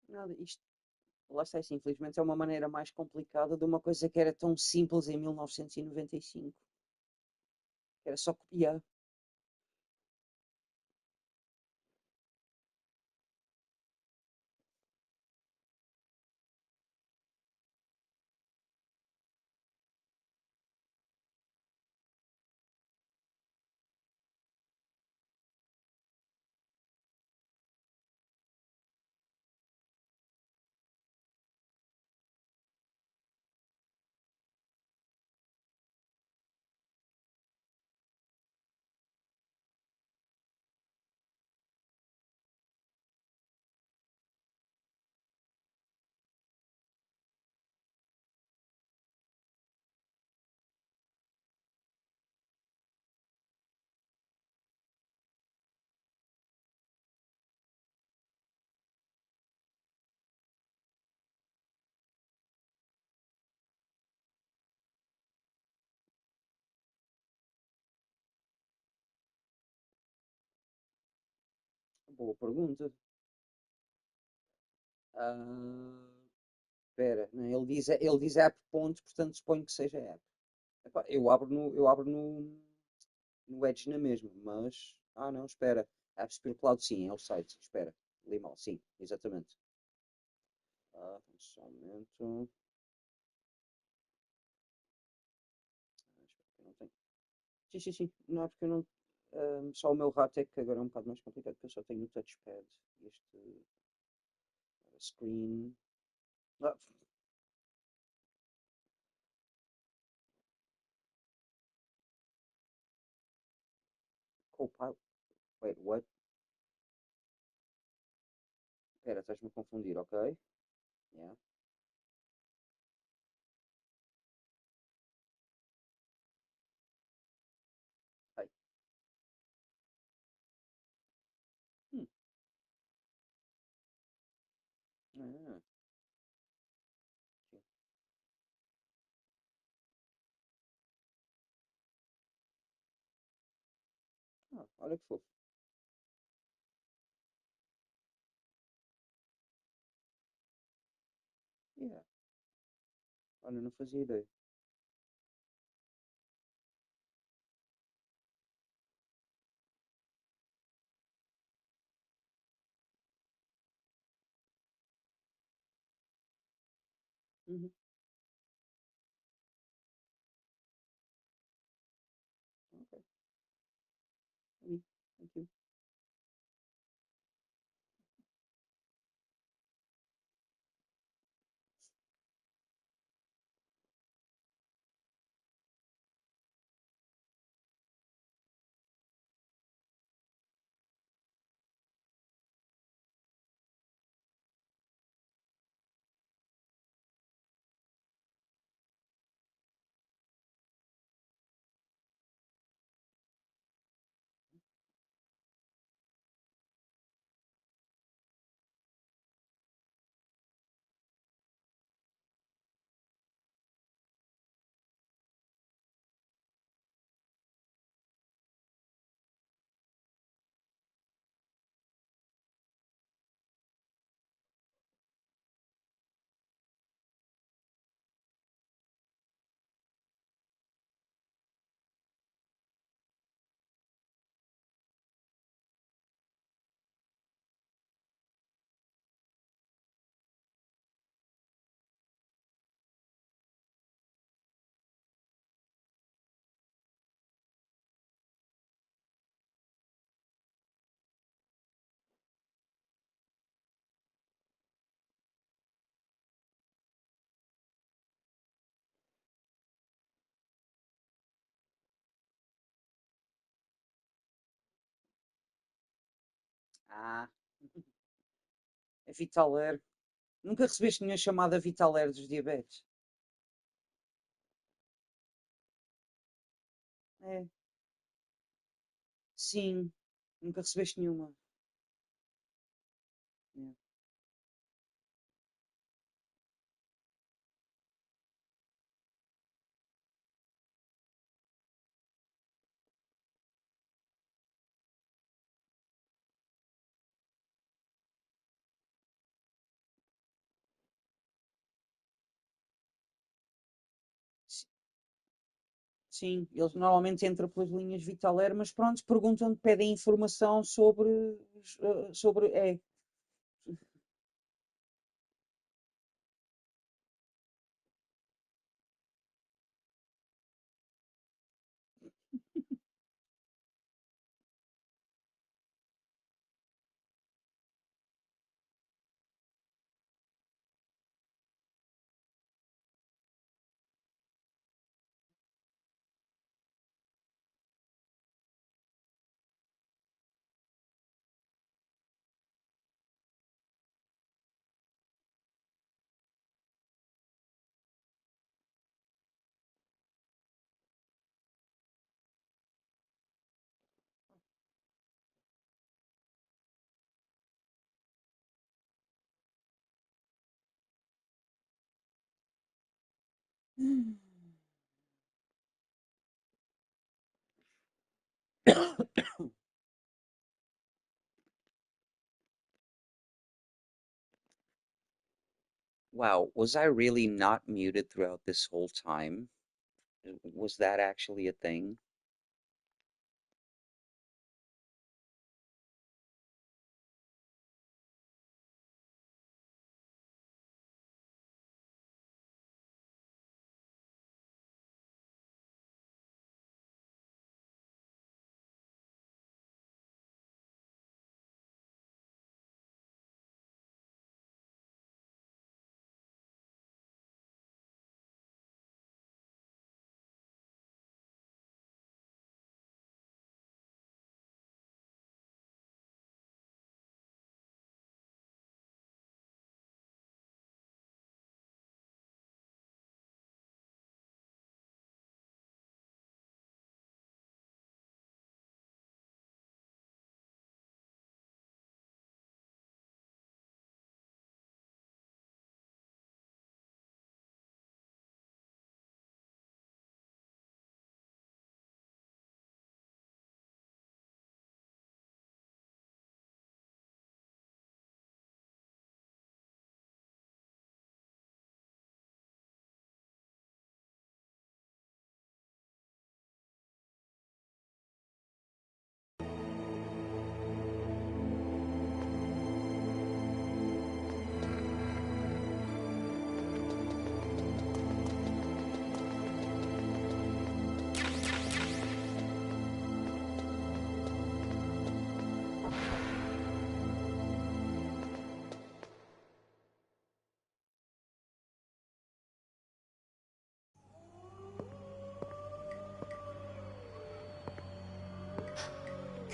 Nada, isto, lá está isso, infelizmente é uma maneira mais complicada de uma coisa que era tão simples em 1995. Era só copiar. Boa pergunta. Ah, espera, né, ele diz app ponto, portanto suponho que seja app. Epá, no Edge na mesma, mas. Ah, não, espera. Apps pelo Cloud, sim, é o site. Espera, li mal, sim, exatamente. Ah, só um momento. Ah, espera, que eu não tenho. Sim, sim, sim. Não é porque eu não. Só o meu rato é que agora é um bocado mais complicado, porque eu só tenho o touchpad. Este screen. Ah, Copilot. Wait, what? Espera, estás-me a confundir, ok? Yeah. Ai. Hum. Ah, sim. Ah, olha que fofo. Yeah. Olha, não fazia ideia. Uhum. Ok. Thank you. Ah, é Vitaler. Nunca recebeste nenhuma chamada Vitaler dos diabetes? É, sim. Nunca recebeste nenhuma. É. sim, eles normalmente entram pelas linhas Vitaler, mas pronto, perguntam, pedem informação sobre. Wow, was I really not muted throughout this whole time? Was that actually a thing?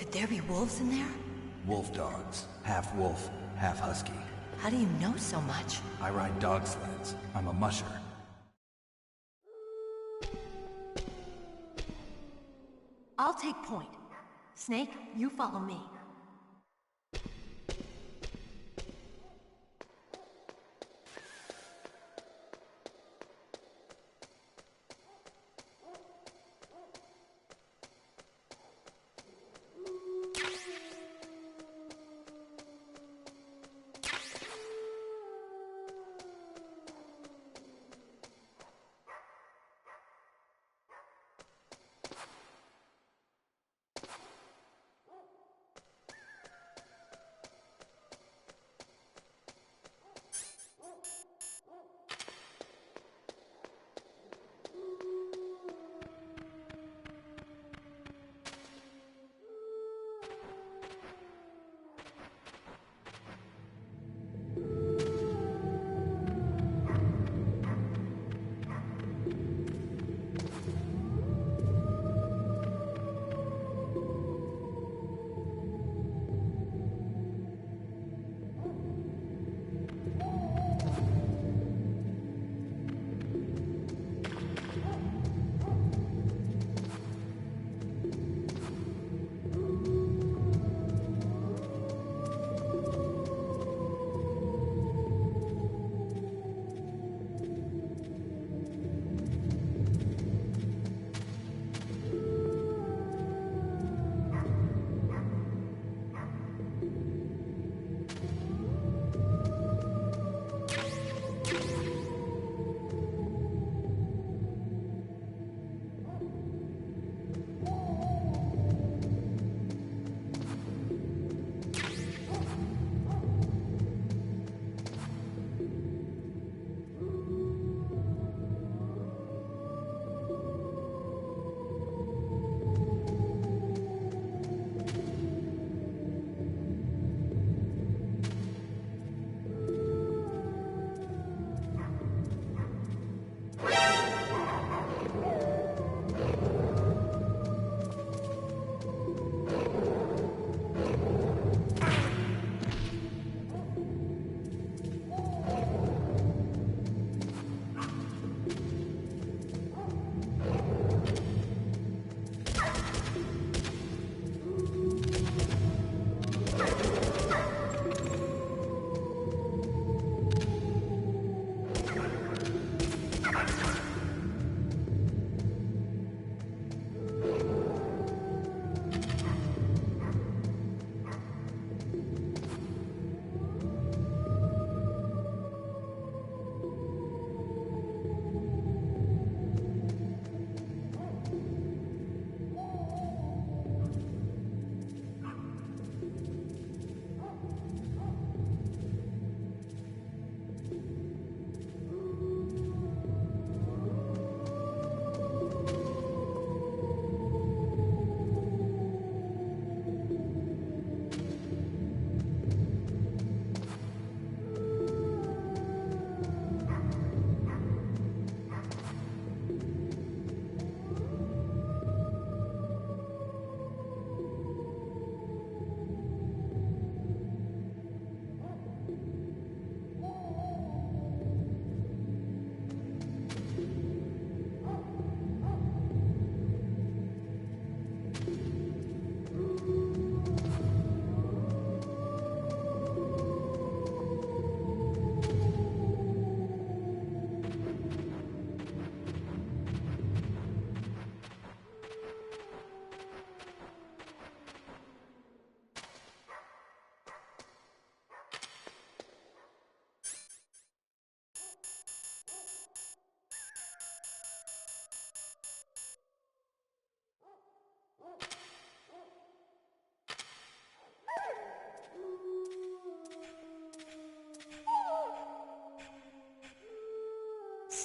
Could there be wolves in there? Wolf dogs. Half wolf, half husky. How do you know so much? I ride dog sleds. I'm a musher. I'll take point. Snake, you follow me.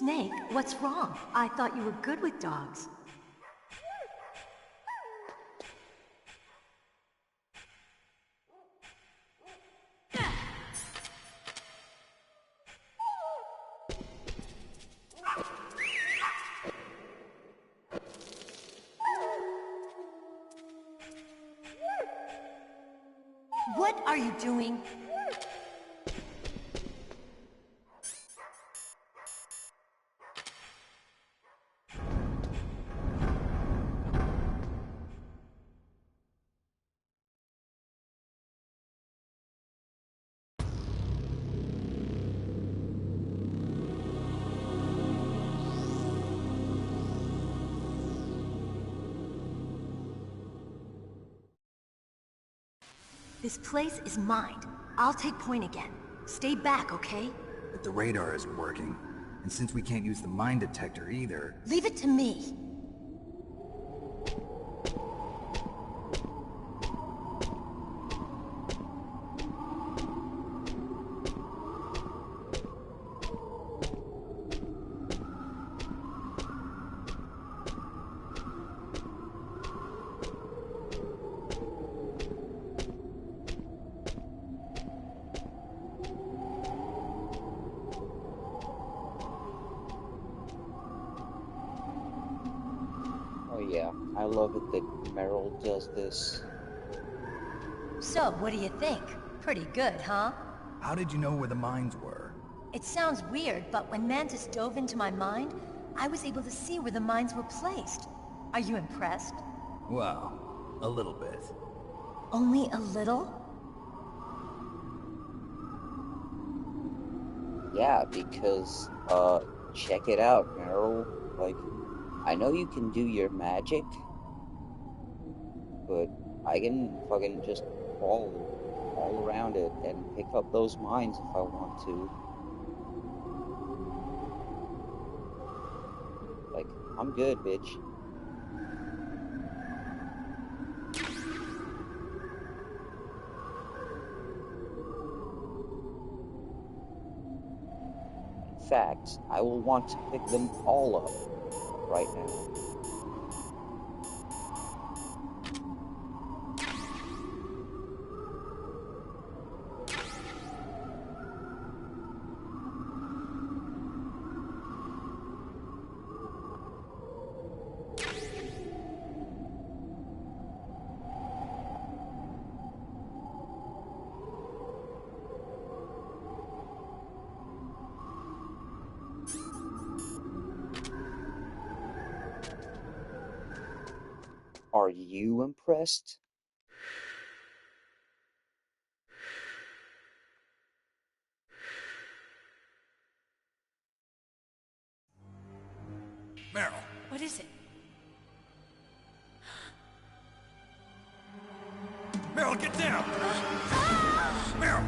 Snake, what's wrong? I thought you were good with dogs. What are you doing? This place is mine. I'll take point again. Stay back, okay? But the radar isn't working. And since we can't use the mine detector either... Leave it to me. Yeah, I love it that Meryl does this. So, what do you think? Pretty good, huh? How did you know where the mines were? It sounds weird, but when Mantis dove into my mind, I was able to see where the mines were placed. Are you impressed? Well, a little bit. Only a little? Yeah, because, check it out, Meryl. Like, I know you can do your magic, but I can fucking just crawl all around it and pick up those mines if I want to. Like, I'm good, bitch. In fact, I will want to pick them all up right now. Are you impressed? Meryl! What is it? Meryl, get down! Meryl!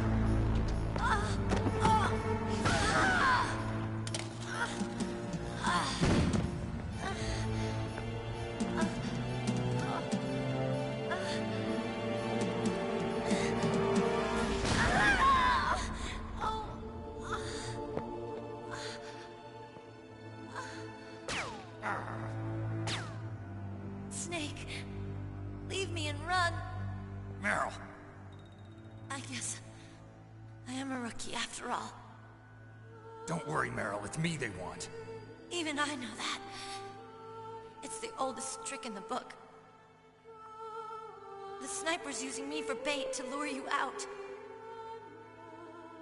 Snake, leave me and run. Meryl! I guess I am a rookie after all. Don't worry, Meryl. It's me they want. Even I know that. It's the oldest trick in the book. The sniper's using me for bait to lure you out.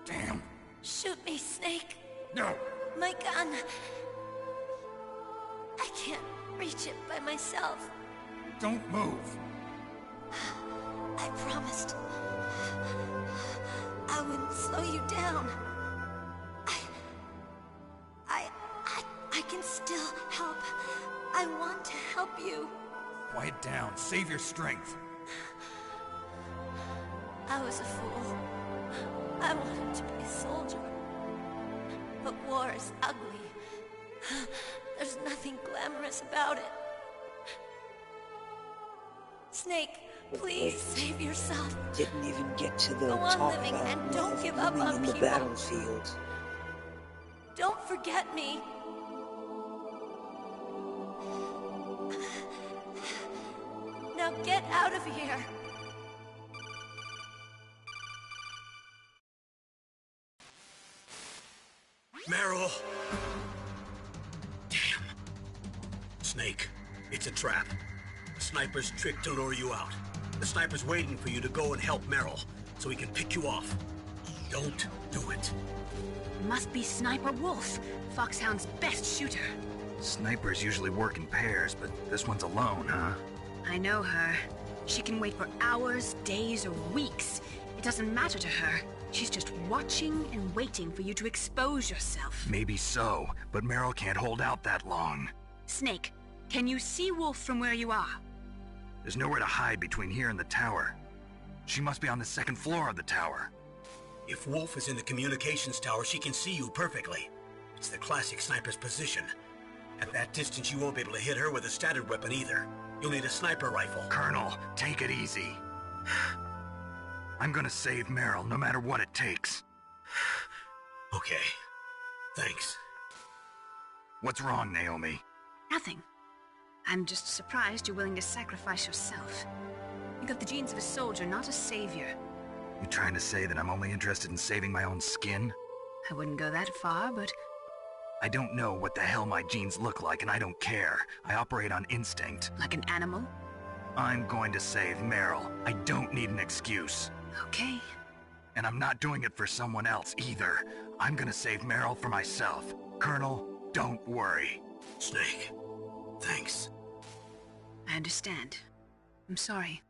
Damn. Shoot me, Snake. No. My gun. I can't reach it by myself. Don't move. I promised. I wouldn't slow you down. I can still help. I want to help you. Quiet down. Save your strength. I was a fool. I wanted to be a soldier. But war is ugly. There's nothing glamorous about it. Snake, please save yourself. Didn't even get to the Go on top living about and don't love give up living on in the people. battlefield. Don't forget me. Get out of here! Meryl! Damn. Snake, it's a trap. The sniper's trick to lure you out. The sniper's waiting for you to go and help Meryl, so he can pick you off. Don't do it. Must be Sniper Wolf, Foxhound's best shooter. Snipers usually work in pairs, but this one's alone, huh? I know her. She can wait for hours, days, or weeks. It doesn't matter to her. She's just watching and waiting for you to expose yourself. Maybe so, but Meryl can't hold out that long. Snake, can you see Wolf from where you are? There's nowhere to hide between here and the tower. She must be on the second floor of the tower. If Wolf is in the communications tower, she can see you perfectly. It's the classic sniper's position. At that distance, you won't be able to hit her with a standard weapon either. You'll need a sniper rifle. Colonel, take it easy. I'm gonna save Meryl, no matter what it takes. Okay. Thanks. What's wrong, Naomi? Nothing. I'm just surprised you're willing to sacrifice yourself. You got the genes of a soldier, not a savior. You trying to say that I'm only interested in saving my own skin? I wouldn't go that far, but... I don't know what the hell my genes look like, and I don't care. I operate on instinct. Like an animal? I'm going to save Meryl. I don't need an excuse. Okay. And I'm not doing it for someone else, either. I'm gonna save Meryl for myself. Colonel, don't worry. Snake, thanks. I understand. I'm sorry.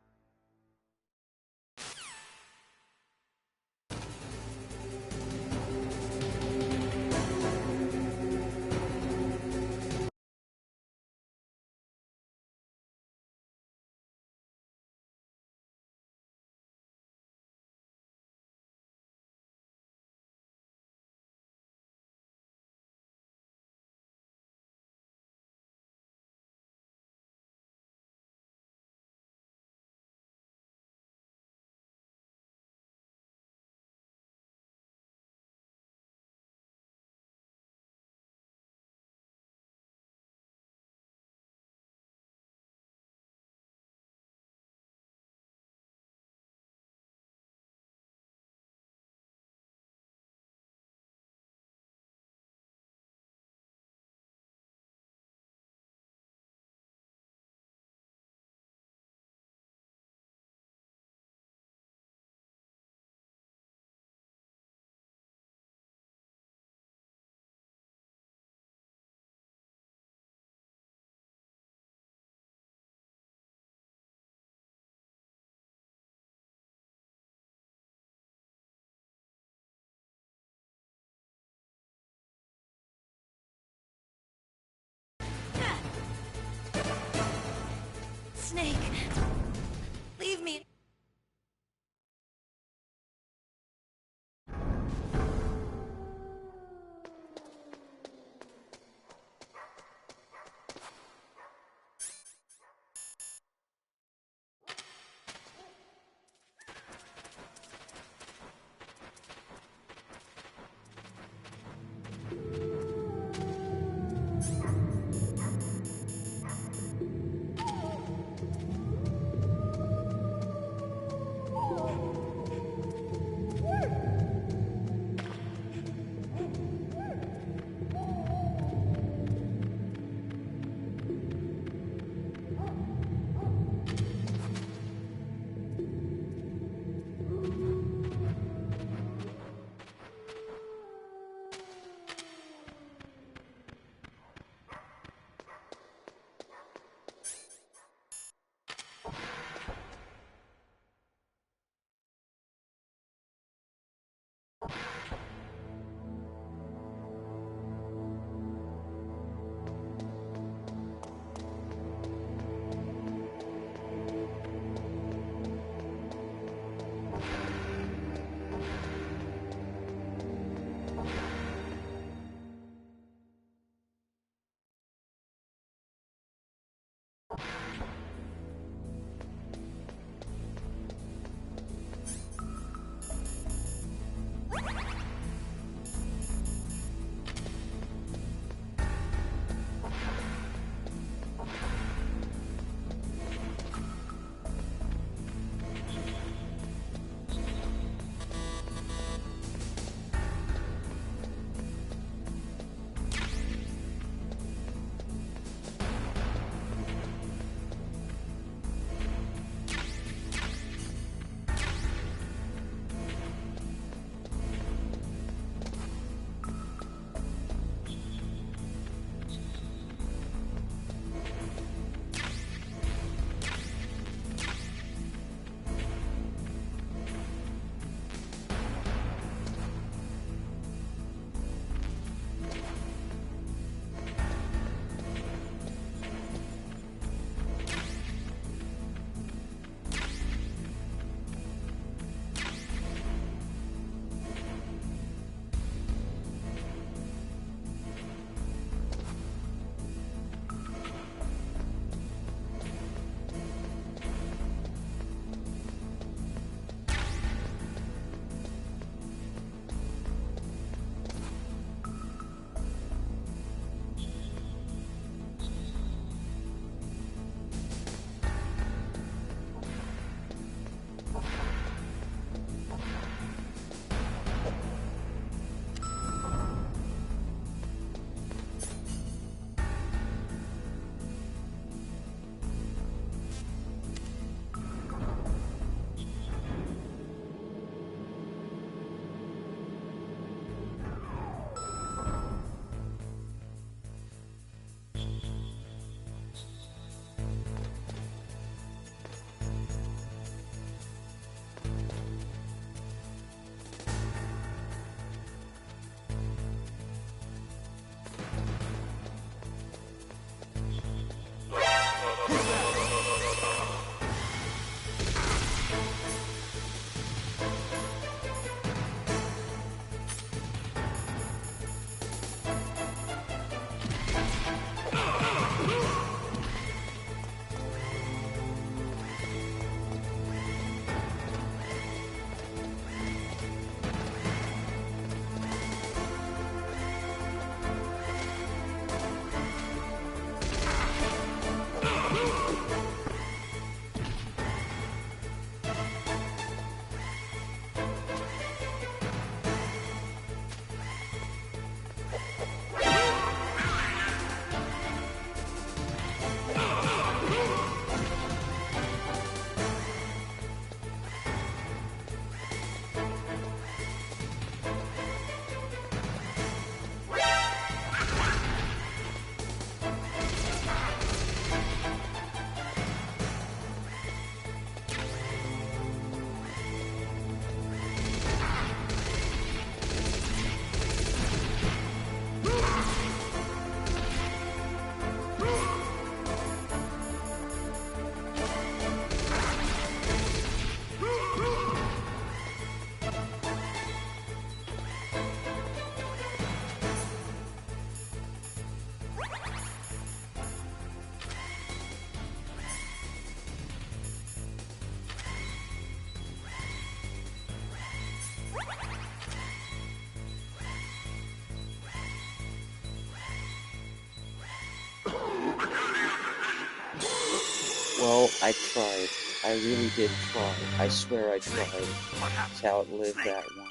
Snake! Leave me! Well, I tried. I really did try. I swear I tried to outlive that one.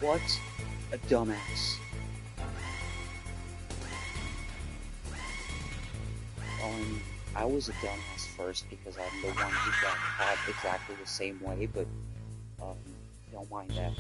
What a dumbass. I was a dumbass first because I'm the one who got caught exactly the same way, but don't mind that.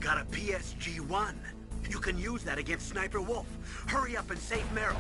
got a PSG-1. You can use that against Sniper Wolf. Hurry up and save Meryl.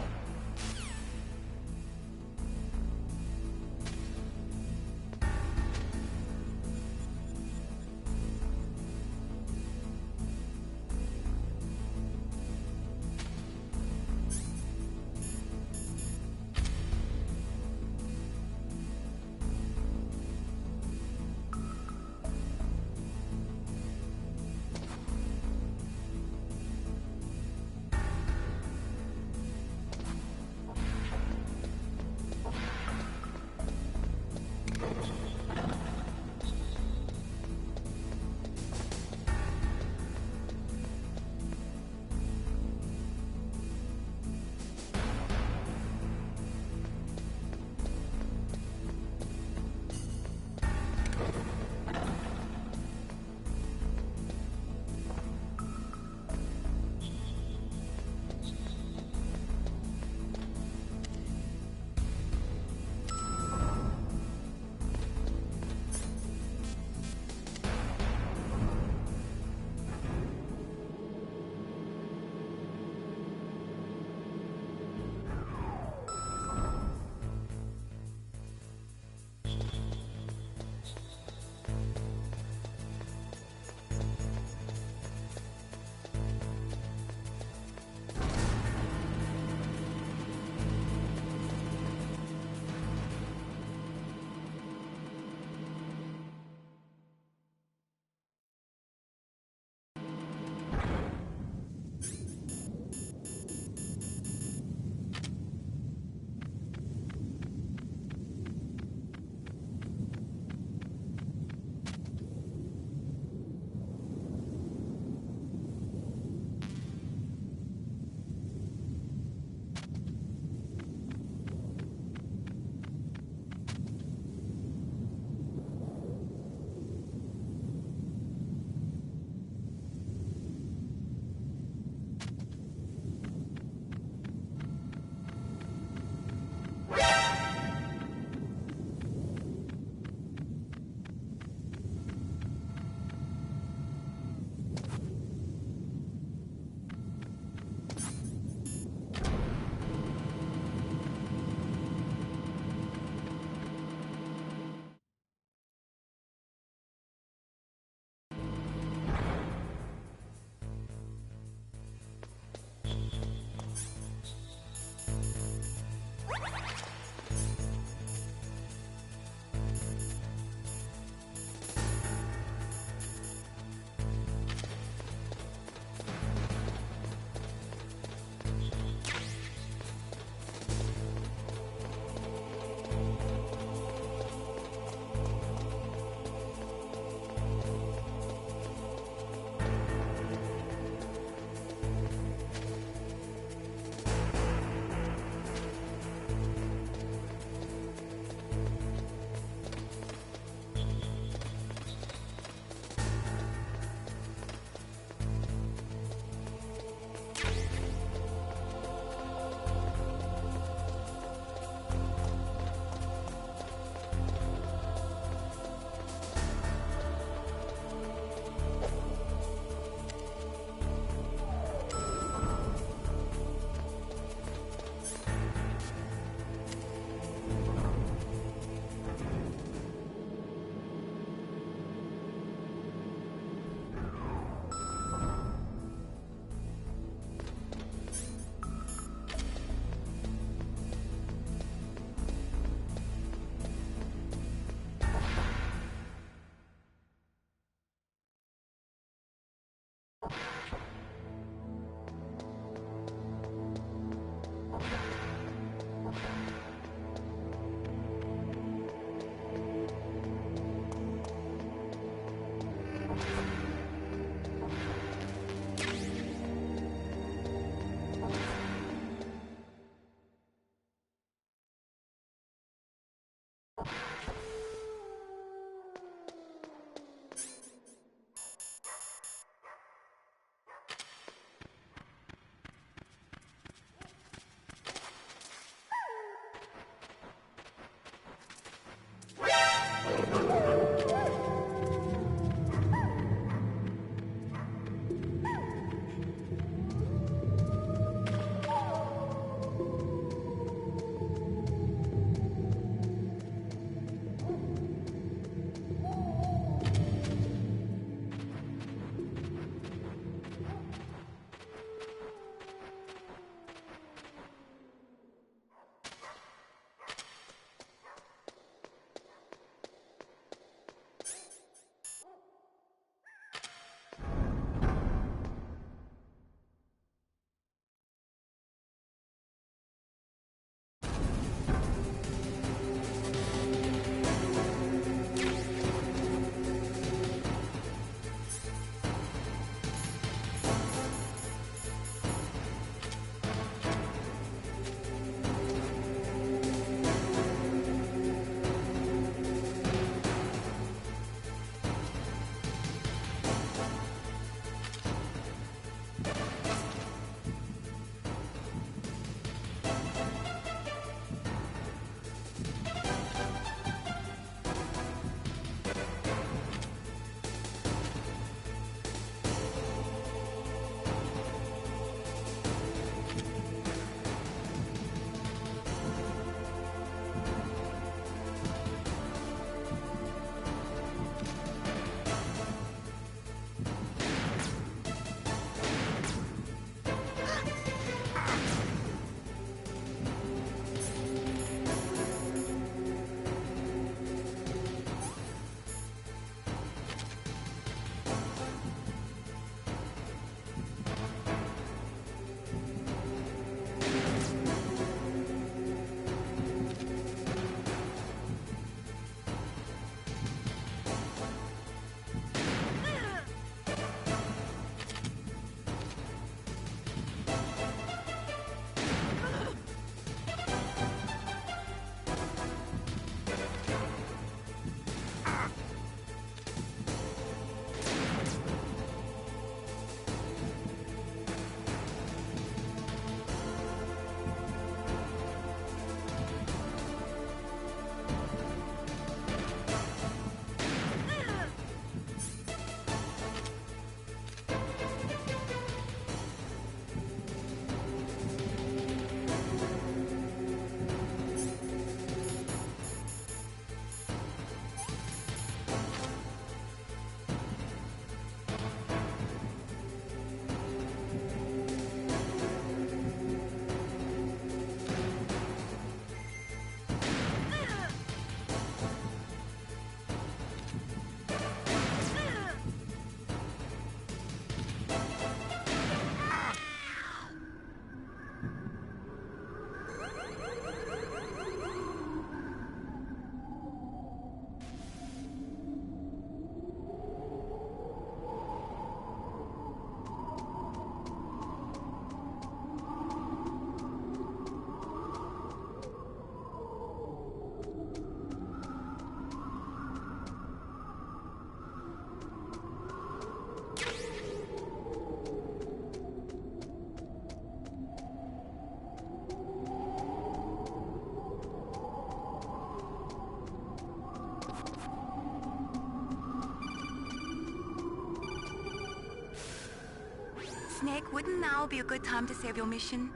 Snake, wouldn't now be a good time to save your mission?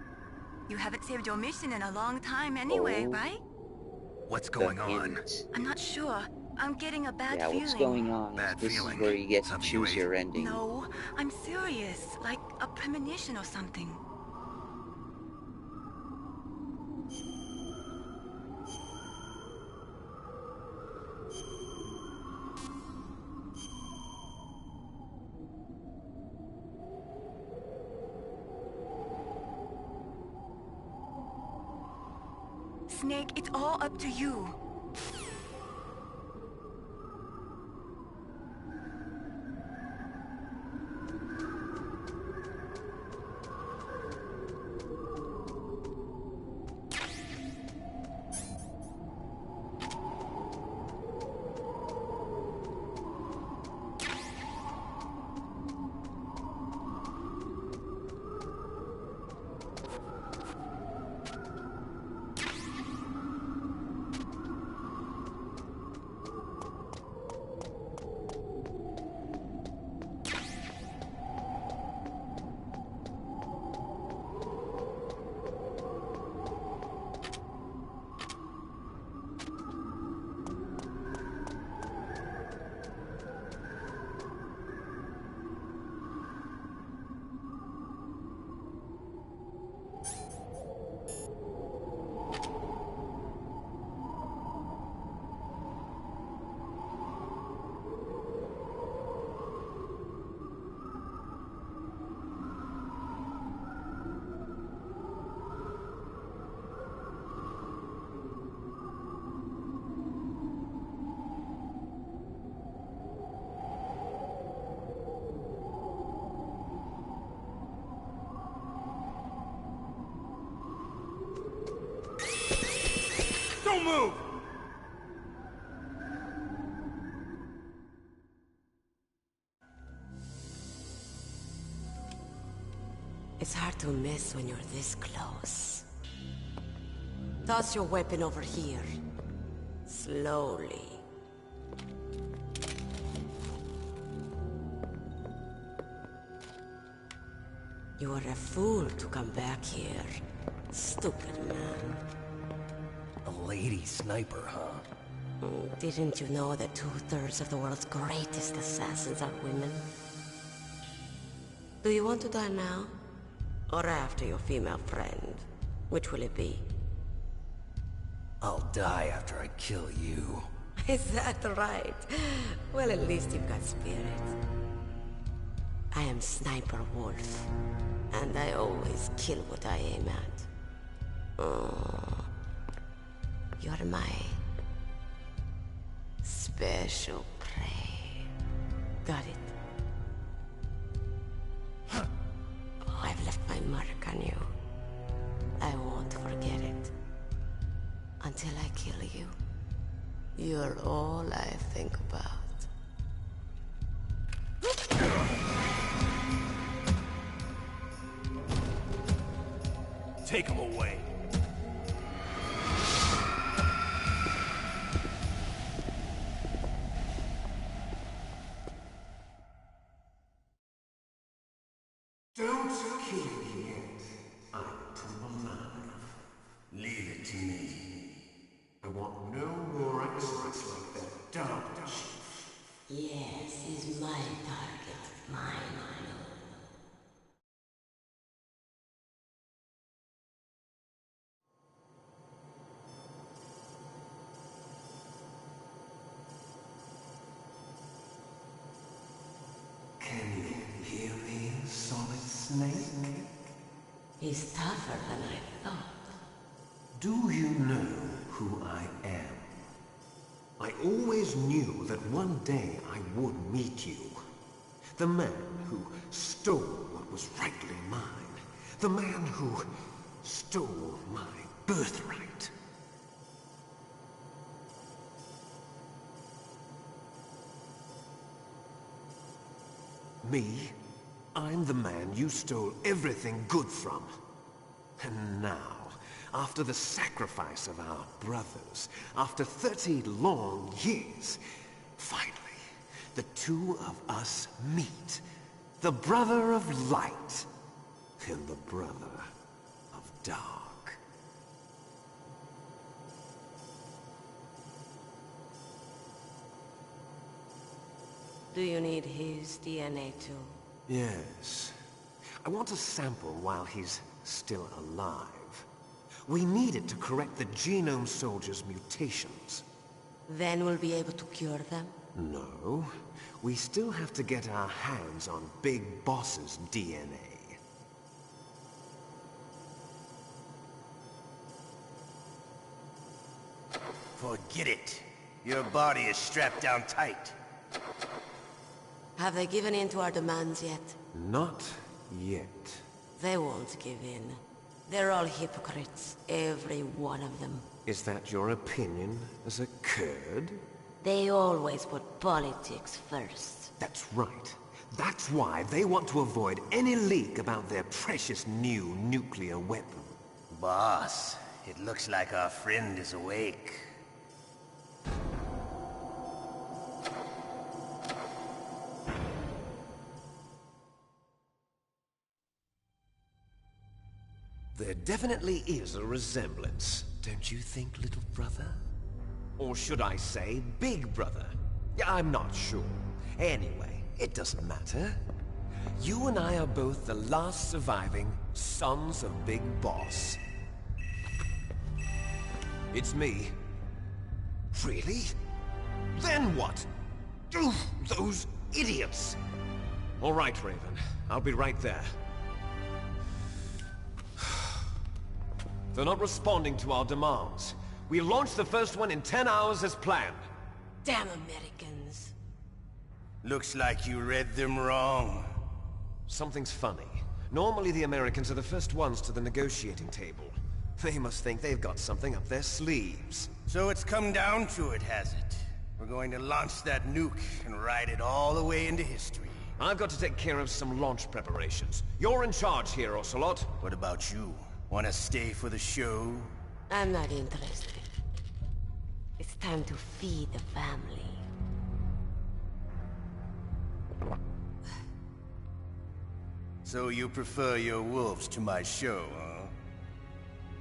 You haven't saved your mission in a long time anyway, right? What's going on? I'm not sure. I'm getting a bad Yeah, feeling. what's going on? Bad This feeling. is where you get to Something you choose ate? your ending. No, I'm serious. Like a premonition or something. Snake, it's all up to you. Don't move! It's hard to miss when you're this close. Toss your weapon over here. Slowly. You are a fool to come back here. Stupid man. A lady sniper, huh? Didn't you know that 2/3 of the world's greatest assassins are women? Do you want to die now? Or after your female friend? Which will it be? I'll die after I kill you. Is that right? Well, at least you've got spirit. I am Sniper Wolf, and I always kill what I aim at. Oh, you're my special prey. Got it? I've left my mark on you. I won't forget it. Until I kill you. You're all I think about. Take him away. Don't kill me yet. I'm too alive. Leave it to me. I want no more extras like that dog chief. Yes, he's my target. Mine. Can you hear me, Solid Snake? He's tougher than I thought. Do you know who I am? I always knew that one day I would meet you. The man who stole what was rightly mine. The man who stole my birthright. Me? I'm the man you stole everything good from. And now, after the sacrifice of our brothers, after 30 long years, finally, the two of us meet. The Brother of Light and the brother of Dark. Do you need his DNA too? Yes. I want a sample while he's still alive. We need it to correct the Genome Soldier's mutations. Then we'll be able to cure them? No. We still have to get our hands on Big Boss's DNA. Forget it. Your body is strapped down tight. Have they given in to our demands yet? Not yet. They won't give in. They're all hypocrites, every one of them. Is that your opinion as a Kurd? They always put politics first. That's right. That's why they want to avoid any leak about their precious new nuclear weapon. Boss, it looks like our friend is awake. There definitely is a resemblance, don't you think, little brother? Or should I say, big brother? I'm not sure. Anyway, it doesn't matter. You and I are both the last surviving sons of Big Boss. It's me. Really? Then what? Oof, those idiots! All right, Raven. I'll be right there. They're not responding to our demands. We launched the first one in 10 hours as planned. Damn Americans. Looks like you read them wrong. Something's funny. Normally the Americans are the first ones to the negotiating table. They must think they've got something up their sleeves. So it's come down to it, has it? We're going to launch that nuke and ride it all the way into history. I've got to take care of some launch preparations. You're in charge here, Ocelot. What about you? Want to stay for the show? I'm not interested. It's time to feed the family. So you prefer your wolves to my show, huh?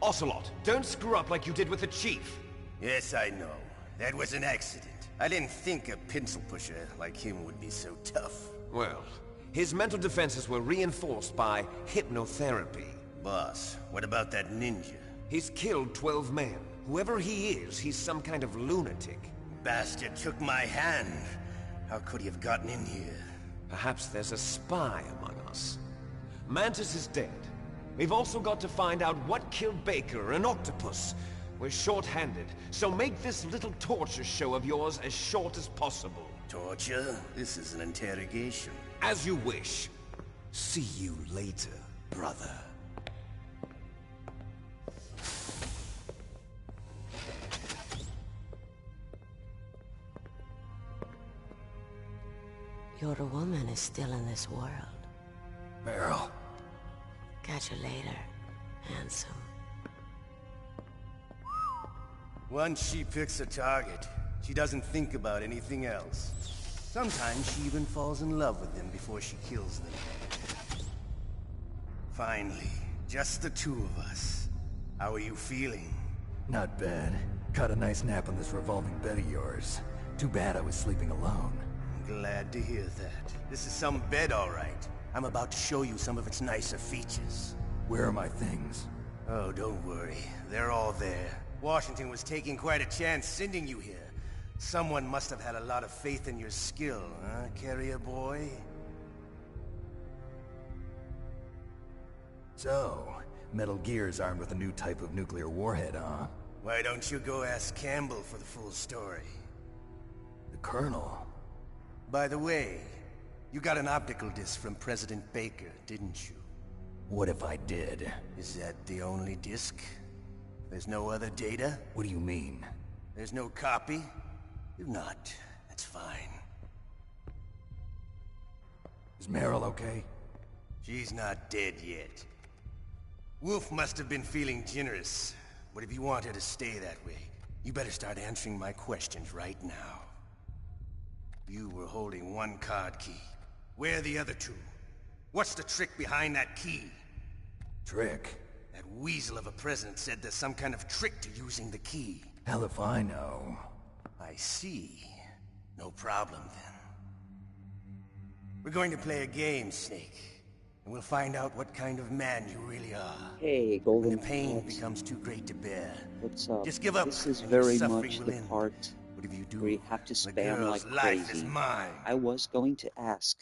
Ocelot, don't screw up like you did with the Chief. Yes, I know. That was an accident. I didn't think a pencil pusher like him would be so tough. Well, his mental defenses were reinforced by hypnotherapy. Boss, what about that ninja? He's killed 12 men. Whoever he is, he's some kind of lunatic. Bastard took my hand. How could he have gotten in here? Perhaps there's a spy among us. Mantis is dead. We've also got to find out what killed Baker and Octopus. We're short-handed, so make this little torture show of yours as short as possible. Torture? This is an interrogation. As you wish. See you later, brother. Your woman is still in this world. Meryl. Catch you later, handsome. Once she picks a target, she doesn't think about anything else. Sometimes she even falls in love with them before she kills them. Finally, just the two of us. How are you feeling? Not bad. Caught a nice nap on this revolving bed of yours. Too bad I was sleeping alone. Glad to hear that. This is some bed, all right. I'm about to show you some of its nicer features. Where are my things? Oh, don't worry. They're all there. Washington was taking quite a chance sending you here. Someone must have had a lot of faith in your skill, huh, carrier boy? So, Metal Gear's armed with a new type of nuclear warhead, huh? Why don't you go ask Campbell for the full story? The Colonel? By the way, you got an optical disc from President Baker, didn't you? What if I did? Is that the only disc? There's no other data? What do you mean? There's no copy? If not, that's fine. Is Meryl okay? She's not dead yet. Wolf must have been feeling generous, but if you want her to stay that way, you better start answering my questions right now. You were holding one card key. Where are the other two? What's the trick behind that key? Trick? That weasel of a president said there's some kind of trick to using the key. Hell if I know. I see. No problem then. We're going to play a game, Snake. And we'll find out what kind of man you really are. Hey, Golden When the pain Cat. becomes too great to bear. What's up? Just give up, This is and your very suffering much will the end. part Whatever you do, where you have to the spam girl's like life is crazy. mine. I was going to ask,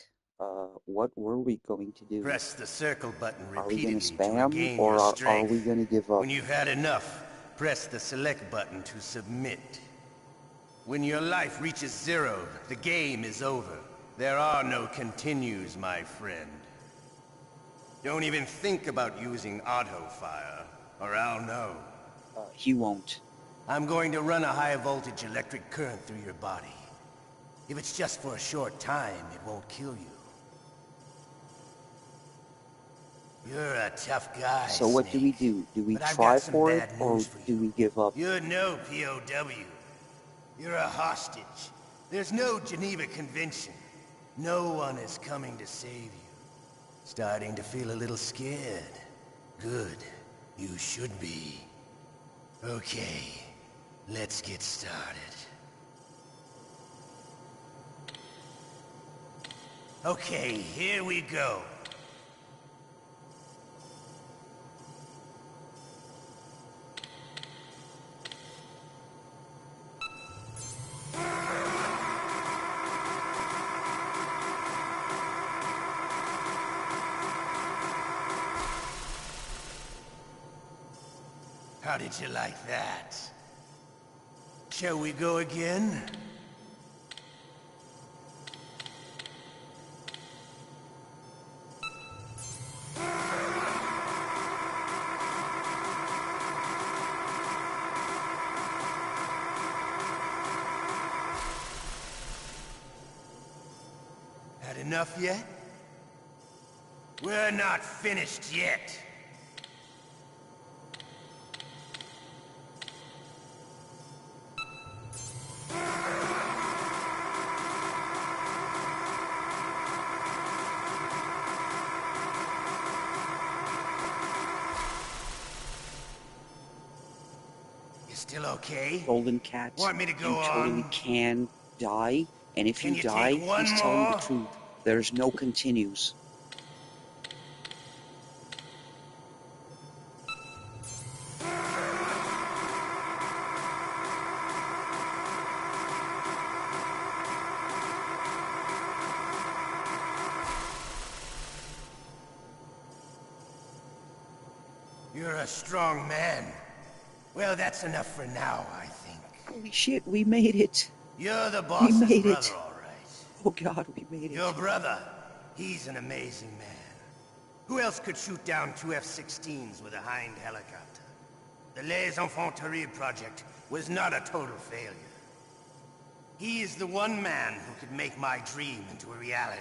what were we going to do? Press the circle button Are we going repeatedly to to spam, regain or your are strength. we going to give up? When you've had enough, press the select button to submit. When your life reaches 0, the game is over. There are no continues, my friend. Don't even think about using auto-fire, or I'll know. He won't. I'm going to run a high-voltage electric current through your body. If it's just for a short time, it won't kill you. You're a tough guy, So what Snake. do we do? Do we But I've try got some for it, bad or news for do we give up? You're no POW. You're a hostage. There's no Geneva Convention. No one is coming to save you. Starting to feel a little scared. Good. You should be. Okay. Let's get started. Okay, here we go. How did you like that? Shall we go again? Had enough yet? We're not finished yet. You still okay? Golden Cat, Want me to go you totally on? can die, and if Can you you die, take one he's telling the more? truth. There's no continues. You're a strong man. Well, that's enough for now, I think. Holy shit, we made it! You're the We boss's made brother, it! all right. Oh god, we made it. Your brother, he's an amazing man. Who else could shoot down 2 F-16s with a Hind helicopter? The Les Infanteries project was not a total failure. He is the one man who could make my dream into a reality.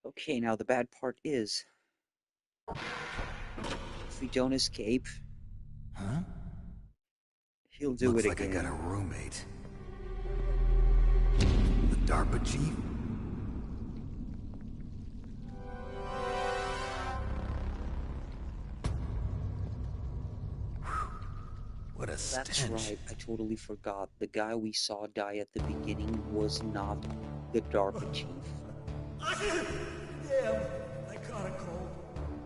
Okay, now the bad part is, if we don't escape, Huh? he'll do Looks it like again. I got a roommate. The DARPA chief? What a stench. That's right, I totally forgot. The guy we saw die at the beginning was not the DARPA chief. Damn, I caught a cold.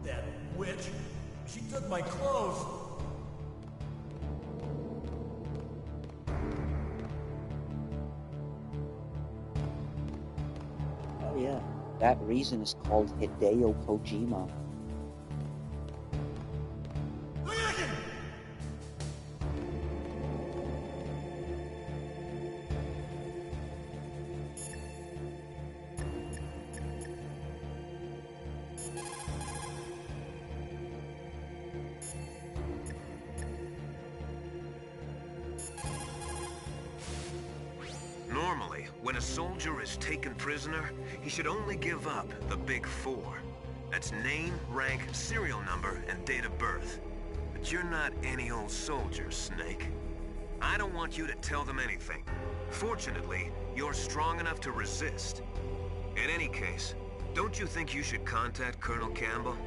That witch, she took my clothes. Oh yeah, that reason is called Hideo Kojima. When a soldier is taken prisoner, he should only give up the big four. That's name, rank, serial number, and date of birth. But you're not any old soldier, Snake. I don't want you to tell them anything. Fortunately, you're strong enough to resist. In any case, don't you think you should contact Colonel Campbell?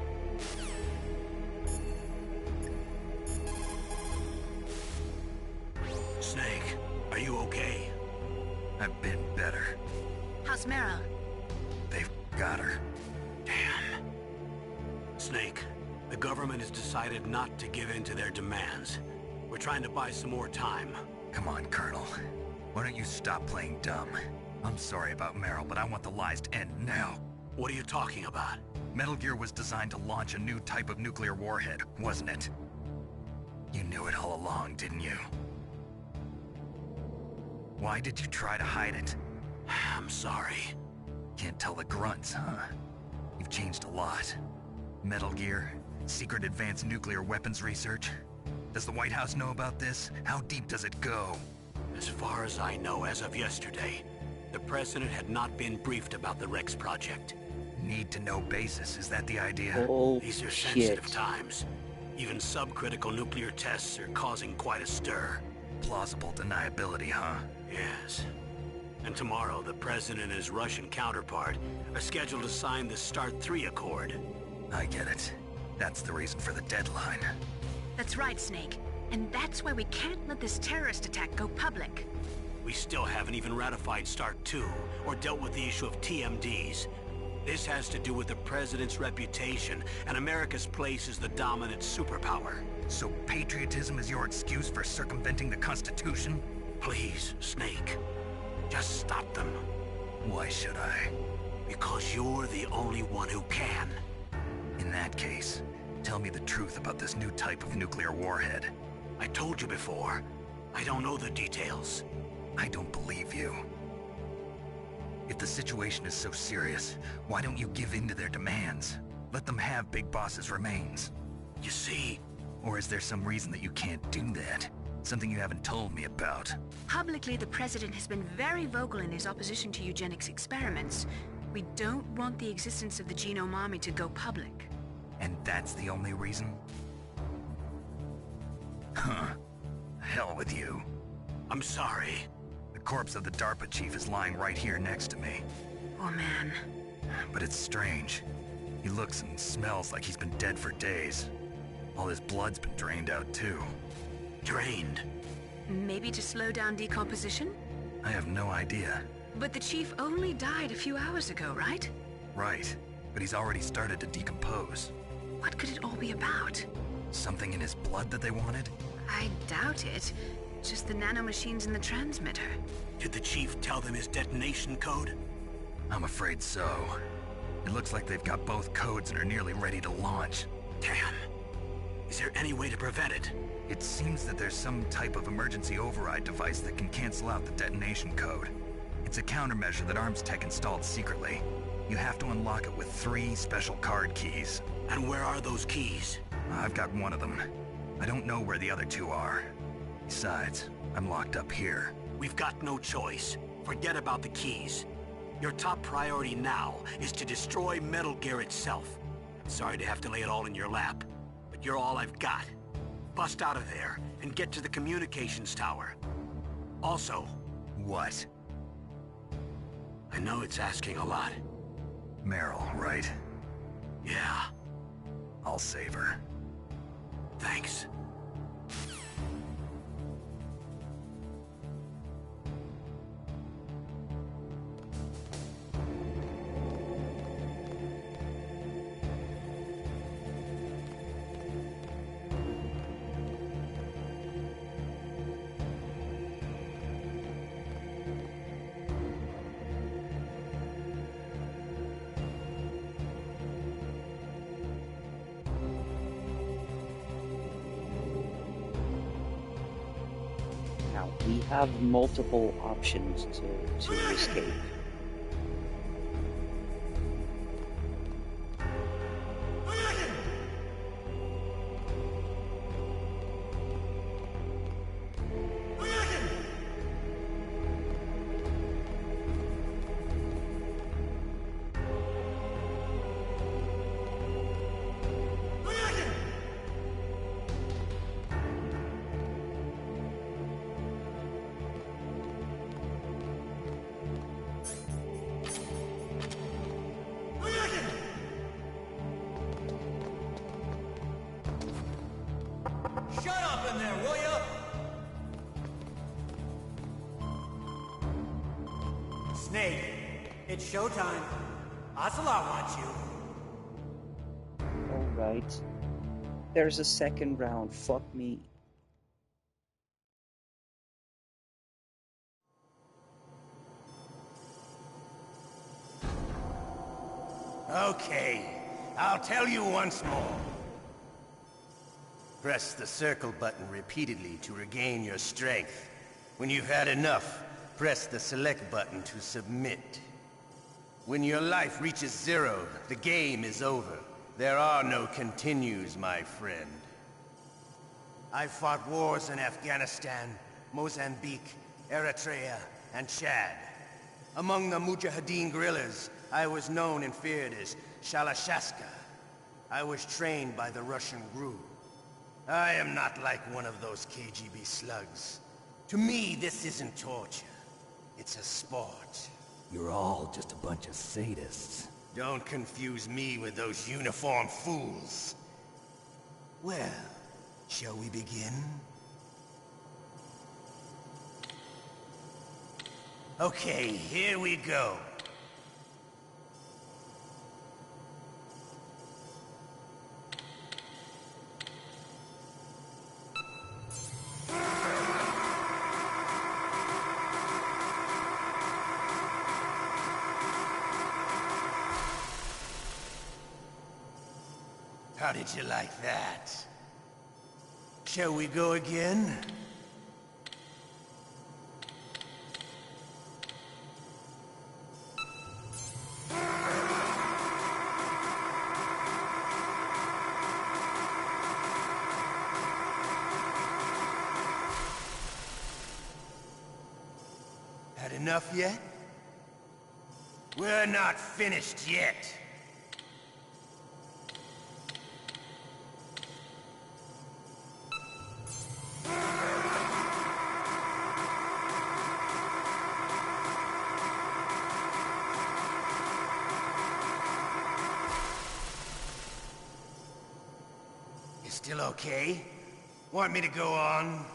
Snake, are you okay? I've been better. How's Meryl? They've got her. Damn. Snake, the government has decided not to give in to their demands. We're trying to buy some more time. Come on, Colonel. Why don't you stop playing dumb? I'm sorry about Meryl, but I want the lies to end now. What are you talking about? Metal Gear was designed to launch a new type of nuclear warhead, wasn't it? You knew it all along, didn't you? Why did you try to hide it? I'm sorry. Can't tell the grunts, huh? You've changed a lot. Metal Gear, secret advanced nuclear weapons research. Does the White House know about this? How deep does it go? As far as I know, as of yesterday, the President had not been briefed about the Rex project. Need-to-know basis, is that the idea? Oh, These are shit. sensitive times. Even subcritical nuclear tests are causing quite a stir. Plausible deniability, huh? Yes. And tomorrow, the President and his Russian counterpart are scheduled to sign the START 3 Accord. I get it. That's the reason for the deadline. That's right, Snake. And that's why we can't let this terrorist attack go public. We still haven't even ratified START 2, or dealt with the issue of TMDs. This has to do with the President's reputation, and America's place as the dominant superpower. So patriotism is your excuse for circumventing the Constitution? Please, Snake. Just stop them. Why should I? Because you're the only one who can. In that case, tell me the truth about this new type of nuclear warhead. I told you before. I don't know the details. I don't believe you. If the situation is so serious, why don't you give in to their demands? Let them have Big Boss's remains. You see... Or is there some reason that you can't do that? Something you haven't told me about? Publicly, the President has been very vocal in his opposition to eugenics experiments. We don't want the existence of the Genome Army to go public. And that's the only reason? Huh. Hell with you. I'm sorry. The corpse of the DARPA chief is lying right here next to me. Oh man. But it's strange. He looks and smells like he's been dead for days. All his blood's been drained out too. Drained? Maybe to slow down decomposition? I have no idea. But the chief only died a few hours ago, right? Right. But he's already started to decompose. What could it all be about? Something in his blood that they wanted? I doubt it. Just the nanomachines in the transmitter. Did the chief tell them his detonation code? I'm afraid so. It looks like they've got both codes and are nearly ready to launch. Damn. Is there any way to prevent it? It seems that there's some type of emergency override device that can cancel out the detonation code. It's a countermeasure that ArmsTech installed secretly. You have to unlock it with 3 special card keys. And where are those keys? I've got one of them. I don't know where the other 2 are. Besides, I'm locked up here. We've got no choice. Forget about the keys. Your top priority now is to destroy Metal Gear itself. I'm sorry to have to lay it all in your lap, but you're all I've got. Bust out of there and get to the communications tower. Also... What? I know it's asking a lot. Meryl, right? Yeah. I'll save her. Thanks. We have multiple options to escape. Shut up in there, will ya? Snake, it's showtime. Ocelot wants you. Alright. There's a second round. Fuck me. Okay, I'll tell you once more. Press the circle button repeatedly to regain your strength. When you've had enough, press the select button to submit. When your life reaches 0, the game is over. There are no continues, my friend. I've fought wars in Afghanistan, Mozambique, Eritrea, and Chad. Among the Mujahideen guerrillas, I was known and feared as Shalashaska. I was trained by the Russian GRU. I am not like one of those KGB slugs. To me, this isn't torture. It's a sport. You're all just a bunch of sadists. Don't confuse me with those uniformed fools. Well, shall we begin? Okay, here we go. How did you like that? Shall we go again? Had enough yet? We're not finished yet. Still okay? Want me to go on?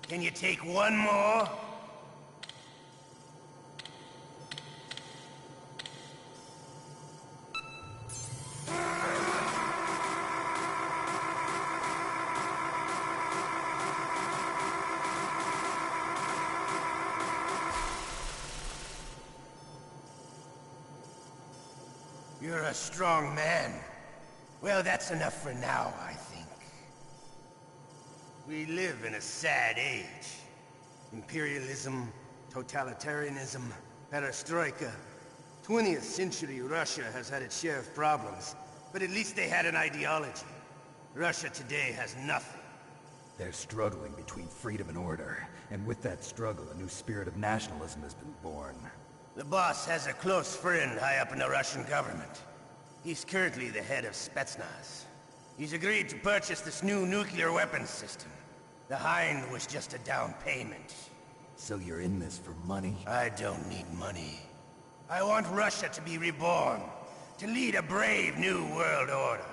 Can you take one more? You're a strong man. Well, that's enough for now, I think. We live in a sad age. Imperialism, totalitarianism, perestroika. 20th century Russia has had its share of problems, but at least they had an ideology. Russia today has nothing. They're struggling between freedom and order, and with that struggle, a new spirit of nationalism has been born. The boss has a close friend high up in the Russian government. He's currently the head of Spetsnaz. He's agreed to purchase this new nuclear weapons system. The Hind was just a down payment. So you're in this for money? I don't need money. I want Russia to be reborn, to lead a brave new world order.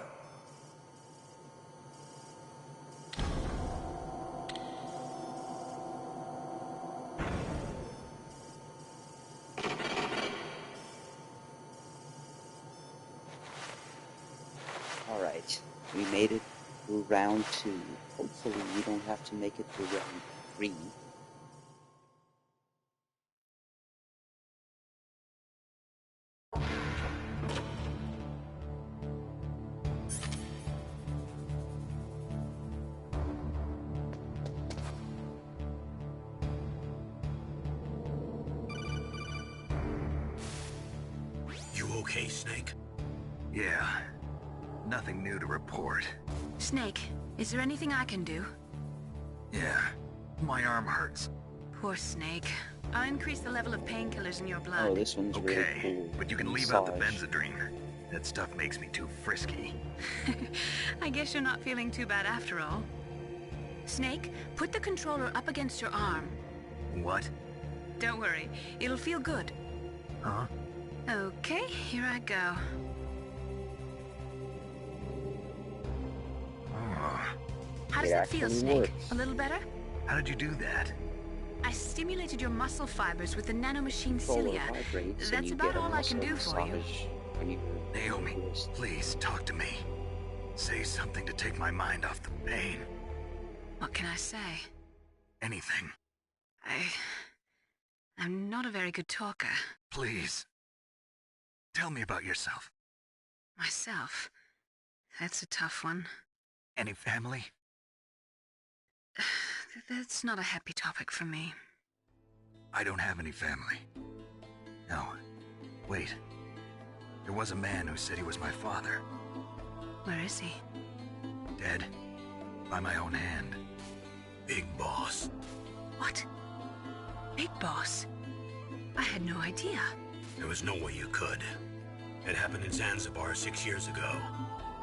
Alright, we made it through round 2. Hopefully we don't have to make it through round 3. You okay, Snake? Yeah. Nothing new to report. Snake, is there anything I can do? Yeah. My arm hurts. Poor Snake. I'll increase the level of painkillers in your blood. Oh, this one's really Okay, cool. but you can leave out the Benzedrine. That stuff makes me too frisky. I guess you're not feeling too bad after all. Snake, put the controller up against your arm. What? Don't worry, it'll feel good. Huh? Okay, here I go. Oh. How does It that feel, actually Snake? works. A little better? How did you do that? I stimulated your muscle fibers with the nanomachine Controller cilia. vibrates and That's you about get a all I can muscle do for you. massage when you Naomi, please talk to me. Say something to take my mind off the pain. What can I say? Anything. I'm not a very good talker. Please. Tell me about yourself. Myself? That's a tough one. Any family? That's not a happy topic for me. I don't have any family. No. Wait. There was a man who said he was my father. Where is he? Dead. By my own hand. Big Boss. What? Big Boss? I had no idea. There was no way you could. It happened in Zanzibar 6 years ago.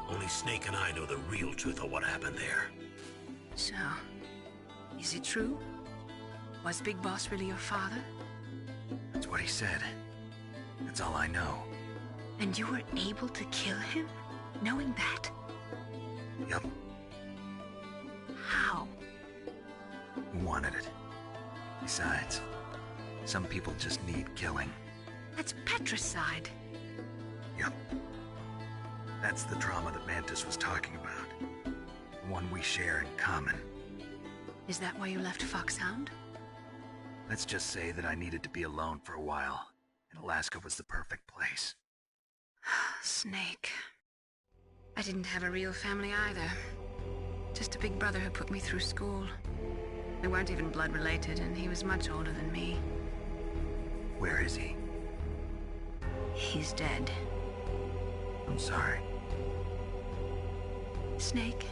Only Snake and I know the real truth of what happened there. So, is it true? Was Big Boss really your father? That's what he said. That's all I know. And you were able to kill him, knowing that? Yup. How? He wanted it. Besides, some people just need killing. That's patricide. Yup. That's the trauma that Mantis was talking about. The one we share in common. Is that why you left Foxhound? Let's just say that I needed to be alone for a while, and Alaska was the perfect place. Snake. I didn't have a real family either. Just a big brother who put me through school. We weren't even blood related, and he was much older than me. Where is he? He's dead. I'm sorry. Snake,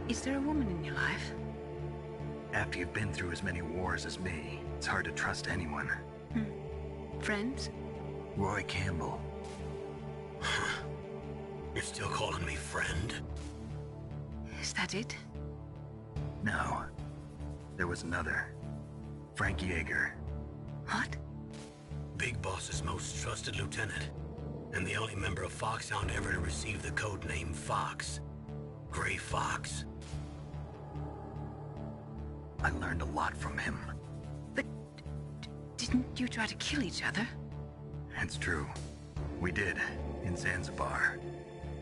is there a woman in your life? After you've been through as many wars as me, it's hard to trust anyone. Friends? Roy Campbell. You're still calling me friend? Is that it? No. There was another. Frank Yeager. What? Big Boss's most trusted lieutenant, and the only member of Foxhound ever to receive the code name Fox. Gray Fox. I learned a lot from him. But didn't you try to kill each other? It's true. We did, in Zanzibar.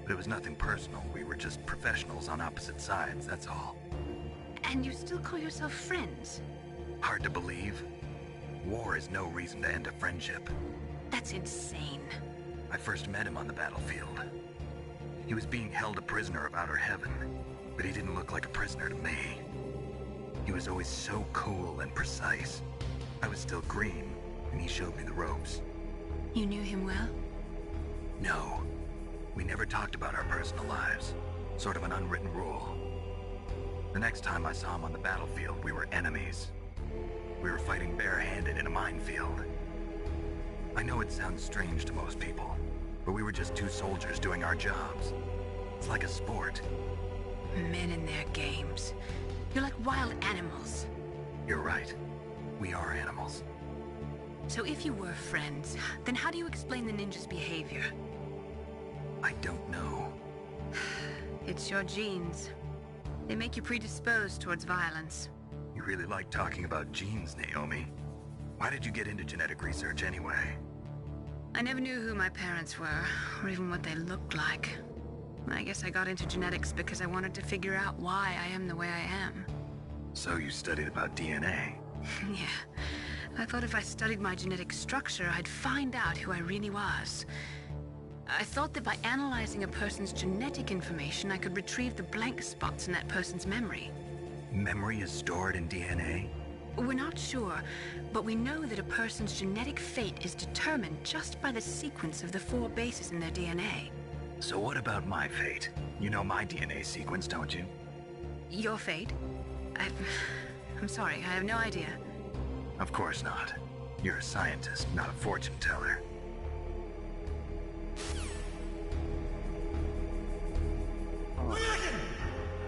But it was nothing personal. We were just professionals on opposite sides, that's all. And you still call yourself friends? Hard to believe. War is no reason to end a friendship. That's insane. I first met him on the battlefield. He was being held a prisoner of outer heaven, but he didn't look like a prisoner to me. He was always so cool and precise. I was still green, and he showed me the ropes. You knew him well? No. We never talked about our personal lives. Sort of an unwritten rule. The next time I saw him on the battlefield, we were enemies. We were fighting barehanded in a minefield. I know it sounds strange to most people, but we were just two soldiers doing our jobs. It's like a sport. Men and their games. You're like wild animals. You're right. We are animals. So if you were friends, then how do you explain the ninja's behavior? I don't know. It's your genes. They make you predisposed towards violence. You really like talking about genes, Naomi. Why did you get into genetic research anyway? I never knew who my parents were, or even what they looked like. I guess I got into genetics because I wanted to figure out why I am the way I am. So you studied about DNA? Yeah. I thought if I studied my genetic structure, I'd find out who I really was. I thought that by analyzing a person's genetic information, I could retrieve the blank spots in that person's memory. Memory is stored in DNA? We're not sure, but we know that a person's genetic fate is determined just by the sequence of the 4 bases in their DNA. So what about my fate? You know my DNA sequence, don't you? Your fate? I'm sorry, I have no idea. Of course not. You're a scientist, not a fortune teller.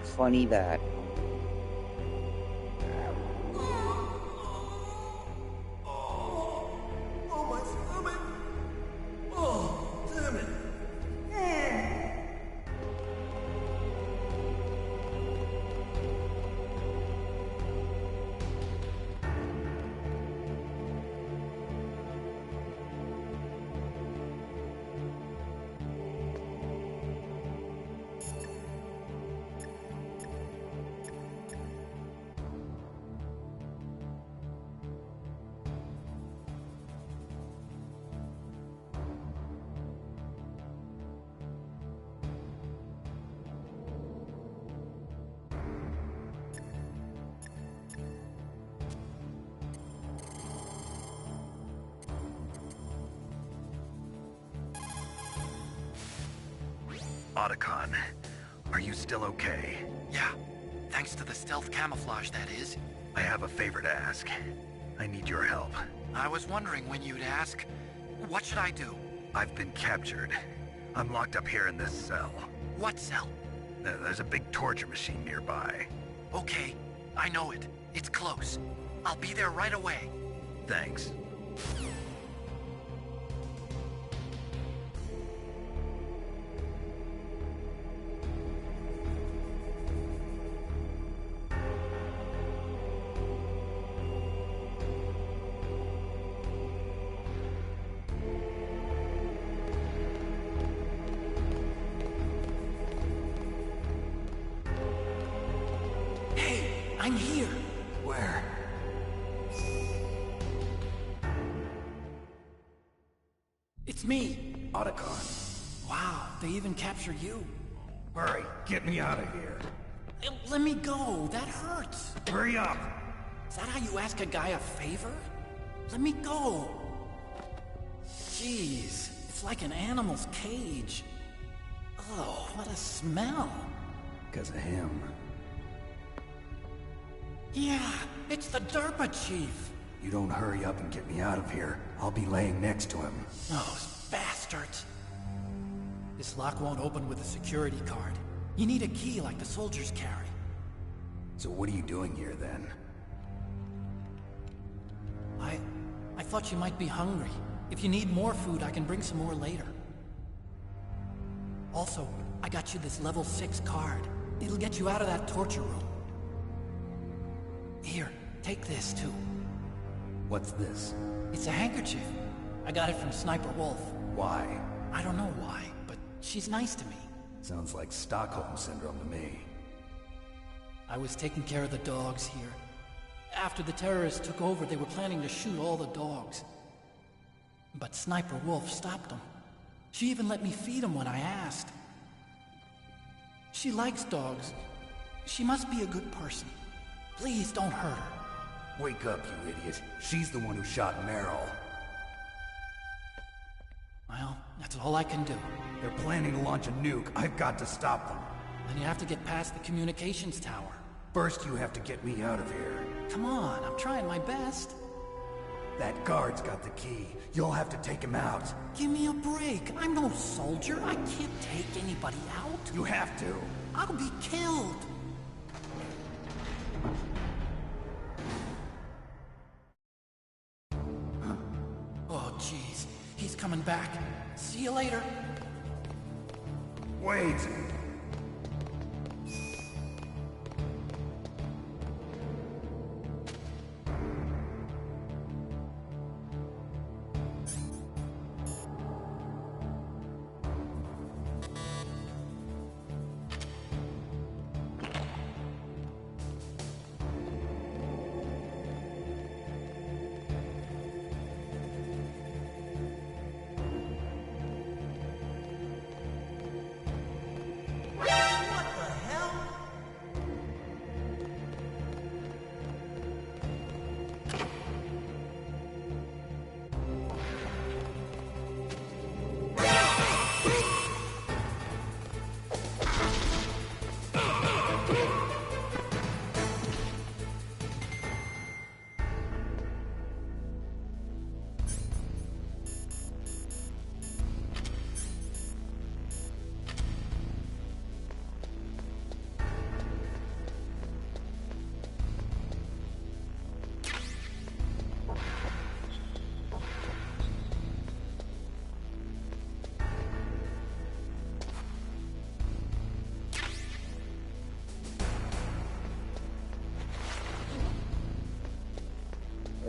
Funny that. Oh, my stomach! Oh, damn it! Otacon, are you still okay? Yeah, thanks to the stealth camouflage, that is. I have a favor to ask. I need your help. I was wondering when you'd ask. What should I do? I've been captured. I'm locked up here in this cell. What cell? There's a big torture machine nearby. Okay, I know it. It's close. I'll be there right away. Thanks. I'm here. Where? It's me. Otacon. Wow, they even capture you. Hurry, get me out of here. Let me go. That hurts. Hurry up. Is that how you ask a guy a favor? Let me go. Jeez, it's like an animal's cage. Oh, what a smell. Because of him. Yeah, it's the DARPA chief. You don't hurry up and get me out of here, I'll be laying next to him. Those bastards. This lock won't open with a security card. You need a key like the soldiers carry. So what are you doing here then? I thought you might be hungry. If you need more food, I can bring some more later. Also, I got you this level 6 card. It'll get you out of that torture room. Here, take this too. What's this? It's a handkerchief. I got it from Sniper Wolf. Why? I don't know why, but she's nice to me. Sounds like Stockholm Syndrome to me. I was taking care of the dogs here. After the terrorists took over, they were planning to shoot all the dogs. But Sniper Wolf stopped them. She even let me feed them when I asked. She likes dogs. She must be a good person. Please don't hurt her. Wake up, you idiot. She's the one who shot Meryl. Well, that's all I can do. They're planning to launch a nuke. I've got to stop them. Then you have to get past the communications tower. First, you have to get me out of here. Come on, I'm trying my best. That guard's got the key. You'll have to take him out. Give me a break. I'm no soldier. I can't take anybody out. You have to. I'll be killed. Oh, jeez. He's coming back. See you later. Wait.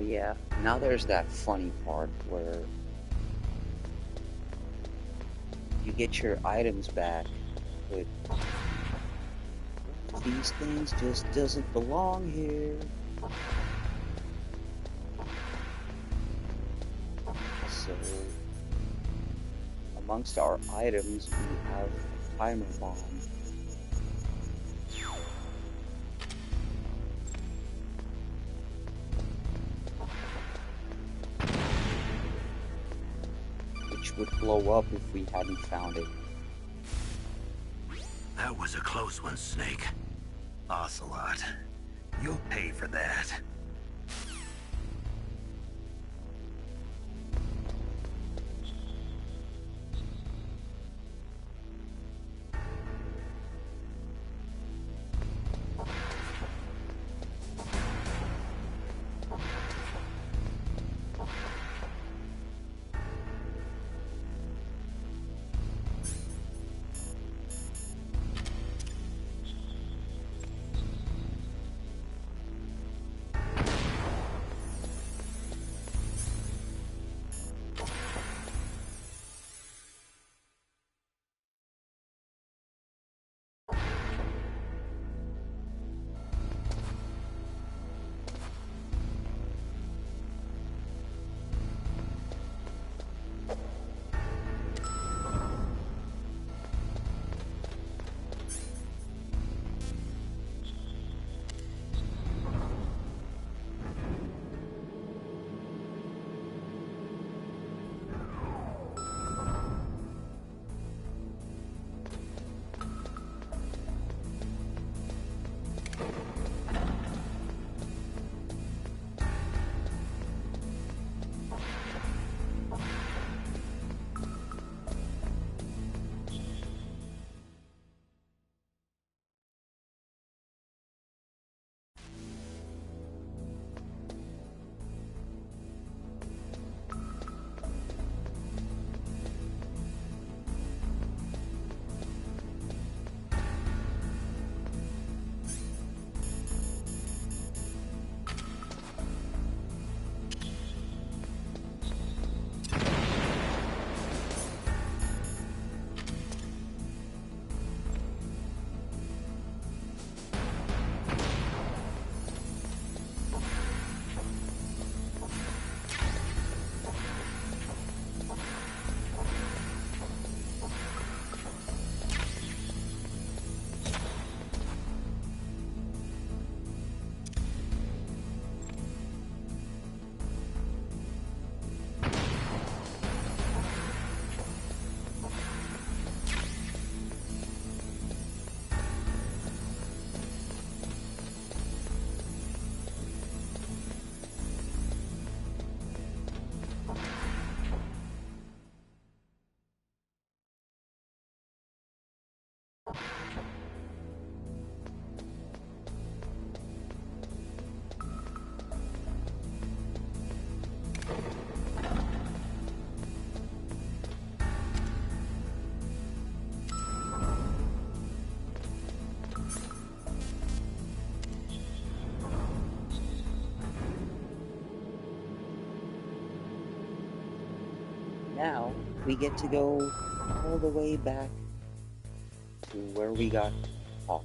Yeah, now there's that funny part where you get your items back, but these things just doesn't belong here. So, amongst our items, we have a timer bomb. Would blow up if we hadn't found it. That was a close one, Snake. Ocelot, you'll pay for that. Now we get to go all the way back to where we got caught.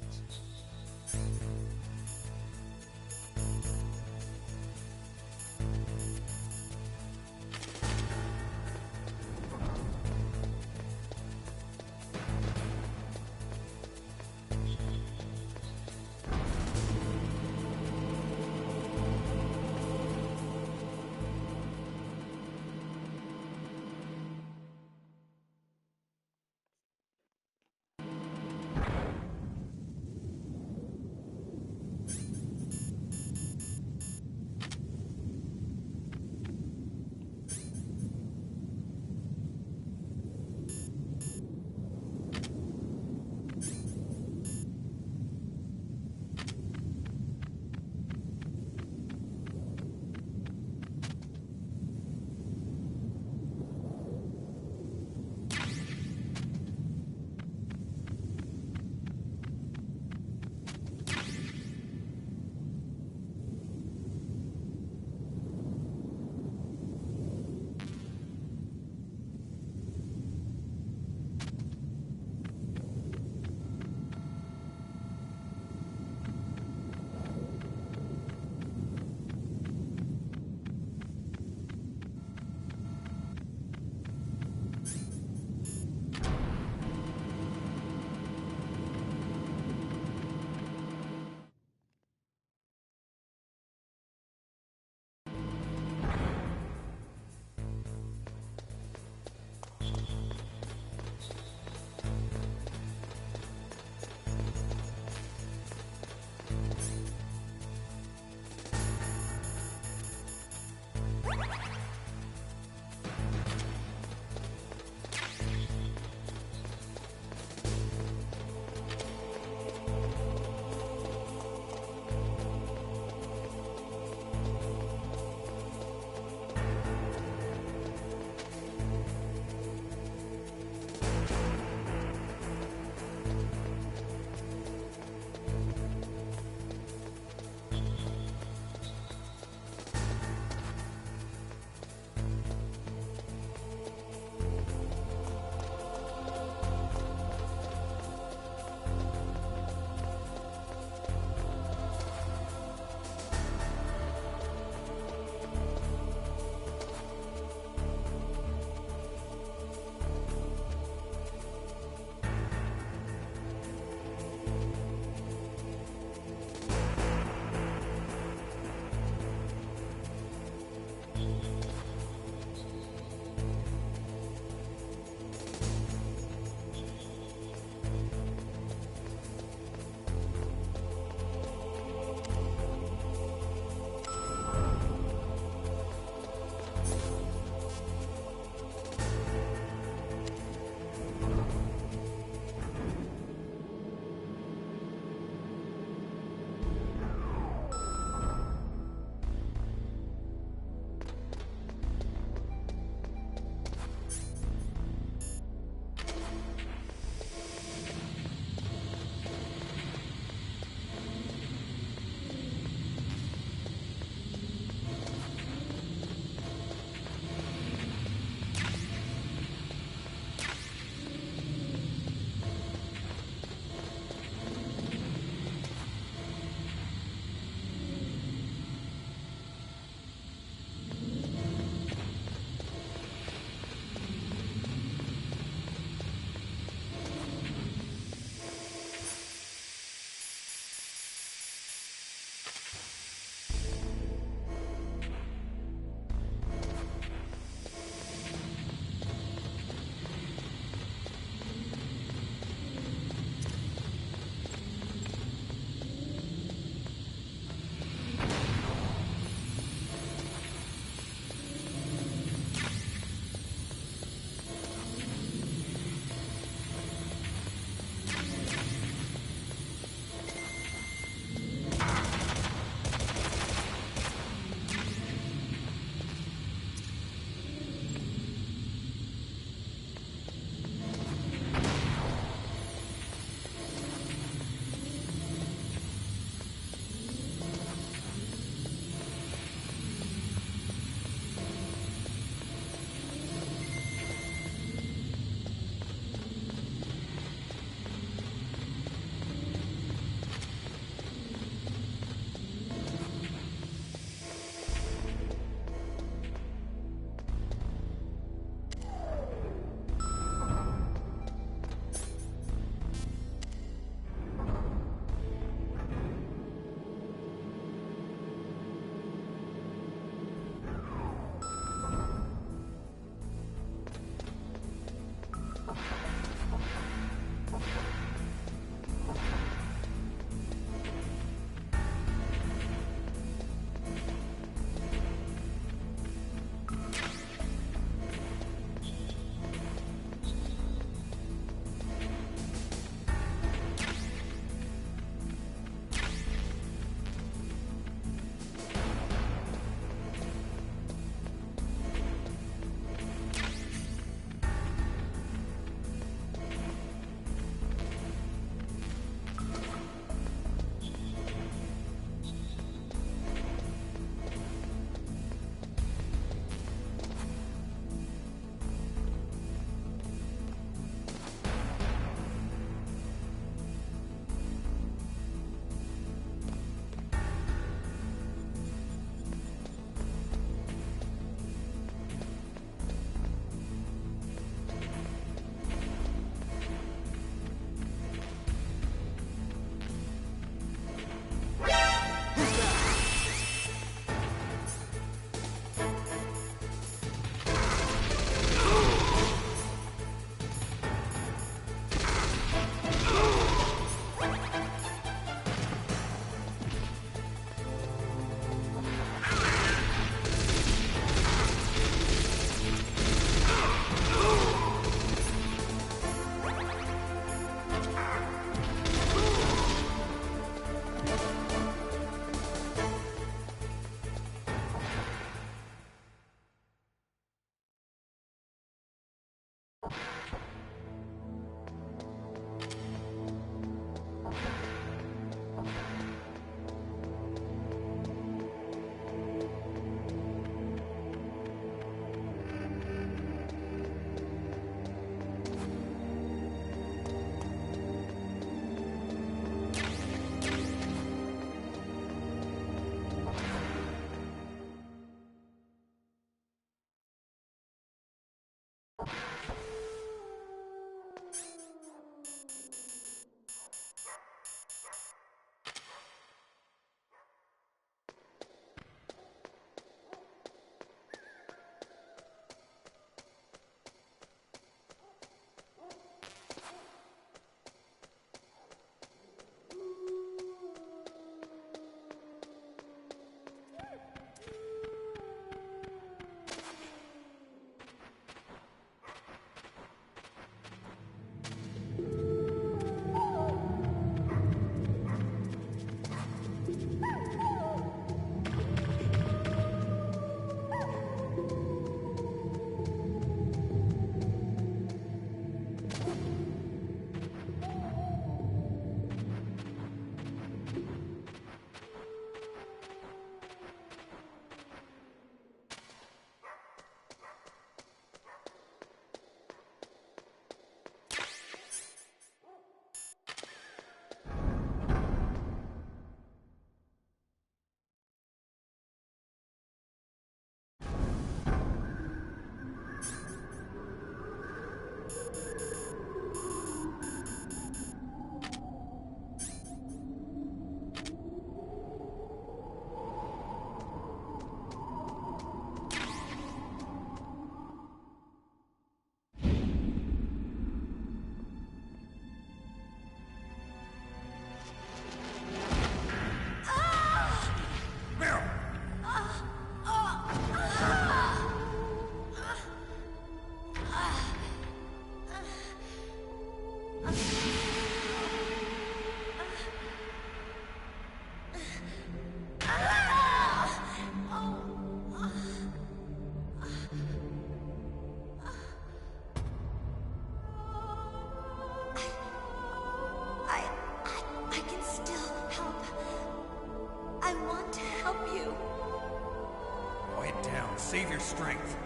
Save your strength.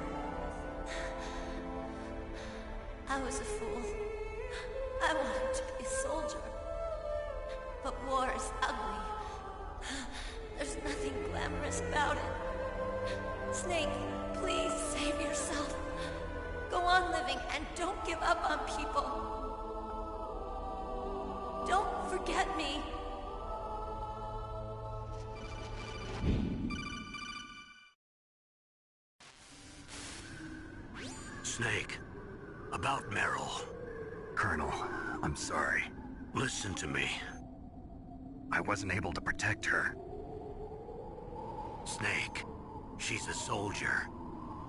I was a fool. I wanted to be a soldier. But war is ugly. There's nothing glamorous about it. Snake, please save yourself. Go on living and don't give up on people. Don't forget me. Snake, about Meryl. Colonel, I'm sorry. Listen to me. I wasn't able to protect her. Snake, she's a soldier.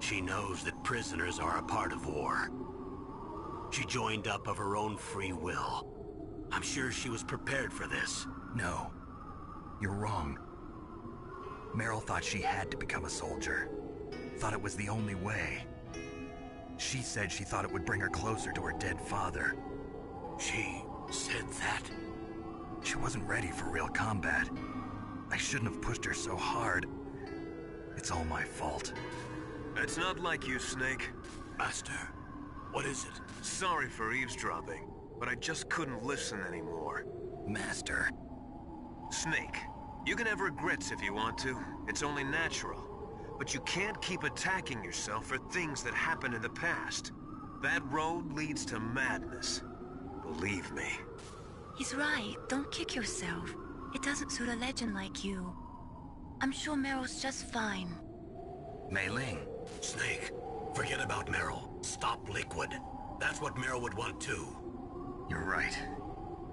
She knows that prisoners are a part of war. She joined up of her own free will. I'm sure she was prepared for this. No. You're wrong. Meryl thought she had to become a soldier. Thought it was the only way. She said she thought it would bring her closer to her dead father. She said that? She wasn't ready for real combat. I shouldn't have pushed her so hard. It's all my fault. It's not like you, Snake. Master, what is it? Sorry for eavesdropping, but I just couldn't listen anymore. Master. Snake, you can have regrets if you want to. It's only natural. But you can't keep attacking yourself for things that happened in the past. That road leads to madness. Believe me. He's right. Don't kick yourself. It doesn't suit a legend like you. I'm sure Meryl's just fine. Mei Ling. Snake, forget about Meryl. Stop Liquid. That's what Meryl would want too. You're right.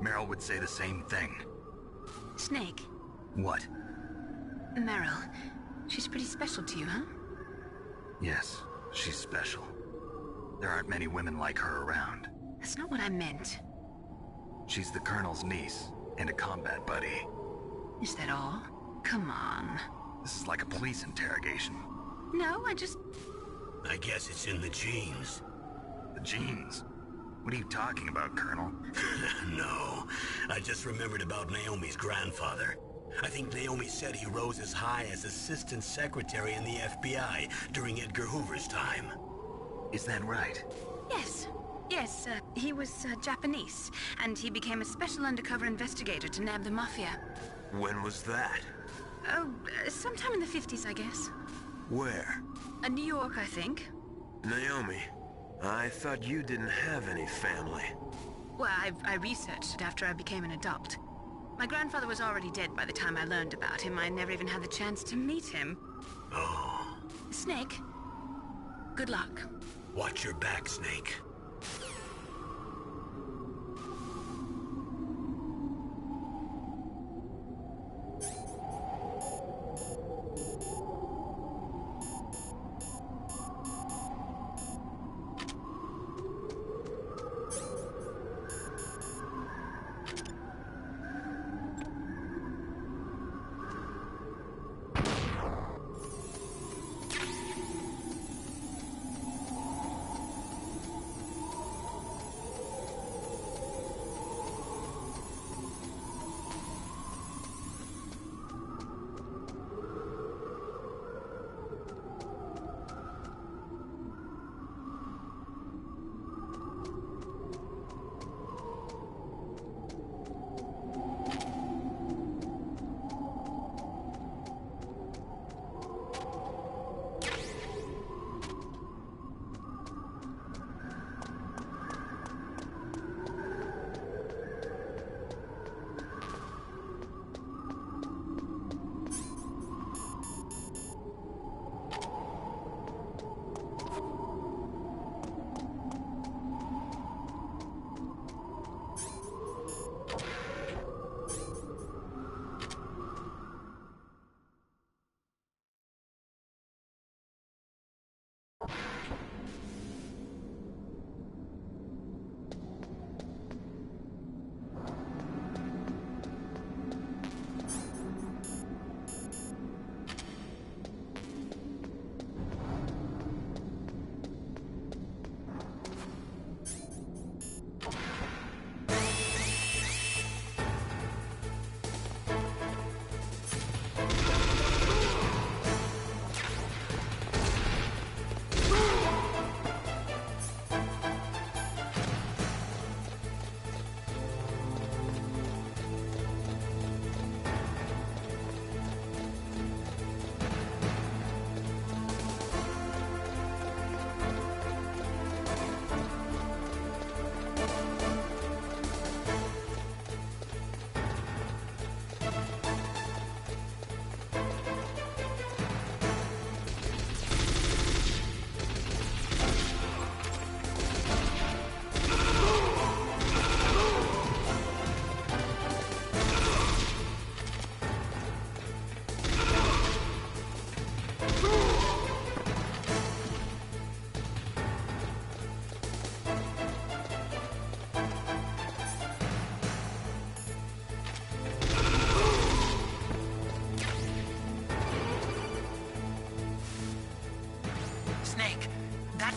Meryl would say the same thing. Snake. What? Meryl. She's pretty special to you, huh? Yes, she's special. There aren't many women like her around. That's not what I meant. She's the Colonel's niece, and a combat buddy. Is that all? Come on. This is like a police interrogation. No, I guess it's in the genes. The genes? What are you talking about, Colonel? No, I just remembered about Naomi's grandfather. I think Naomi said he rose as high as assistant secretary in the FBI during Edgar Hoover's time. Is that right? Yes. Yes, he was Japanese, and he became a special undercover investigator to nab the Mafia. When was that? Oh, sometime in the 50s, I guess. Where? New York, I think. Naomi, I thought you didn't have any family. Well, I researched it after I became an adult. My grandfather was already dead by the time I learned about him. I never even had the chance to meet him. Oh. Snake, good luck. Watch your back, Snake.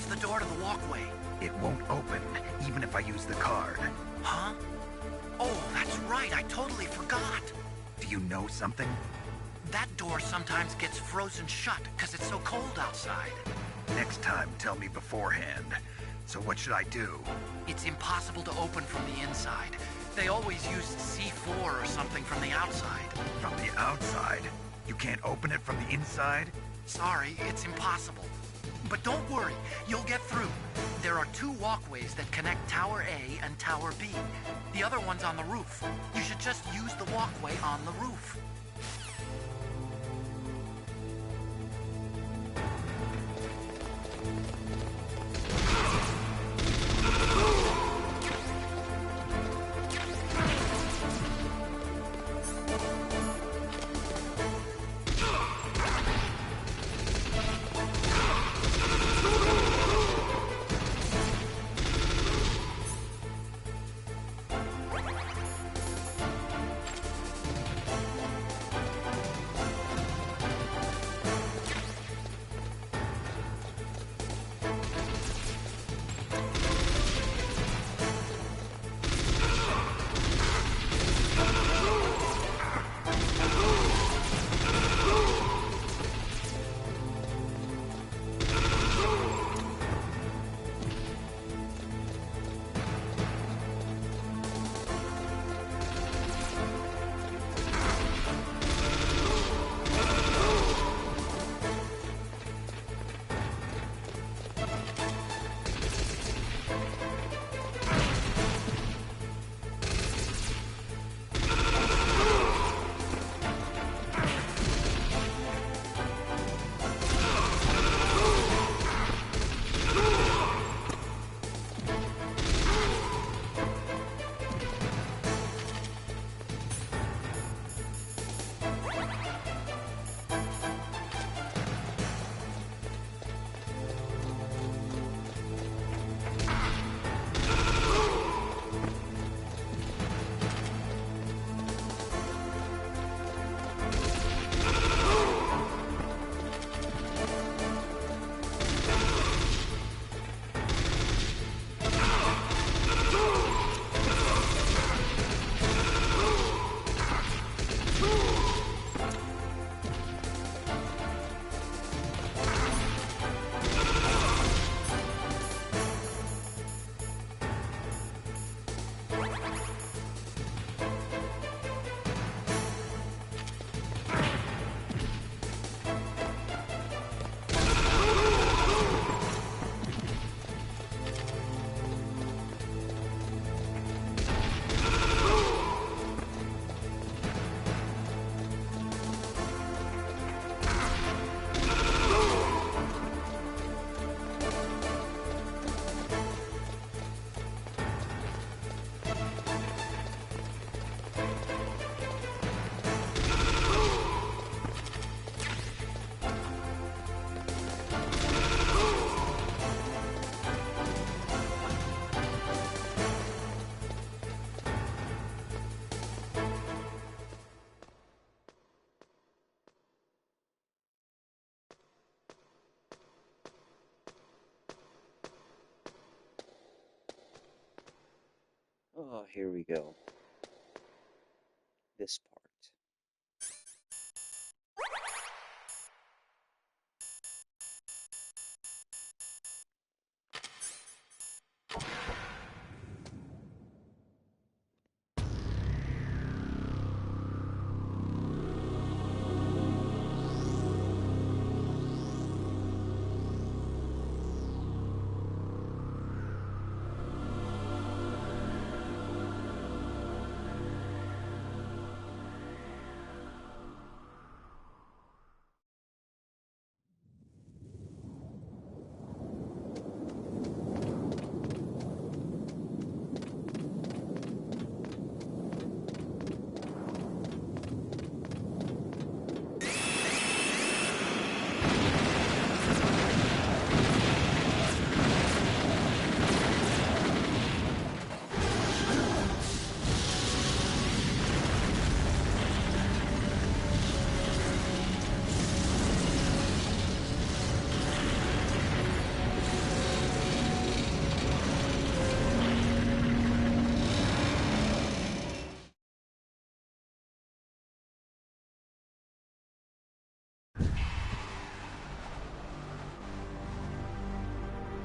That's the door to the walkway. It won't open, even if I use the card. Huh? Oh, that's right, I totally forgot. Do you know something? That door sometimes gets frozen shut because it's so cold outside. Next time, tell me beforehand. So what should I do? It's impossible to open from the inside. They always used C4 or something from the outside. From the outside? You can't open it from the inside? Sorry, it's impossible. But don't worry, you'll get through. There are 2 walkways that connect Tower A and Tower B. The other one's on the roof. You should just use the walkway on the roof. Oh, here we go. This part.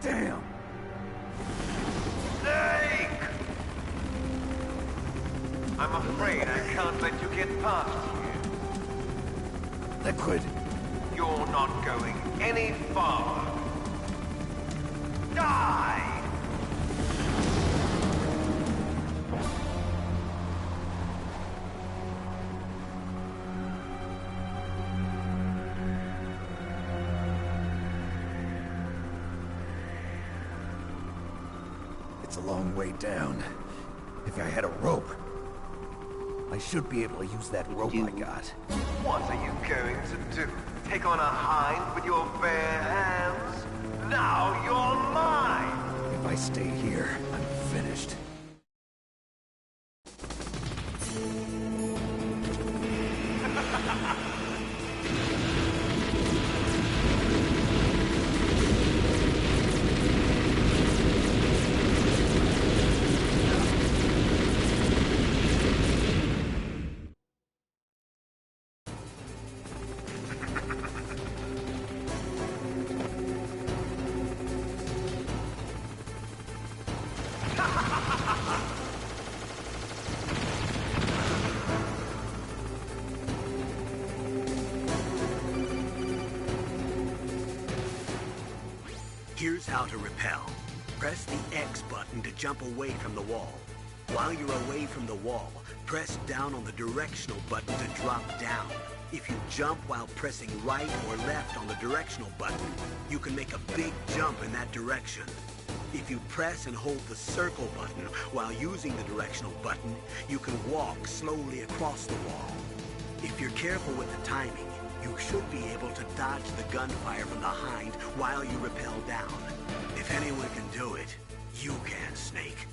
Damn! Snake! I'm afraid I can't let you get past here. Liquid. You're not going any farther. Die! It's a long way down. If I had a rope, I should be able to use that rope I got. What are you going to do? Take on a hind with your bare hands? Now you're mine! If I stay here, I'm finished. Here's how to repel. Press the X button to jump away from the wall. While you're away from the wall, press down on the directional button to drop down. If you jump while pressing right or left on the directional button, you can make a big jump in that direction. If you press and hold the circle button while using the directional button, you can walk slowly across the wall. If you're careful with the timing, you should be able to dodge the gunfire from behind while you rappel down. If anyone can do it, you can, Snake.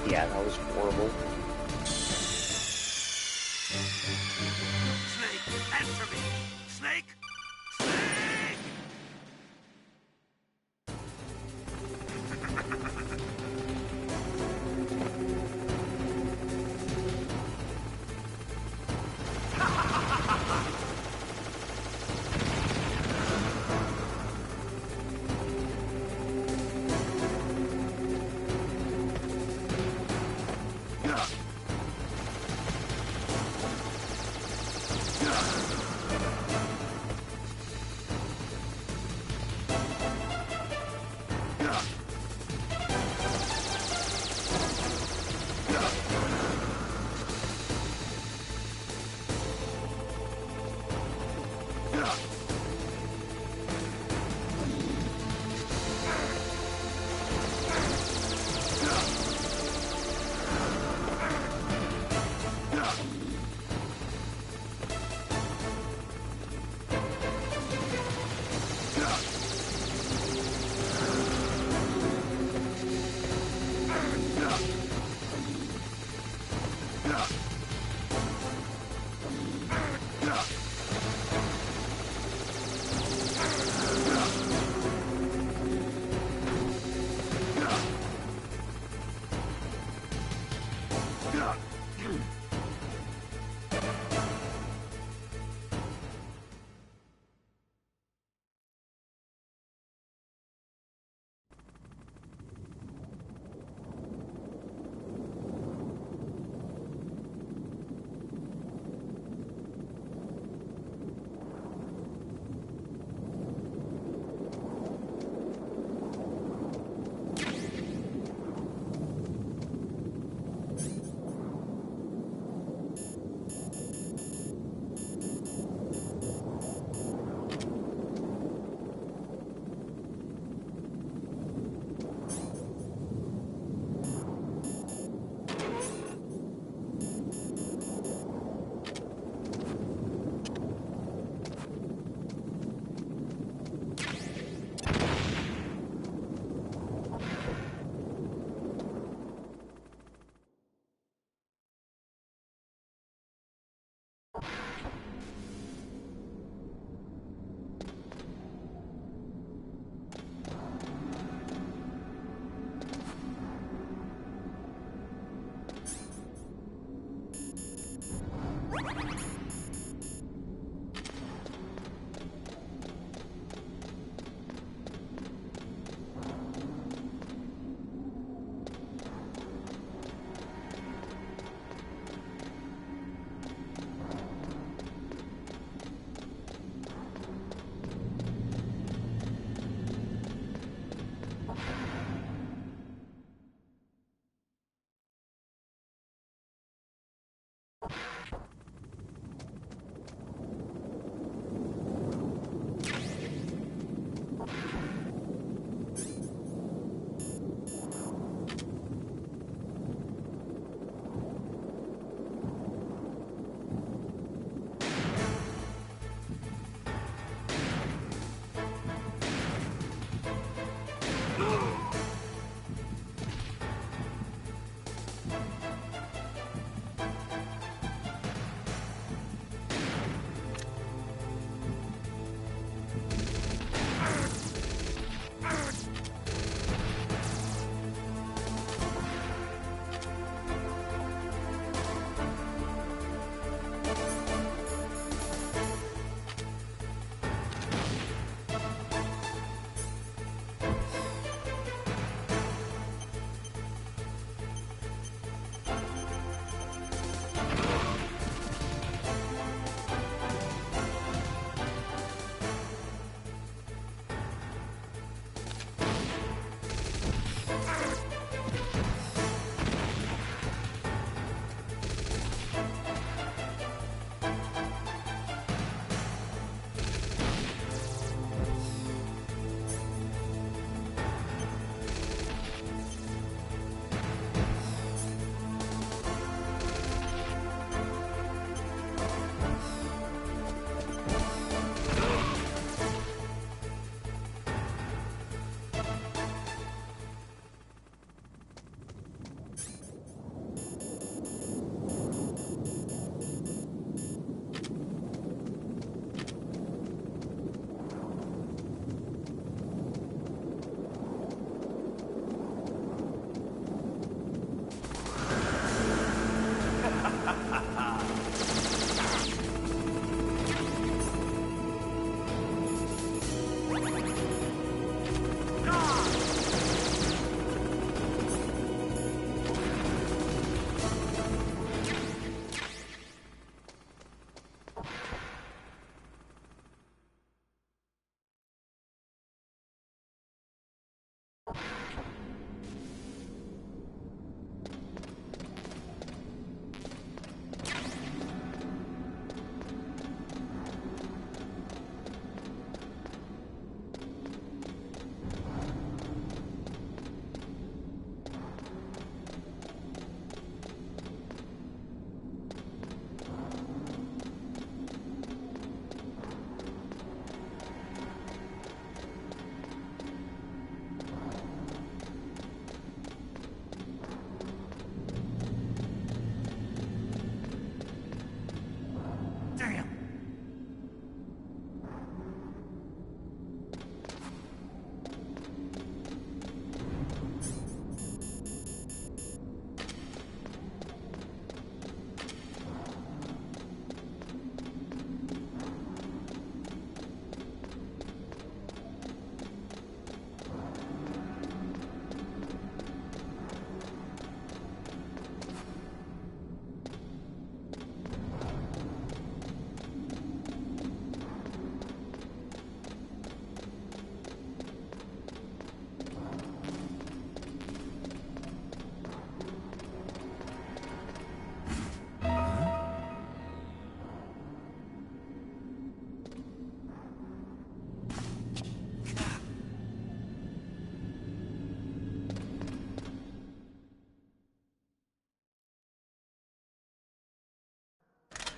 Yeah, that was horrible. Snake, answer me! Snake! Yeah.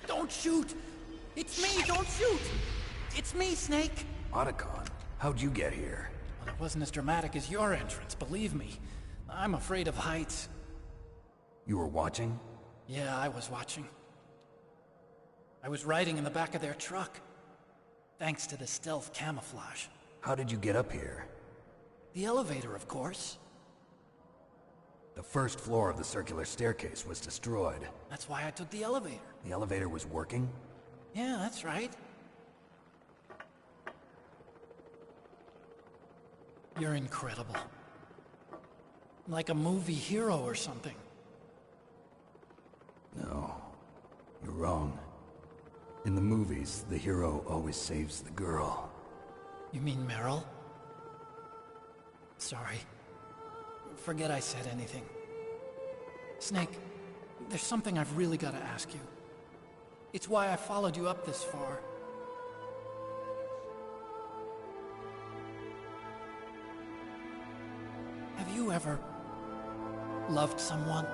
Don't shoot! It's me, don't shoot! It's me, Snake! Otacon, how'd you get here? Well, it wasn't as dramatic as your entrance, believe me. I'm afraid of heights. You were watching? Yeah, I was watching. I was riding in the back of their truck. Thanks to the stealth camouflage. How did you get up here? The elevator, of course. The first floor of the circular staircase was destroyed. That's why I took the elevator. The elevator was working? Yeah, that's right. You're incredible. Like a movie hero or something. No, you're wrong. In the movies, the hero always saves the girl. You mean Meryl? Sorry. Forget I said anything. Snake, there's something I've really got to ask you. It's why I followed you up this far. Have you ever loved someone?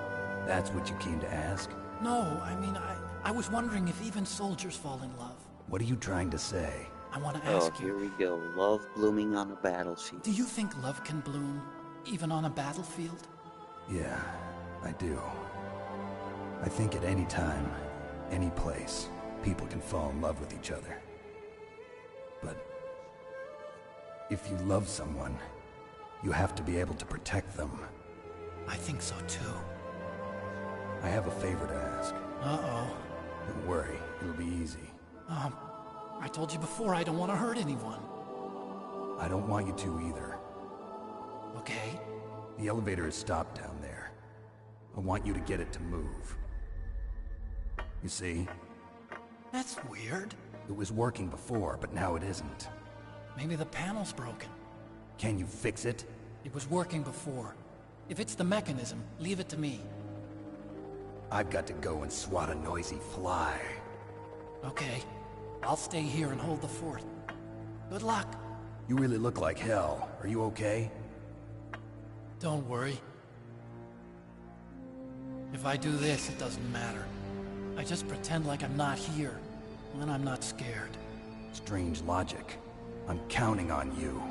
That's what you came to ask? No, I mean, I was wondering if even soldiers fall in love. What are you trying to say? I want to Oh, ask you... here we go. Love blooming on a battlefield. Do you think love can bloom, even on a battlefield? Yeah, I do. I think at any time, any place, people can fall in love with each other. But if you love someone, you have to be able to protect them. I think so too. I have a favor to ask. Uh-oh. Don't worry, it'll be easy. I told you before I don't want to hurt anyone. I don't want you to either. Okay. The elevator is stopped down there. I want you to get it to move. You see? That's weird. It was working before, but now it isn't. Maybe the panel's broken. Can you fix it? It was working before. If it's the mechanism, leave it to me. I've got to go and swat a noisy fly. Okay. I'll stay here and hold the fort. Good luck. You really look like hell. Are you okay? Don't worry. If I do this, it doesn't matter. I just pretend like I'm not here, and then I'm not scared. Strange logic. I'm counting on you.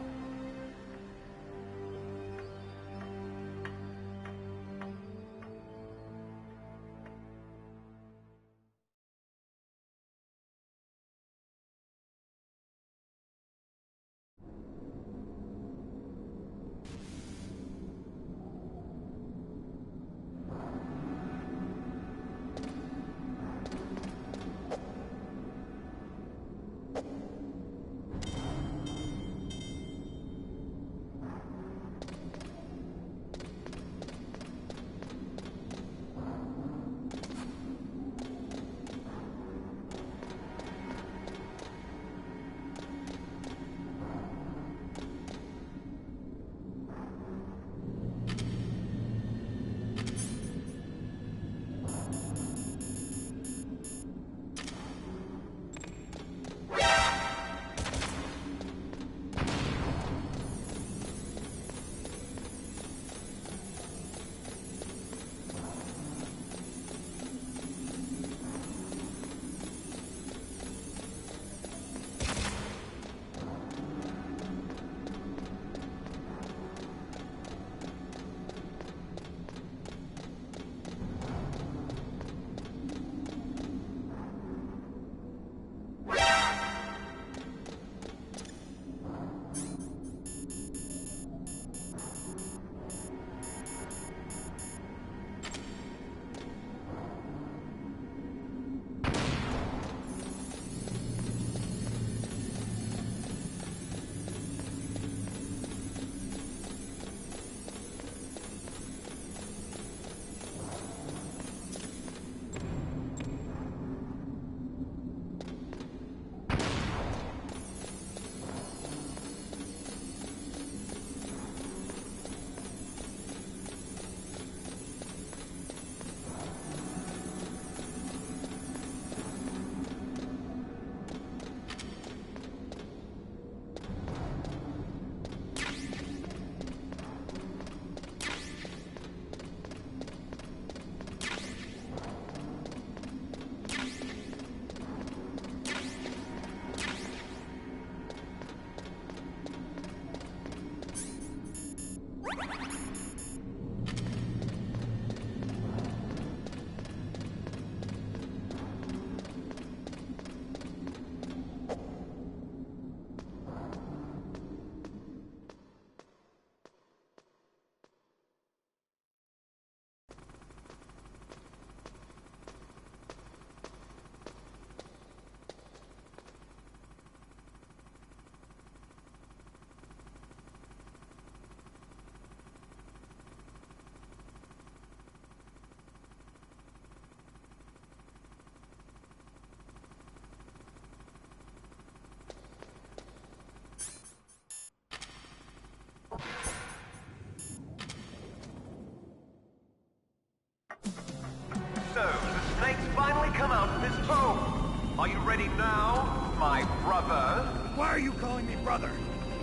So, the snakes finally come out of this tomb. Are you ready now, my brother? Why are you calling me brother?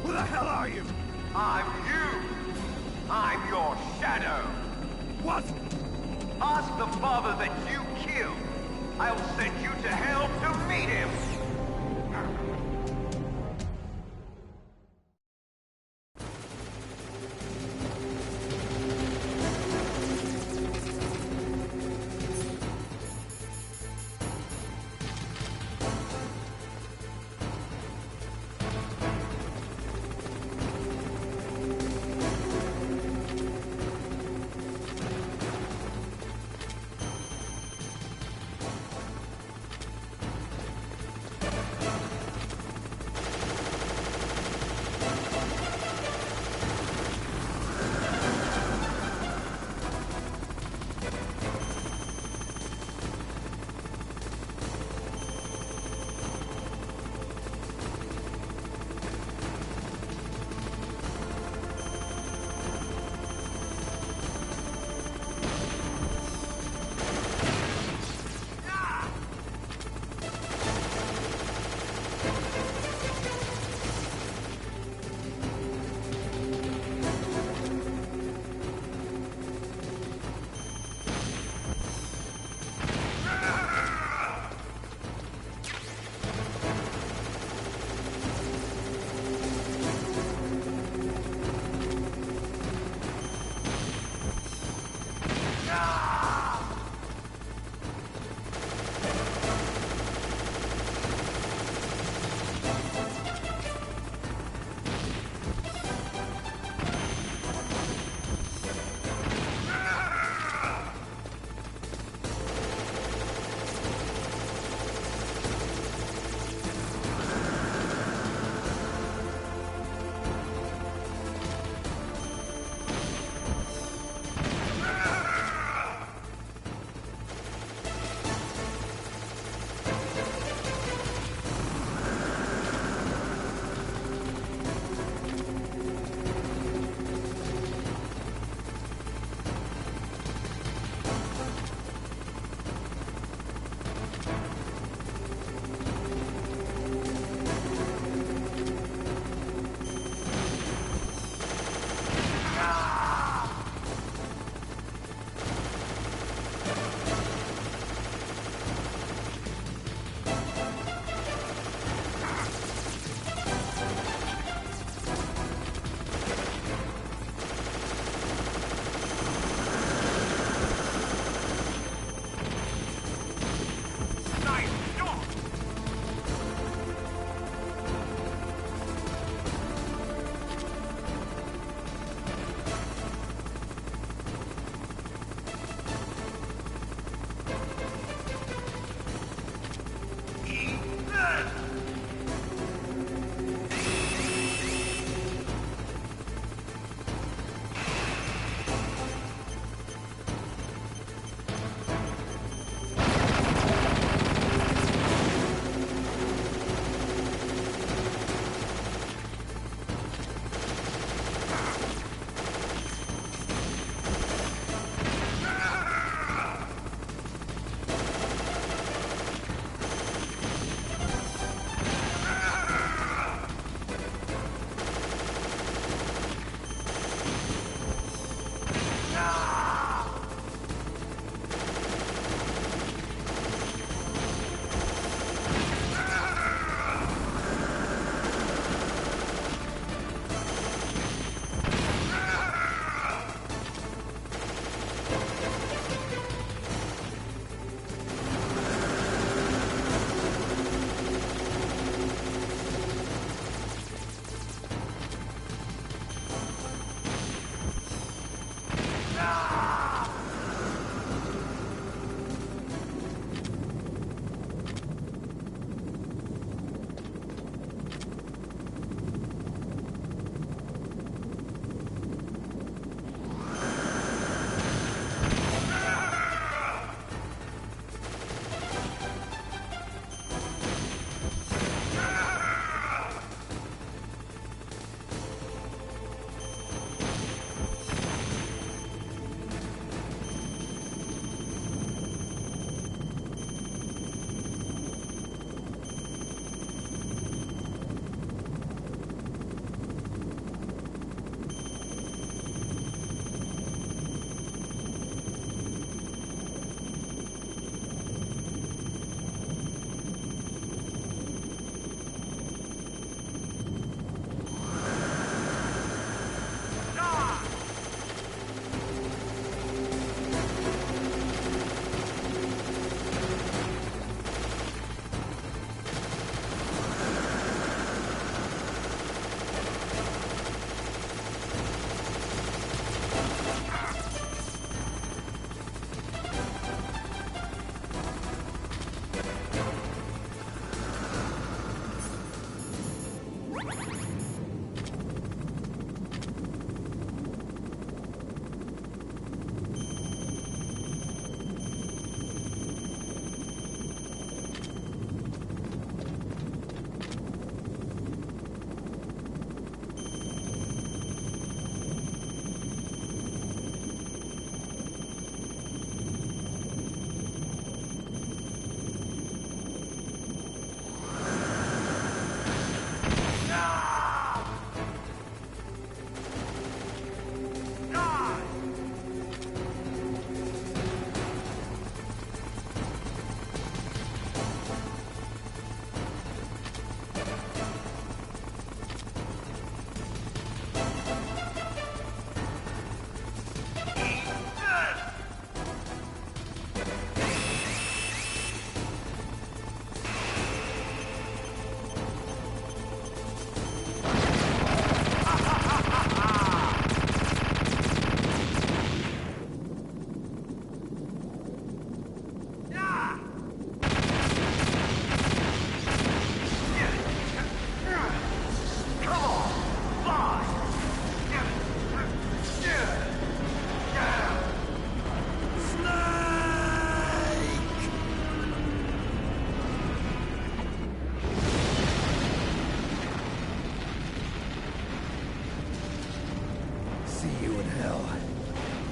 Who the hell are you? I'm you. I'm your shadow. What? Ask the father that you killed. I'll send you to hell to meet him.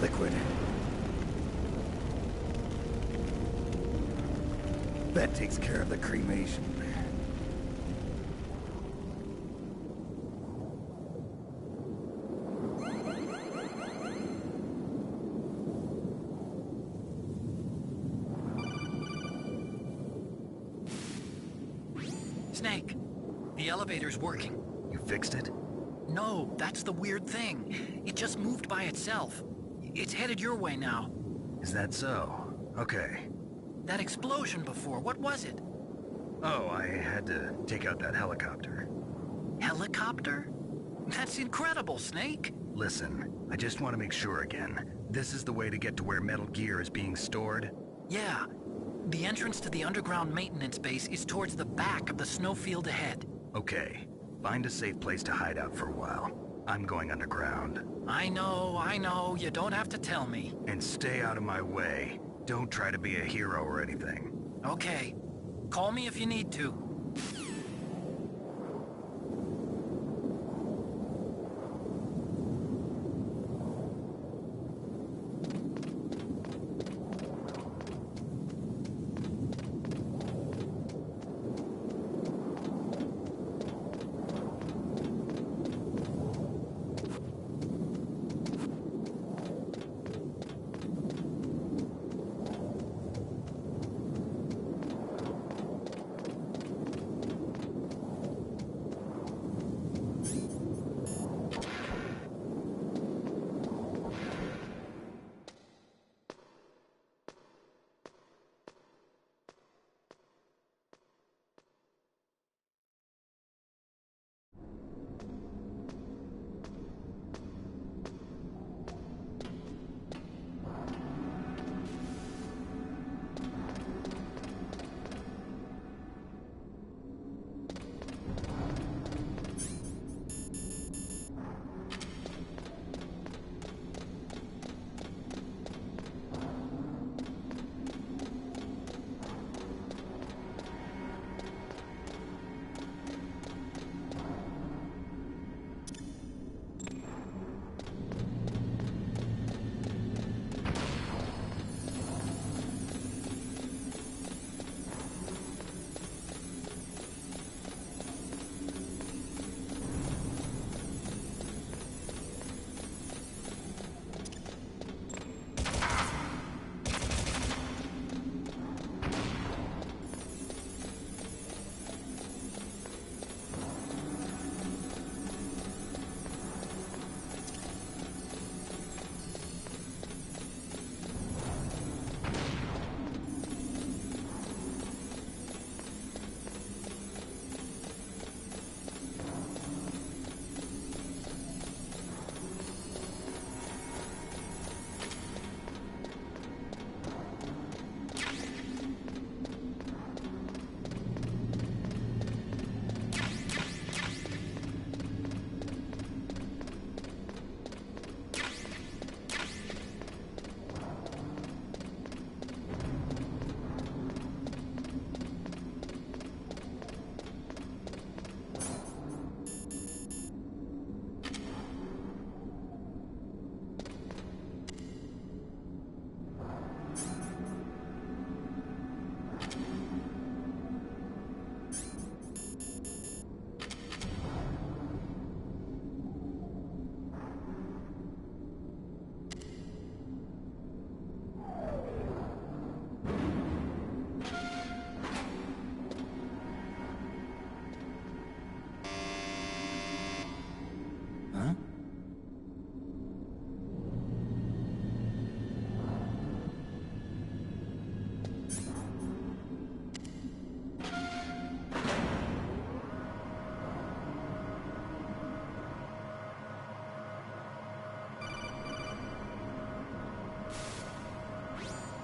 liquid. That takes care of the cremation. Snake, the elevator's working. You fixed it? No, that's the weird thing. It just moved by itself. It's headed your way now. Is that so? Okay. That explosion before, what was it? Oh, I had to take out that helicopter. Helicopter? That's incredible, Snake. Listen, I just want to make sure again. This is the way to get to where Metal Gear is being stored? Yeah. The entrance to the underground maintenance base is towards the back of the snowfield ahead. Okay. Find a safe place to hide out for a while. I'm going underground. I know. You don't have to tell me. And stay out of my way. Don't try to be a hero or anything. Okay. Call me if you need to.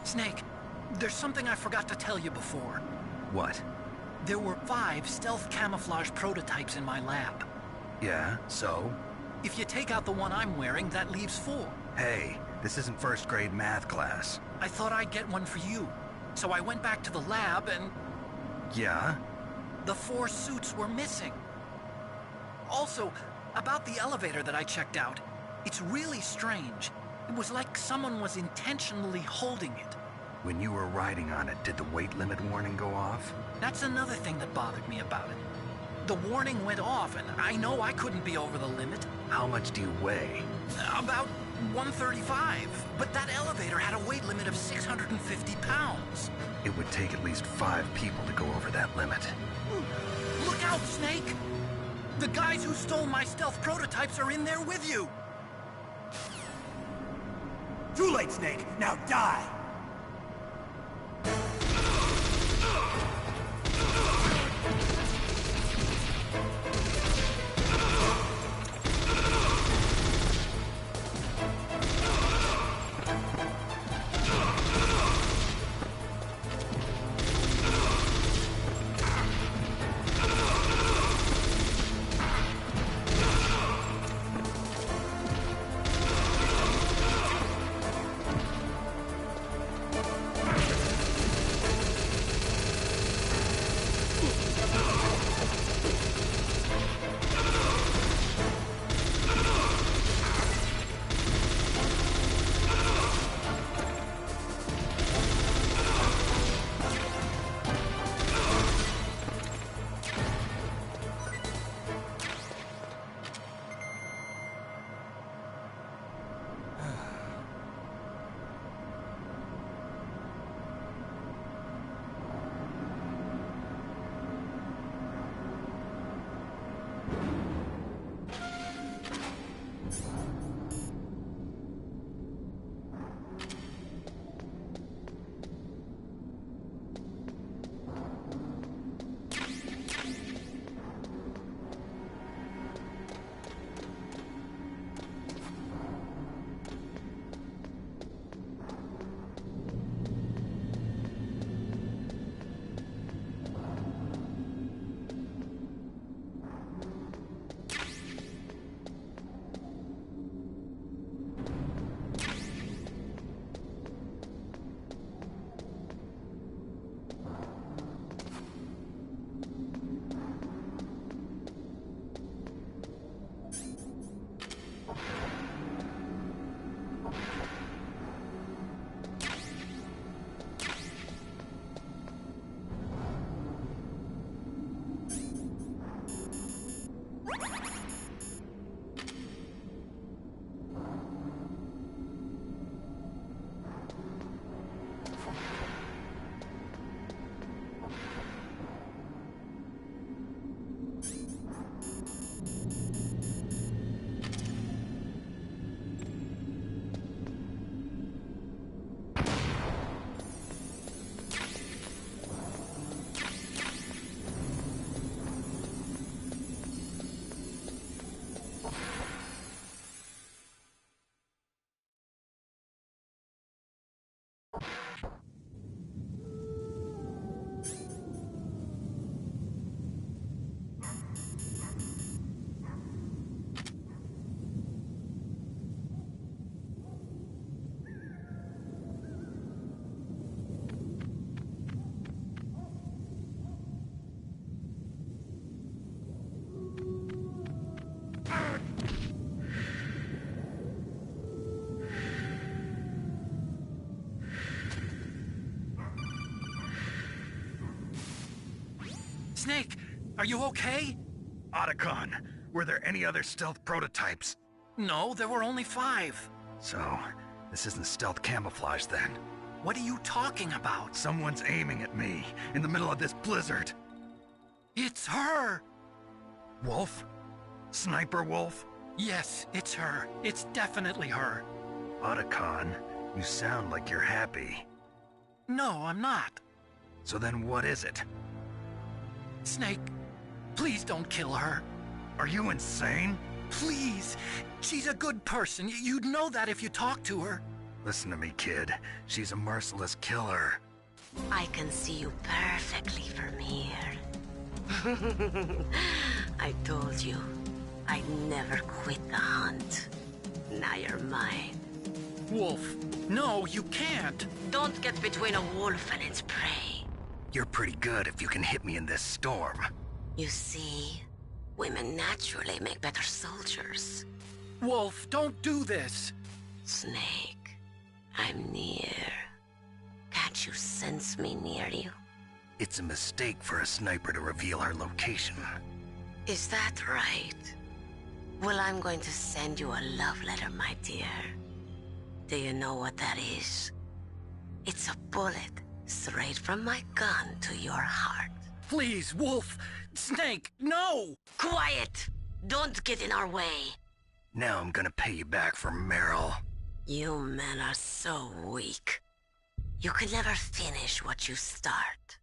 Snake, there's something I forgot to tell you before. What? There were 5 stealth camouflage prototypes in my lab. Yeah, so? If you take out the one I'm wearing, that leaves 4. Hey, this isn't first grade math class. I thought I'd get one for you. So I went back to the lab and... Yeah? The 4 suits were missing. Also, about the elevator that I checked out, it's really strange. It was like someone was intentionally holding it. When you were riding on it, did the weight limit warning go off? That's another thing that bothered me about it. The warning went off, and I know I couldn't be over the limit. How much do you weigh? About 135, but that elevator had a weight limit of 650 pounds. It would take at least 5 people to go over that limit. Look out, Snake! The guys who stole my stealth prototypes are in there with you! Too late, Snake! Now die! Snake, are you okay? Otacon, were there any other stealth prototypes? No, there were only 5. So, this isn't stealth camouflage then? What are you talking about? Someone's aiming at me, in the middle of this blizzard. It's her! Wolf? Sniper Wolf? Yes, it's her. It's definitely her. Otacon, you sound like you're happy. No, I'm not. So then what is it? Snake, please don't kill her. Are you insane? Please! She's a good person. You'd know that if you talked to her. Listen to me, kid. She's a merciless killer. I can see you perfectly from here. I told you, I'd never quit the hunt. Now you're mine. Wolf, no, you can't. Don't get between a wolf and its prey. You're pretty good if you can hit me in this storm. You see, women naturally make better soldiers. Wolf, don't do this. Snake, I'm near. Can't you sense me near you? It's a mistake for a sniper to reveal her location. Is that right? Well, I'm going to send you a love letter, my dear. Do you know what that is? It's a bullet straight from my gun to your heart. Please, Wolf! Snake, no! Quiet! Don't get in our way. Now I'm gonna pay you back for Meryl. You men are so weak. You can never finish what you start.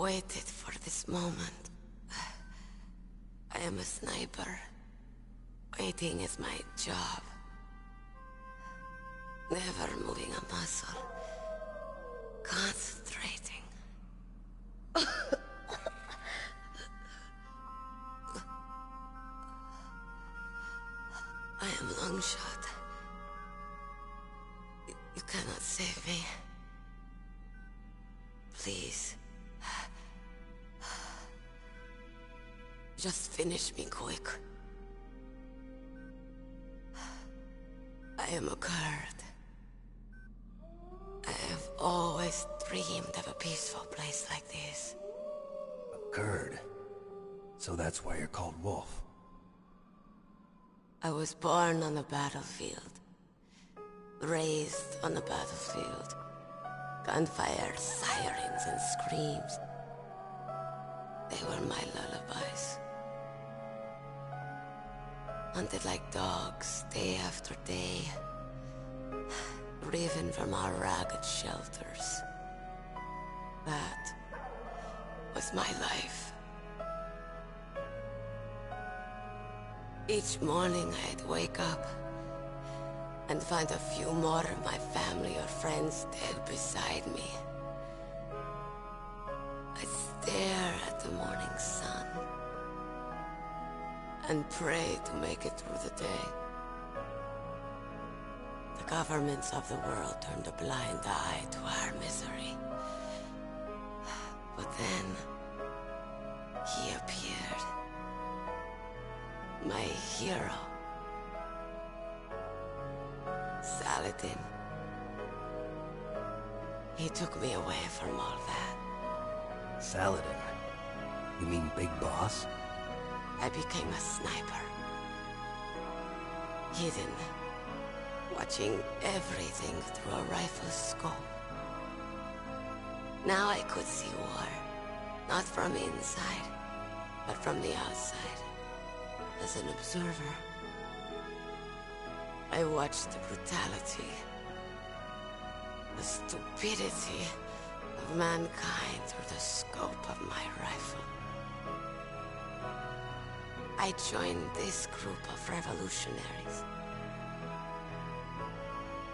waited for this moment. I am a sniper. Waiting is my job. Never moving a muscle. Concentrating. I am Longshot. You cannot save me. Please. Just finish me quick. I am a Kurd. I have always dreamed of a peaceful place like this. A Kurd? So that's why you're called Wolf. I was born on the battlefield. Raised on the battlefield. Gunfire, sirens, and screams. They were my lullabies. Hunted like dogs, day after day. Driven from our ragged shelters. That was my life. Each morning I'd wake up and find a few more of my family or friends dead beside me. I'd stare at the morning sun and pray to make it through the day. The governments of the world turned a blind eye to our misery. But then, he appeared. My hero. Saladin. He took me away from all that. Saladin? You mean Big Boss? I became a sniper. Hidden. Watching everything through a rifle's scope. Now I could see war. Not from inside, but from the outside. As an observer. I watched the brutality, the stupidity of mankind through the scope of my rifle. I joined this group of revolutionaries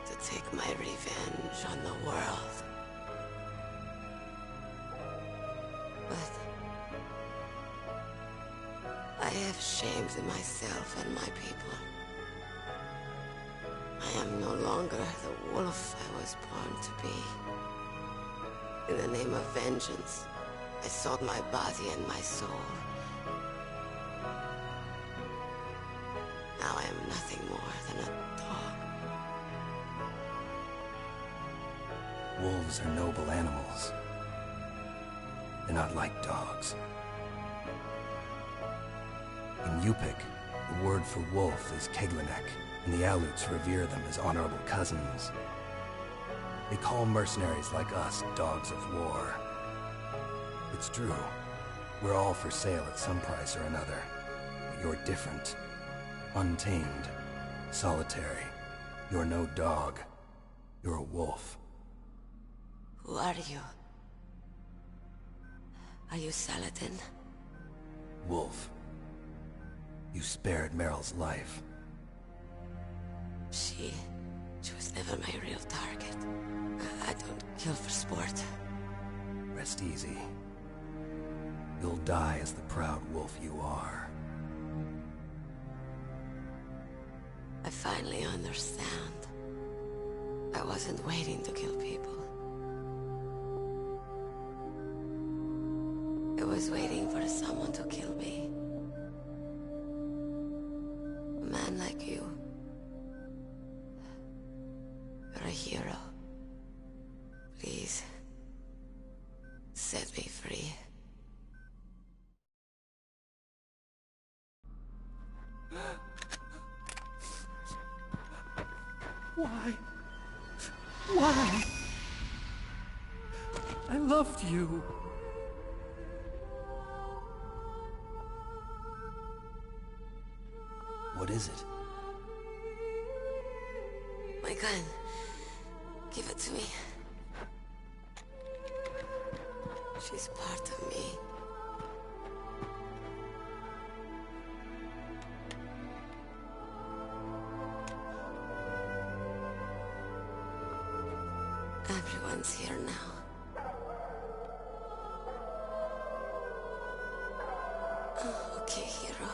to take my revenge on the world. But I have shamed myself and my people. I am no longer the wolf I was born to be. In the name of vengeance, I sold my body and my soul. Now I am nothing more than a dog. Wolves are noble animals. They're not like dogs. In Yupik, the word for wolf is Keglanek, and the Aleuts revere them as honorable cousins. They call mercenaries like us dogs of war. It's true. We're all for sale at some price or another. But you're different. Untamed. Solitary. You're no dog. You're a wolf. Who are you? Are you Saladin? Wolf. You spared Meryl's life. She was never my real target. I don't kill for sport. Rest easy. You'll die as the proud wolf you are. I finally understand. I wasn't waiting to kill people. I was waiting for someone to kill me. A man like you. You're a hero. Please, set me free. Why? Why? I loved you. What is it? My gun. Give it to me. She's part of me. Everyone's here now. Oh, okay, hero.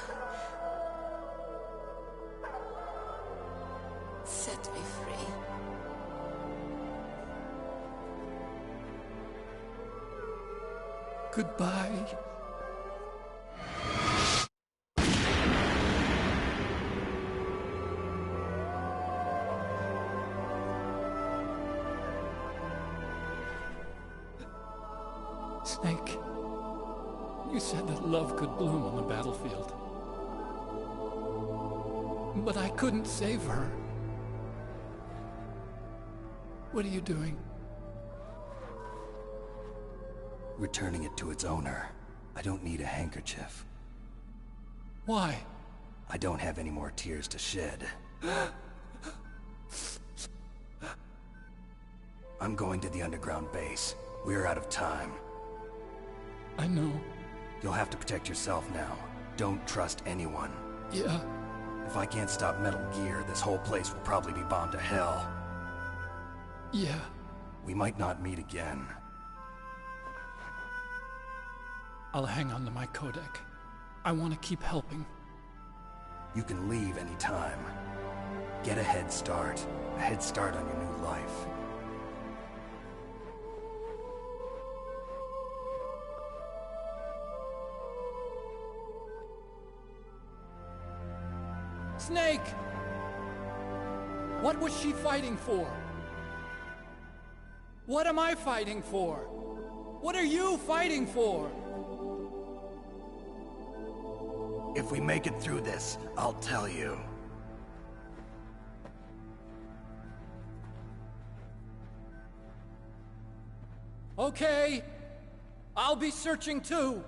Set me free. Goodbye. Snake, you said that love could bloom on the battlefield. But I couldn't save her. What are you doing? Returning it to its owner. I don't need a handkerchief. Why? I don't have any more tears to shed. I'm going to the underground base. We're out of time. I know. You'll have to protect yourself now. Don't trust anyone. Yeah. If I can't stop Metal Gear, this whole place will probably be bombed to hell. Yeah. We might not meet again. I'll hang on to my codec. I want to keep helping. You can leave anytime. Get a head start. A head start on your new life. Snake! What was she fighting for? What am I fighting for? What are you fighting for? If we make it through this, I'll tell you. Okay. I'll be searching too.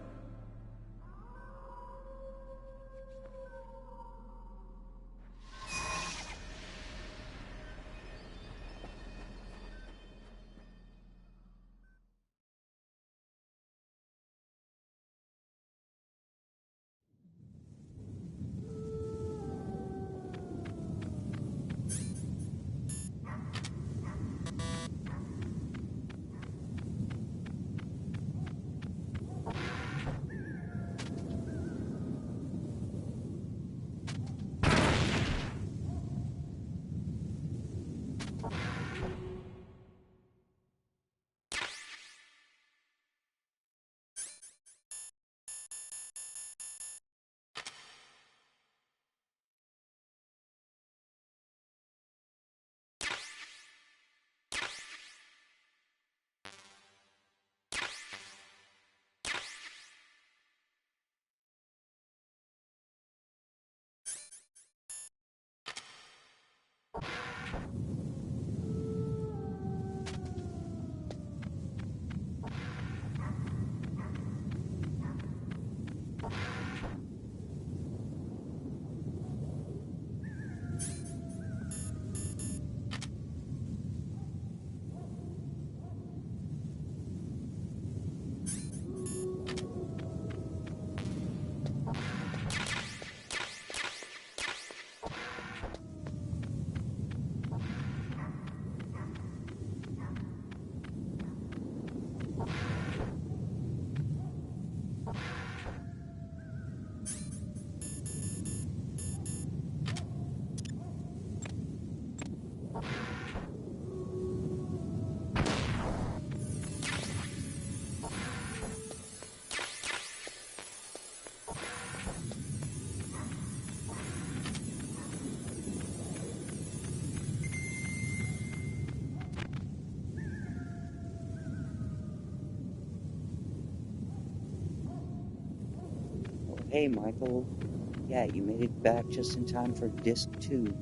Hey, Michael. Yeah, you made it back just in time for Disc 2.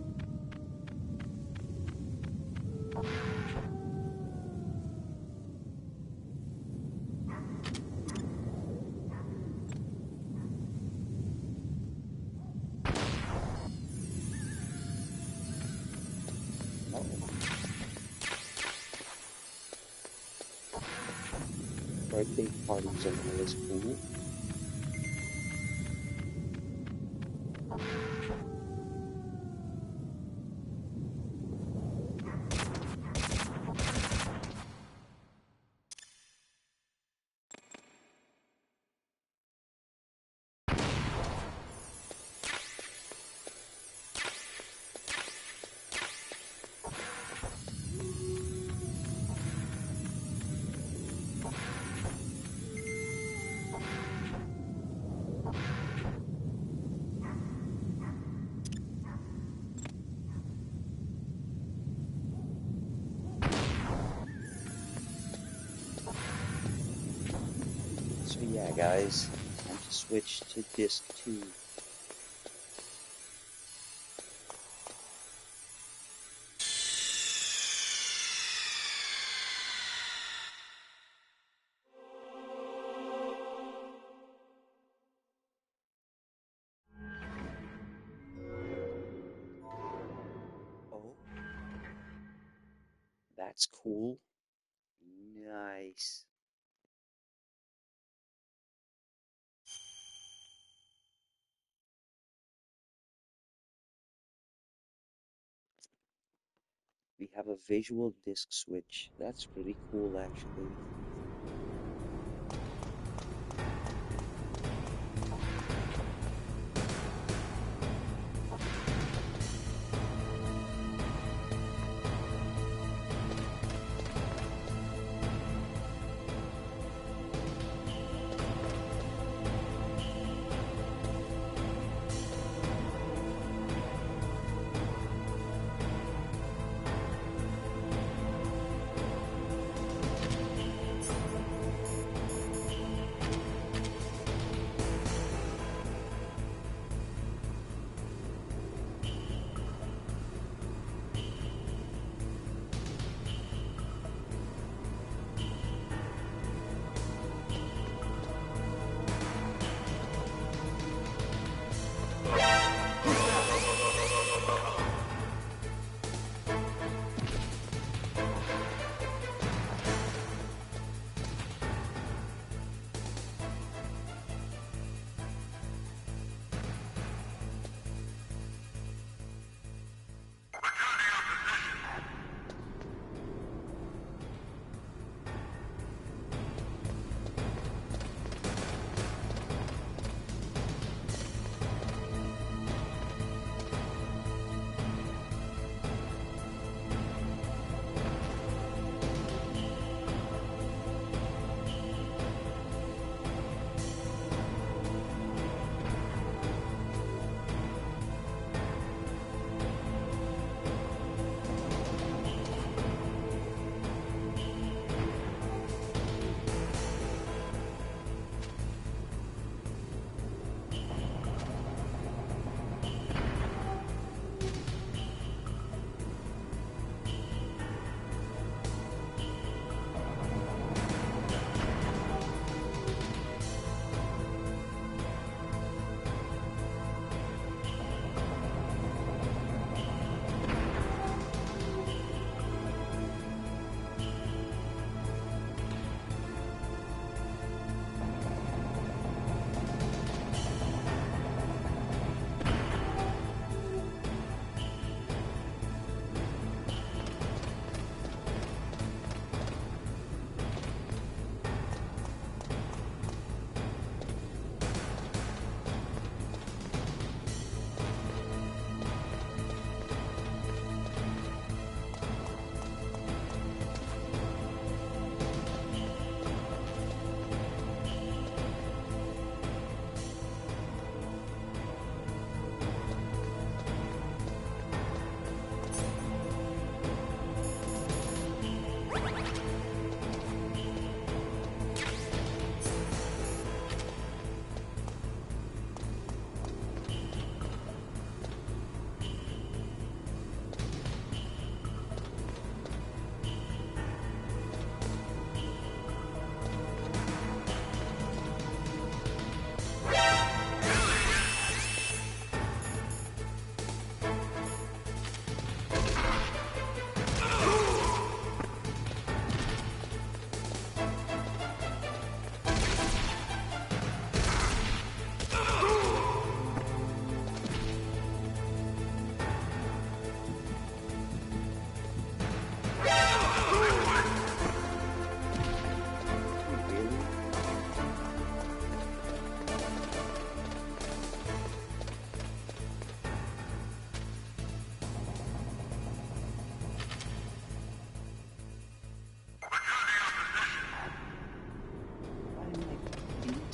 birthday parties are always cool. So yeah, guys, time to switch to disc 2. Oh, that's cool. Nice. We have a visual disc switch. That's pretty cool, actually.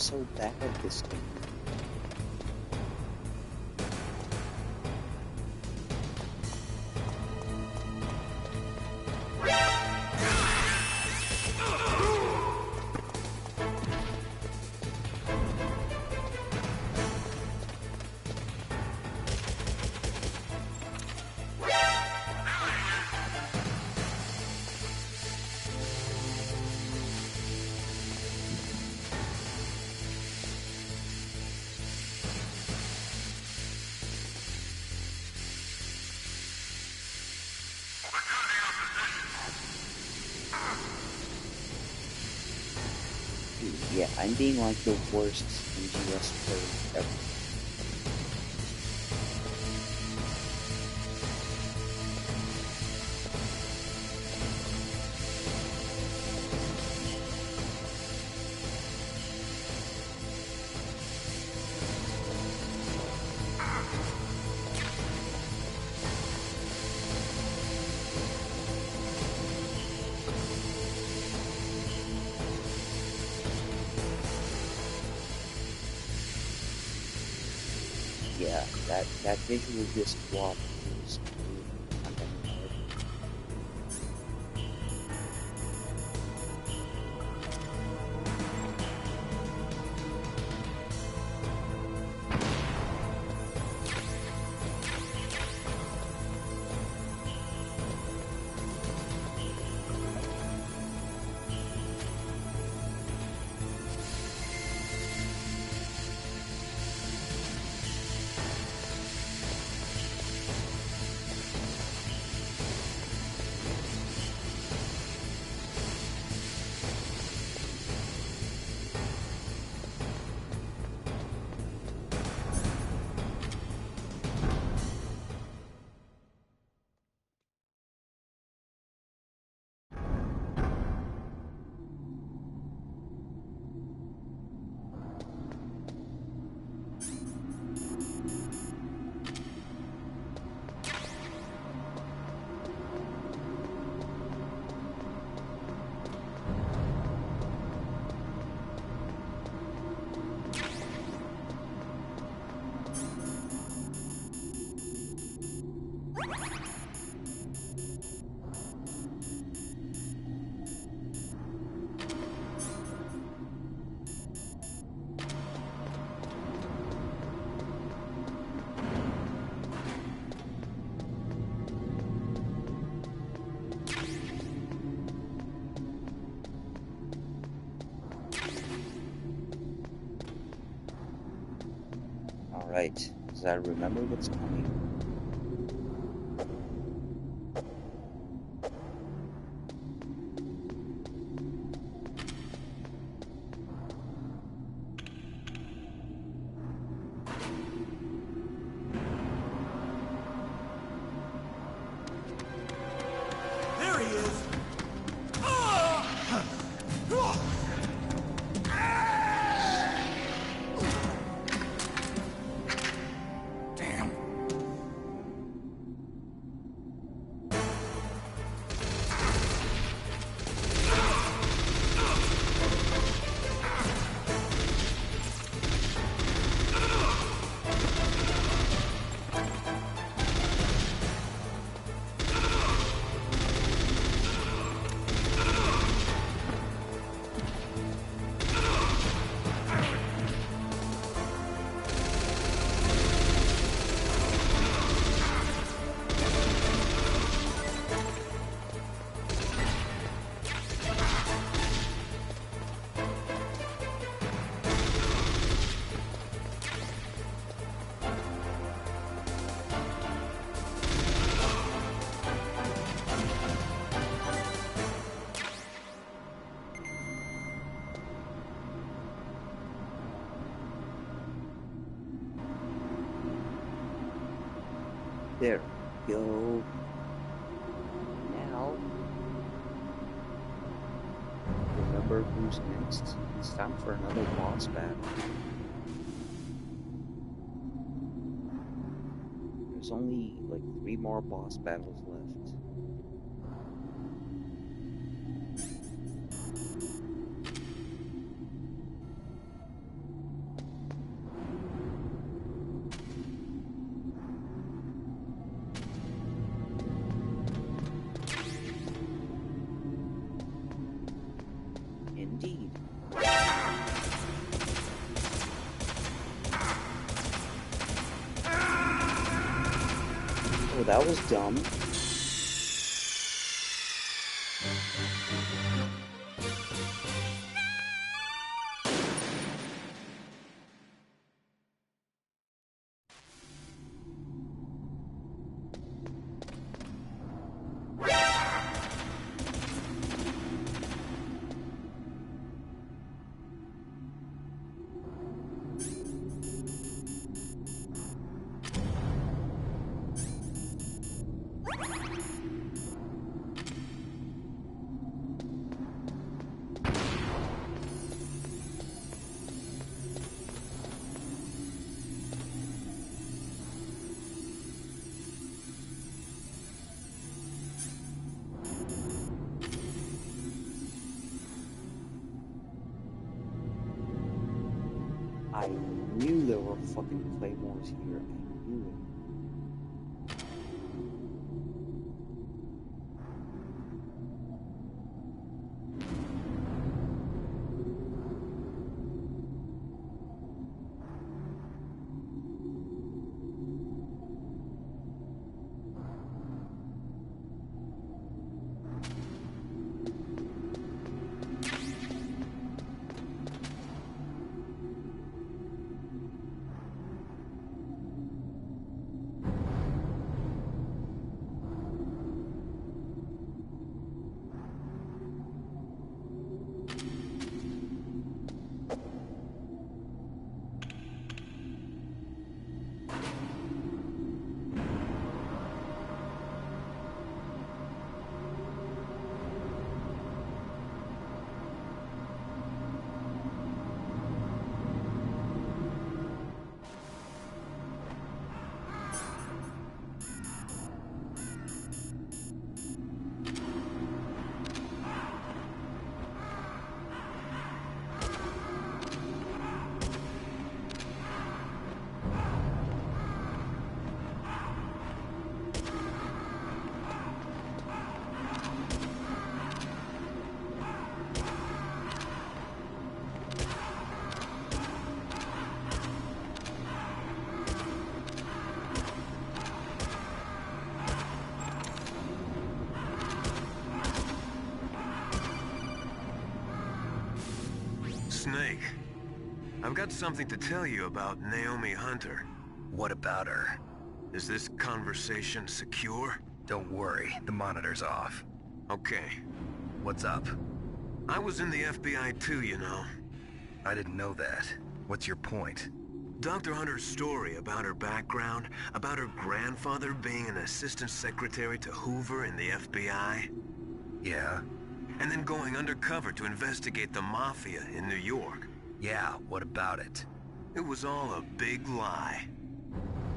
so bad this game? Yeah, I'm being like the worst MGS player ever. Yeah, that visual disc walk is not that hard. Alright, does I remember what's coming? There he is! Damn. There we go. Now, remember who's next. It's time for another boss battle. There's only like 3 more boss battles left. that was dumb. I knew there were fucking claymores here. I knew it. Snake, I've got something to tell you about Naomi Hunter. What about her? Is this conversation secure? Don't worry, the monitor's off. Okay. What's up? I was in the FBI too, you know. I didn't know that. What's your point? Dr. Hunter's story about her background, about her grandfather being an assistant secretary to Hoover in the FBI. Yeah? And then going undercover to investigate the Mafia in New York. Yeah, what about it? It was all a big lie.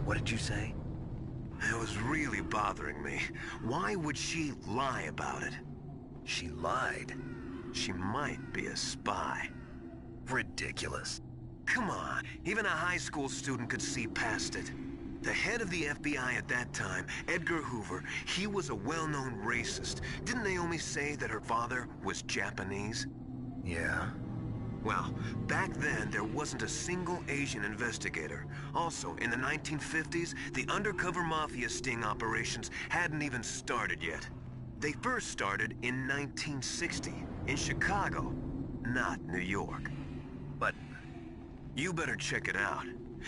What did you say? It was really bothering me. Why would she lie about it? She lied? She might be a spy. Ridiculous. Come on, even a high school student could see past it. The head of the FBI at that time, Edgar Hoover, he was a well-known racist. Didn't Naomi say that her father was Japanese? Yeah. Well, back then, there wasn't a single Asian investigator. Also, in the 1950s, the undercover mafia sting operations hadn't even started yet. They first started in 1960, in Chicago, not New York. But you better check it out.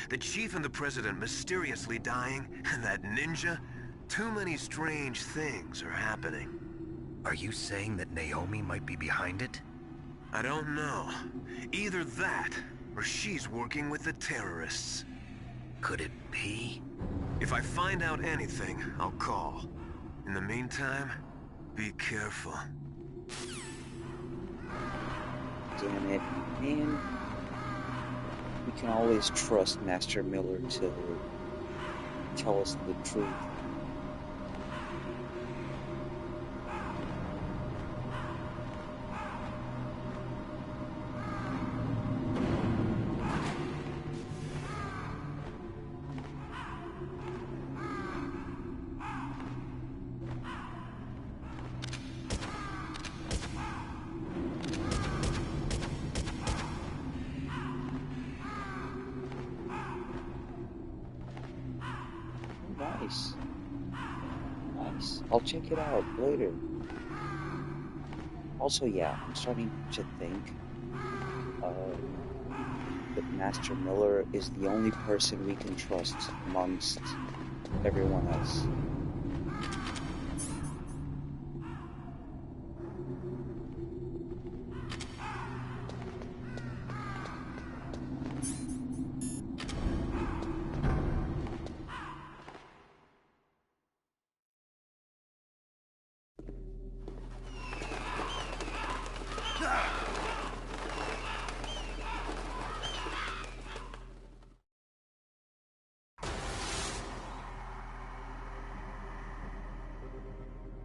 The chief and the president mysteriously dying, and that ninja, too many strange things are happening. Are you saying that Naomi might be behind it? I don't know. Either that, or she's working with the terrorists. Could it be? If I find out anything, I'll call. In the meantime, be careful. Damn it, man. We can always trust Master Miller to tell us the truth. Nice. nice. I'll check it out later. Also, yeah, I'm starting to think that Master Miller is the only person we can trust amongst everyone else.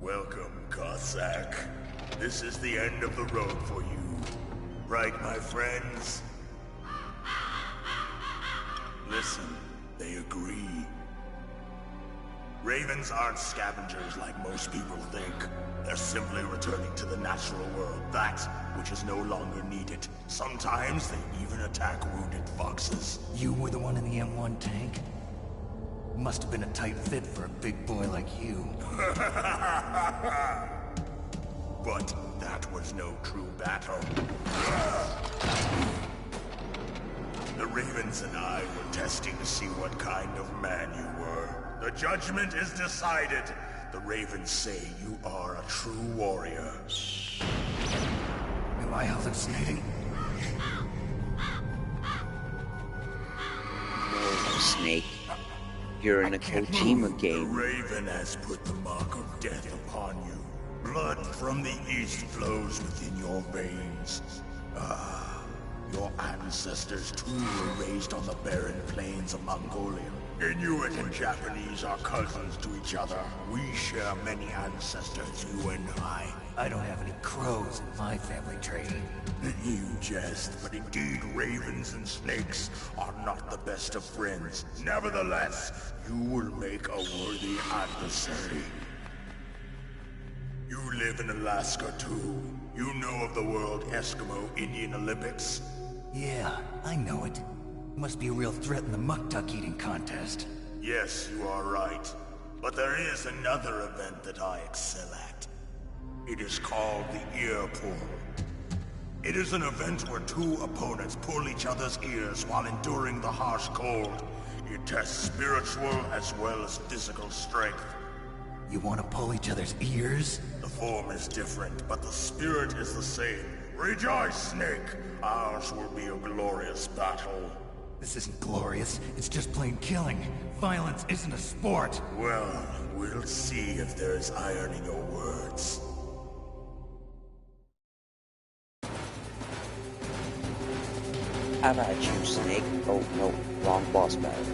Welcome, Cossack. This is the end of the road for you. Right, my friends? Listen, they agree. Ravens aren't scavengers like most people think. They're simply returning to the natural world, that which is no longer needed. Sometimes they even attack wounded foxes. You were the one in the M1 tank? Must have been a tight fit for a big boy like you. But that was no true battle. The Ravens and I were testing to see what kind of man you were. The judgment is decided. The Ravens say you are a true warrior. Am I hallucinating? No, Snake. You're in a Kojima game. The Raven has put the mark of death upon you. Blood from the east flows within your veins. Ah, your ancestors too were raised on the barren plains of Mongolia. Inuit and Japanese are cousins to each other. We share many ancestors, you and I. I don't have any crows in my family tree. You jest, but indeed ravens and snakes are not the best of friends. Nevertheless, you will make a worthy adversary. You live in Alaska too. You know of the World Eskimo Indian Olympics? Yeah, I know it. Must be a real threat in the muck-duck eating contest. Yes, you are right. But there is another event that I excel at. It is called the Ear Pull. It is an event where two opponents pull each other's ears while enduring the harsh cold. It tests spiritual as well as physical strength. You want to pull each other's ears? The form is different, but the spirit is the same. Rejoice, Snake! Ours will be a glorious battle. This isn't glorious, it's just plain killing. Violence isn't a sport. Well, we'll see if there's iron in your words. How about you, Snake? Oh, no, wrong boss battle.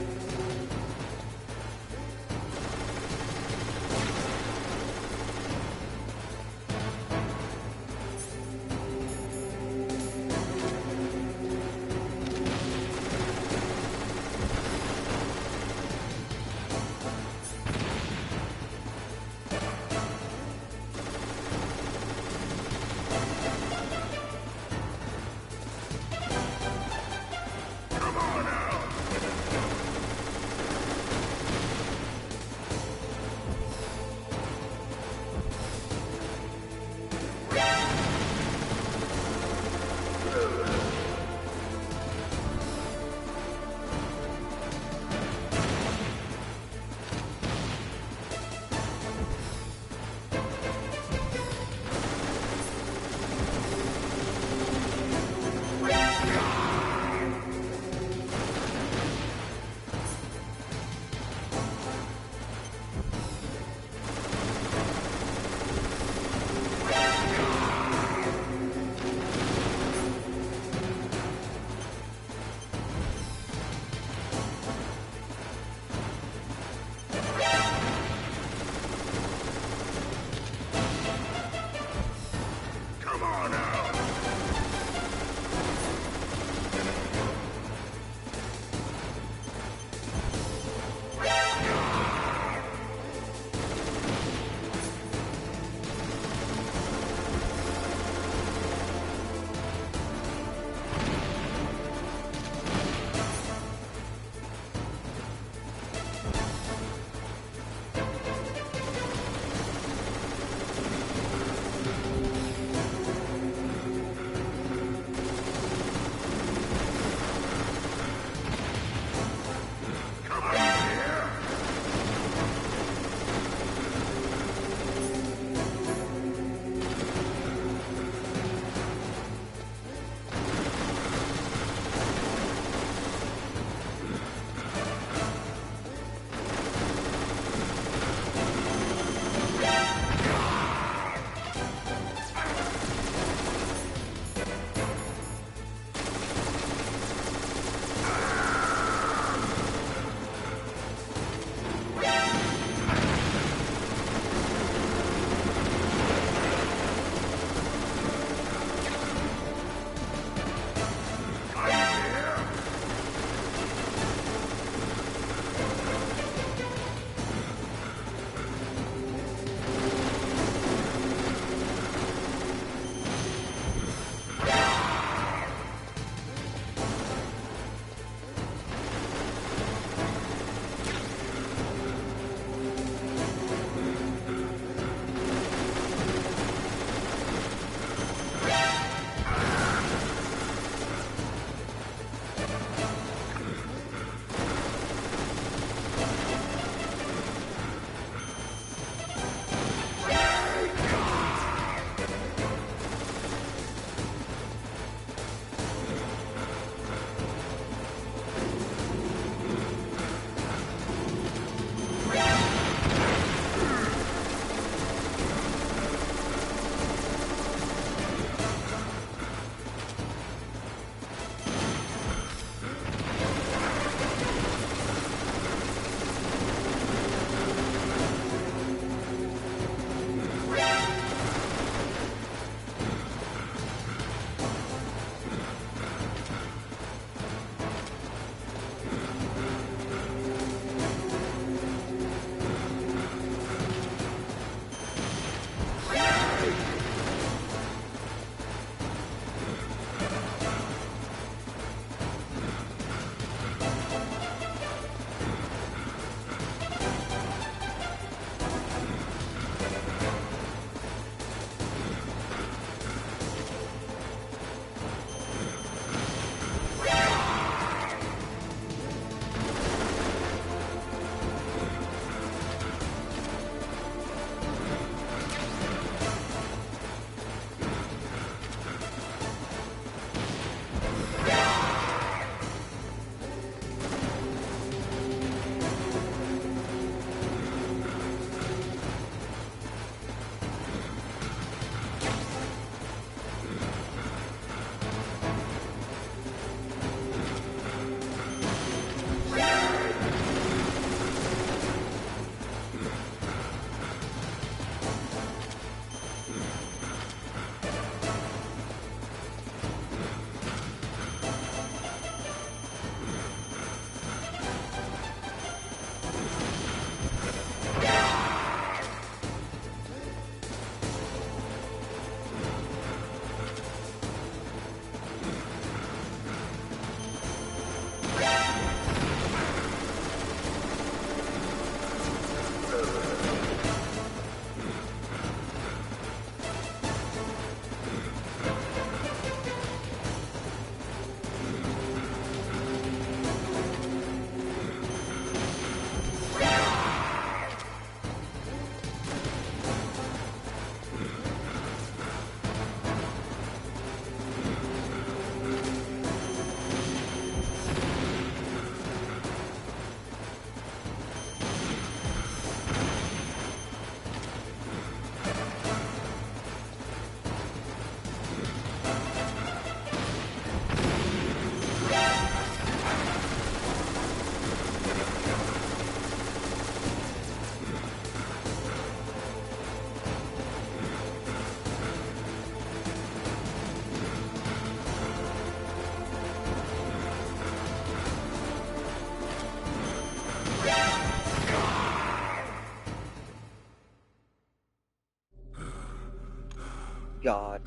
got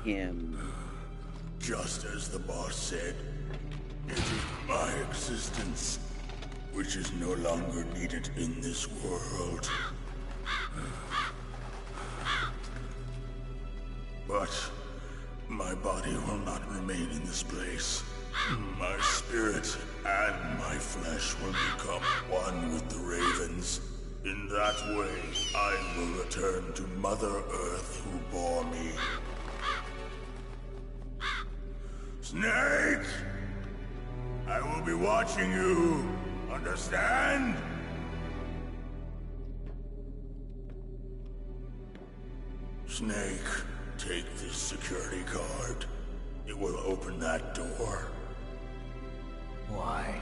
him. Just as the boss said, it is my existence which is no longer needed in this world. But my body will not remain in this place. My spirit and my flesh will become one with the ravens. In that way, I will return to Mother Earth who bore me. Snake! I will be watching you. Understand? Snake, take this security card. It will open that door. Why?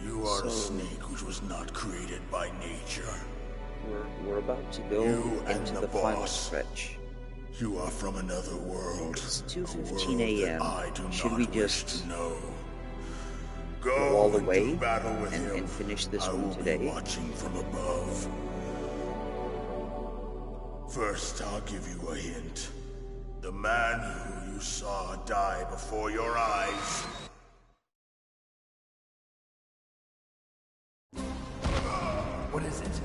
You are a snake which was not created by nature. We're about to go into the final stretch. You are from another world. It's 2:15 a.m. Should we just go all the way and and finish this one today? Watching from above. First, I'll give you a hint. The man who you saw die before your eyes. What is it?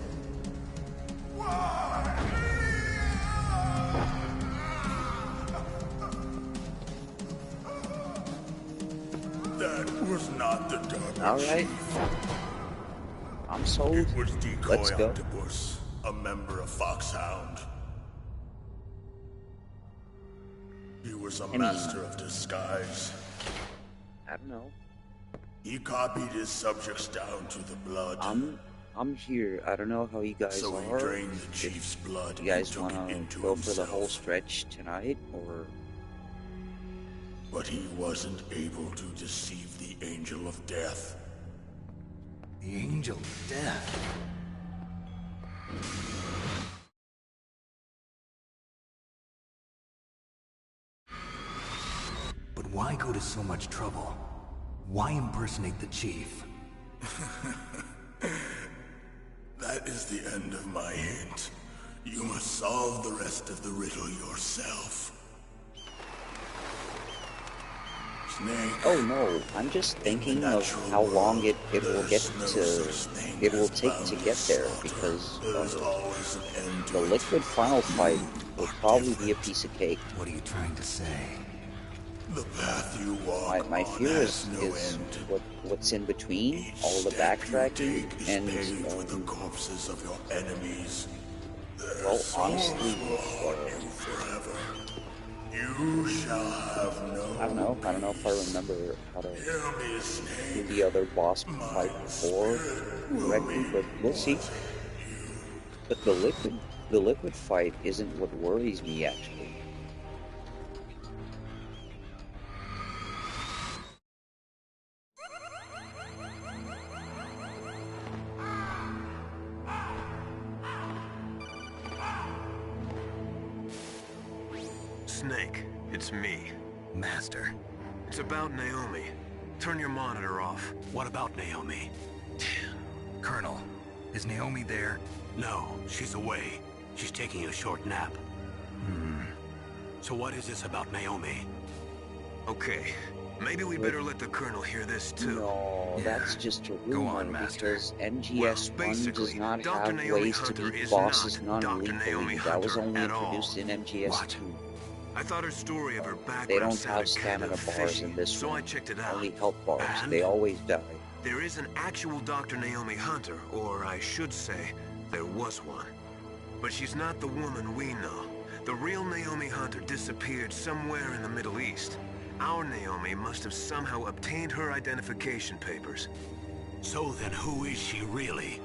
That was not the Dark Alright. I'm sold. It was Decoy Let's go. Octopus, a member of Foxhound. He was a master of disguise. I don't know. He copied his subjects down to the blood. I'm here. I don't know how you guys So he are. drained the chief's blood. You guys and took wanna it into go for the himself. whole stretch tonight, or? But he wasn't able to deceive the Angel of Death. The Angel of Death? But why go to so much trouble? Why impersonate the chief? That is the end of my hint. You must solve the rest of the riddle yourself. Snake. Oh no, I'm just thinking of how long it will take to get there, because the liquid final fight will probably be a piece of cake. What are you trying to say? The path you walk My fear is what's in between, all the backtracking, and with the corpses of your enemies. well, honestly, forever. You shall have no. I don't know if I remember how to do the other boss fight before correctly, but we'll see. But the liquid fight isn't what worries me actually. Snake, it's me. Master. It's about Naomi. Turn your monitor off. What about Naomi? Colonel, is Naomi there? No, she's away. She's taking a short nap. So what is this about Naomi? Okay, maybe we better let the Colonel hear this too. No, that's just a rumor. Go on, Master. Because MGS 1 does basically, not Dr. have Naomi ways to Hunter beat is bosses not Dr. non-lethally. Naomi That was Hunter only at all. introduced in MGS 2. I thought her story of her background They don't sounded have stamina kind of bars fishy, in this so one. I checked it out. Only health bars. And They always die. there is an actual Dr. Naomi Hunter, or I should say, there was one. But she's not the woman we know. The real Naomi Hunter disappeared somewhere in the Middle East. Our Naomi must have somehow obtained her identification papers. So then who is she really?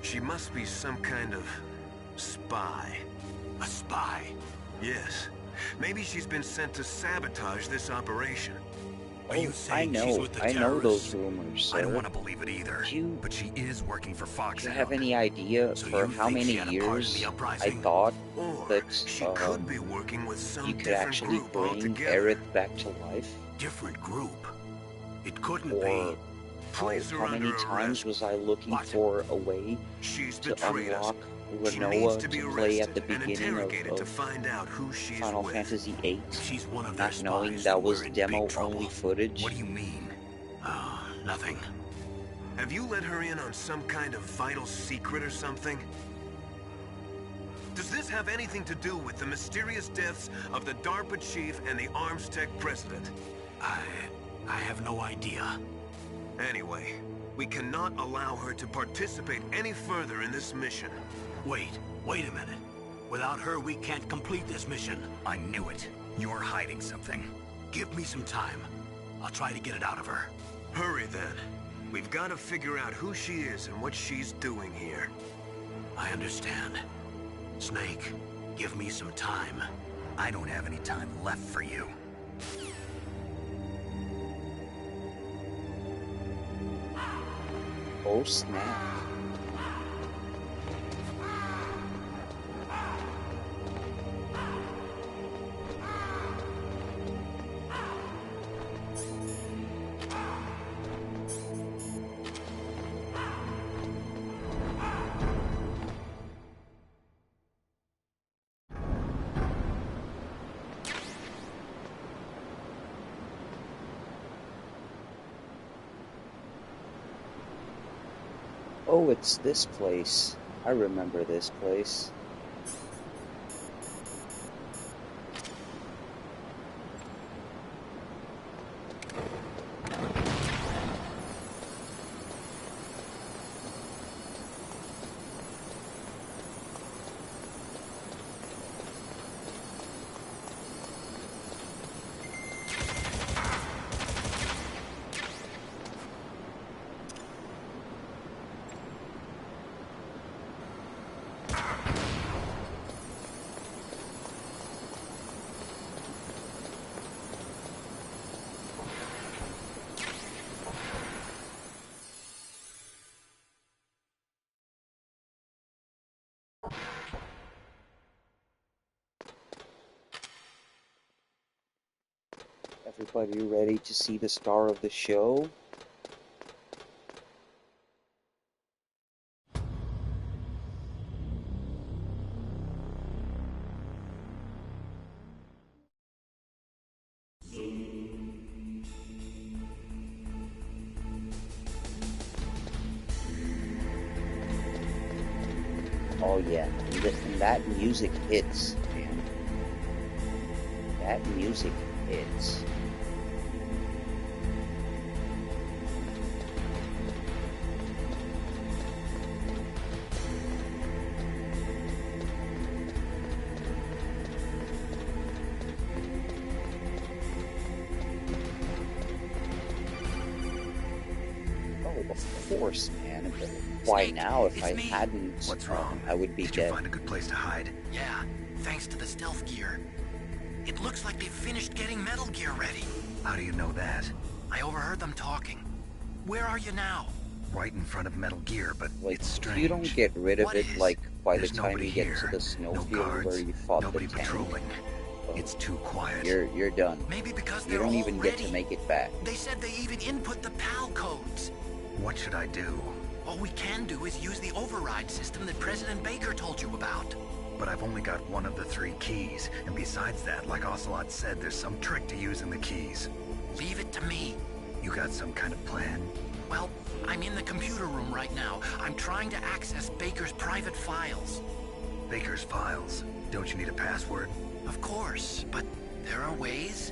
She must be some kind of spy. A spy? Yes. Maybe she's been sent to sabotage this operation. Are you saying she's with the I know terrorists? those rumors, sir. I don't want to believe it either. You, but she is working for do Foxhound. you have any idea So for you how think many she had a part in years the I uprising? thought Or that she could be working with some you could different actually group bring altogether. Aerith back to life? Different group? It couldn't Or be. Place her how many under times arrest. was I looking What? for a way She's to betrayed us. unlock She needs Renoa to be to play at arrested the and beginning interrogated to of find out who she's Final with. Fantasy VIII, If she's one of their not knowing spies, that then was we're in big demo-only trouble. footage. What do you mean? Oh, nothing. Have you let her in on some kind of vital secret or something? Does this have anything to do with the mysterious deaths of the DARPA chief and the Armstech president? I have no idea. Anyway, we cannot allow her to participate any further in this mission. Wait a minute. Without her, we can't complete this mission. I knew it. You're hiding something. Give me some time. I'll try to get it out of her. Hurry then. We've got to figure out who she is and what she's doing here. I understand. Snake, give me some time. I don't have any time left for you. Oh snap. Oh, it's this place. I remember this place. Everybody ready to see the star of the show? Oh yeah, and that music hits, man. That music hits. Of course, man. But why Snake, now? If it's I me. hadn't, What's wrong? I would be Did dead. you find a good place to hide? Yeah, thanks to the stealth gear. It looks like they've finished getting Metal Gear ready. How do you know that? I overheard them talking. Where are you now? Right in front of Metal Gear, but Like, it's strange. you don't get rid of What it, is? like, by the There's time nobody you get here. to the No snowfield guards, where you fought nobody the tank. patrolling. It's too quiet. You're done. Maybe because You they're don't all even ready. get to make it back. They said they even input the PAL codes. What should I do? All we can do is use the override system that President Baker told you about. But I've only got one of the 3 keys, and besides that, like Ocelot said, there's some trick to using the keys. Leave it to me. You got some kind of plan? Well, I'm in the computer room right now. I'm trying to access Baker's private files. Baker's files? Don't you need a password? Of course, but there are ways.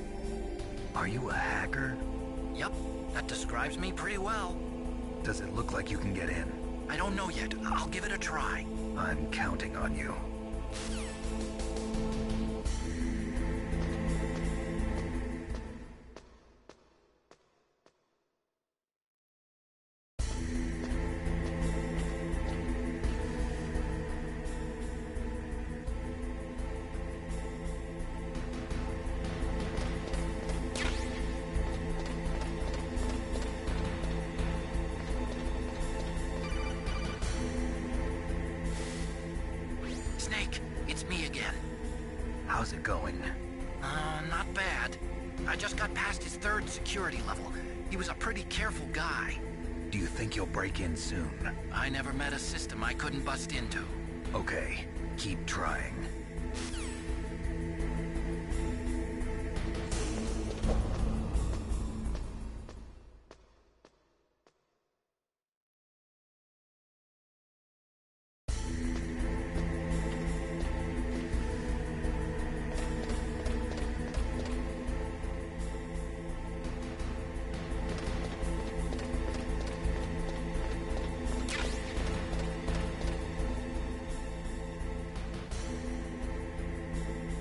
Are you a hacker? Yep, that describes me pretty well. Does it look like you can get in? I don't know yet. I'll give it a try. I'm counting on you. Snake, it's me again. How's it going? Not bad. I just got past his 3rd security level. He was a pretty careful guy. Do you think you'll break in soon? I never met a system I couldn't bust into. Okay, keep trying.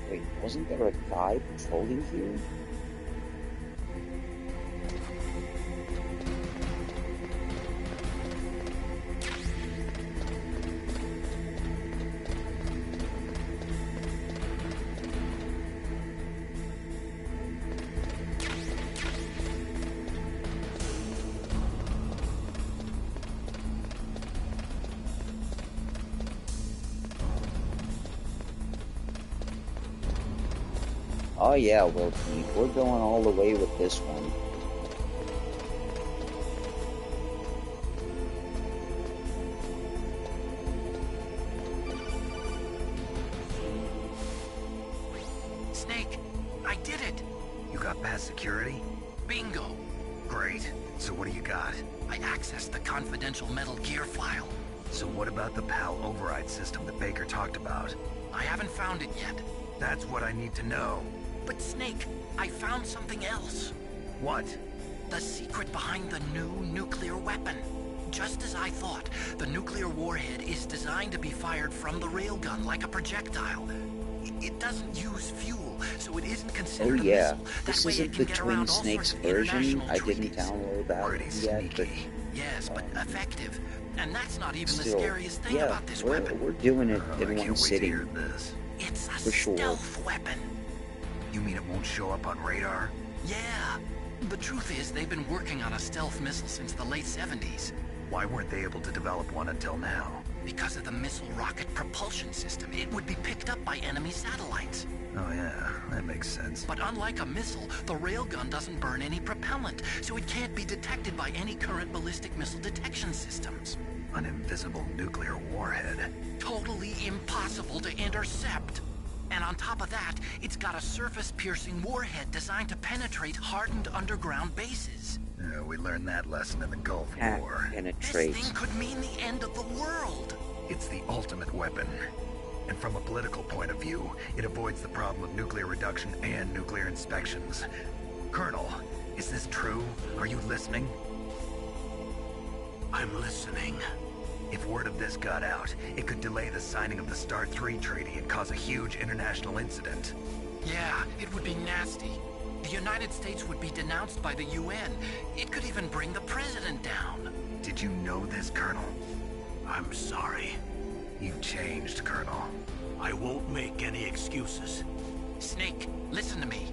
Wait, wasn't there a guy patrolling here? Oh yeah, Wilkie, we're going all the way with this one. Snake, I did it! You got past security? Bingo! Great. So what do you got? I accessed the confidential Metal Gear file. So what about the PAL override system that Baker talked about? I haven't found it yet. That's what I need to know. But Snake, I found something else. What? The secret behind the new nuclear weapon. Just as I thought, the nuclear warhead is designed to be fired from the railgun like a projectile. It doesn't use fuel, so it isn't considered Oh yeah, a missile. this That way isn't it the can get Twin around all Snakes sorts of version. international I didn't treaties. download that yet, but Yes, but effective. And that's not even the still, scariest thing yeah, about this we're weapon. doing it I in one can't wait to sitting. hear this. It's a For sure. stealth weapon. You mean it won't show up on radar? Yeah. The truth is, they've been working on a stealth missile since the late 70s. Why weren't they able to develop one until now? Because of the missile rocket propulsion system. It would be picked up by enemy satellites. Oh yeah, that makes sense. But unlike a missile, the railgun doesn't burn any propellant, so it can't be detected by any current ballistic missile detection systems. An invisible nuclear warhead. Totally impossible to intercept. And on top of that, it's got a surface-piercing warhead designed to penetrate hardened underground bases. Yeah, we learned that lesson in the Gulf War. Penetrate. This thing could mean the end of the world. It's the ultimate weapon. And from a political point of view, it avoids the problem of nuclear reduction and nuclear inspections. Colonel, is this true? Are you listening? I'm listening. If word of this got out, it could delay the signing of the START 3 treaty and cause a huge international incident. Yeah, it would be nasty. The United States would be denounced by the UN. It could even bring the president down. Did you know this, Colonel? I'm sorry. You've changed, Colonel. I won't make any excuses. Snake, listen to me.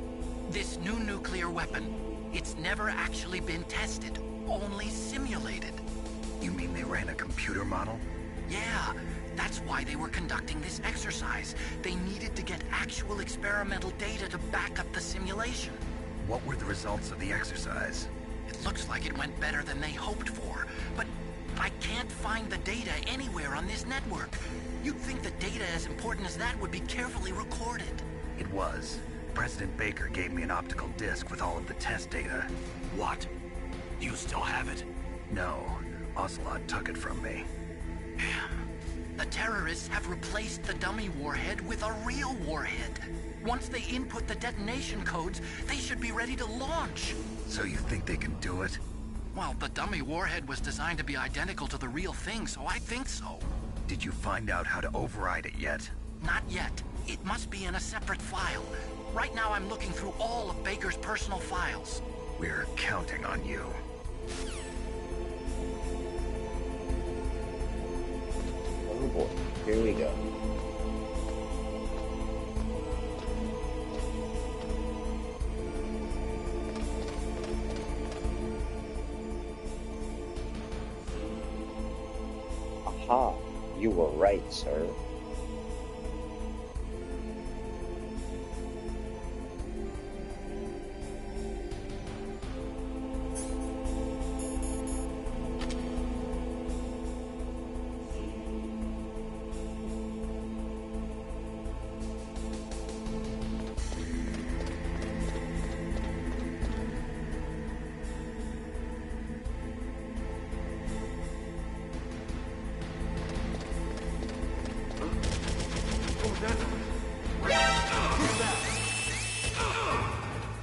This new nuclear weapon, it's never actually been tested, only simulated. You mean they ran a computer model? Yeah, that's why they were conducting this exercise. They needed to get actual experimental data to back up the simulation. What were the results of the exercise? It looks like it went better than they hoped for, but I can't find the data anywhere on this network. You'd think the data as important as that would be carefully recorded. It was. President Baker gave me an optical disc with all of the test data. What? You still have it? No. Ocelot took it from me. The terrorists have replaced the dummy warhead with a real warhead. Once they input the detonation codes, they should be ready to launch. So you think they can do it? Well, the dummy warhead was designed to be identical to the real thing, so I think so. Did you find out how to override it yet? Not yet. It must be in a separate file. Right now I'm looking through all of Baker's personal files. We're counting on you. Oh boy, here we go. Aha, you were right, sir.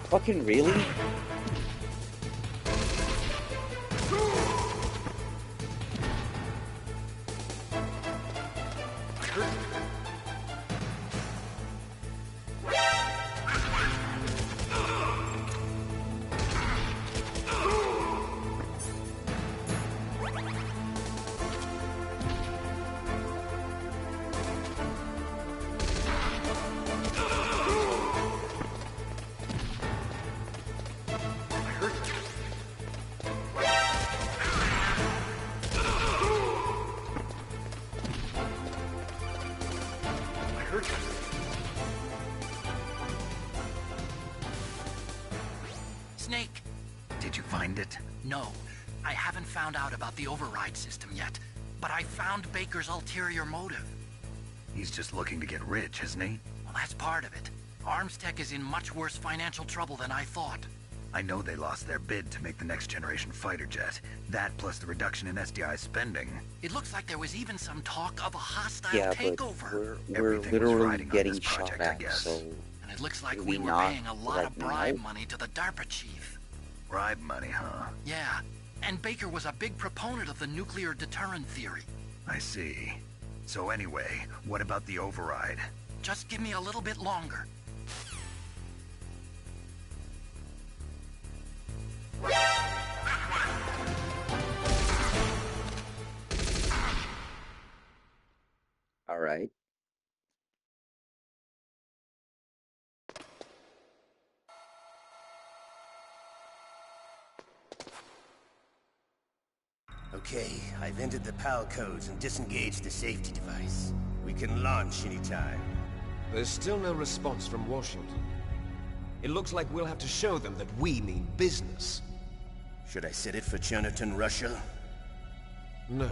Fucking really? Snake! Did you find it? No. I haven't found out about the override system yet, but I found Baker's ulterior motive. He's just looking to get rich, isn't he? Well, that's part of it. Armstech is in much worse financial trouble than I thought. I know they lost their bid to make the next generation fighter jet. That plus the reduction in SDI spending. It looks like there was even some talk of a hostile Yeah, takeover. but we're literally getting shot at, so... And it looks like do we were not paying a lot right of bribe now? money to the DARPA chief. Bribe money, huh? Yeah, and Baker was a big proponent of the nuclear deterrent theory. I see. So anyway, what about the override? Just give me a little bit longer. All right. Okay, I've entered the PAL codes and disengaged the safety device. We can launch anytime. There's still no response from Washington. It looks like we'll have to show them that we mean business. Should I set it for Cherniton, Russia? No.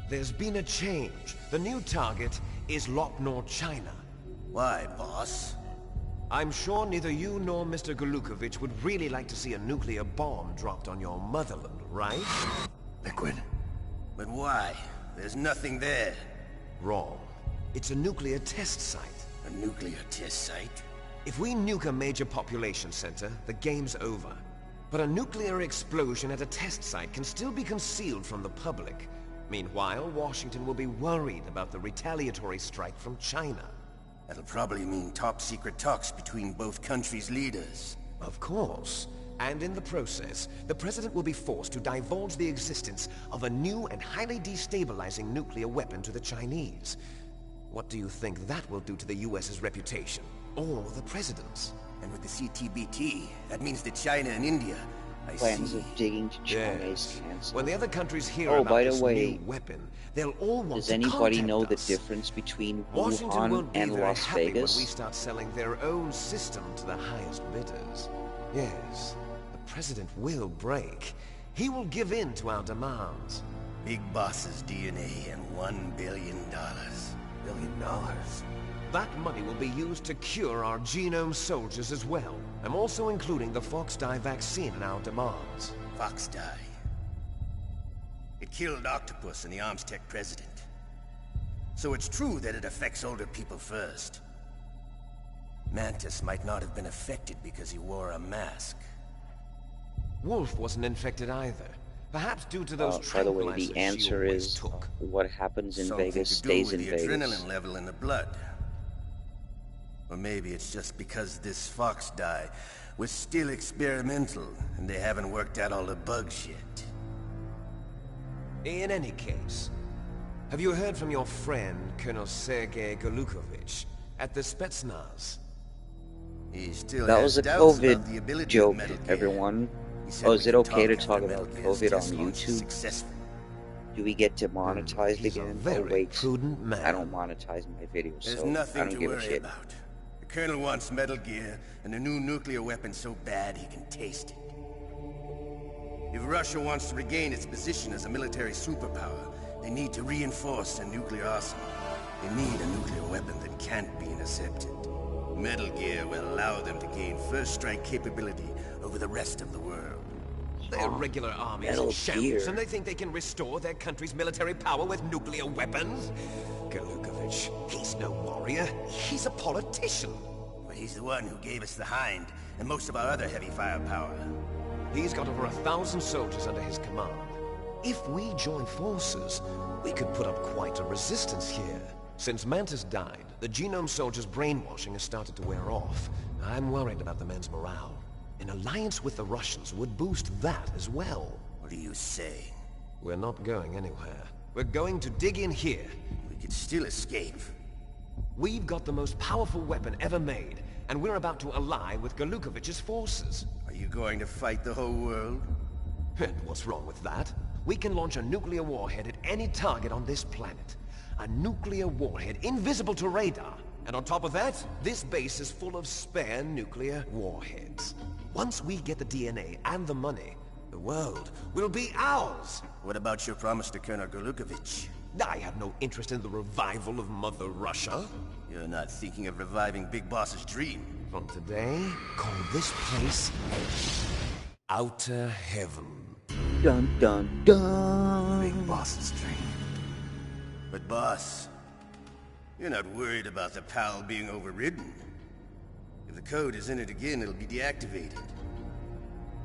There's been a change. The new target is Lopnor, China. Why, boss? I'm sure neither you nor Mr. Golukovich would really like to see a nuclear bomb dropped on your motherland, right? Liquid. But why? There's nothing there. Wrong. It's a nuclear test site. A nuclear test site? If we nuke a major population center, the game's over. But a nuclear explosion at a test site can still be concealed from the public. Meanwhile, Washington will be worried about the retaliatory strike from China. That'll probably mean top-secret talks between both countries' leaders. Of course. And in the process, the President will be forced to divulge the existence of a new and highly destabilizing nuclear weapon to the Chinese. What do you think that will do to the US's reputation? Or the President's? And with the CTBT, that means that China and India... Plans of digging to China's canceled. When the other countries hear Oh, about by the this way, new weapon, they'll all want does to anybody contact know the us. difference between Washington Wuhan won't be and very Las happy Vegas? when we start selling their own system to the highest bidders. Yes, the President will break. He will give in to our demands. Big Boss's DNA and $1 billion. $1 billion? That money will be used to cure our genome soldiers as well. I'm also including the Fox dye vaccine in our demands. Fox dye. It killed Octopus and the Armstech president. So it's true that it affects older people first. Mantis might not have been affected because he wore a mask. Wolf wasn't infected either. Perhaps due to those by the way, tranquilizers the she answer always is took. what happens in Something Vegas to do stays with in the Vegas. adrenaline level in the blood. Or maybe it's just because this Fox dye was still experimental, and they haven't worked out all the bugs yet. In any case, have you heard from your friend, Colonel Sergei Golukovich, at the Spetsnaz? He still That has was a doubts about the COVID ability of joke, Metal Gear. everyone. He said Oh, we is it can okay to after talk Metal about Gear's COVID on test launch is YouTube? successful. Do we get demonetized He's a again? very Oh wait, prudent man. I don't monetize my videos, There's so I nothing don't to give a worry shit. about. The Colonel wants Metal Gear and a new nuclear weapon so bad he can taste it. If Russia wants to regain its position as a military superpower, they need to reinforce their nuclear arsenal. They need a nuclear weapon that can't be intercepted. Metal Gear will allow them to gain first strike capability over the rest of the world. Their regular army is Metal in shambles, Gear. and they think they can restore their country's military power with nuclear weapons? Golukovich Golukovich. He's no warrior. He's a politician. But he's the one who gave us the Hind and most of our other heavy firepower. He's got over 1,000 soldiers under his command. If we join forces, we could put up quite a resistance here. Since Mantis died, the Genome Soldiers' brainwashing has started to wear off. I'm worried about the men's morale. An alliance with the Russians would boost that as well. What are you saying? We're not going anywhere. We're going to dig in here. We could still escape. We've got the most powerful weapon ever made, and we're about to ally with Golukovich's forces. Are you going to fight the whole world? And what's wrong with that? We can launch a nuclear warhead at any target on this planet. A nuclear warhead invisible to radar. And on top of that, this base is full of spare nuclear warheads. Once we get the DNA and the money, the world will be ours! What about your promise to Colonel Golukovich? I have no interest in the revival of Mother Russia. You're not thinking of reviving Big Boss's dream. From today, call this place Outer Heaven. Dun dun dun! Big Boss's dream. But boss, you're not worried about the PAL being overridden. If the code is entered again, it'll be deactivated.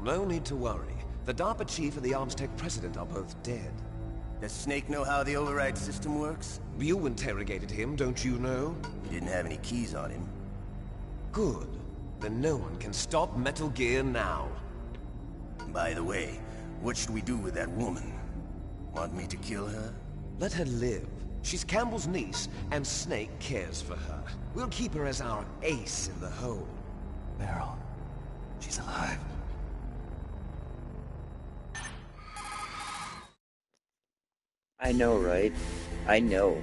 No need to worry. The DARPA chief and the ArmsTech president are both dead. Does Snake know how the override system works? You interrogated him, don't you know? He didn't have any keys on him. Good. Then no one can stop Metal Gear now. By the way, what should we do with that woman? Want me to kill her? Let her live. She's Campbell's niece, and Snake cares for her. We'll keep her as our ace in the hole. Meryl, she's alive. I know, right? I know.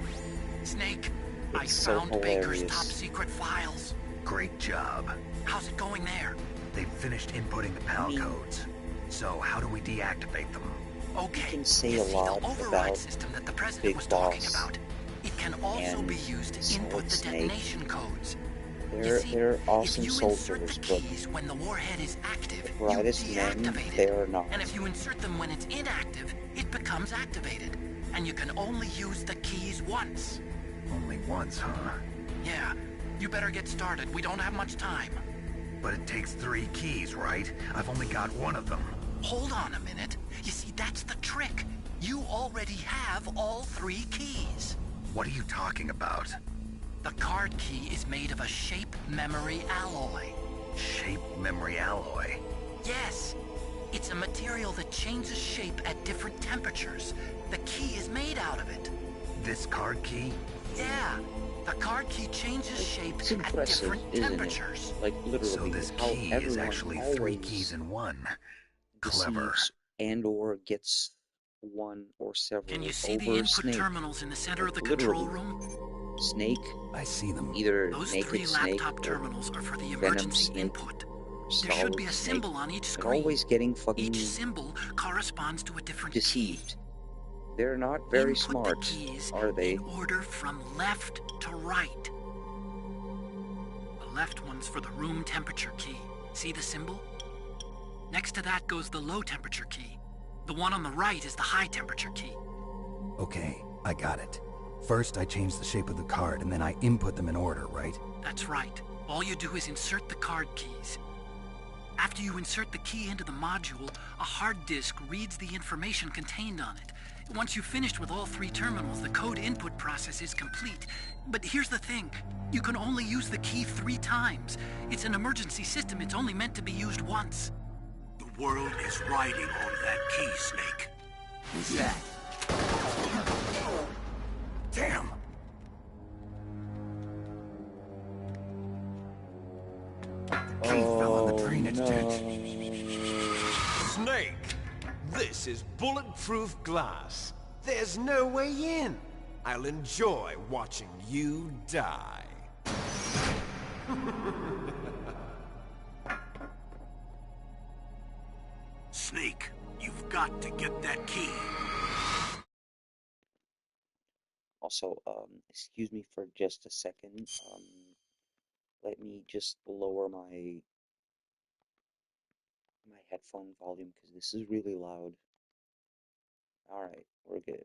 Snake, It's I so found Baker's hilarious. top secret files. Great job. How's it going there? They've finished inputting the PAL codes. So how do we deactivate them? Okay, You can say you a see lot the override about system that the president Big was talking Boss about. It can also and be used to Solid input the Snake. detonation codes. They're awesome if you insert soldiers, the but keys when the warhead is active, the you brightest men, deactivate it. they're not. And if you insert them when it's inactive, it becomes activated. And you can only use the keys once. Only once, huh? Yeah, you better get started. We don't have much time. But it takes 3 keys, right? I've only got 1 of them. Hold on a minute. You see, that's the trick. You already have all 3 keys. What are you talking about? The card key is made of a shape memory alloy. Shape memory alloy? Yes. It's a material that changes shape at different temperatures. The key is made out of it. This card key? Yeah. The card key changes shape It's at impressive, different isn't temperatures. it? Like literally, So this how key is everyone actually 3 always keys in 1. Clever. deceives and/or gets one or several Can you see over the input Snake. terminals in the center of the Literally. control room? Snake, I see them. either Those Naked 3 Snake laptop or terminals are for the Venom emergency Snake input. or There should Solid be a Snake. symbol on each They're screen. always getting fucking Each symbol corresponds to a different deceived. key. They're not very Input smart, the keys are they? in order from left to right. The left one's for the room temperature key. See the symbol? Next to that goes the low temperature key. The one on the right is the high temperature key. Okay, I got it. First, I change the shape of the card, and then I input them in order, right? That's right. All you do is insert the card keys. After you insert the key into the module, a hard disk reads the information contained on it. Once you've finished with all 3 terminals, the code input process is complete. But here's the thing. You can only use the key 3 times. It's an emergency system. It's only meant to be used once. The world is riding on that key, Snake. Who's that? Damn! Key fell on the drainage no. ditch. Snake! This is bulletproof glass. There's no way in. I'll enjoy watching you die. Snake, you've got to get that key. Also, excuse me for just a second. Let me just lower my headphone volume because this is really loud. All right, we're good.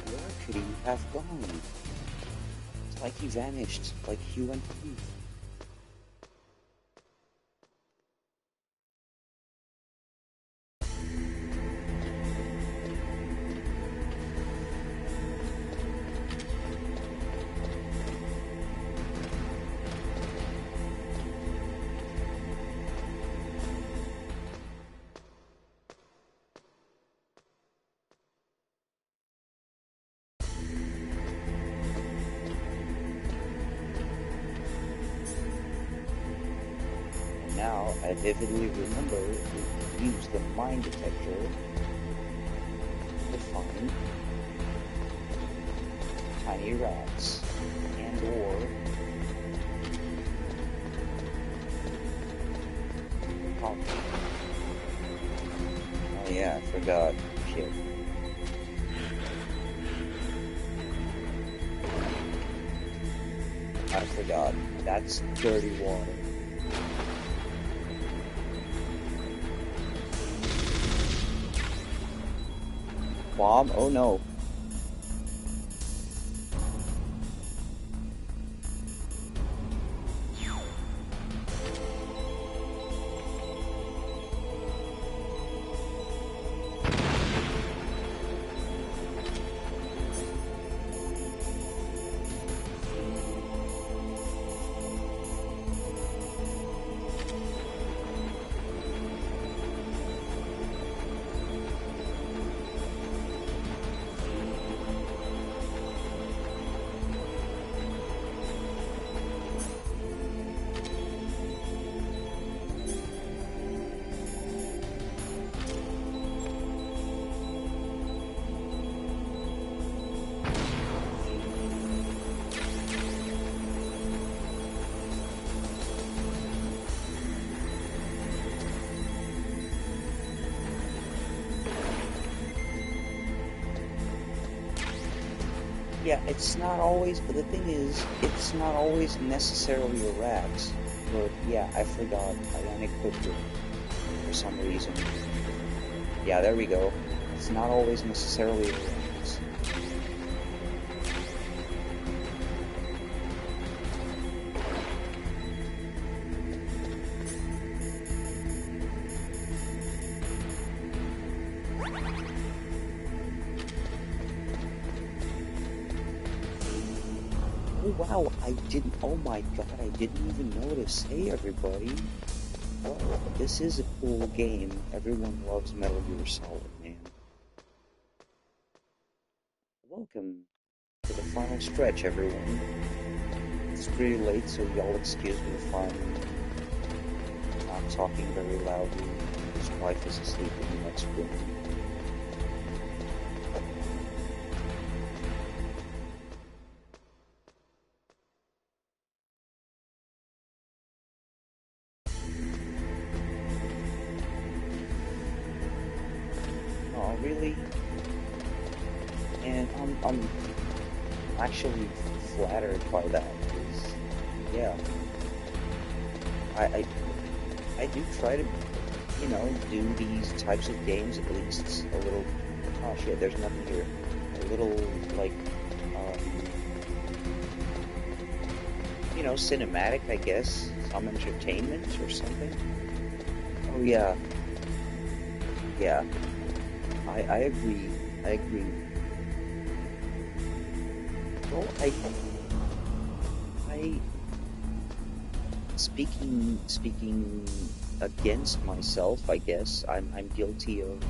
Where could he have gone? It's like he vanished, like Hugh and Keith. Now, I vividly remember to use the mine detector to find tiny rats and or coffee. Oh yeah, I forgot. Shit. I forgot. That's dirty water. Bomb? Oh no. Yeah, it's not always, but the thing is, it's not always necessarily a rat. But yeah, I forgot. I unequipped it for some reason. Yeah, there we go. It's not always necessarily a rat. Oh wow, I didn't, oh my god, I didn't even notice. Hey everybody. Well, this is a cool game. Everyone loves Metal Gear Solid, man. Welcome to the final stretch, everyone. It's pretty late, so y'all excuse me if I'm not talking very loudly. His wife is asleep in the next room. Oh, really? And I'm actually flattered by that, because, yeah, I, I do try to, you know, do these types of games at least a little, oh shit, there's nothing here, a little, like, you know, cinematic, I guess, some entertainment or something. Oh yeah, yeah, I agree, I agree. Well, speaking against myself, I guess I'm guilty of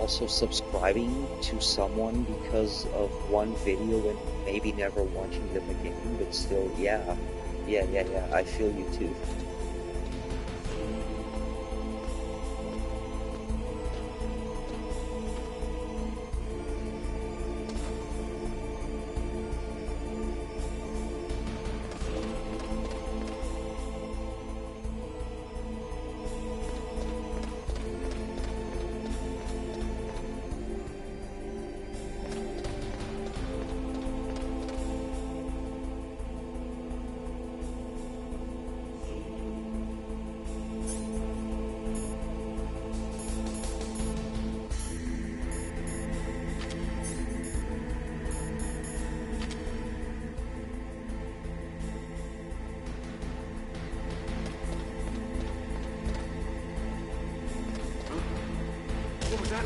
also subscribing to someone because of one video and maybe never watching them again, but still, yeah, I feel you too. What was that?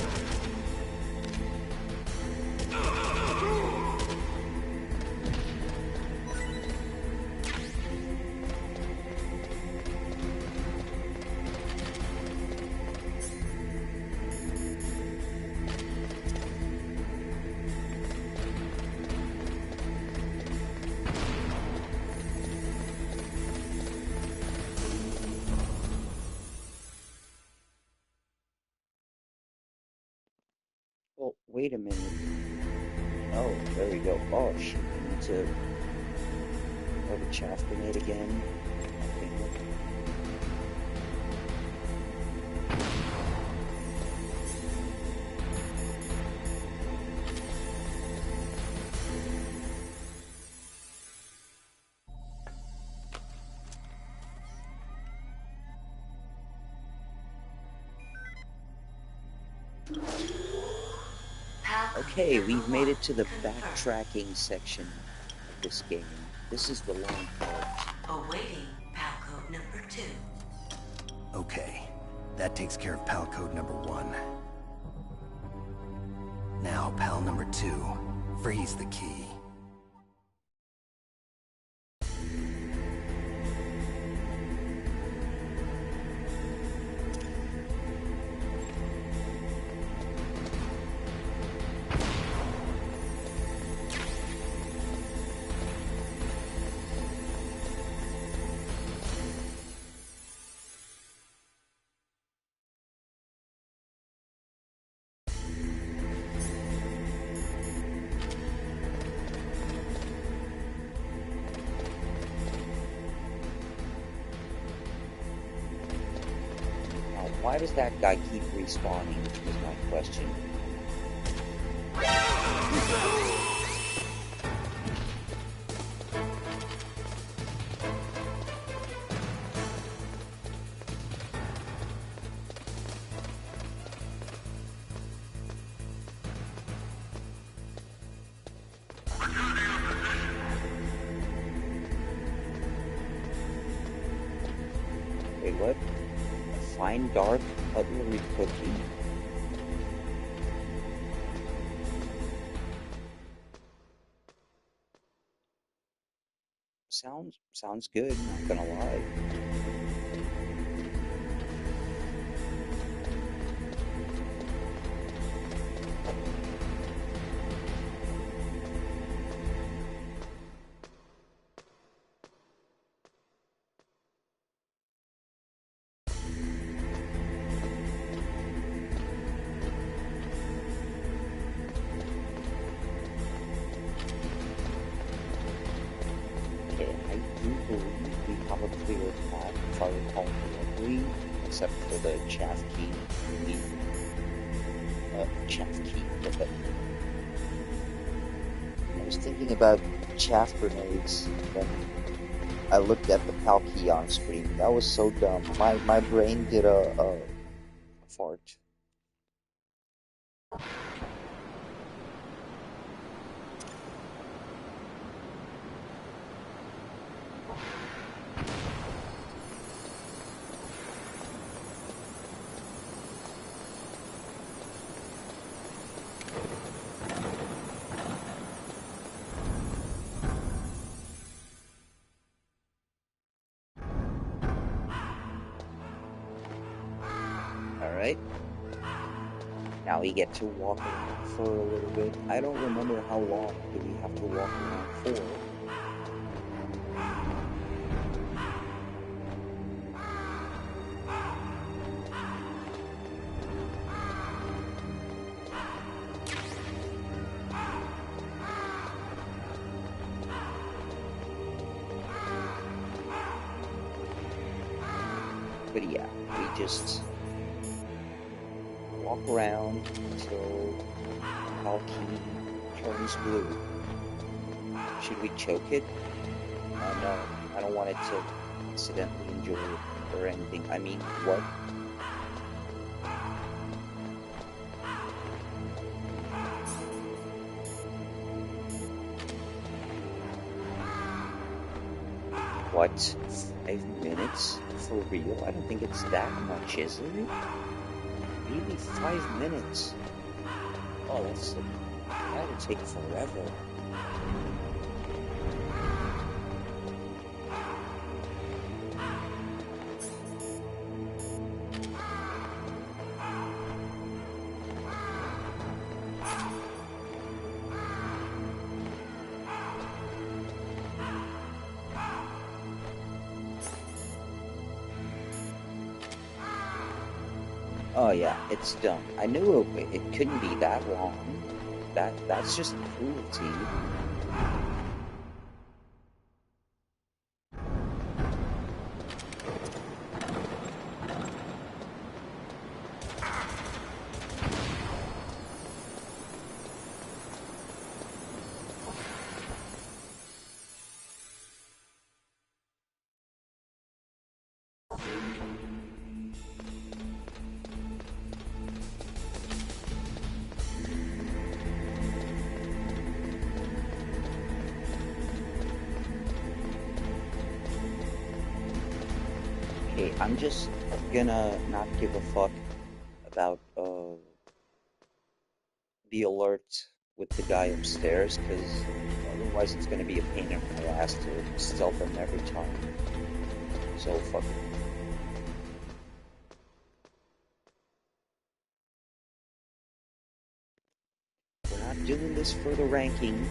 Well, wait a minute. Oh, there we go. Oh, shit, we need to have a chaff grenade again. Okay. Okay, we've made it to the backtracking section of this game. This is the long part. Awaiting PAL code number 2. Okay, that takes care of PAL code number 1. Now, PAL number 2, freeze the key. Why does that guy keep respawning, is my question. Wait, what? A fine dark cutlery cookie? Sounds good, not gonna lie. I do believe we have a clear path, if I recall correctly, except for the chaff key. Chaff key. I was thinking about chaff grenades when I looked at the PAL key on screen. That was so dumb. My brain did a fart. Alright. Now we get to walk around for a little bit. I don't remember how long do we have to walk around for. But yeah, we just walk around until Palkey turns blue. Should we choke it? No, I don't want it to accidentally enjoy it or anything. I mean, what? What? 5 minutes? For real? I don't think it's that much, is it? Maybe 5 minutes. Oh, that would take forever. Oh yeah, it's done. I knew it couldn't be that long. That's just cruelty. Okay, I'm just gonna not give a fuck about the alert with the guy upstairs, because otherwise it's gonna be a pain in my ass to stealth him every time. So fuck it. We're not doing this for the ranking.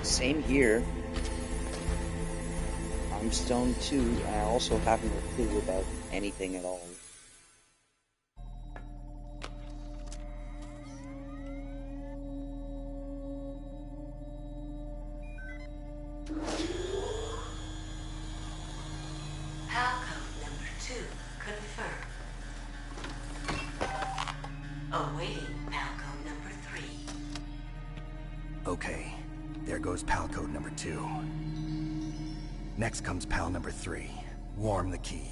Same here. I'm stoned too, and I also have no clue about anything at all. Palcode number 2 confirmed. Awaiting Palcode number 3. Okay, there goes pal code number 2. Next comes pal number 3. Warm the key.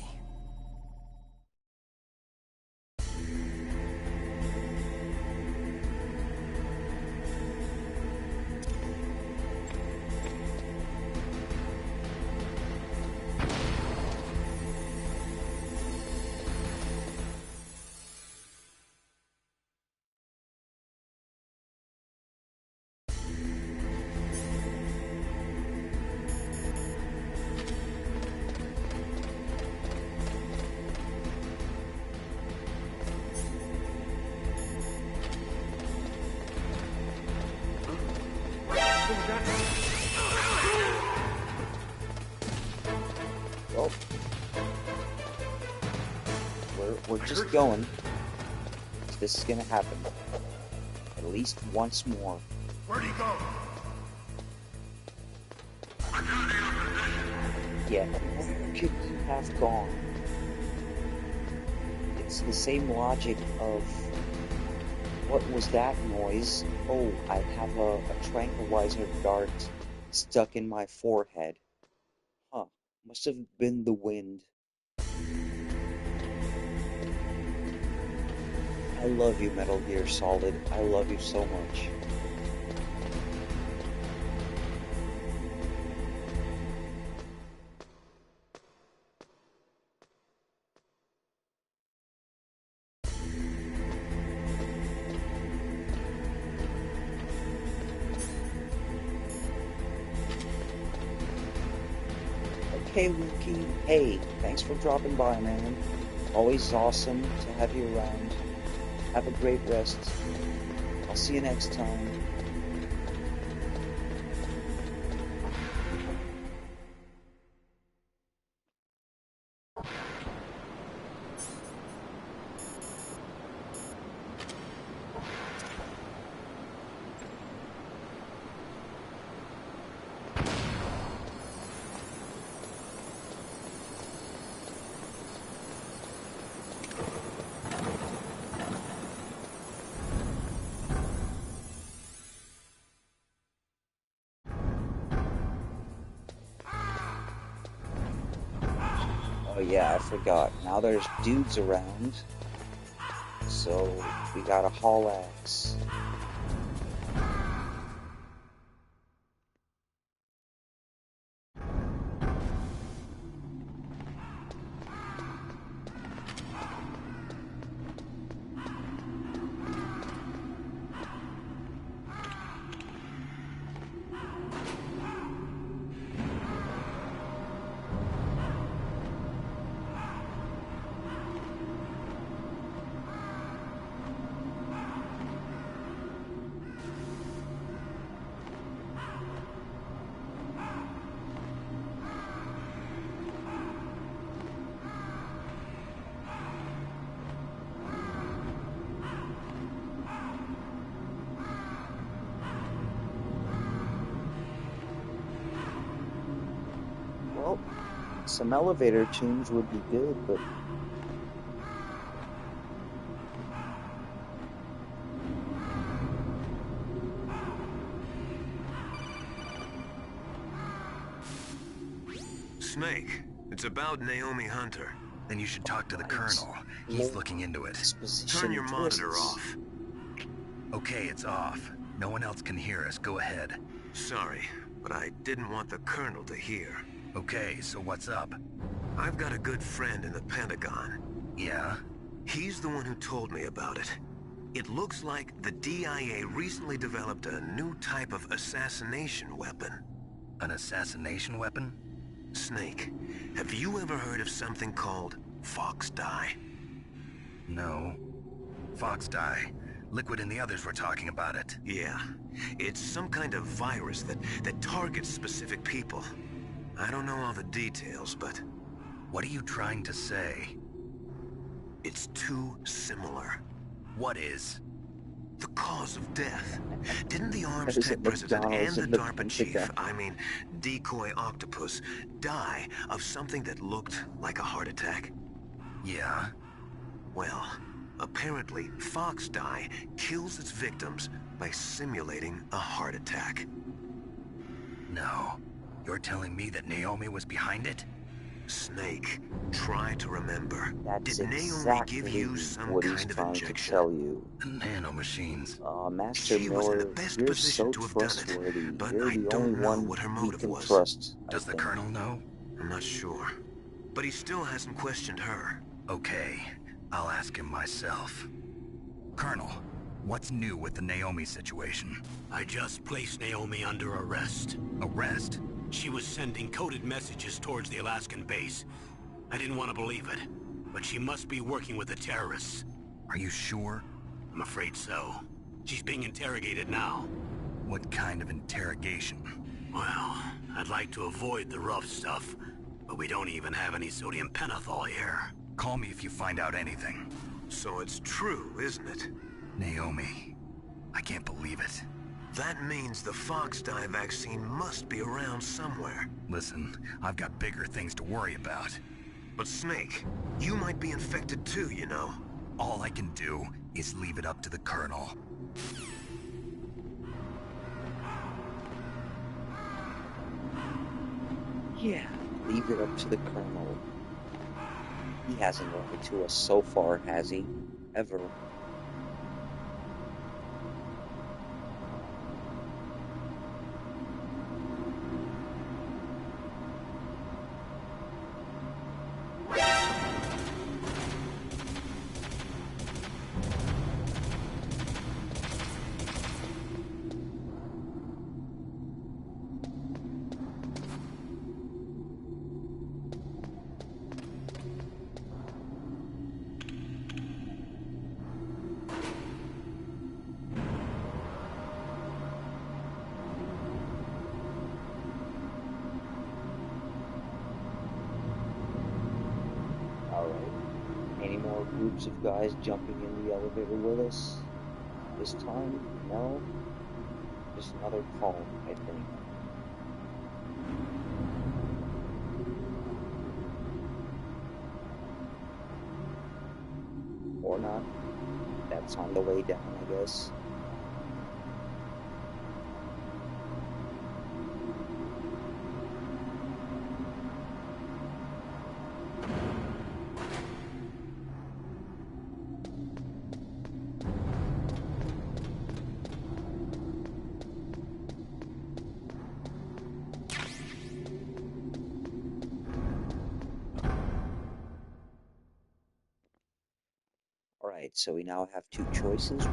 Well, we're just going. This is gonna happen. At least once more. Where'd he go? Yeah, where could he have gone? It's the same logic of, what was that noise? Oh, I have a tranquilizer dart stuck in my forehead. Huh, must have been the wind. I love you, Metal Gear Solid. I love you so much. Hey, Wookie. Hey, thanks for dropping by, man. Always awesome to have you around. Have a great rest. I'll see you next time. Oh yeah, I forgot. Now there's dudes around, so we gotta haul axe. Well, some elevator tunes would be good, but Snake, it's about Naomi Hunter. Then you should talk to the Colonel. He's looking into it. Turn your monitor off. Okay, it's off. No one else can hear us. Go ahead. Sorry, but I didn't want the Colonel to hear. Okay, so what's up? I've got a good friend in the Pentagon. Yeah? He's the one who told me about it. It looks like the DIA recently developed a new type of assassination weapon. An assassination weapon? Snake, have you ever heard of something called Fox Dye? No. Fox Dye. Liquid and the others were talking about it. Yeah. It's some kind of virus that targets specific people. I don't know all the details, but... What are you trying to say? It's too similar. What is? The cause of death. Didn't the Arms Tech president and the DARPA chief, I mean, Decoy Octopus, die of something that looked like a heart attack? Yeah? Well, apparently Fox Dye kills its victims by simulating a heart attack. No. You're telling me that Naomi was behind it? Snake, try to remember. That's Did Naomi exactly give you some what he's kind of trying injection? to tell you. The nanomachines. Master She was in Miller, the best you're position so to have done it, trustworthy. but You're I the don't only know one what her we motive can was. trust. Does the Colonel know? I'm not sure. But he still hasn't questioned her. Okay, I'll ask him myself. Colonel, what's new with the Naomi situation? I just placed Naomi under arrest. Arrest? She was sending coded messages towards the Alaskan base. I didn't want to believe it, but she must be working with the terrorists. Are you sure? I'm afraid so. She's being interrogated now. What kind of interrogation? Well, I'd like to avoid the rough stuff, but we don't even have any sodium pentothal here. Call me if you find out anything. So it's true, isn't it? Naomi, I can't believe it. That means the Fox-Die vaccine must be around somewhere. Listen, I've got bigger things to worry about. But Snake, you might be infected too, you know. All I can do is leave it up to the Colonel. Yeah, leave it up to the Colonel. He hasn't lied to us so far, has he? Ever. Any more groups of guys jumping in the elevator with us? This time? No? Just another column, I think. Or not. That's on the way down, I guess. Alright, so we now have two choices.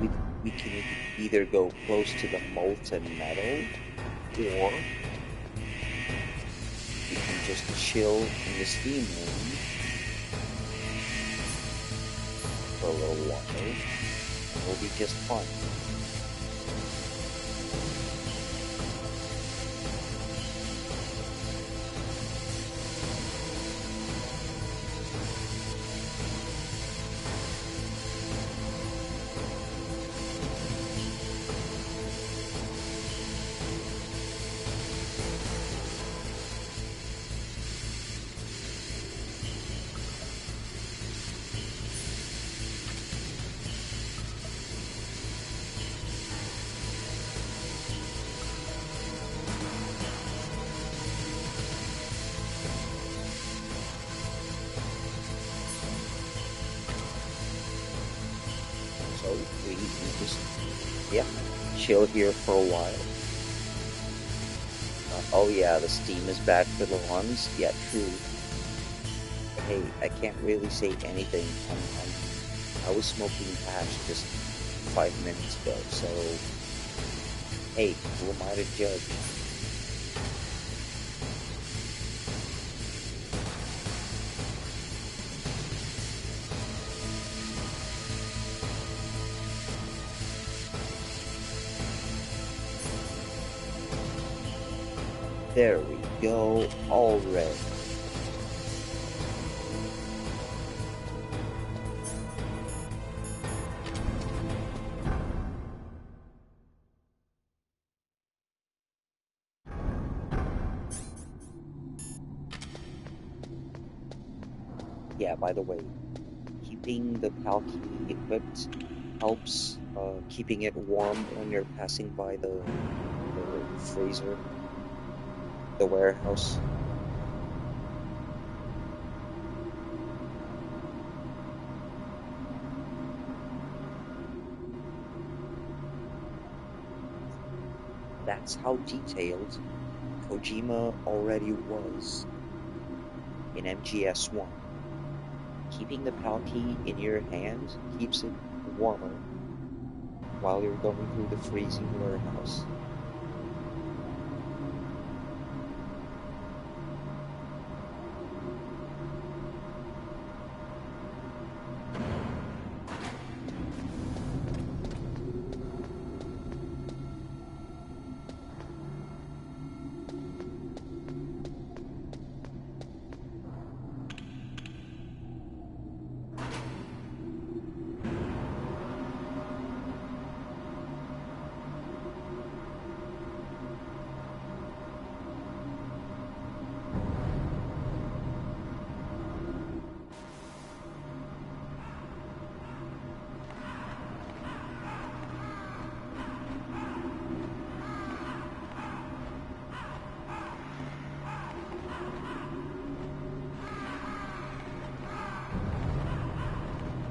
We can either go close to the molten metal, or we can just chill in the steam room for a little while. It'll be just fun. So we just, yeah, chill here for a while. Oh yeah, the steam is bad for the lungs. Yeah, true. But hey, I can't really say anything. I was smoking hash just 5 minutes ago, so hey, who am I to judge? There we go, all red. Yeah, by the way, keeping the Palki equipped helps keeping it warm when you're passing by the freezer, the warehouse. That's how detailed Kojima already was in MGS 1. Keeping the Palki in your hand keeps it warmer while you're going through the freezing warehouse.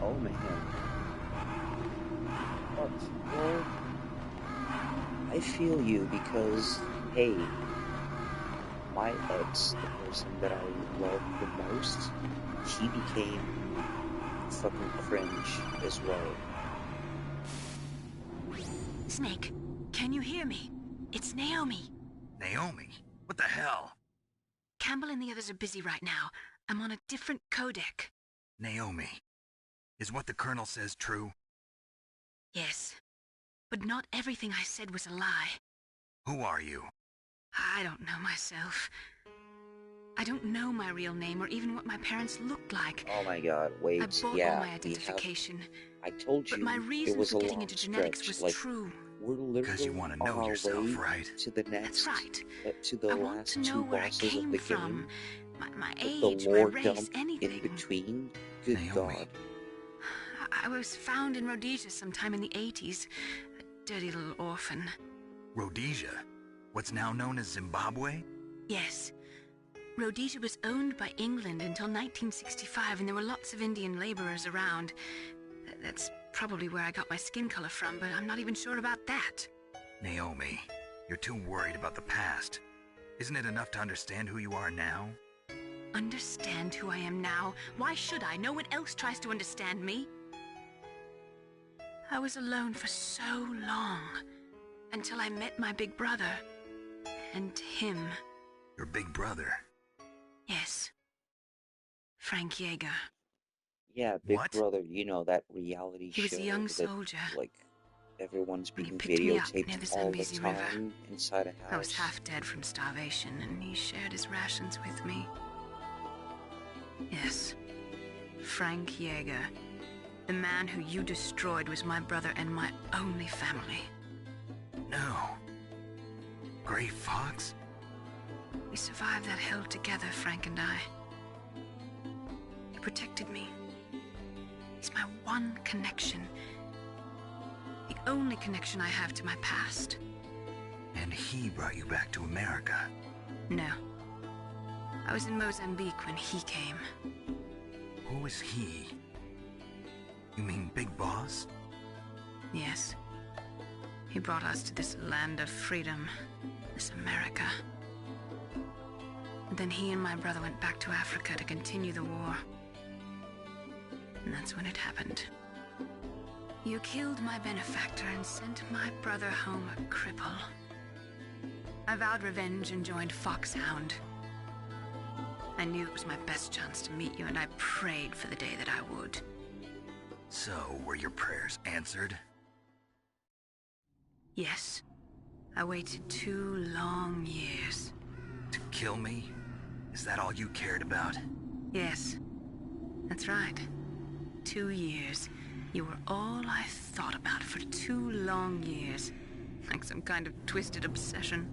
Oh man. But, well, I feel you because, hey, my ex, the person that I loved the most, she became fucking cringe as well. Snake, can you hear me? It's Naomi. Naomi? What the hell? Campbell and the others are busy right now. I'm on a different codec. Naomi, is what the Colonel says true? Yes, but not everything I said was a lie. Who are you? I don't know myself. I don't know my real name or even what my parents looked like. Oh my god, wait, I bought yeah, all my identification. I told you but my it reason was for a getting long into genetics stretch, was like, true. we're literally you want to on know our yourself, way right? to the next, That's right. to the I want last to know two where I bosses of came the from. game. My But age, the my lore race, dump anything. in between, good Naomi. god. I was found in Rhodesia sometime in the 80s. A dirty little orphan. Rhodesia? What's now known as Zimbabwe? Yes. Rhodesia was owned by England until 1965, and there were lots of Indian laborers around. That's probably where I got my skin color from, but I'm not even sure about that. Naomi, you're too worried about the past. Isn't it enough to understand who you are now? Understand who I am now? Why should I? No one else tries to understand me. I was alone for so long, until I met my big brother, and him. Your big brother? Yes. Frank Yeager. Yeah, Big Brother, you know, that reality He was show a young that, soldier. like, everyone's When he being picked me up near the videotaped all the Zambezi River, time inside a house. I was half dead from starvation, and he shared his rations with me. Yes. Frank Yeager. The man who you destroyed was my brother and my only family. No. Gray Fox? We survived that hell together, Frank and I. He protected me. He's my one connection. The only connection I have to my past. And he brought you back to America? No. I was in Mozambique when he came. Who is he? You mean Big Boss? Yes. He brought us to this land of freedom, this America. And then he and my brother went back to Africa to continue the war. And that's when it happened. You killed my benefactor and sent my brother home a cripple. I vowed revenge and joined Foxhound. I knew it was my best chance to meet you, and I prayed for the day that I would. So, were your prayers answered? Yes. I waited 2 long years. To kill me? Is that all you cared about? Yes. That's right. 2 years. You were all I thought about for 2 long years. Like some kind of twisted obsession.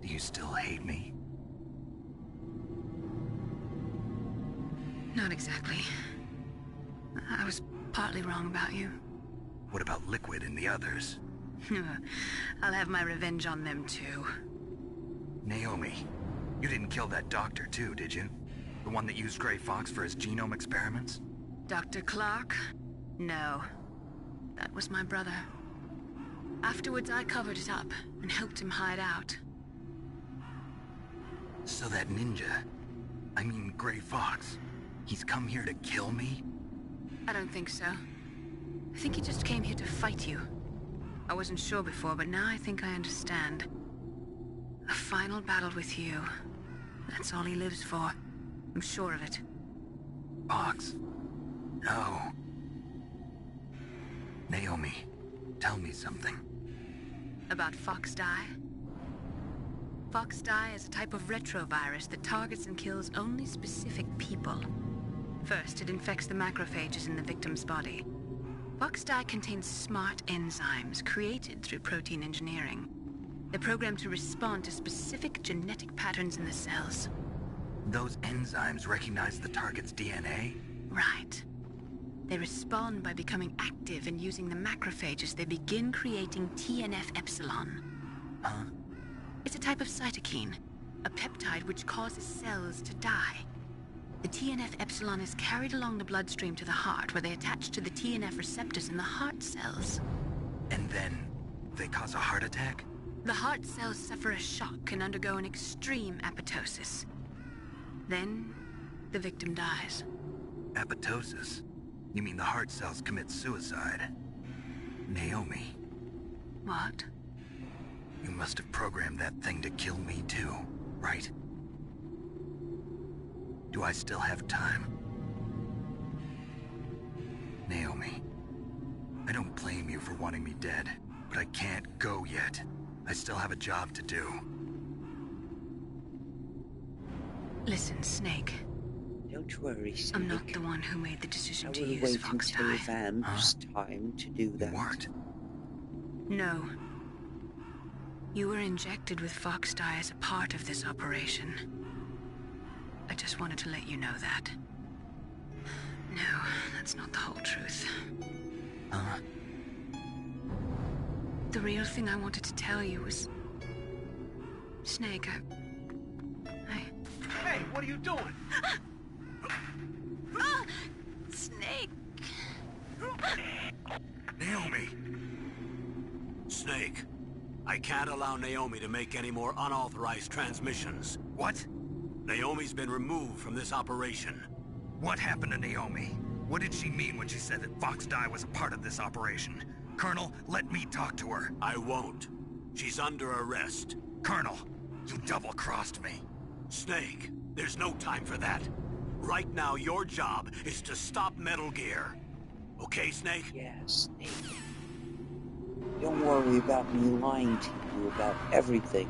Do you still hate me? Not exactly. I was partly wrong about you. What about Liquid and the others? I'll have my revenge on them too. Naomi, you didn't kill that doctor too, did you? The one that used Gray Fox for his genome experiments? Dr. Clark? No. That was my brother. Afterwards, I covered it up and helped him hide out. So that ninja, I mean Gray Fox, he's come here to kill me? I don't think so. I think he just came here to fight you. I wasn't sure before, but now I think I understand. A final battle with you. That's all he lives for. I'm sure of it. Fox? No. Naomi, tell me something. About Fox Die? Fox Die is a type of retrovirus that targets and kills only specific people. First, it infects the macrophages in the victim's body. Fox Die contains smart enzymes created through protein engineering. They're programmed to respond to specific genetic patterns in the cells. Those enzymes recognize the target's DNA? Right. They respond by becoming active and using the macrophages. They begin creating TNF-epsilon. Huh? It's a type of cytokine, a peptide which causes cells to die. The TNF epsilon is carried along the bloodstream to the heart, where they attach to the TNF receptors in the heart cells. And then they cause a heart attack? The heart cells suffer a shock and undergo an extreme apoptosis. Then, the victim dies. Apoptosis? You mean the heart cells commit suicide? Naomi. What? You must have programmed that thing to kill me too, right? Do I still have time? Naomi, I don't blame you for wanting me dead, but I can't go yet. I still have a job to do. Listen, Snake. Don't worry, Snake. I'm not the one who made the decision to I will use wait Fox until Dye. Van's time to do that. You weren't. No. You were injected with Fox Dye as a part of this operation. I just wanted to let you know that. No, that's not the whole truth. The real thing I wanted to tell you was... Snake, Hey, what are you doing? Snake! Naomi! Snake, I can't allow Naomi to make any more unauthorized transmissions. What? Naomi's been removed from this operation. What happened to Naomi? What did she mean when she said that Fox Dye was a part of this operation? Colonel, let me talk to her. I won't. She's under arrest. Colonel, you double-crossed me. Snake, there's no time for that. Right now, your job is to stop Metal Gear. Okay, Snake? Yes, Snake. Don't worry about me lying to you about everything.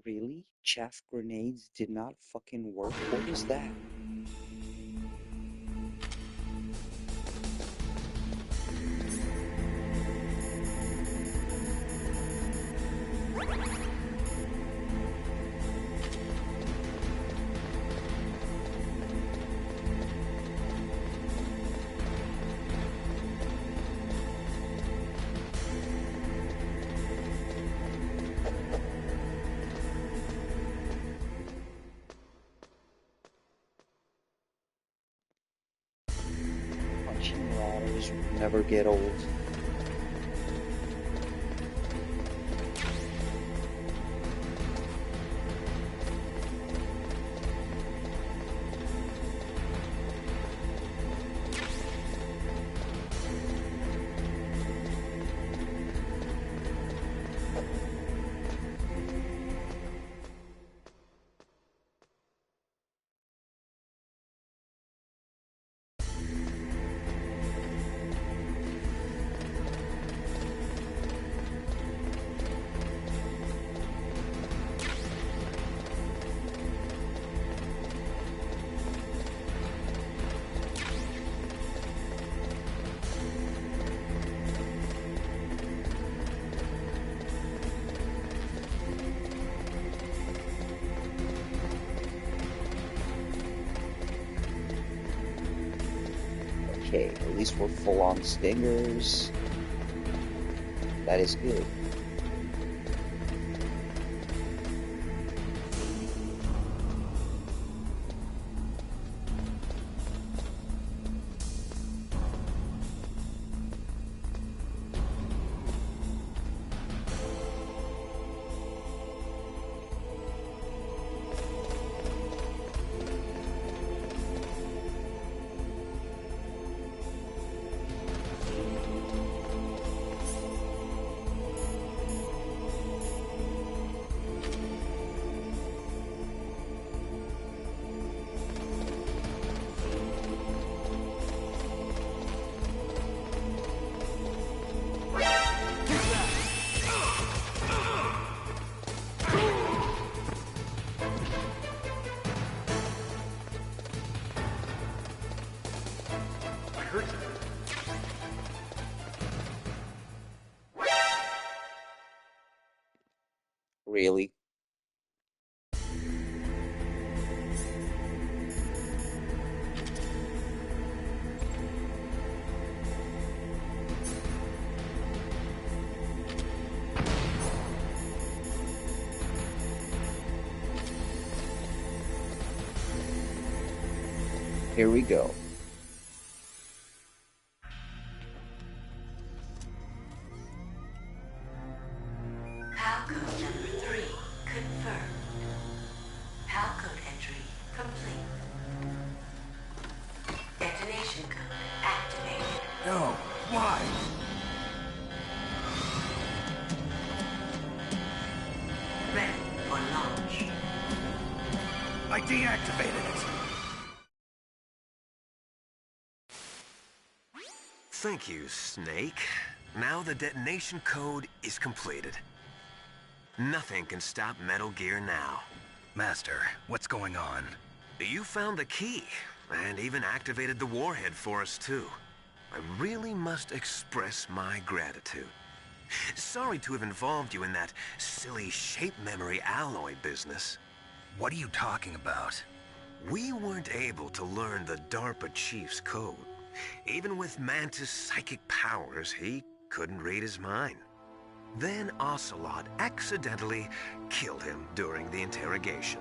Really? Chaff grenades did not fucking work? What was that? Punching ladders will never get old. Okay, at least we're full on stingers. That is good. hurt you. Really? Here we go. Palcode number 3 confirmed. Palcode entry complete. Detonation code activated. No, why? Ready for launch. I deactivated it. Thank you, Snake. Now the detonation code is completed. Nothing can stop Metal Gear now. Master, what's going on? You found the key, and even activated the warhead for us, too. I really must express my gratitude. Sorry to have involved you in that silly shape memory alloy business. What are you talking about? We weren't able to learn the DARPA chief's code. Even with Mantis' psychic powers, he couldn't read his mind. Then Ocelot accidentally killed him during the interrogation.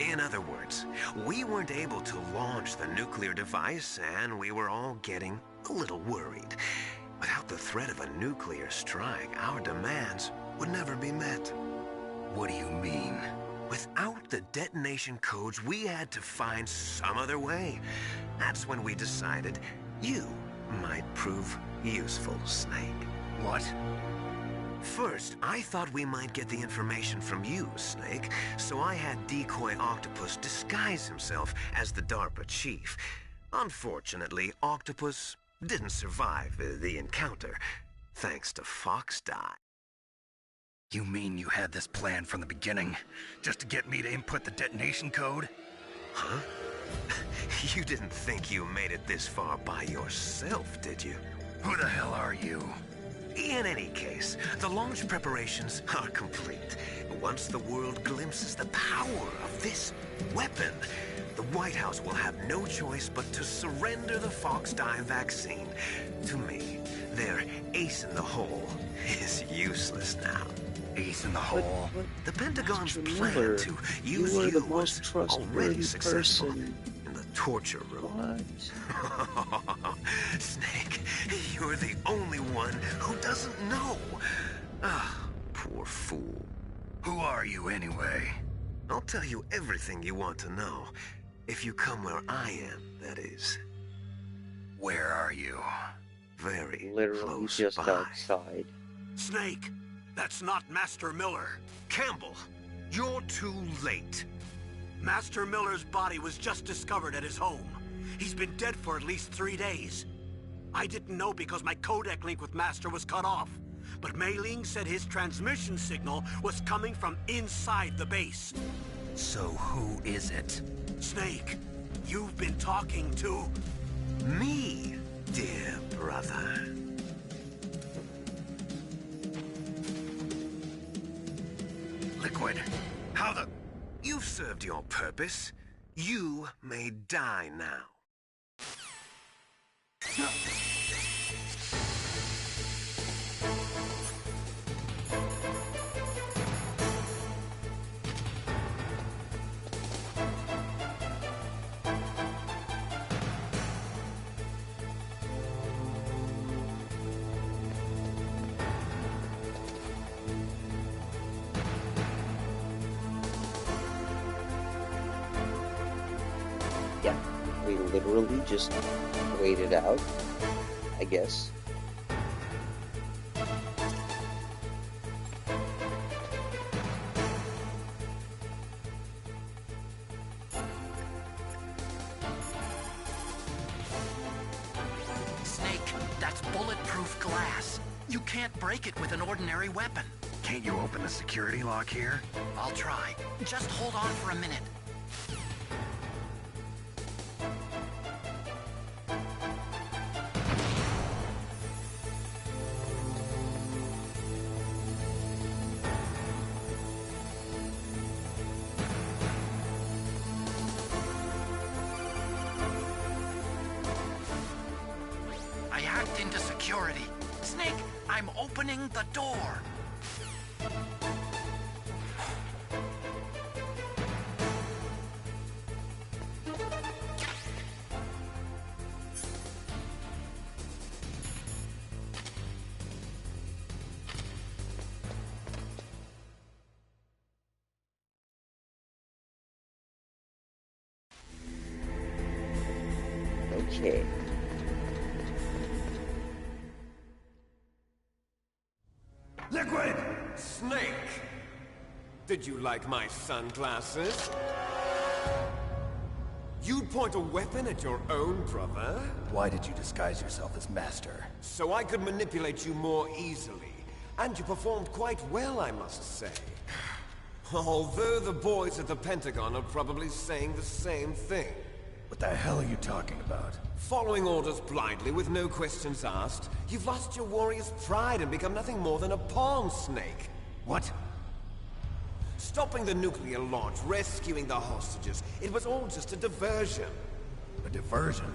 In other words, we weren't able to launch the nuclear device, and we were all getting a little worried. Without the threat of a nuclear strike, our demands would never be met. What do you mean? Without the detonation codes, we had to find some other way. That's when we decided you might prove useful, Snake. What? First, I thought we might get the information from you, Snake, so I had Decoy Octopus disguise himself as the DARPA chief. Unfortunately, Octopus didn't survive the encounter, thanks to Fox Die. You mean you had this plan from the beginning, just to get me to input the detonation code? Huh? You didn't think you made it this far by yourself, did you? Who the hell are you? In any case, the launch preparations are complete. Once the world glimpses the power of this weapon, the White House will have no choice but to surrender the Fox Die vaccine. To me, their ace in the hole is useless now. Ace in the hole? The Pentagon's Master plan Miller, to you use are you the was most trustworthy already successful person. in the torture room. What? Snake, you're the only one who doesn't know. Ah, poor fool. Who are you anyway? I'll tell you everything you want to know. If you come where I am, that is. Where are you? Very Literally close just by. outside. Snake, that's not Master Miller. Campbell, you're too late. Master Miller's body was just discovered at his home. He's been dead for at least 3 days. I didn't know because my codec link with Master was cut off. But Mei Ling said his transmission signal was coming from inside the base. So who is it? Snake, you've been talking to... Me, dear brother. Liquid, how the... You've served your purpose. You may die now. Yeah, we literally just waited out, I guess. Snake, that's bulletproof glass. You can't break it with an ordinary weapon. Can't you open the security lock here? I'll try. Just hold on for a minute. hacked into security. Snake, I'm opening the door. Okay. Liquid! Snake! Did you like my sunglasses? You'd point a weapon at your own brother? Why did you disguise yourself as Master? So I could manipulate you more easily. And you performed quite well, I must say. Although the boys at the Pentagon are probably saying the same thing. What the hell are you talking about? Following orders blindly with no questions asked, you've lost your warrior's pride and become nothing more than a pawn, Snake. What? Stopping the nuclear launch, rescuing the hostages, it was all just a diversion. A diversion?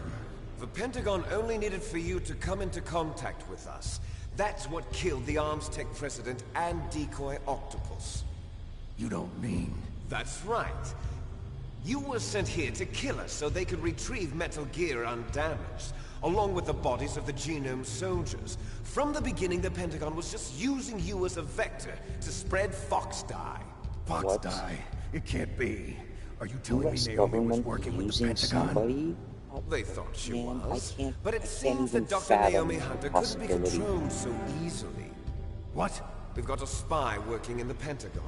The Pentagon only needed for you to come into contact with us. That's what killed the Armstech president and decoy octopus. You don't mean... That's right. You were sent here to kill us so they could retrieve Metal Gear undamaged, along with the bodies of the Genome soldiers. From the beginning, the Pentagon was just using you as a vector to spread Fox Dye. Fox Dye? It can't be. Are you telling me Naomi was working with the Pentagon? Somebody? They thought she Man, was. I But it seems that Dr. Naomi Hunter couldn't be controlled so easily. What? We've got a spy working in the Pentagon.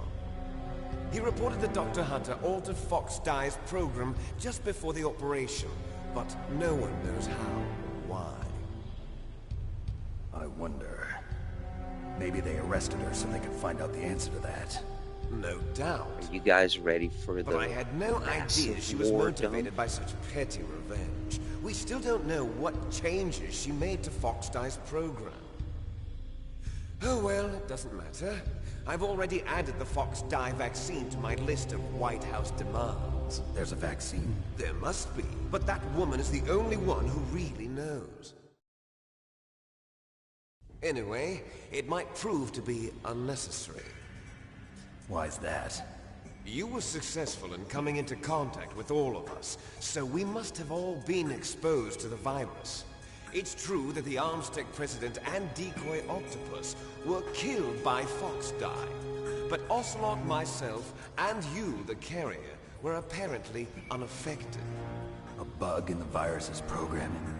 He reported that Dr. Hunter altered Fox Dye's program just before the operation, but no one knows how or why. I wonder... Maybe they arrested her so they could find out the answer to that. No doubt. Are you guys ready for the But I had no idea she was motivated by such petty revenge. We still don't know what changes she made to Fox Dye's program. Oh well, it doesn't matter. I've already added the Fox Dye vaccine to my list of White House demands. There's a vaccine? There must be, but that woman is the only one who really knows. Anyway, it might prove to be unnecessary. Why's that? You were successful in coming into contact with all of us, so we must have all been exposed to the virus. It's true that the Armstech president and decoy octopus were killed by Fox Dye, but Ocelot, myself, and you, the carrier, were apparently unaffected. A bug in the virus's programming?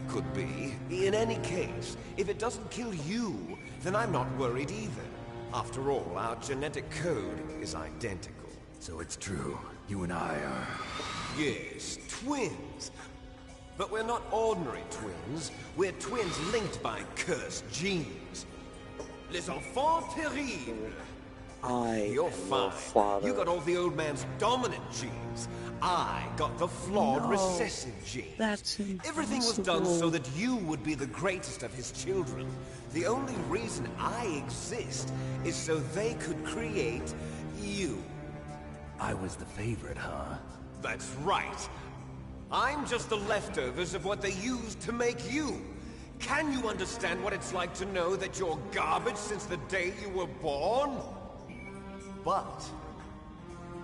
Could be. In any case, if it doesn't kill you, then I'm not worried either. After all, our genetic code is identical. So it's true. You and I are... Yes, twins. But we're not ordinary twins. We're twins linked by cursed genes. Les enfants terribles. You're fine. Father. You got all the old man's dominant genes. I got the flawed recessive genes. That's impossible. Everything was done so that you would be the greatest of his children. The only reason I exist is so they could create you. I was the favorite, huh? That's right. I'm just the leftovers of what they used to make you. Can you understand what it's like to know that you're garbage since the day you were born? But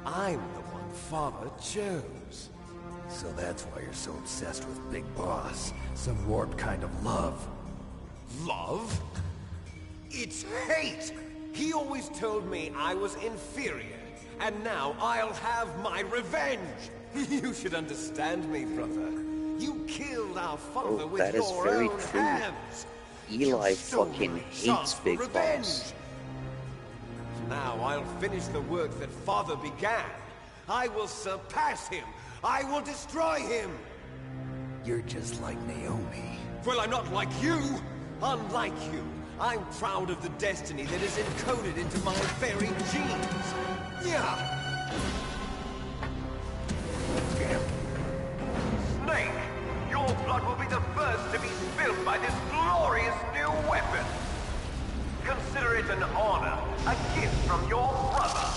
I'm the one Father chose. So that's why you're so obsessed with Big Boss. Some warped kind of love. Love? It's hate! He always told me I was inferior, and now I'll have my revenge! You should understand me, brother. You killed our father with your own hands. Eli fucking hates Big Boss. Now I'll finish the work that Father began. I will surpass him. I will destroy him. You're just like Naomi. Well, I'm not like you. Unlike you, I'm proud of the destiny that is encoded into my very genes. Yeah. Snake, your blood will be the first to be spilled by this glorious new weapon. Consider it an honor, a gift from your brother.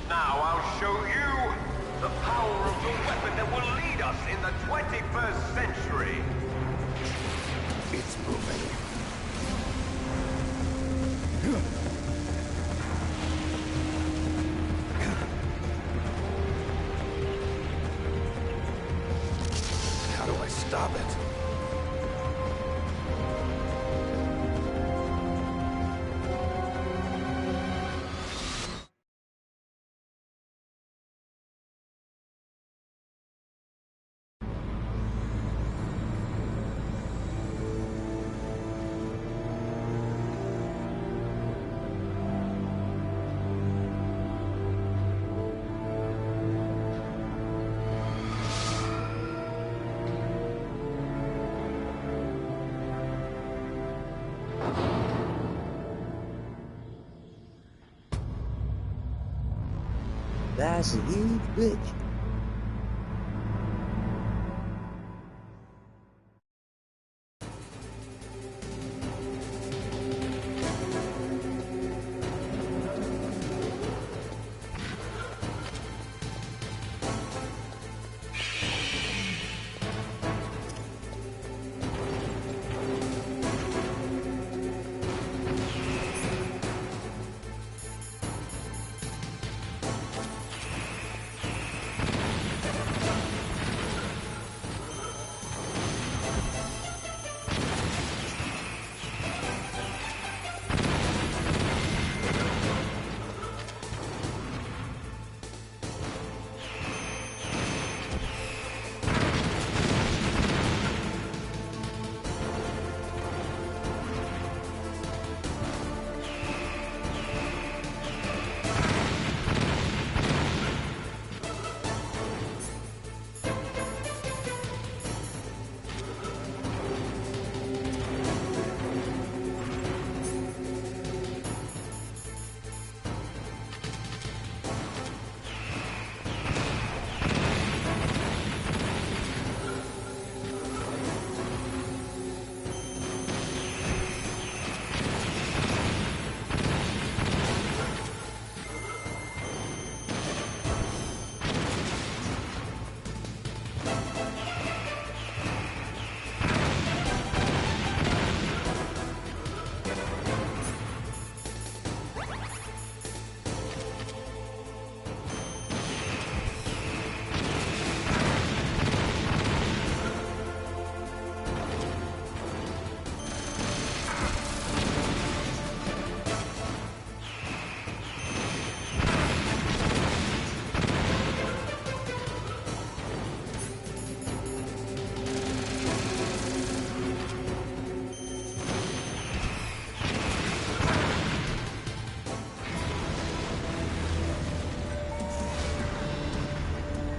Now I'll show you the power of the weapon that will lead us in the 21st century. That's a huge bitch.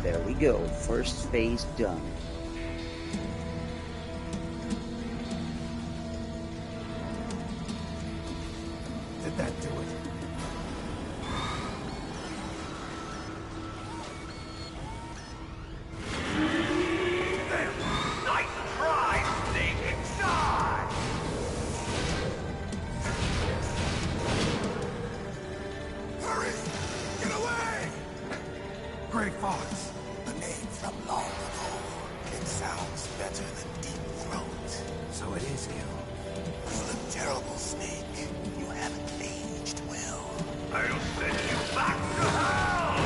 There we go, first phase done. Did that do it? Gray Fox. A name from long ago. It sounds better than Deep Throat. So it is you. You look terrible, Snake. You haven't aged well. I'll send you back to hell!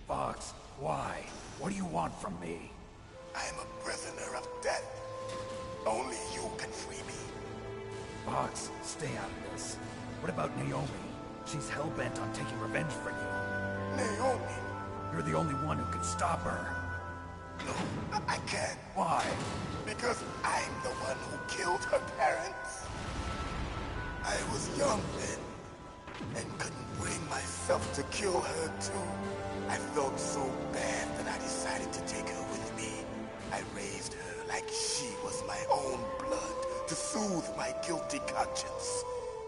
Fox, why? What do you want from me? I am a prisoner of death. Only you can free me. Fox, stay out of this. What about Naomi? She's hell-bent on taking revenge for you. Naomi? You're the only one who can stop her. No, I can't. Why? Because I'm the one who killed her parents. I was young then, and couldn't bring myself to kill her too. I felt so bad that I decided to take her with me. I raised her like she was my own blood to soothe my guilty conscience.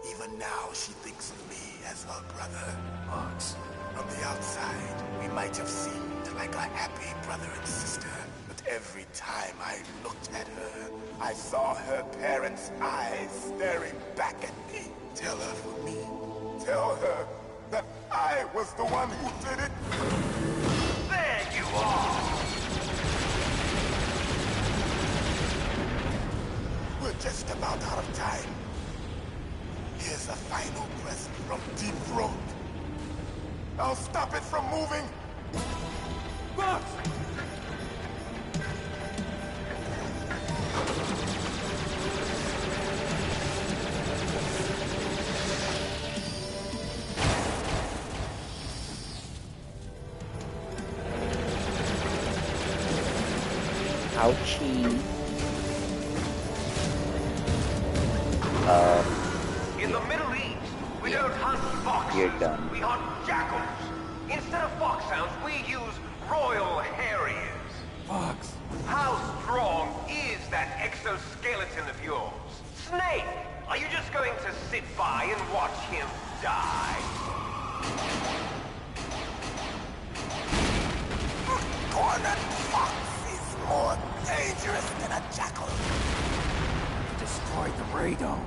Even now, she thinks of me as her brother. Fox. From the outside, we might have seemed like a happy brother and sister. But every time I looked at her, I saw her parents' eyes staring back at me. Tell her for me. Tell her that I was the one who did it. There you are! We're just about out of time. Here's a final present from Deep Throat. I'll stop it from moving. Fox! Ouchie. In the Middle East, we don't hunt foxes. You're done. We hunt jackals. In Instead of foxhounds, we use Royal Harriers. Fox. How strong is that exoskeleton of yours? Snake, are you just going to sit by and watch him die? A cornered fox is more dangerous than a jackal. Destroyed the radome.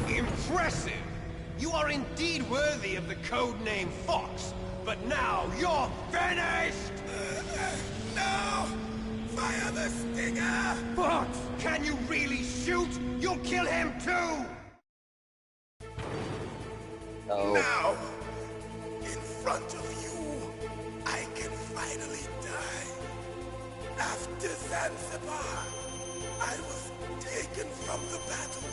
Impressive! You are indeed worthy of the codename Fox, but now you're finished! No! Fire the stinger! Fox! Can you really shoot? You'll kill him too! Oh. Now, in front of you, I can finally die. After Zanzibar, I was taken from the battle.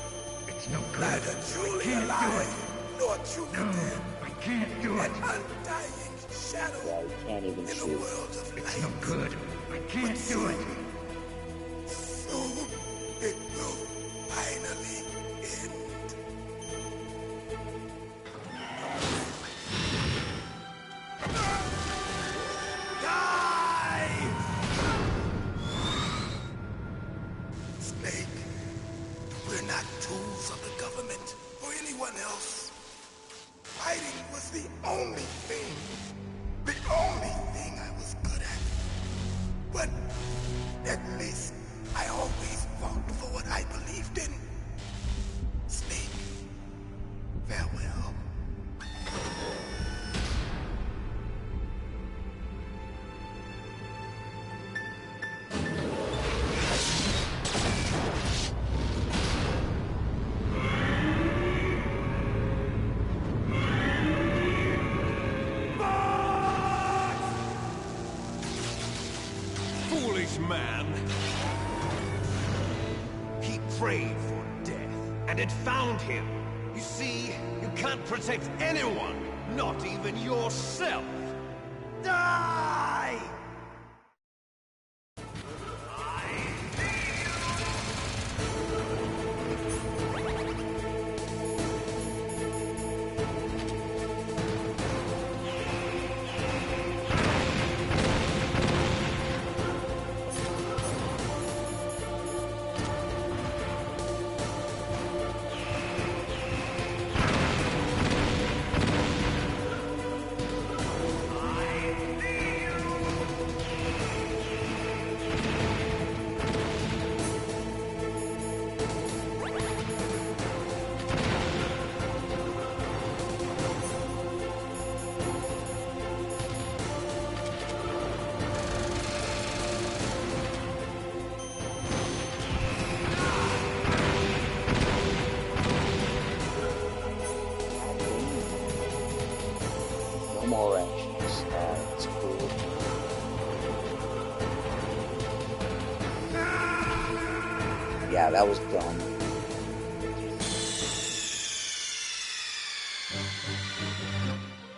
It's no good. Neither Julie alive, nor Julie dead. I can't do it. An undying shadow Yeah, you can't even in a shoot. world of light. It's no good. I can't do it. Soon, it will finally end. Die! Snake, we're not tools of the government or anyone else. Fighting was the only thing I was good at. But at least I always fought for what I believed in. Snake, farewell. Foolish man! He prayed for death, and it found him. You see, you can't protect anyone, not even yourself. Die! No more actions. That's cool. Yeah, that was dumb.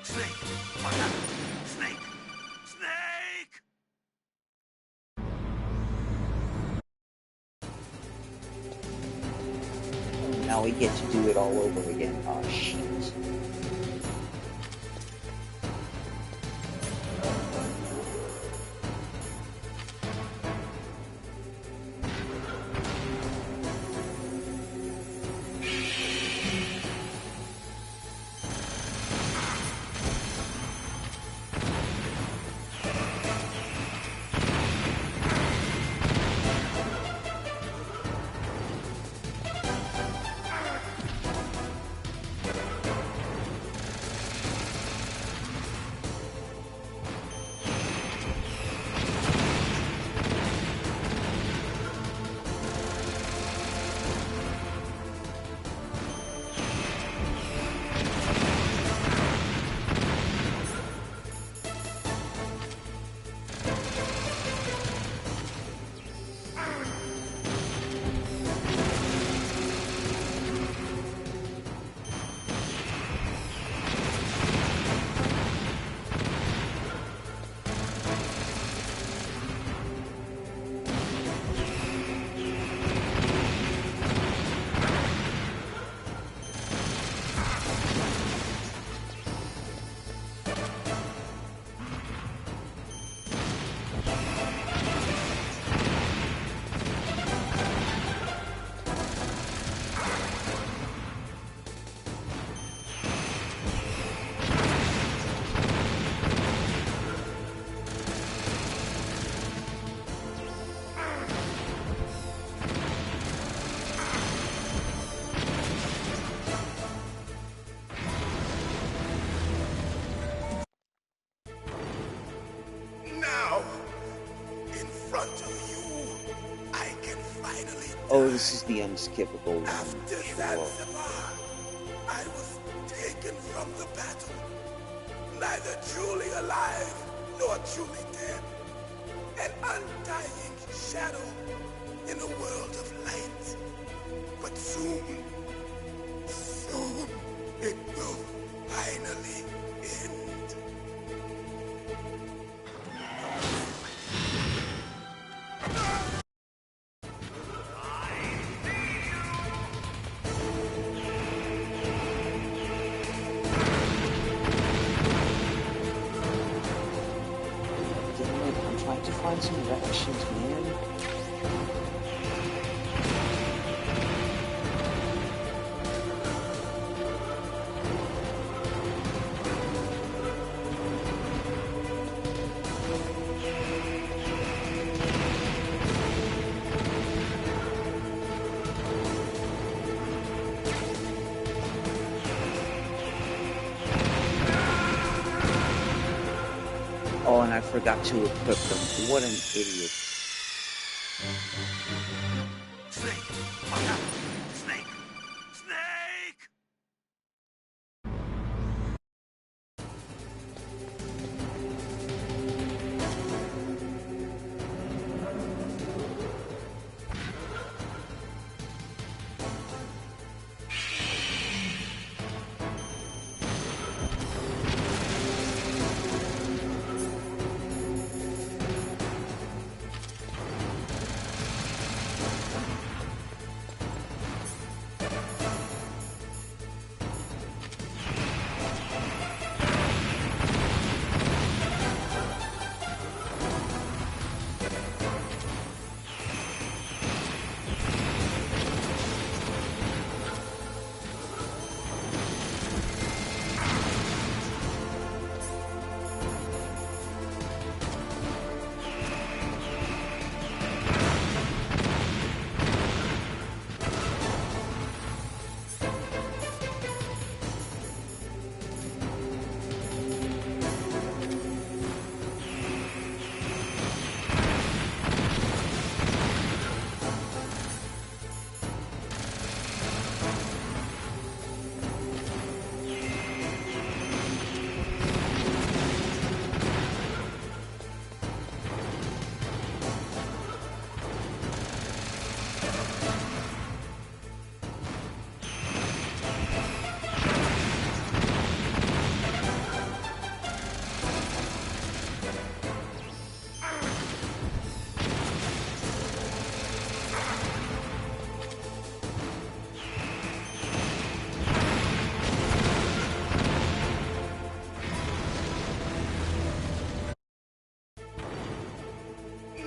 Snake! What happened? Snake! Snake! Now we get to do it all over again. Oh, shit. front of you, I can finally Oh, this is the unskippable one. After Sure. Zanzibar, I was taken from the battle, neither truly alive nor truly dead. An undying shadow in a world of light. But soon it will finally end. Damn it, I'm trying to find some directions, man. Oh, and I forgot to equip them. What an idiot. Snake! Watch out! Snake! Snake!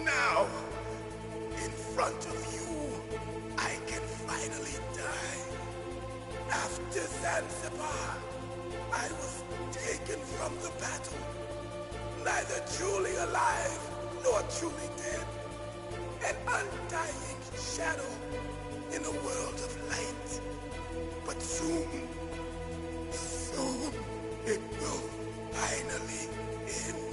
Now, in front of you, I can finally die. After Zanzibar, I was taken from the battle, neither truly alive nor truly dead. An undying shadow in a world of light. But soon it will finally end.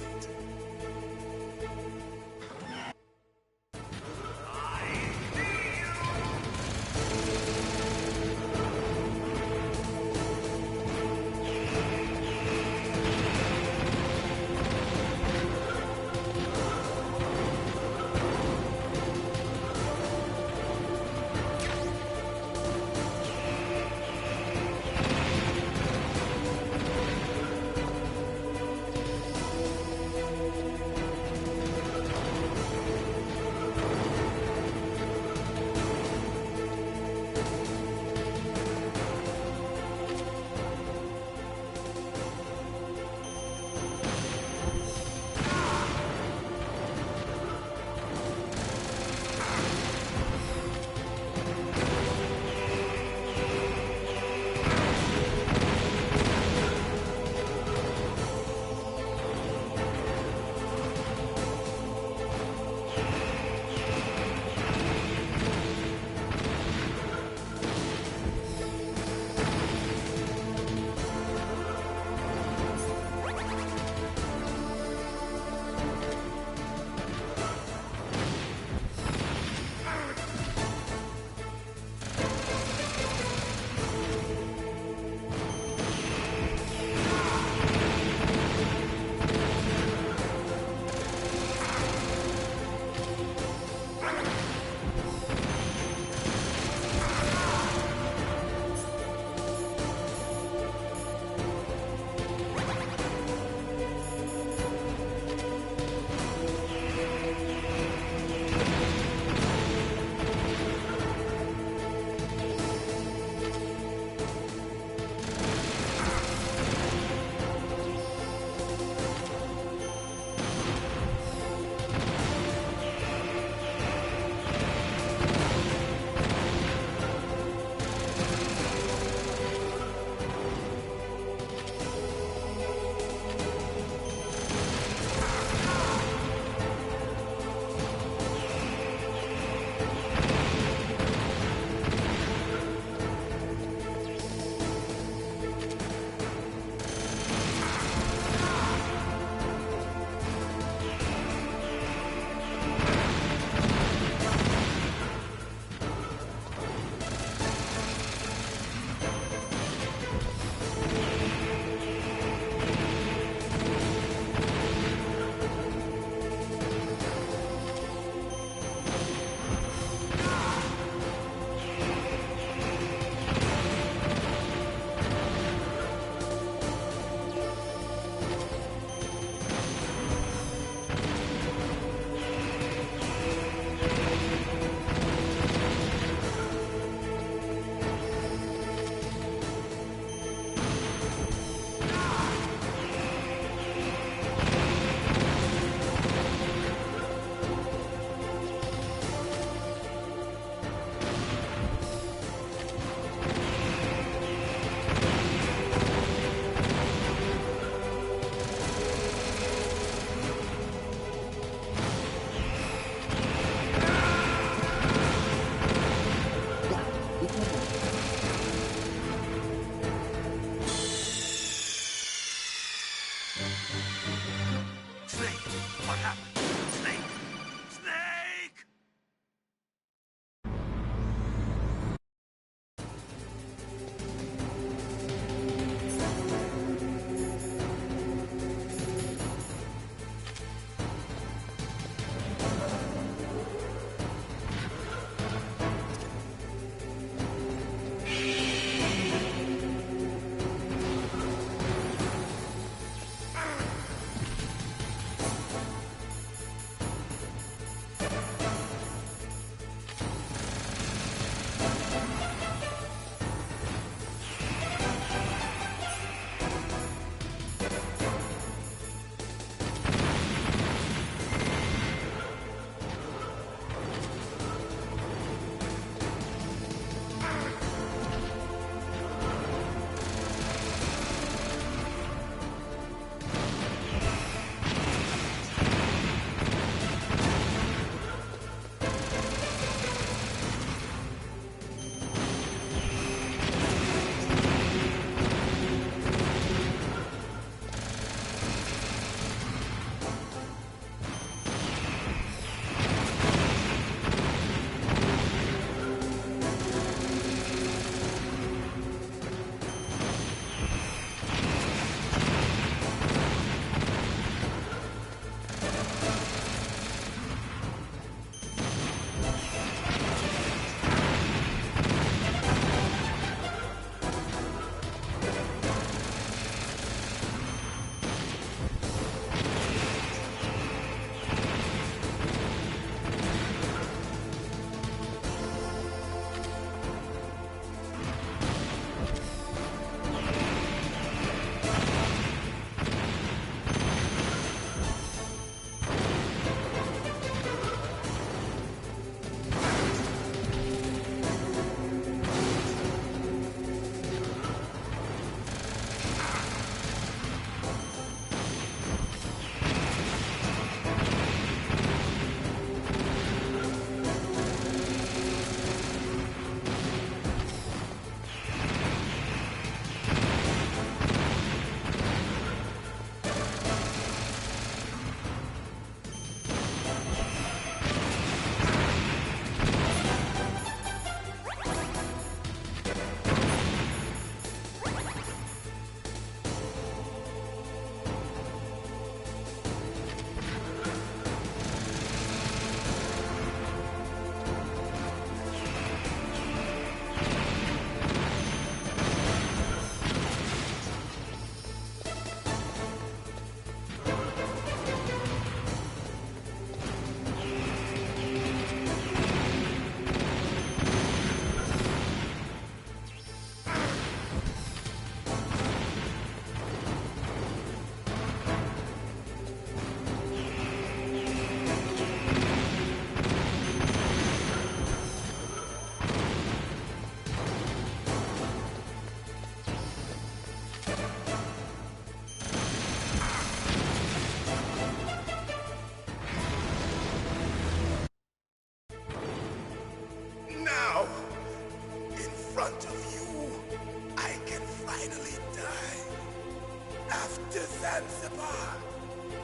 After Zanzibar,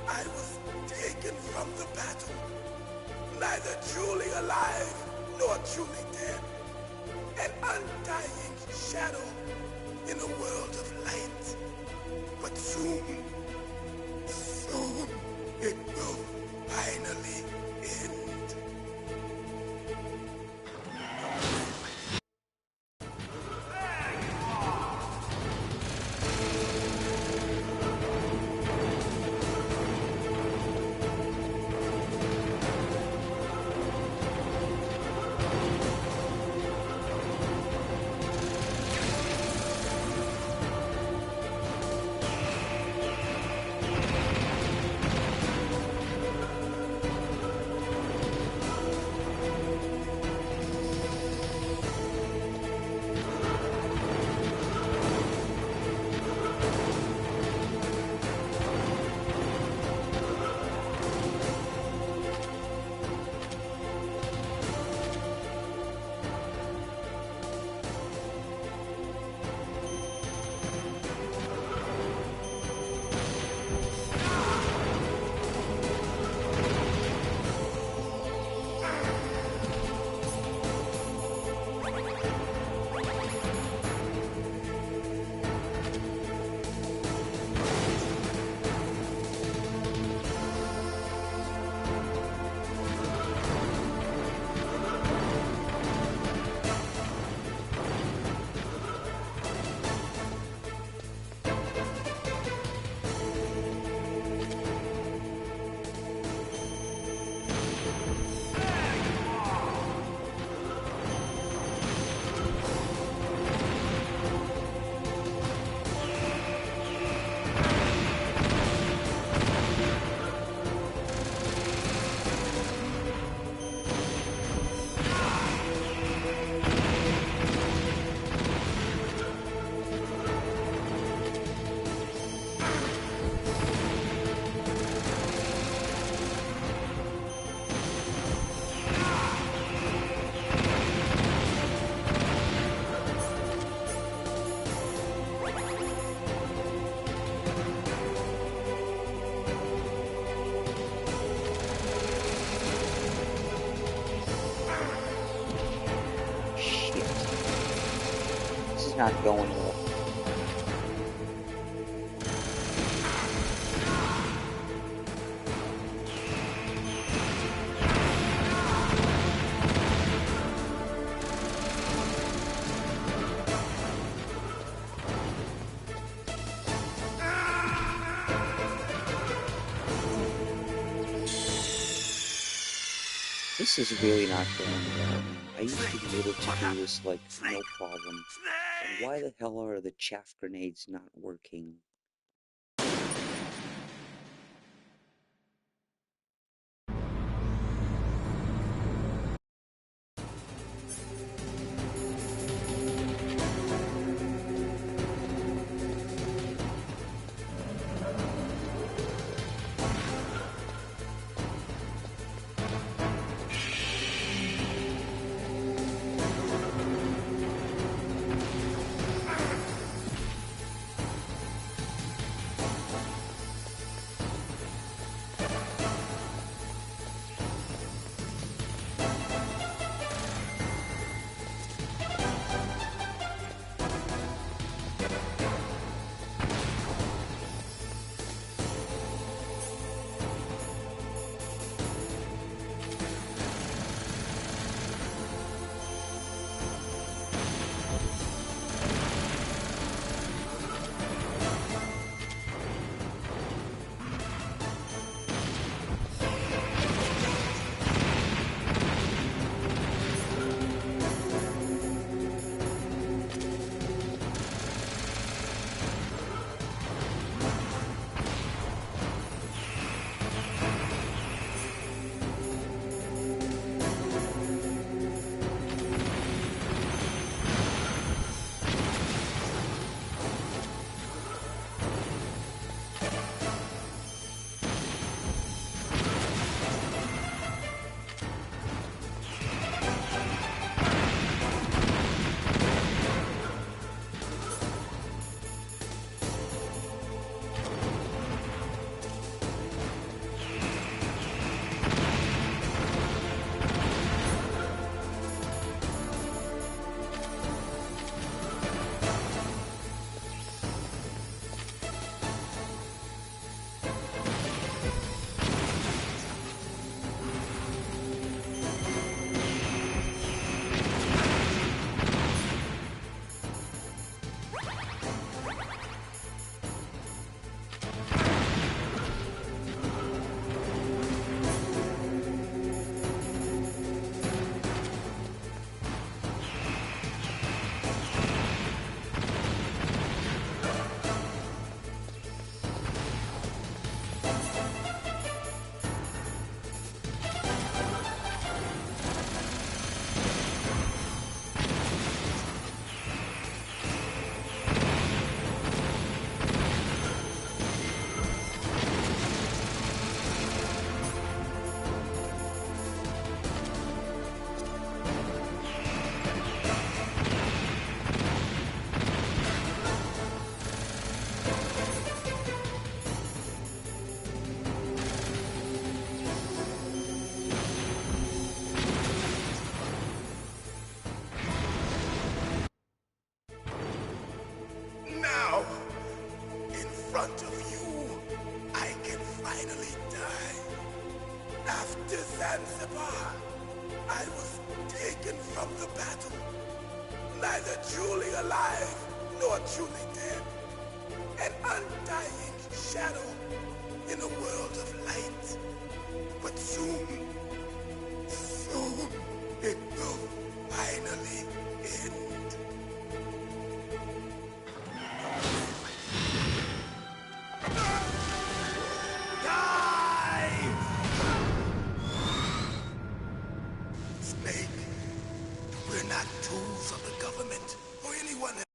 I was taken from the battle, neither truly alive nor truly dead. An undying shadow in a world of light. But soon it will finally end. Not going well. This is really not going well. I used to be able to do this like no problem. And why the hell are the chaff grenades not working? Zanzibar, I was taken from the battle, neither truly alive nor truly dead. An undying shadow in a world of light. But soon it will finally end. Die! Snake, we're not tools of the government or anyone else.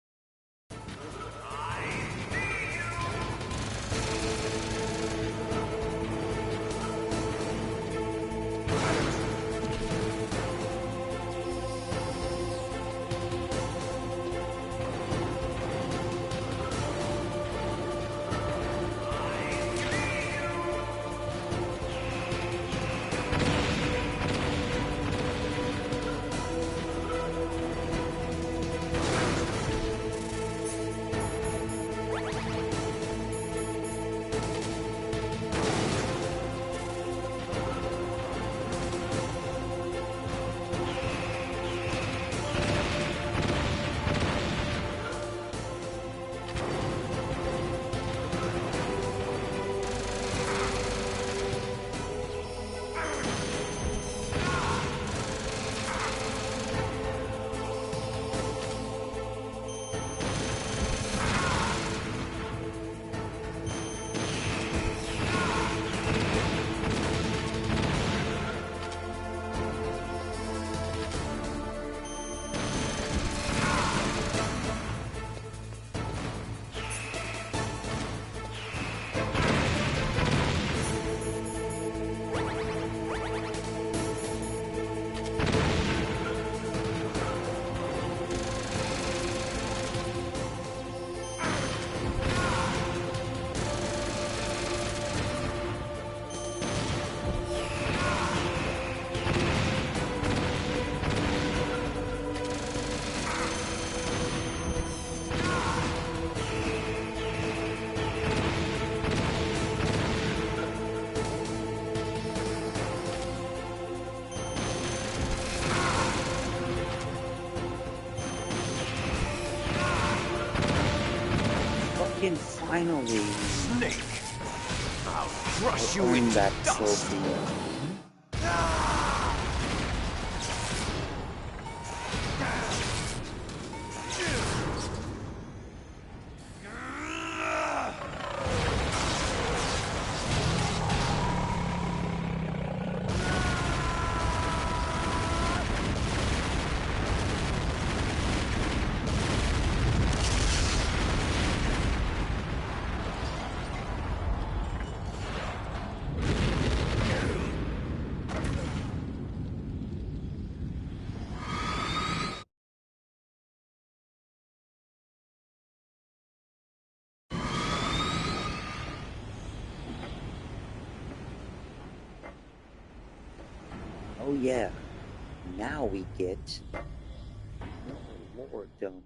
Finally, Snake, I'll crush you earn into that dust. trophy. Oh yeah, now we get more lore done.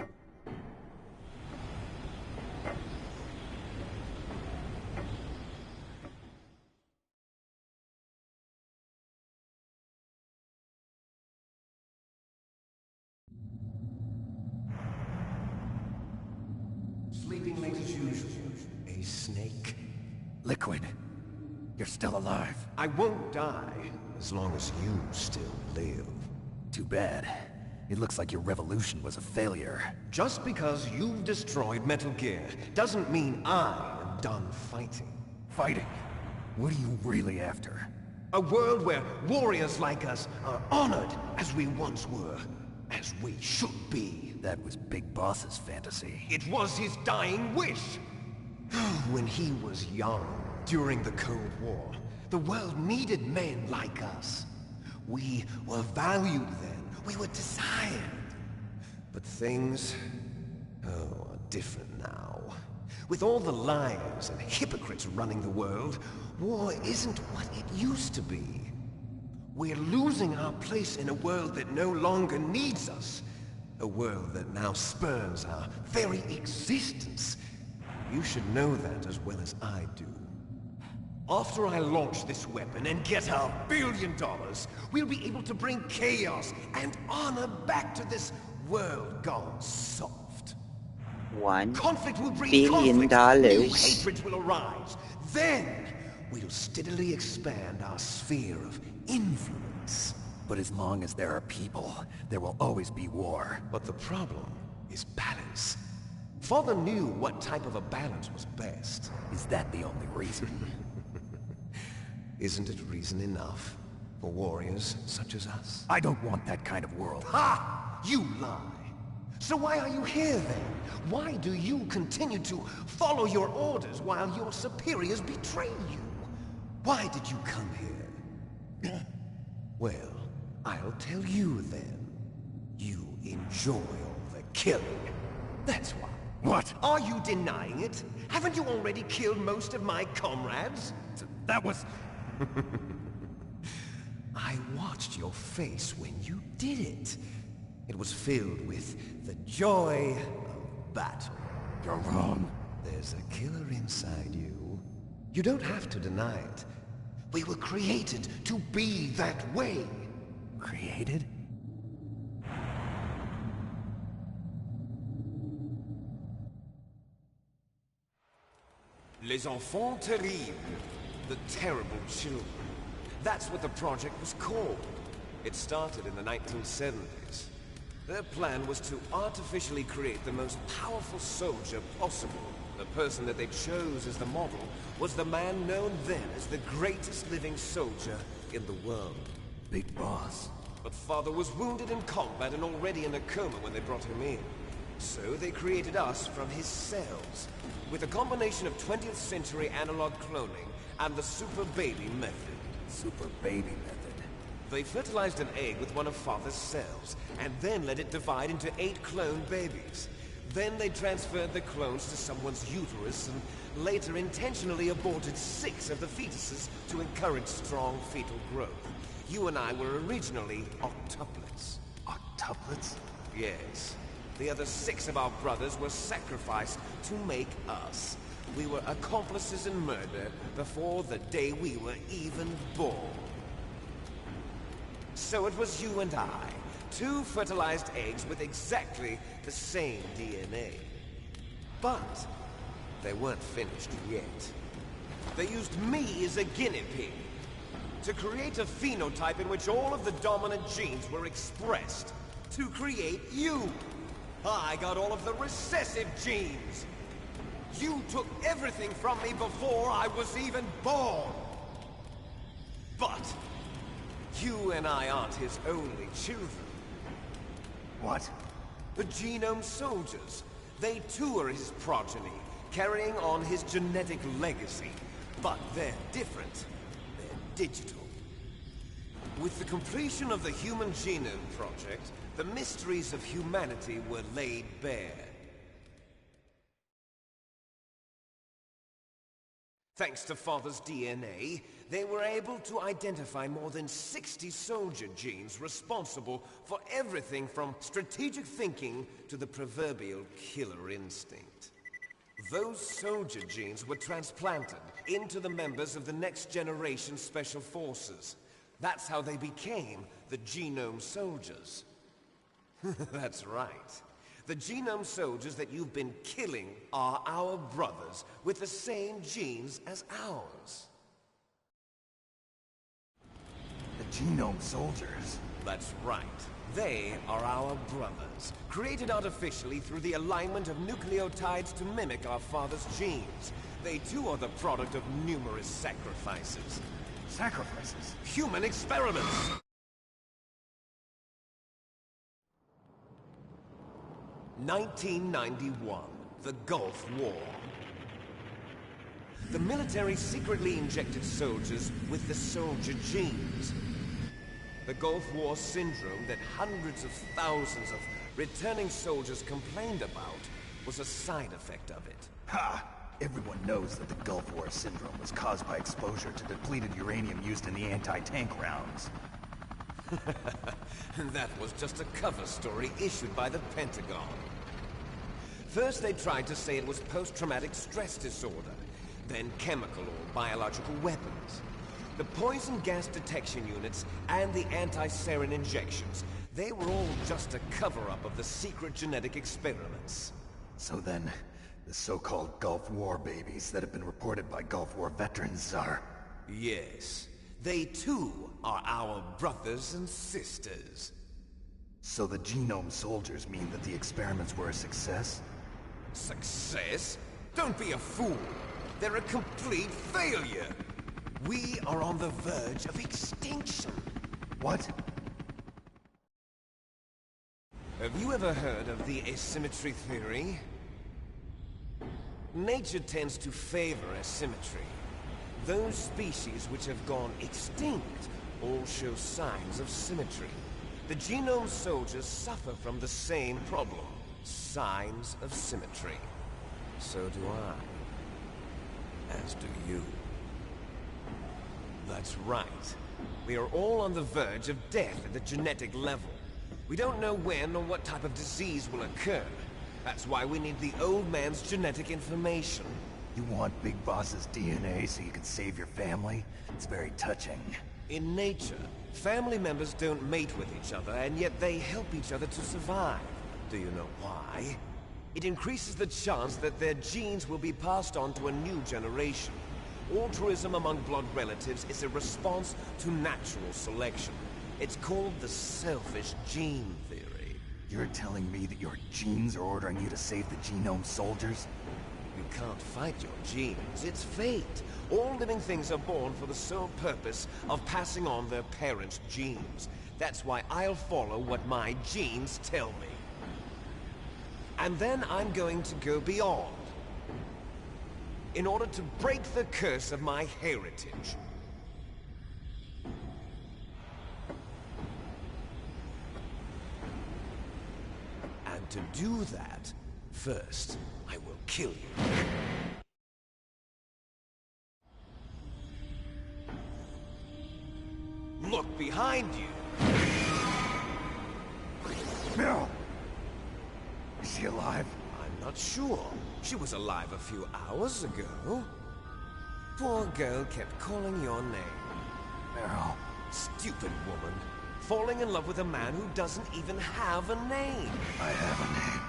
Sleeping late as usual. A snake. Liquid, you're still alive. I won't die as long as you still live. Too bad. It looks like your revolution was a failure. Just because you've destroyed Metal Gear doesn't mean I am done fighting. Fighting? What are you really after? A world where warriors like us are honored as we once were, as we should be. That was Big Boss's fantasy. It was his dying wish. When he was young, during the Cold War, the world needed men like us. We were valued then. We were desired. But things, are different now. With all the liars and hypocrites running the world, war isn't what it used to be. We're losing our place in a world that no longer needs us. A world that now spurns our very existence. You should know that as well as I do. After I launch this weapon and get $1 billion, we'll be able to bring chaos and honor back to this world gone soft. Conflict will bring $1 conflict. New billion. hatreds will arise. Then we'll steadily expand our sphere of influence. But as long as there are people, there will always be war. But the problem is balance. Father knew what type of a balance was best. Is that the only reason? Isn't it reason enough for warriors such as us? I don't want that kind of world. Ha! You lie! So why are you here then? Why do you continue to follow your orders while your superiors betray you? Why did you come here? Well, I'll tell you then. You enjoy all the killing. That's why. What? Are you denying it? Haven't you already killed most of my comrades? That was... I watched your face when you did it. It was filled with the joy of battle. You're wrong. There's a killer inside you. You don't have to deny it. We were created to be that way. Created? Les enfants terribles. The terrible children. That's what the project was called. It started in the 1970s. Their plan was to artificially create the most powerful soldier possible. The person that they chose as the model was the man known then as the greatest living soldier in the world. Big Boss. But Father was wounded in combat and already in a coma when they brought him in. So they created us from his cells, with a combination of 20th century analog cloning and the super baby method. Super baby method. They fertilized an egg with one of Father's cells, and then let it divide into 8 clone babies. Then they transferred the clones to someone's uterus, and later intentionally aborted 6 of the fetuses to encourage strong fetal growth. You and I were originally octuplets. Octuplets? Yes. The other 6 of our brothers were sacrificed to make us. We were accomplices in murder before the day we were even born. So it was you and I, 2 fertilized eggs with exactly the same DNA. But they weren't finished yet. They used me as a guinea pig to create a phenotype in which all of the dominant genes were expressed to create you. I got all of the recessive genes. You took everything from me before I was even born. But you and I aren't his only children. What? The Genome Soldiers. They too are his progeny, carrying on his genetic legacy. But they're different. They're digital. With the completion of the Human Genome Project, the mysteries of humanity were laid bare. Thanks to Father's DNA, they were able to identify more than 60 soldier genes responsible for everything from strategic thinking to the proverbial killer instinct. Those soldier genes were transplanted into the members of the next generation Special Forces. That's how they became the Genome Soldiers. That's right. The Genome Soldiers that you've been killing are our brothers with the same genes as ours. The Genome Soldiers? That's right. They are our brothers, created artificially through the alignment of nucleotides to mimic our father's genes. They too are the product of numerous sacrifices. Sacrifices? Human experiments! (1991), the Gulf War. The military secretly injected soldiers with the soldier genes. The Gulf War syndrome that hundreds of thousands of returning soldiers complained about was a side effect of it. Ha! Everyone knows that the Gulf War syndrome was caused by exposure to depleted uranium used in the anti-tank rounds. That was just a cover story issued by the Pentagon. First they tried to say it was post-traumatic stress disorder. then chemical or biological weapons. The poison gas detection units and the anti-sarin injections, they were all just a cover-up of the secret genetic experiments. So then, the so-called Gulf War babies that have been reported by Gulf War veterans are... Yes. They too are our brothers and sisters. So the genome soldiers mean that the experiments were a success? Success? Don't be a fool. They're a complete failure. We are on the verge of extinction. What? Have you ever heard of the asymmetry theory? Nature tends to favor asymmetry. Those species which have gone extinct all show signs of symmetry. The genome soldiers suffer from the same problem. Signs of symmetry. So do I. As do you. That's right. We are all on the verge of death at the genetic level. We don't know when or what type of disease will occur. That's why we need the old man's genetic information. You want Big Boss's DNA so you can save your family? It's very touching. In nature, family members don't mate with each other, and yet they help each other to survive. Do you know why? It increases the chance that their genes will be passed on to a new generation. Altruism among blood relatives is a response to natural selection. It's called the selfish gene theory. You're telling me that your genes are ordering you to save the genome soldiers? You can't fight your genes. It's fate. All living things are born for the sole purpose of passing on their parents' genes. That's why I'll follow what my genes tell me. And then I'm going to go beyond. In order to break the curse of my heritage. And to do that, first, I will kill you. Look behind you! Meryl! Is she alive? I'm not sure. She was alive a few hours ago. Poor girl kept calling your name. Meryl. Stupid woman. Falling in love with a man who doesn't even have a name. I have a name.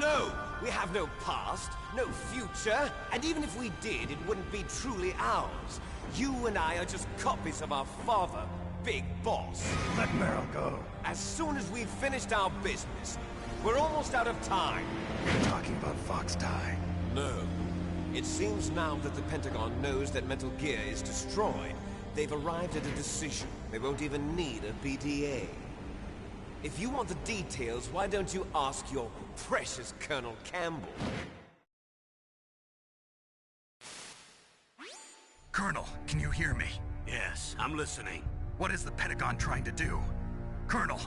No! We have no past, no future, and even if we did, it wouldn't be truly ours. You and I are just copies of our father, Big Boss. Let Meryl go. As soon as we've finished our business, we're almost out of time. You're talking about Fox Die. No. It seems now that the Pentagon knows that Metal Gear is destroyed, they've arrived at a decision. They won't even need a BDA. If you want the details, why don't you ask your precious Colonel Campbell? Colonel, can you hear me? Yes, I'm listening. What is the Pentagon trying to do? Colonel,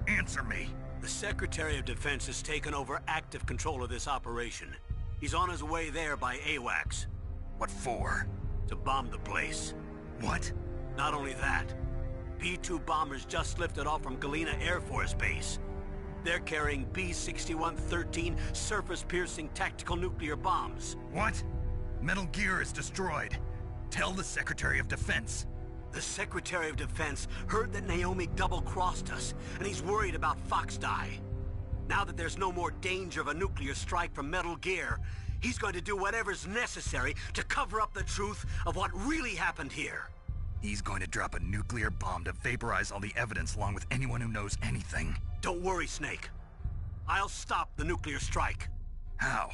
answer me. The Secretary of Defense has taken over active control of this operation. He's on his way there by AWACS. What for? To bomb the place. What? Not only that, B-2 bombers just lifted off from Galena Air Force Base. They're carrying B-6113 surface-piercing tactical nuclear bombs. What? Metal Gear is destroyed. Tell the Secretary of Defense. The Secretary of Defense heard that Naomi double-crossed us, and he's worried about Fox Die. Now that there's no more danger of a nuclear strike from Metal Gear, he's going to do whatever's necessary to cover up the truth of what really happened here. He's going to drop a nuclear bomb to vaporize all the evidence along with anyone who knows anything. Don't worry, Snake. I'll stop the nuclear strike. How?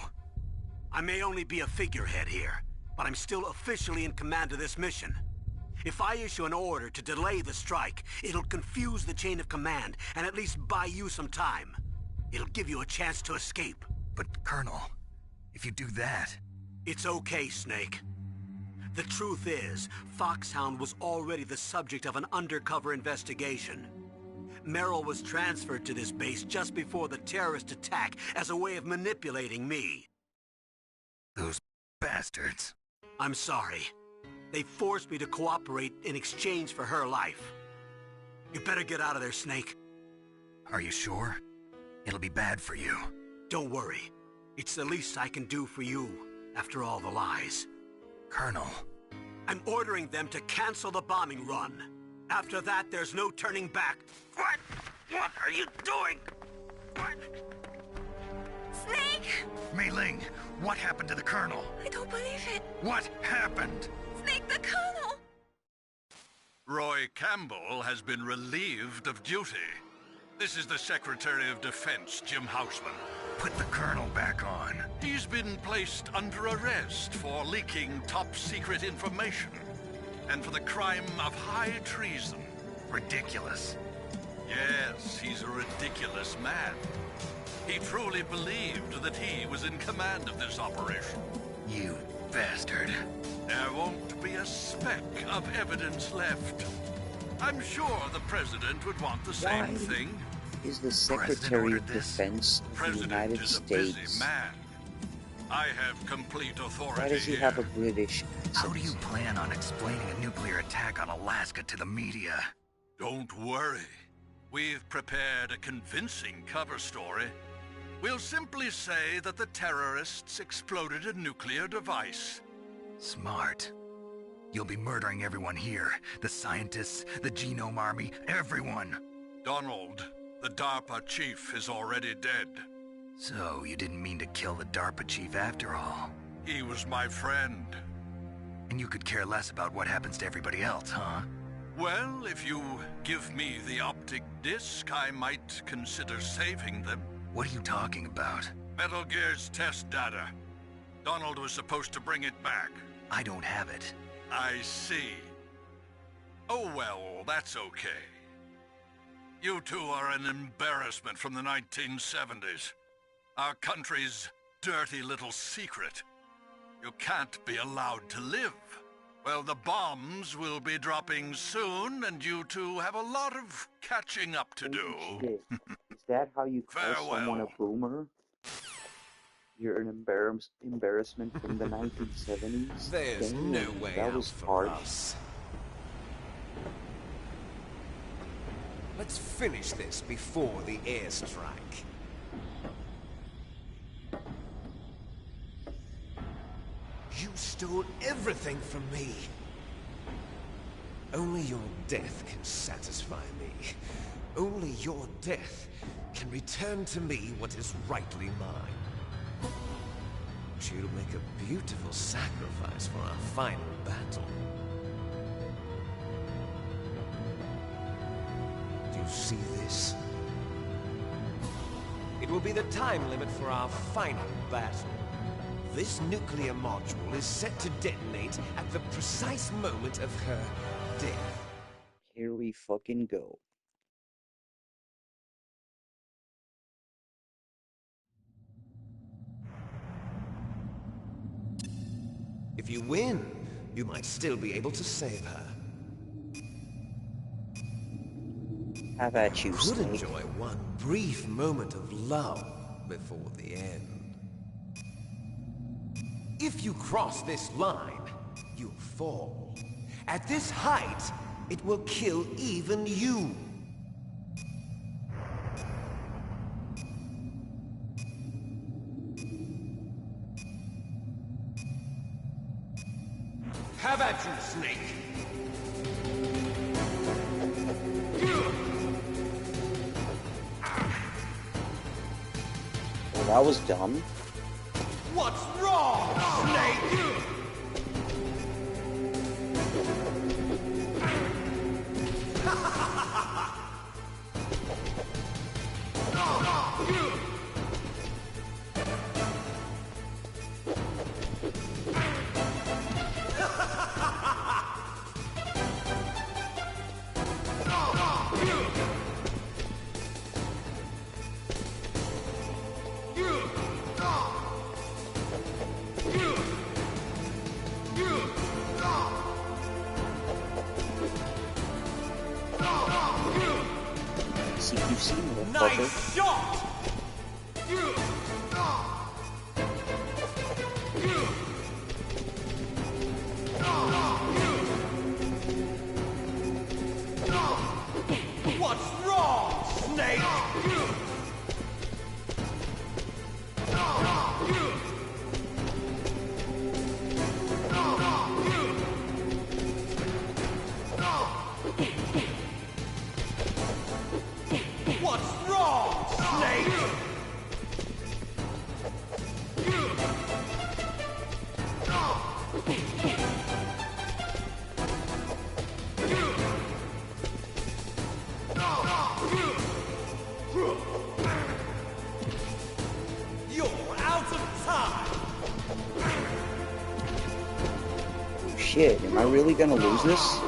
I may only be a figurehead here, but I'm still officially in command of this mission. If I issue an order to delay the strike, it'll confuse the chain of command and at least buy you some time. It'll give you a chance to escape. But, Colonel, if you do that... It's okay, Snake. The truth is, Foxhound was already the subject of an undercover investigation. Meryl was transferred to this base just before the terrorist attack as a way of manipulating me. Those bastards. I'm sorry. They forced me to cooperate in exchange for her life. You better get out of there, Snake. Are you sure? It'll be bad for you. Don't worry. It's the least I can do for you, after all the lies. Colonel. I'm ordering them to cancel the bombing run. After that, there's no turning back. What? What are you doing? What? Snake! Mei Ling, what happened to the Colonel? I don't believe it. What happened? Snake, the Colonel! Roy Campbell has been relieved of duty. This is the Secretary of Defense, Jim Houseman. Put the Colonel back on. He's been placed under arrest for leaking top-secret information and for the crime of high treason. Ridiculous. Yes, he's a ridiculous man. He truly believed that he was in command of this operation. You bastard. There won't be a speck of evidence left. I'm sure the President would want the same thing. Is the Secretary of Defense of the United Is a States? busy man. I have complete authority. Why does he have a British accent? How do you plan on explaining a nuclear attack on Alaska to the media? Don't worry. We've prepared a convincing cover story. We'll simply say that the terrorists exploded a nuclear device. Smart. You'll be murdering everyone here. The scientists, the Genome Army, everyone. Donald, the DARPA chief, is already dead. So, you didn't mean to kill the DARPA chief after all? He was my friend. And you could care less about what happens to everybody else, huh? Well, if you give me the optic disc, I might consider saving them. What are you talking about? Metal Gear's test data. Donald was supposed to bring it back. I don't have it. I see. Oh well, that's okay. You two are an embarrassment from the 1970s. Our country's dirty little secret. You can't be allowed to live. Well, the bombs will be dropping soon, and you two have a lot of catching up to do. Shit. Is that how you call someone a boomer? You're an embarrassment from the 1970s? There's Damn, no way that out was for hard. us. Let's finish this before the airstrike. You stole everything from me. Only your death can satisfy me. Only your death can return to me what is rightly mine. But you'll make a beautiful sacrifice for our final battle. Do you see this? It will be the time limit for our final battle. This nuclear module is set to detonate at the precise moment of her death. Here we fucking go. If you win, you might still be able to save her. How about you, Could Snake? enjoy one brief moment of love before the end. If you cross this line, you'll fall. At this height, it will kill even you. Have at you, Snake! Well, that was dumb. What's wrong, Snake? CQC, motherfucker. Nice shot! What's wrong, Snake? Snake! Shit, am I really gonna lose this?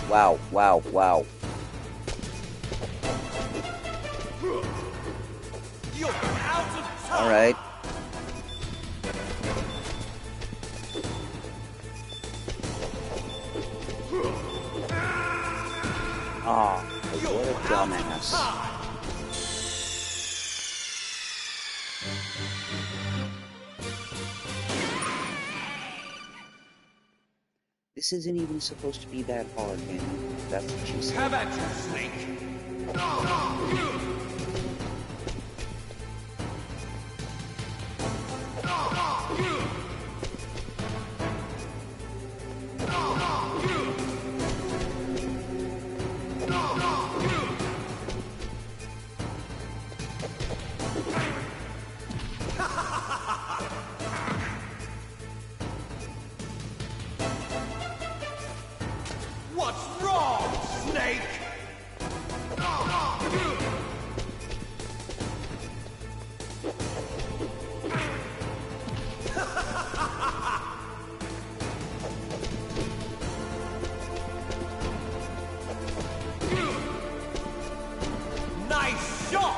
Wow, wow, wow. Alright. Ah, what a dumbass. This isn't even supposed to be that hard, man. That's what she said. Have at you, Snake! What's wrong, Snake? Nice shot!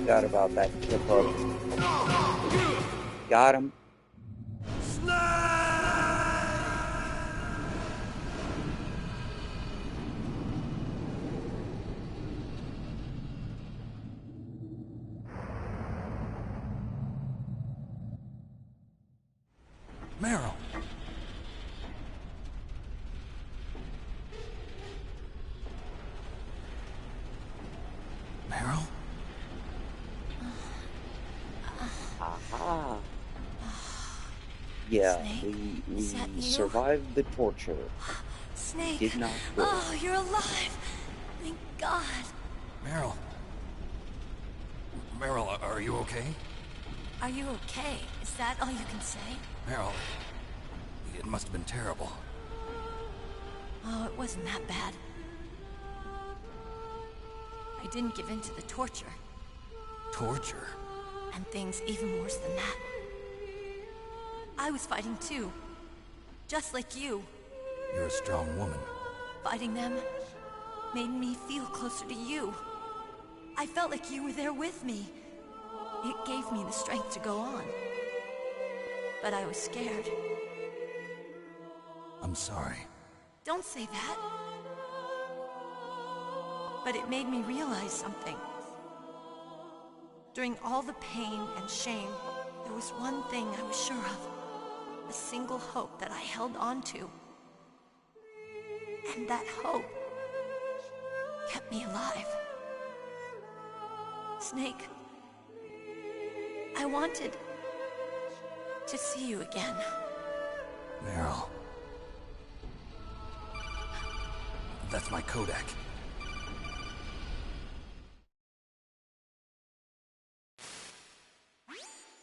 Forgot about that clip up. Got him. Meryl! Meryl? Aha. Yeah, Snake, is that we you? survived the torture. Snake! Did not quit. Oh, you're alive! Thank God! Meryl? Meryl, are you okay? Are you okay? Is that all you can say? Meryl, it must have been terrible. Oh, it wasn't that bad. I didn't give in to the torture. Torture? And things even worse than that. I was fighting too. Just like you. You're a strong woman. Fighting them made me feel closer to you. I felt like you were there with me. It gave me the strength to go on. But I was scared. I'm sorry. Don't say that. But it made me realize something. During all the pain and shame, there was one thing I was sure of. A single hope that I held on to. And that hope kept me alive. Snake, I wanted to see you again. Meryl. That's my Kodak.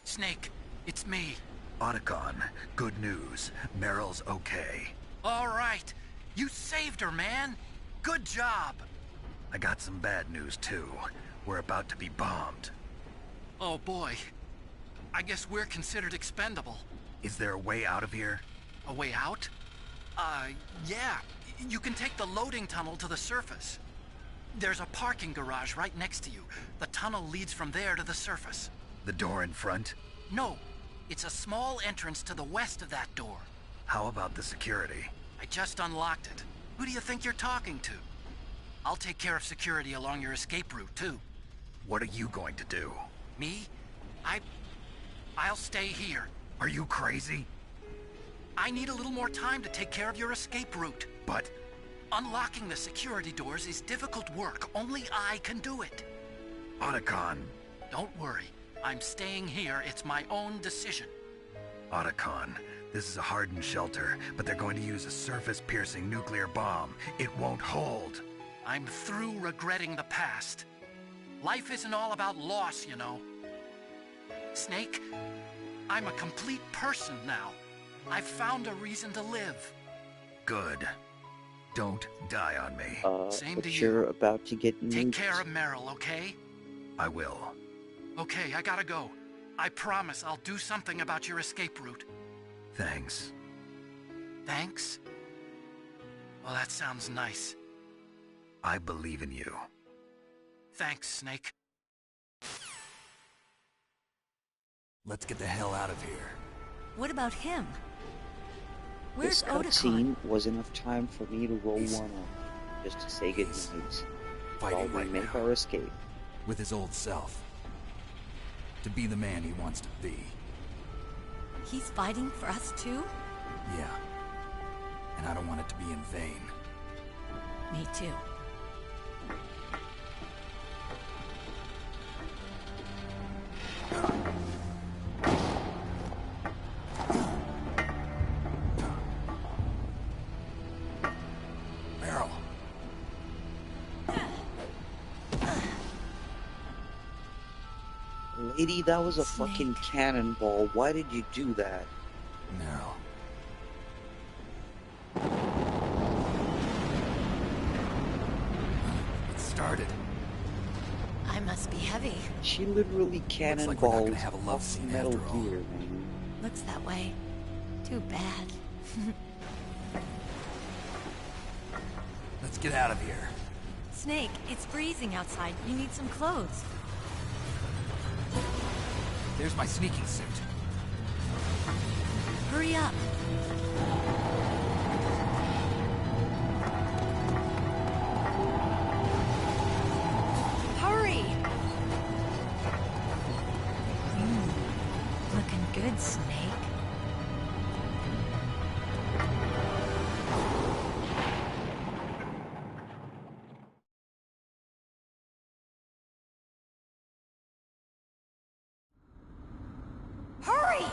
Snake, it's me. Otacon, good news. Meryl's okay. All right. You saved her, man. Good job. I got some bad news, too. We're about to be bombed. Oh, boy. I guess we're considered expendable. Is there a way out of here? A way out? Yeah. You can take the loading tunnel to the surface. There's a parking garage right next to you. The tunnel leads from there to the surface. The door in front? No. It's a small entrance to the west of that door. How about the security? I just unlocked it. Who do you think you're talking to? I'll take care of security along your escape route, too. What are you going to do? Me? I'll stay here. Are you crazy? I need a little more time to take care of your escape route. But... unlocking the security doors is difficult work. Only I can do it. Otacon. Don't worry. I'm staying here. It's my own decision. Otacon, this is a hardened shelter, but they're going to use a surface-piercing nuclear bomb. It won't hold. I'm through regretting the past. Life isn't all about loss, you know. Snake, I'm a complete person now. I've found a reason to live. Good. Don't die on me. Same to you're you. about to get Take nuked. care of Meryl, okay? I will. Okay, I gotta go. I promise I'll do something about your escape route. Thanks. Thanks? Well, that sounds nice. I believe in you. Thanks, Snake. Let's get the hell out of here. What about him? This Where's Otacon? cutscene was enough time for me to roll one up, just to say goodnight, while Fighting we right make now. our escape. With his old self. To be the man he wants to be. He's fighting for us too? Yeah. And I don't want it to be in vain. Me too. Meryl. Lady, that was a fucking cannonball. Why did you do that? Meryl. It started. I must be heavy. She literally Looks cannonballed like we're not gonna have a love off scene Metal after all. Gear, man. Looks that way. Too bad. Let's get out of here. Snake, it's freezing outside. You need some clothes. There's my sneaking suit. Hurry up. Hurry! Looking good, Snake. Hurry!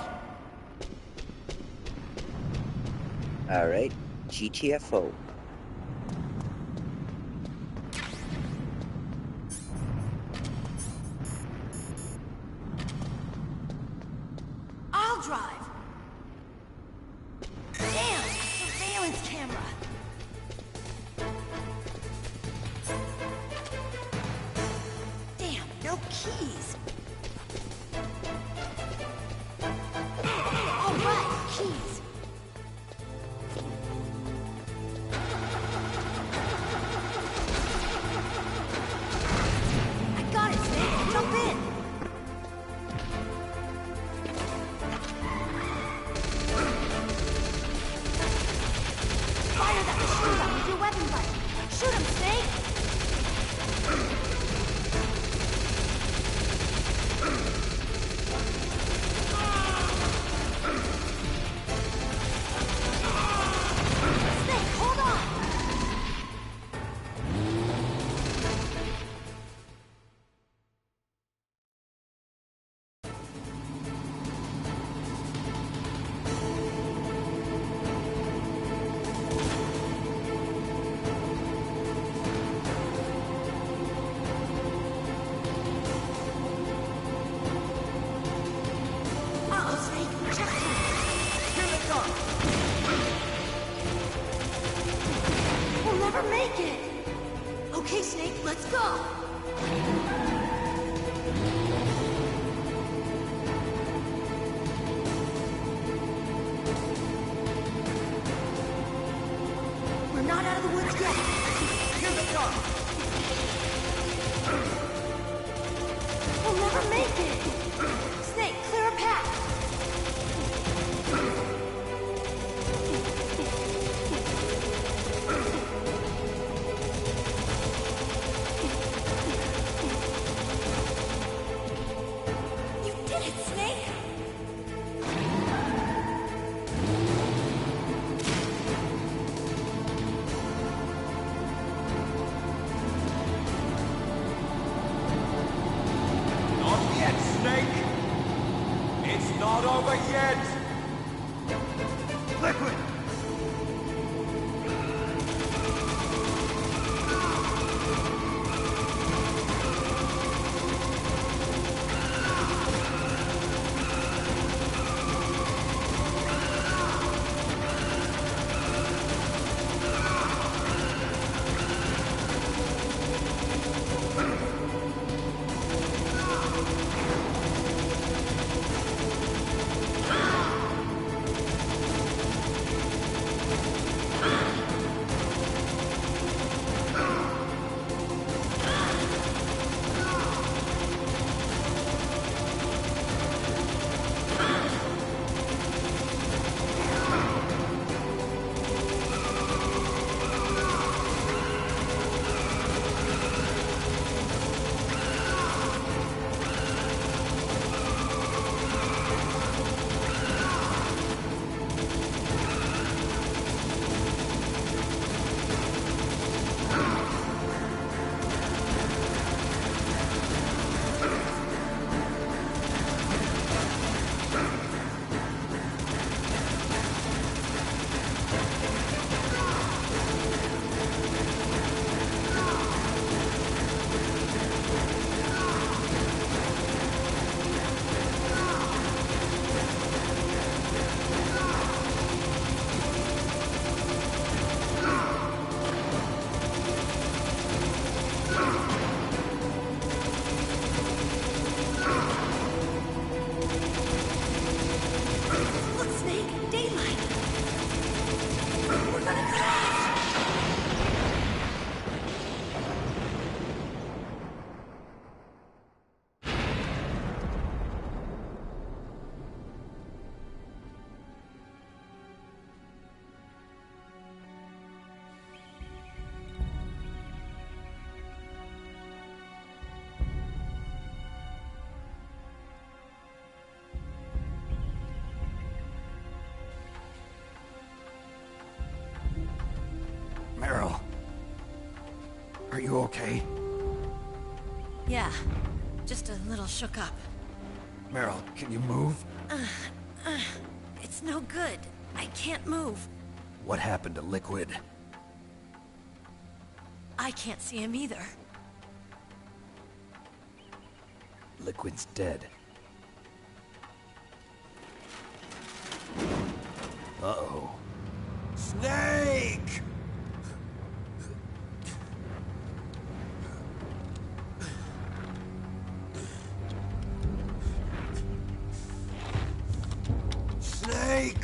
Alright, GTFO. I'll drive. Damn, surveillance camera. Damn, no keys. All right, keys. I got it, Snake. Jump in. Shoot him with your weapon button. Shoot him, Snake! Snake, hold on! Uh-oh, Snake, check him! Here they come! We'll never make it! Okay, Snake, let's go! We're not out of the woods yet! Here they come! We'll never make it! Snake, clear a path! You did it, Snake! Not yet, Snake! It's not over yet! Liquid! Look, Snake! Daylight! We're gonna crash! Meryl. Are you okay? Yeah, just a little shook up. Meryl, can you move? It's no good. I can't move. What happened to Liquid? I can't see him either. Liquid's dead. Uh-oh. Snake! Snake!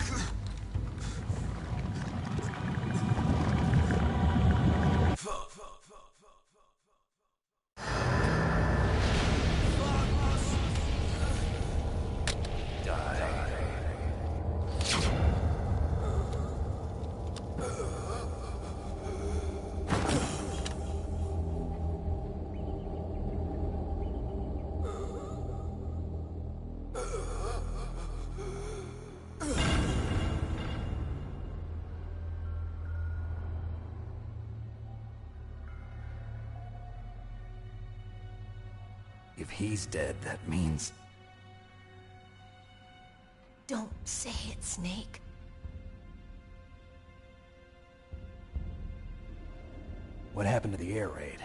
If he's dead, that means... Don't say it, Snake. What happened to the air raid?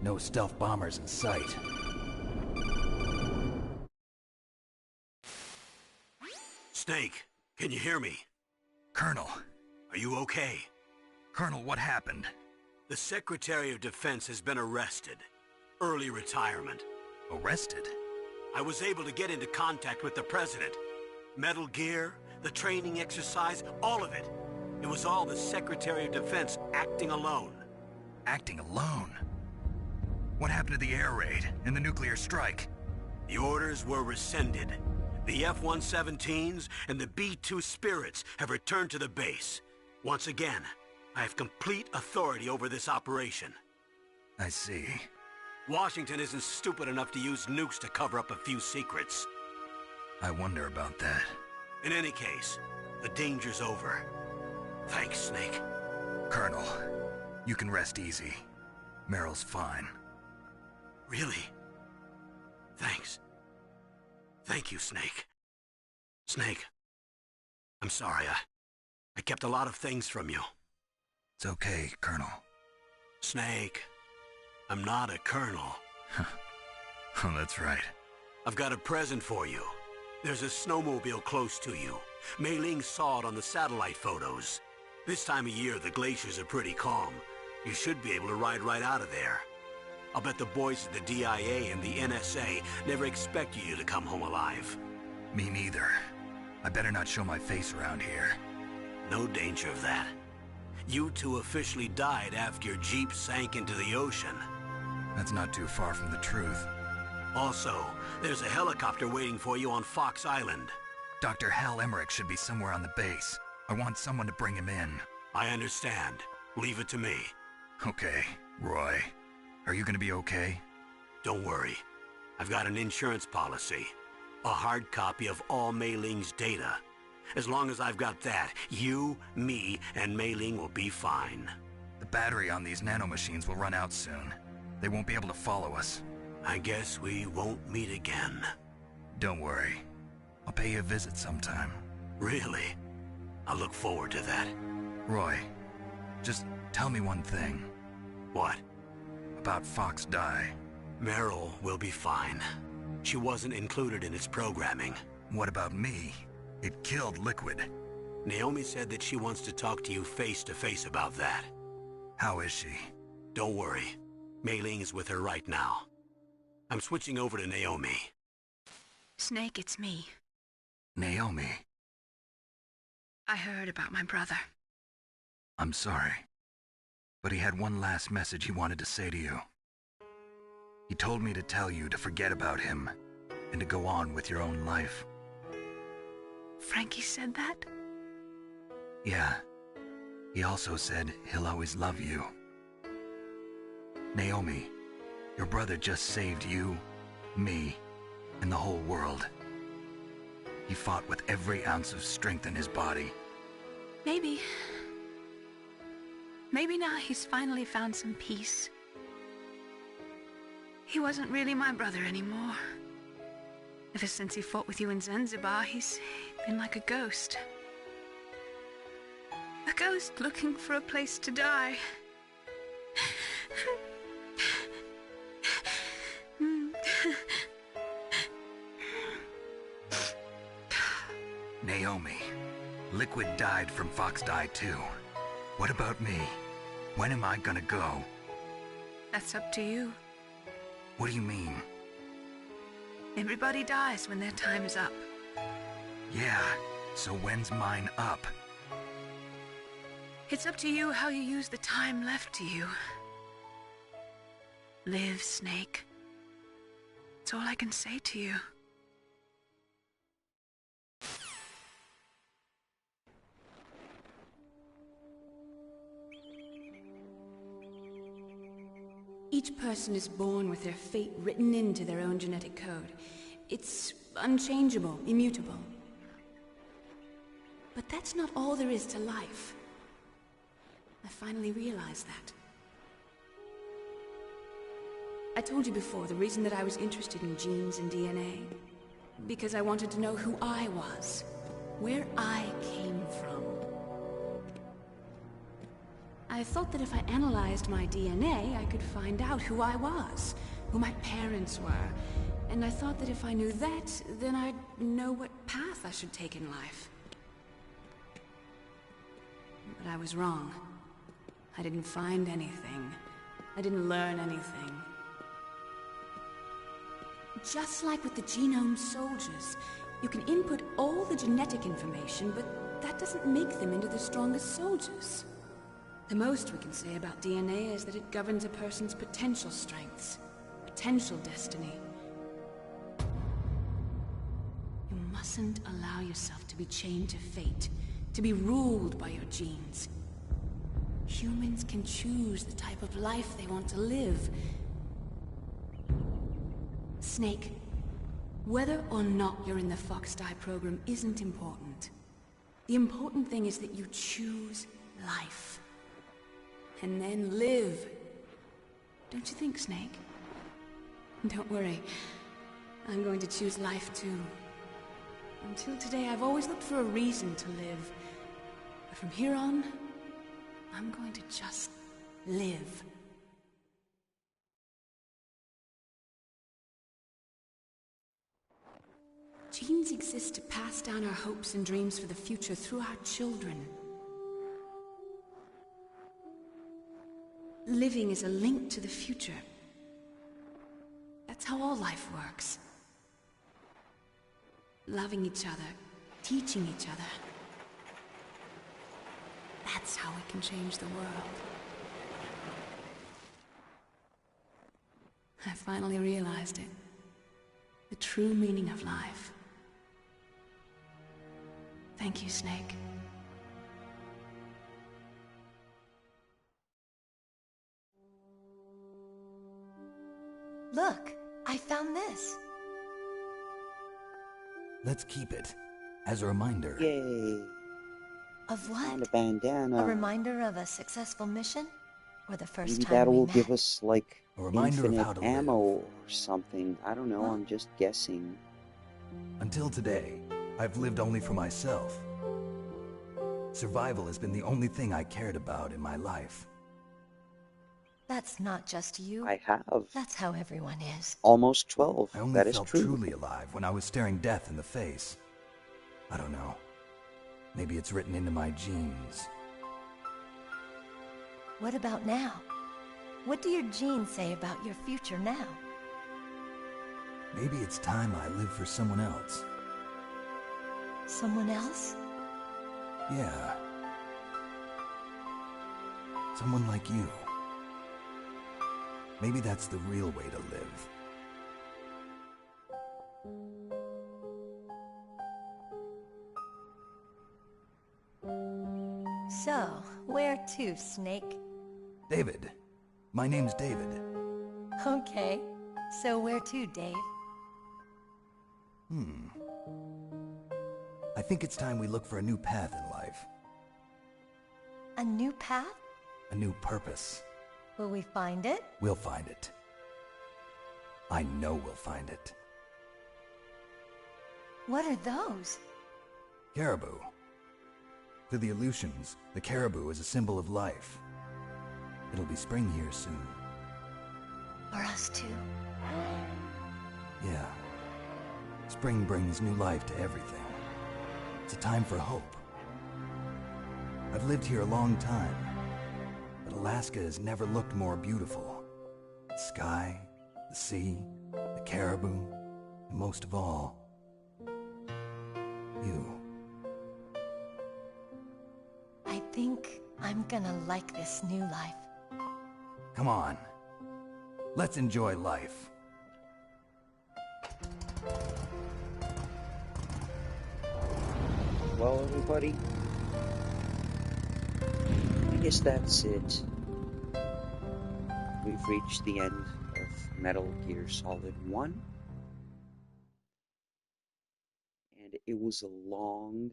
No stealth bombers in sight. Snake, can you hear me? Colonel. Are you okay? Colonel, what happened? The Secretary of Defense has been arrested. Early retirement. Arrested? I was able to get into contact with the President. Metal Gear, the training exercise, all of it. It was all the Secretary of Defense acting alone. Acting alone? What happened to the air raid and the nuclear strike? The orders were rescinded. The F-117s and the B-2 Spirits have returned to the base. Once again, I have complete authority over this operation. I see. Washington isn't stupid enough to use nukes to cover up a few secrets. I wonder about that. In any case, the danger's over. Thanks, Snake. Colonel, you can rest easy. Meryl's fine. Really? Thanks. Thank you, Snake. Snake, I'm sorry, I kept a lot of things from you. It's okay, Colonel. Snake, I'm not a colonel. Oh, that's right. I've got a present for you. There's a snowmobile close to you. Mei Ling saw it on the satellite photos. This time of year, the glaciers are pretty calm. You should be able to ride right out of there. I'll bet the boys at the DIA and the NSA never expected you to come home alive. Me neither. I better not show my face around here. No danger of that. You two officially died after your Jeep sank into the ocean. That's not too far from the truth. Also, there's a helicopter waiting for you on Fox Island. Dr. Hal Emmerich should be somewhere on the base. I want someone to bring him in. I understand. Leave it to me. Okay, Roy. Are you gonna be okay? Don't worry. I've got an insurance policy. A hard copy of all Mei Ling's data. As long as I've got that, you, me, and Mei Ling will be fine. The battery on these nanomachines will run out soon. They won't be able to follow us. I guess we won't meet again. Don't worry. I'll pay you a visit sometime. Really? I look forward to that. Roy, just tell me one thing. What? About Fox Die. Meryl will be fine. She wasn't included in its programming. What about me? It killed Liquid. Naomi said that she wants to talk to you face to face about that. How is she? Don't worry. Mei Ling is with her right now. I'm switching over to Naomi. Snake, it's me. Naomi. I heard about my brother. I'm sorry. But he had one last message he wanted to say to you. He told me to tell you to forget about him and to go on with your own life. Frankie said that? Yeah. He also said he'll always love you. Naomi, your brother just saved you, me, and the whole world. He fought with every ounce of strength in his body. Maybe. Maybe now he's finally found some peace. He wasn't really my brother anymore. Ever since he fought with you in Zanzibar, he's been like a ghost. A ghost looking for a place to die. Naomi, Liquid died from Fox Die too. What about me? When am I gonna go? That's up to you. What do you mean? Everybody dies when their time is up. Yeah, so when's mine up? It's up to you how you use the time left to you. Live, Snake. That's all I can say to you. Each person is born with their fate written into their own genetic code. It's unchangeable, immutable. But that's not all there is to life. I finally realized that. I told you before the reason that I was interested in genes and DNA. Because I wanted to know who I was. Where I came from. I thought that if I analyzed my DNA, I could find out who I was, who my parents were. And I thought that if I knew that, then I'd know what path I should take in life. But I was wrong. I didn't find anything. I didn't learn anything. Just like with the genome soldiers, you can input all the genetic information, but that doesn't make them into the strongest soldiers. The most we can say about DNA is that it governs a person's potential strengths, potential destiny. You mustn't allow yourself to be chained to fate, to be ruled by your genes. Humans can choose the type of life they want to live. Snake, whether or not you're in the Fox-Die program isn't important. The important thing is that you choose life. And then live. Don't you think, Snake? Don't worry. I'm going to choose life too. Until today, I've always looked for a reason to live. But from here on, I'm going to just live. Genes exist to pass down our hopes and dreams for the future through our children. Living is a link to the future. That's how all life works. Loving each other, teaching each other. That's how we can change the world. I finally realized it. The true meaning of life. Thank you, Snake. Look, I found this. Let's keep it as a reminder. Yay. Of what? And a bandana. A reminder of a successful mission? Or the first Maybe time that we will met? give us, like, A reminder of infinite how to ammo live. or something. I don't know, Huh? I'm just guessing. Until today, I've lived only for myself. Survival has been the only thing I cared about in my life. That's not just you. I have. That's how everyone is. Almost 12. I only That is felt true. truly alive when I was staring death in the face. I don't know. Maybe it's written into my genes. What about now? What do your genes say about your future now? Maybe it's time I live for someone else. Someone else? Yeah. Someone like you. Maybe that's the real way to live. So, where to, Snake? David. My name's David. Okay. So where to, Dave? I think it's time we look for a new path in life. A new path? A new purpose. Will we find it? We'll find it. I know we'll find it. What are those? Caribou. To the Aleutians, the caribou is a symbol of life. It'll be spring here soon. For us too? Yeah. Spring brings new life to everything. It's a time for hope. I've lived here a long time, but Alaska has never looked more beautiful. The sky, the sea, the caribou, and most of all, you. I think I'm gonna like this new life. Come on. Let's enjoy life. Well, everybody, I guess that's it. We've reached the end of Metal Gear Solid 1. And it was a long,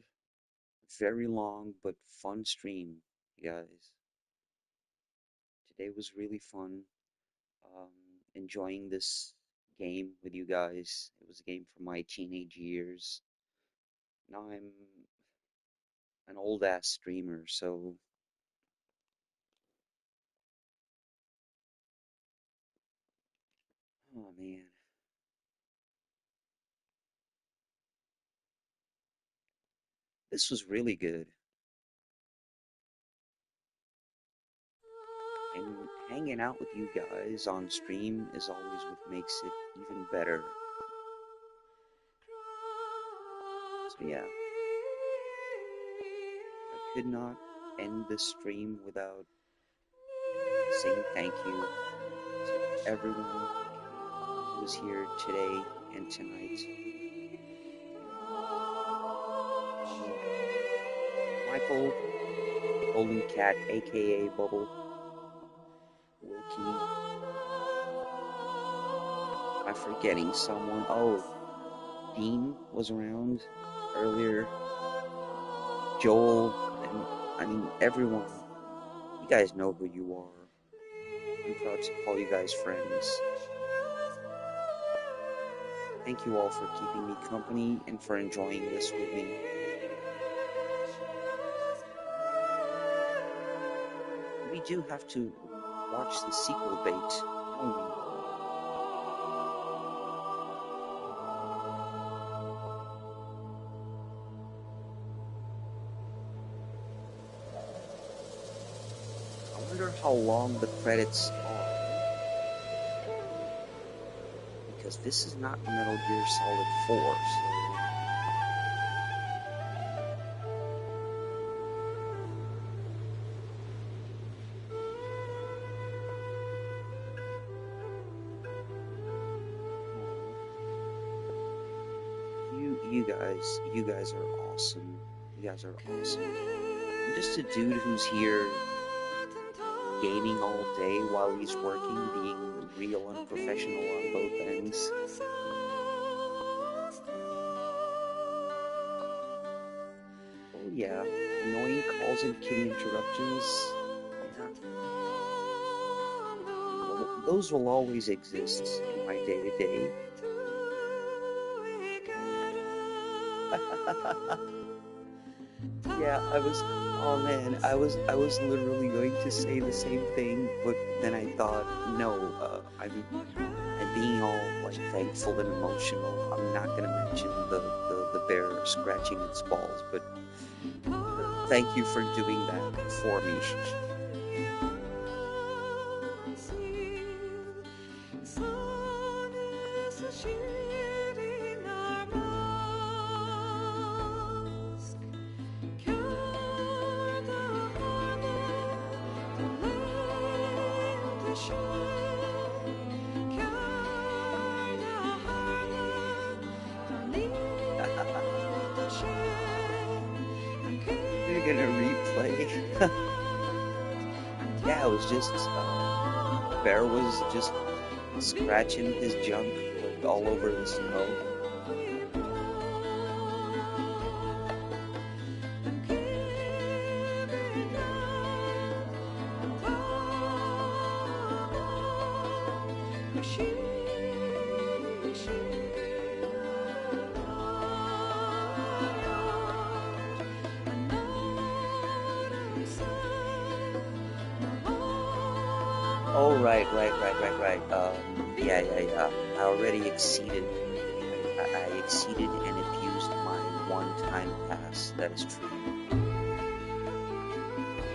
very long, but fun stream, you guys. Today was really fun. enjoying this game with you guys. It was a game from my teenage years. Now I'm an old ass streamer, so oh man. This was really good. And hanging out with you guys on stream is always what makes it even better. So yeah, I could not end this stream without saying thank you to everyone who was here today and tonight. Michael, Golden Cat, aka Bubble, Wilkie. Am I forgetting someone? Oh, Dean was around earlier. Joel, and I mean everyone. You guys know who you are. I'm proud to call you guys friends. Thank you all for keeping me company and for enjoying this with me. We do have to watch the sequel bait, don't we? I wonder how long the credits are, because this is not Metal Gear Solid 4, so... You guys are awesome. You guys are awesome. I'm just a dude who's here gaming all day while he's working, being real unprofessional on both ends. Oh yeah, annoying calls and kitty interruptions. Yeah. Well, those will always exist in my day-to-day. Yeah, oh man, I was literally going to say the same thing, but then I thought, no, I'm being all like thankful and emotional. I'm not gonna mention the bear scratching its balls, but thank you for doing that for me. You're gonna replay? Yeah, it was just, Bear was just scratching his junk like all over the snow. Oh, right. Yeah. I already exceeded. I exceeded and abused my one-time pass. That is true.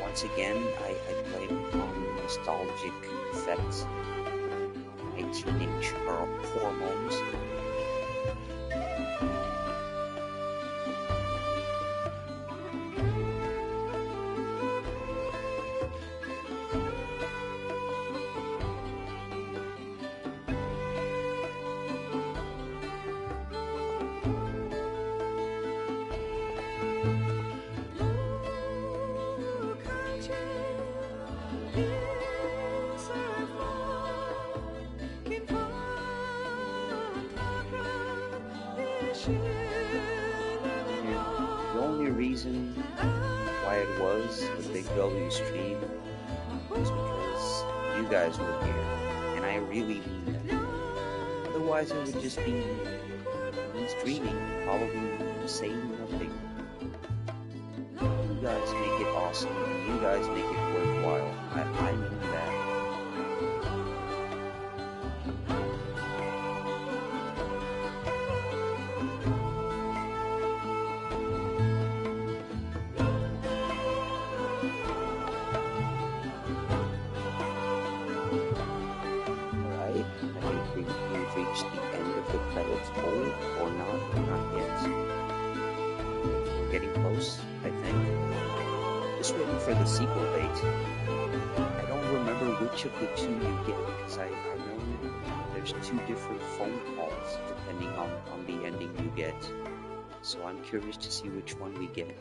Once again, I blame it on the nostalgic effects of my teenage hormones. The only reason why it was the Big W stream was because you guys were here, and I really mean that. Otherwise, it would just be me streaming, probably saying nothing. You guys make it awesome, and you guys make it worthwhile. I mean that. Alright, I think we've reached the end of the credits roll, or not yet. We're getting close, I think. Just waiting for the sequel date. I don't remember which of the two you get, because I know there's two different phone calls depending on the ending you get. So I'm curious to see which one we get.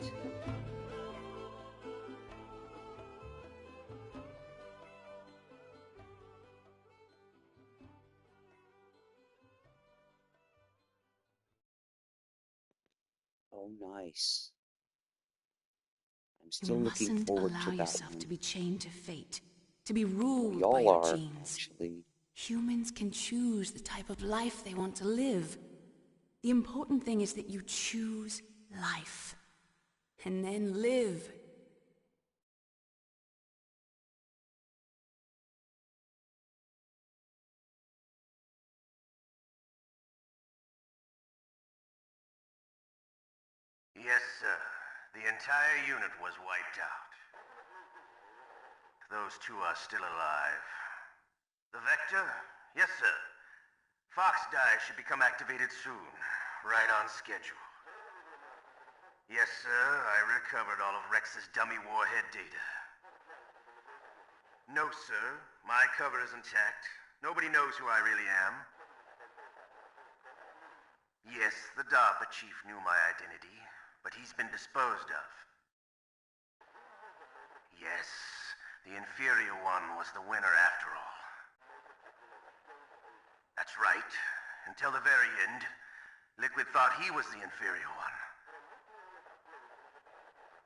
Oh, nice. I'm You still looking mustn't forward allow to that yourself one. to be chained to fate, to be We ruled by all your are, genes. actually. Humans can choose the type of life they want to live. The important thing is that you choose life. And then live. Yes, sir. The entire unit was wiped out. Those two are still alive. The Vector? Yes, sir. Fox die should become activated soon. Right on schedule. Yes, sir. I recovered all of Rex's dummy warhead data. No, sir. My cover is intact. Nobody knows who I really am. Yes, the DARPA chief knew my identity, but he's been disposed of. Yes, the inferior one was the winner after all. That's right. Until the very end, Liquid thought he was the inferior one.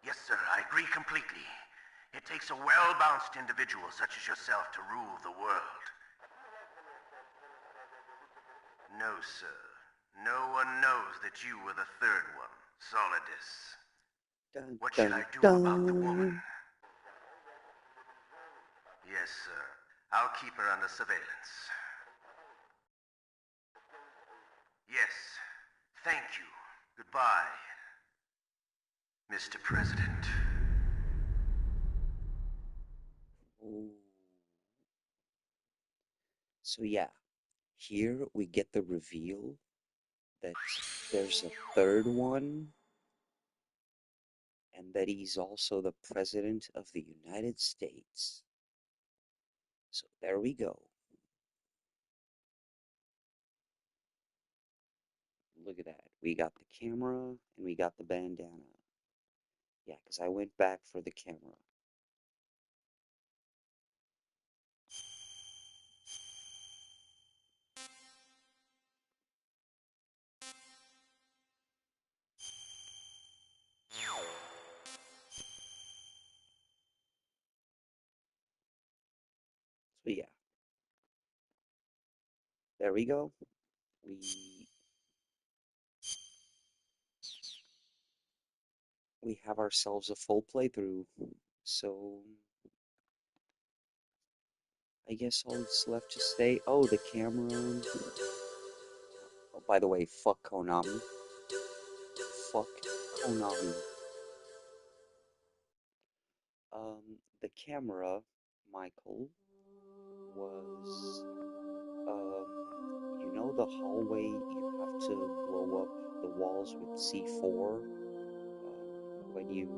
Yes, sir, I agree completely. It takes a well-balanced individual such as yourself to rule the world. No, sir. No one knows that you were the third one, Solidus. Dun, What dun, should I do dun. about the woman? Yes, sir. I'll keep her under surveillance. Yes. Thank you. Goodbye, Mr. President. Ooh. So yeah, here we get the reveal that there's a third one, and that he's also the President of the United States. So there we go. Look at that. We got the camera, and we got the bandana. Yeah, because I went back for the camera. So yeah, there we go. We have ourselves a full playthrough. So I guess all that's left to say. Oh, the camera. Oh, by the way, fuck Konami. Fuck Konami. The camera, Michael, was, you know the hallway you have to blow up the walls with C4 when you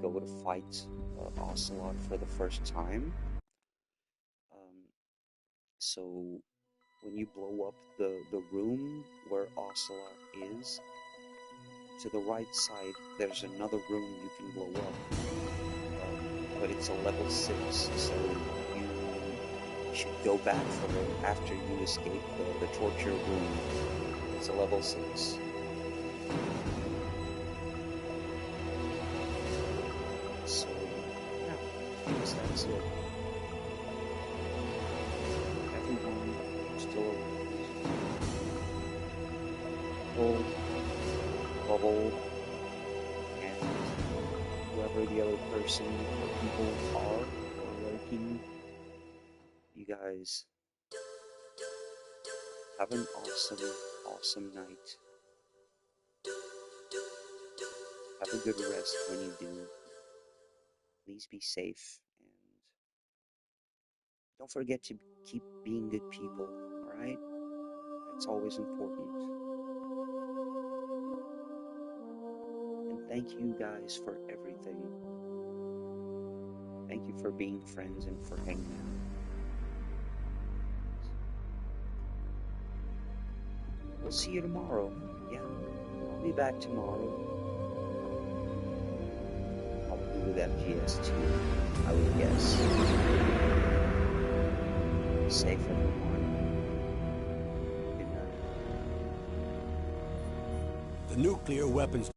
go to fight Ocelot for the first time? So when you blow up the room where Ocelot is, to the right side there's another room you can blow up. But it's a level 6, so you should go back for it after you escape the torture room. It's a level 6. So, yeah, I guess that's it. bubble, and whoever the other person or people are lurking, you guys have an awesome, awesome night. Have a good rest when you do. Please be safe, and don't forget to keep being good people, alright? That's always important. And thank you guys for everything. Thank you for being friends and for hanging out. We'll see you tomorrow. Yeah, I'll be back tomorrow. Probably with MGS too, I would guess. Be safe, everyone. Good night. The nuclear weapons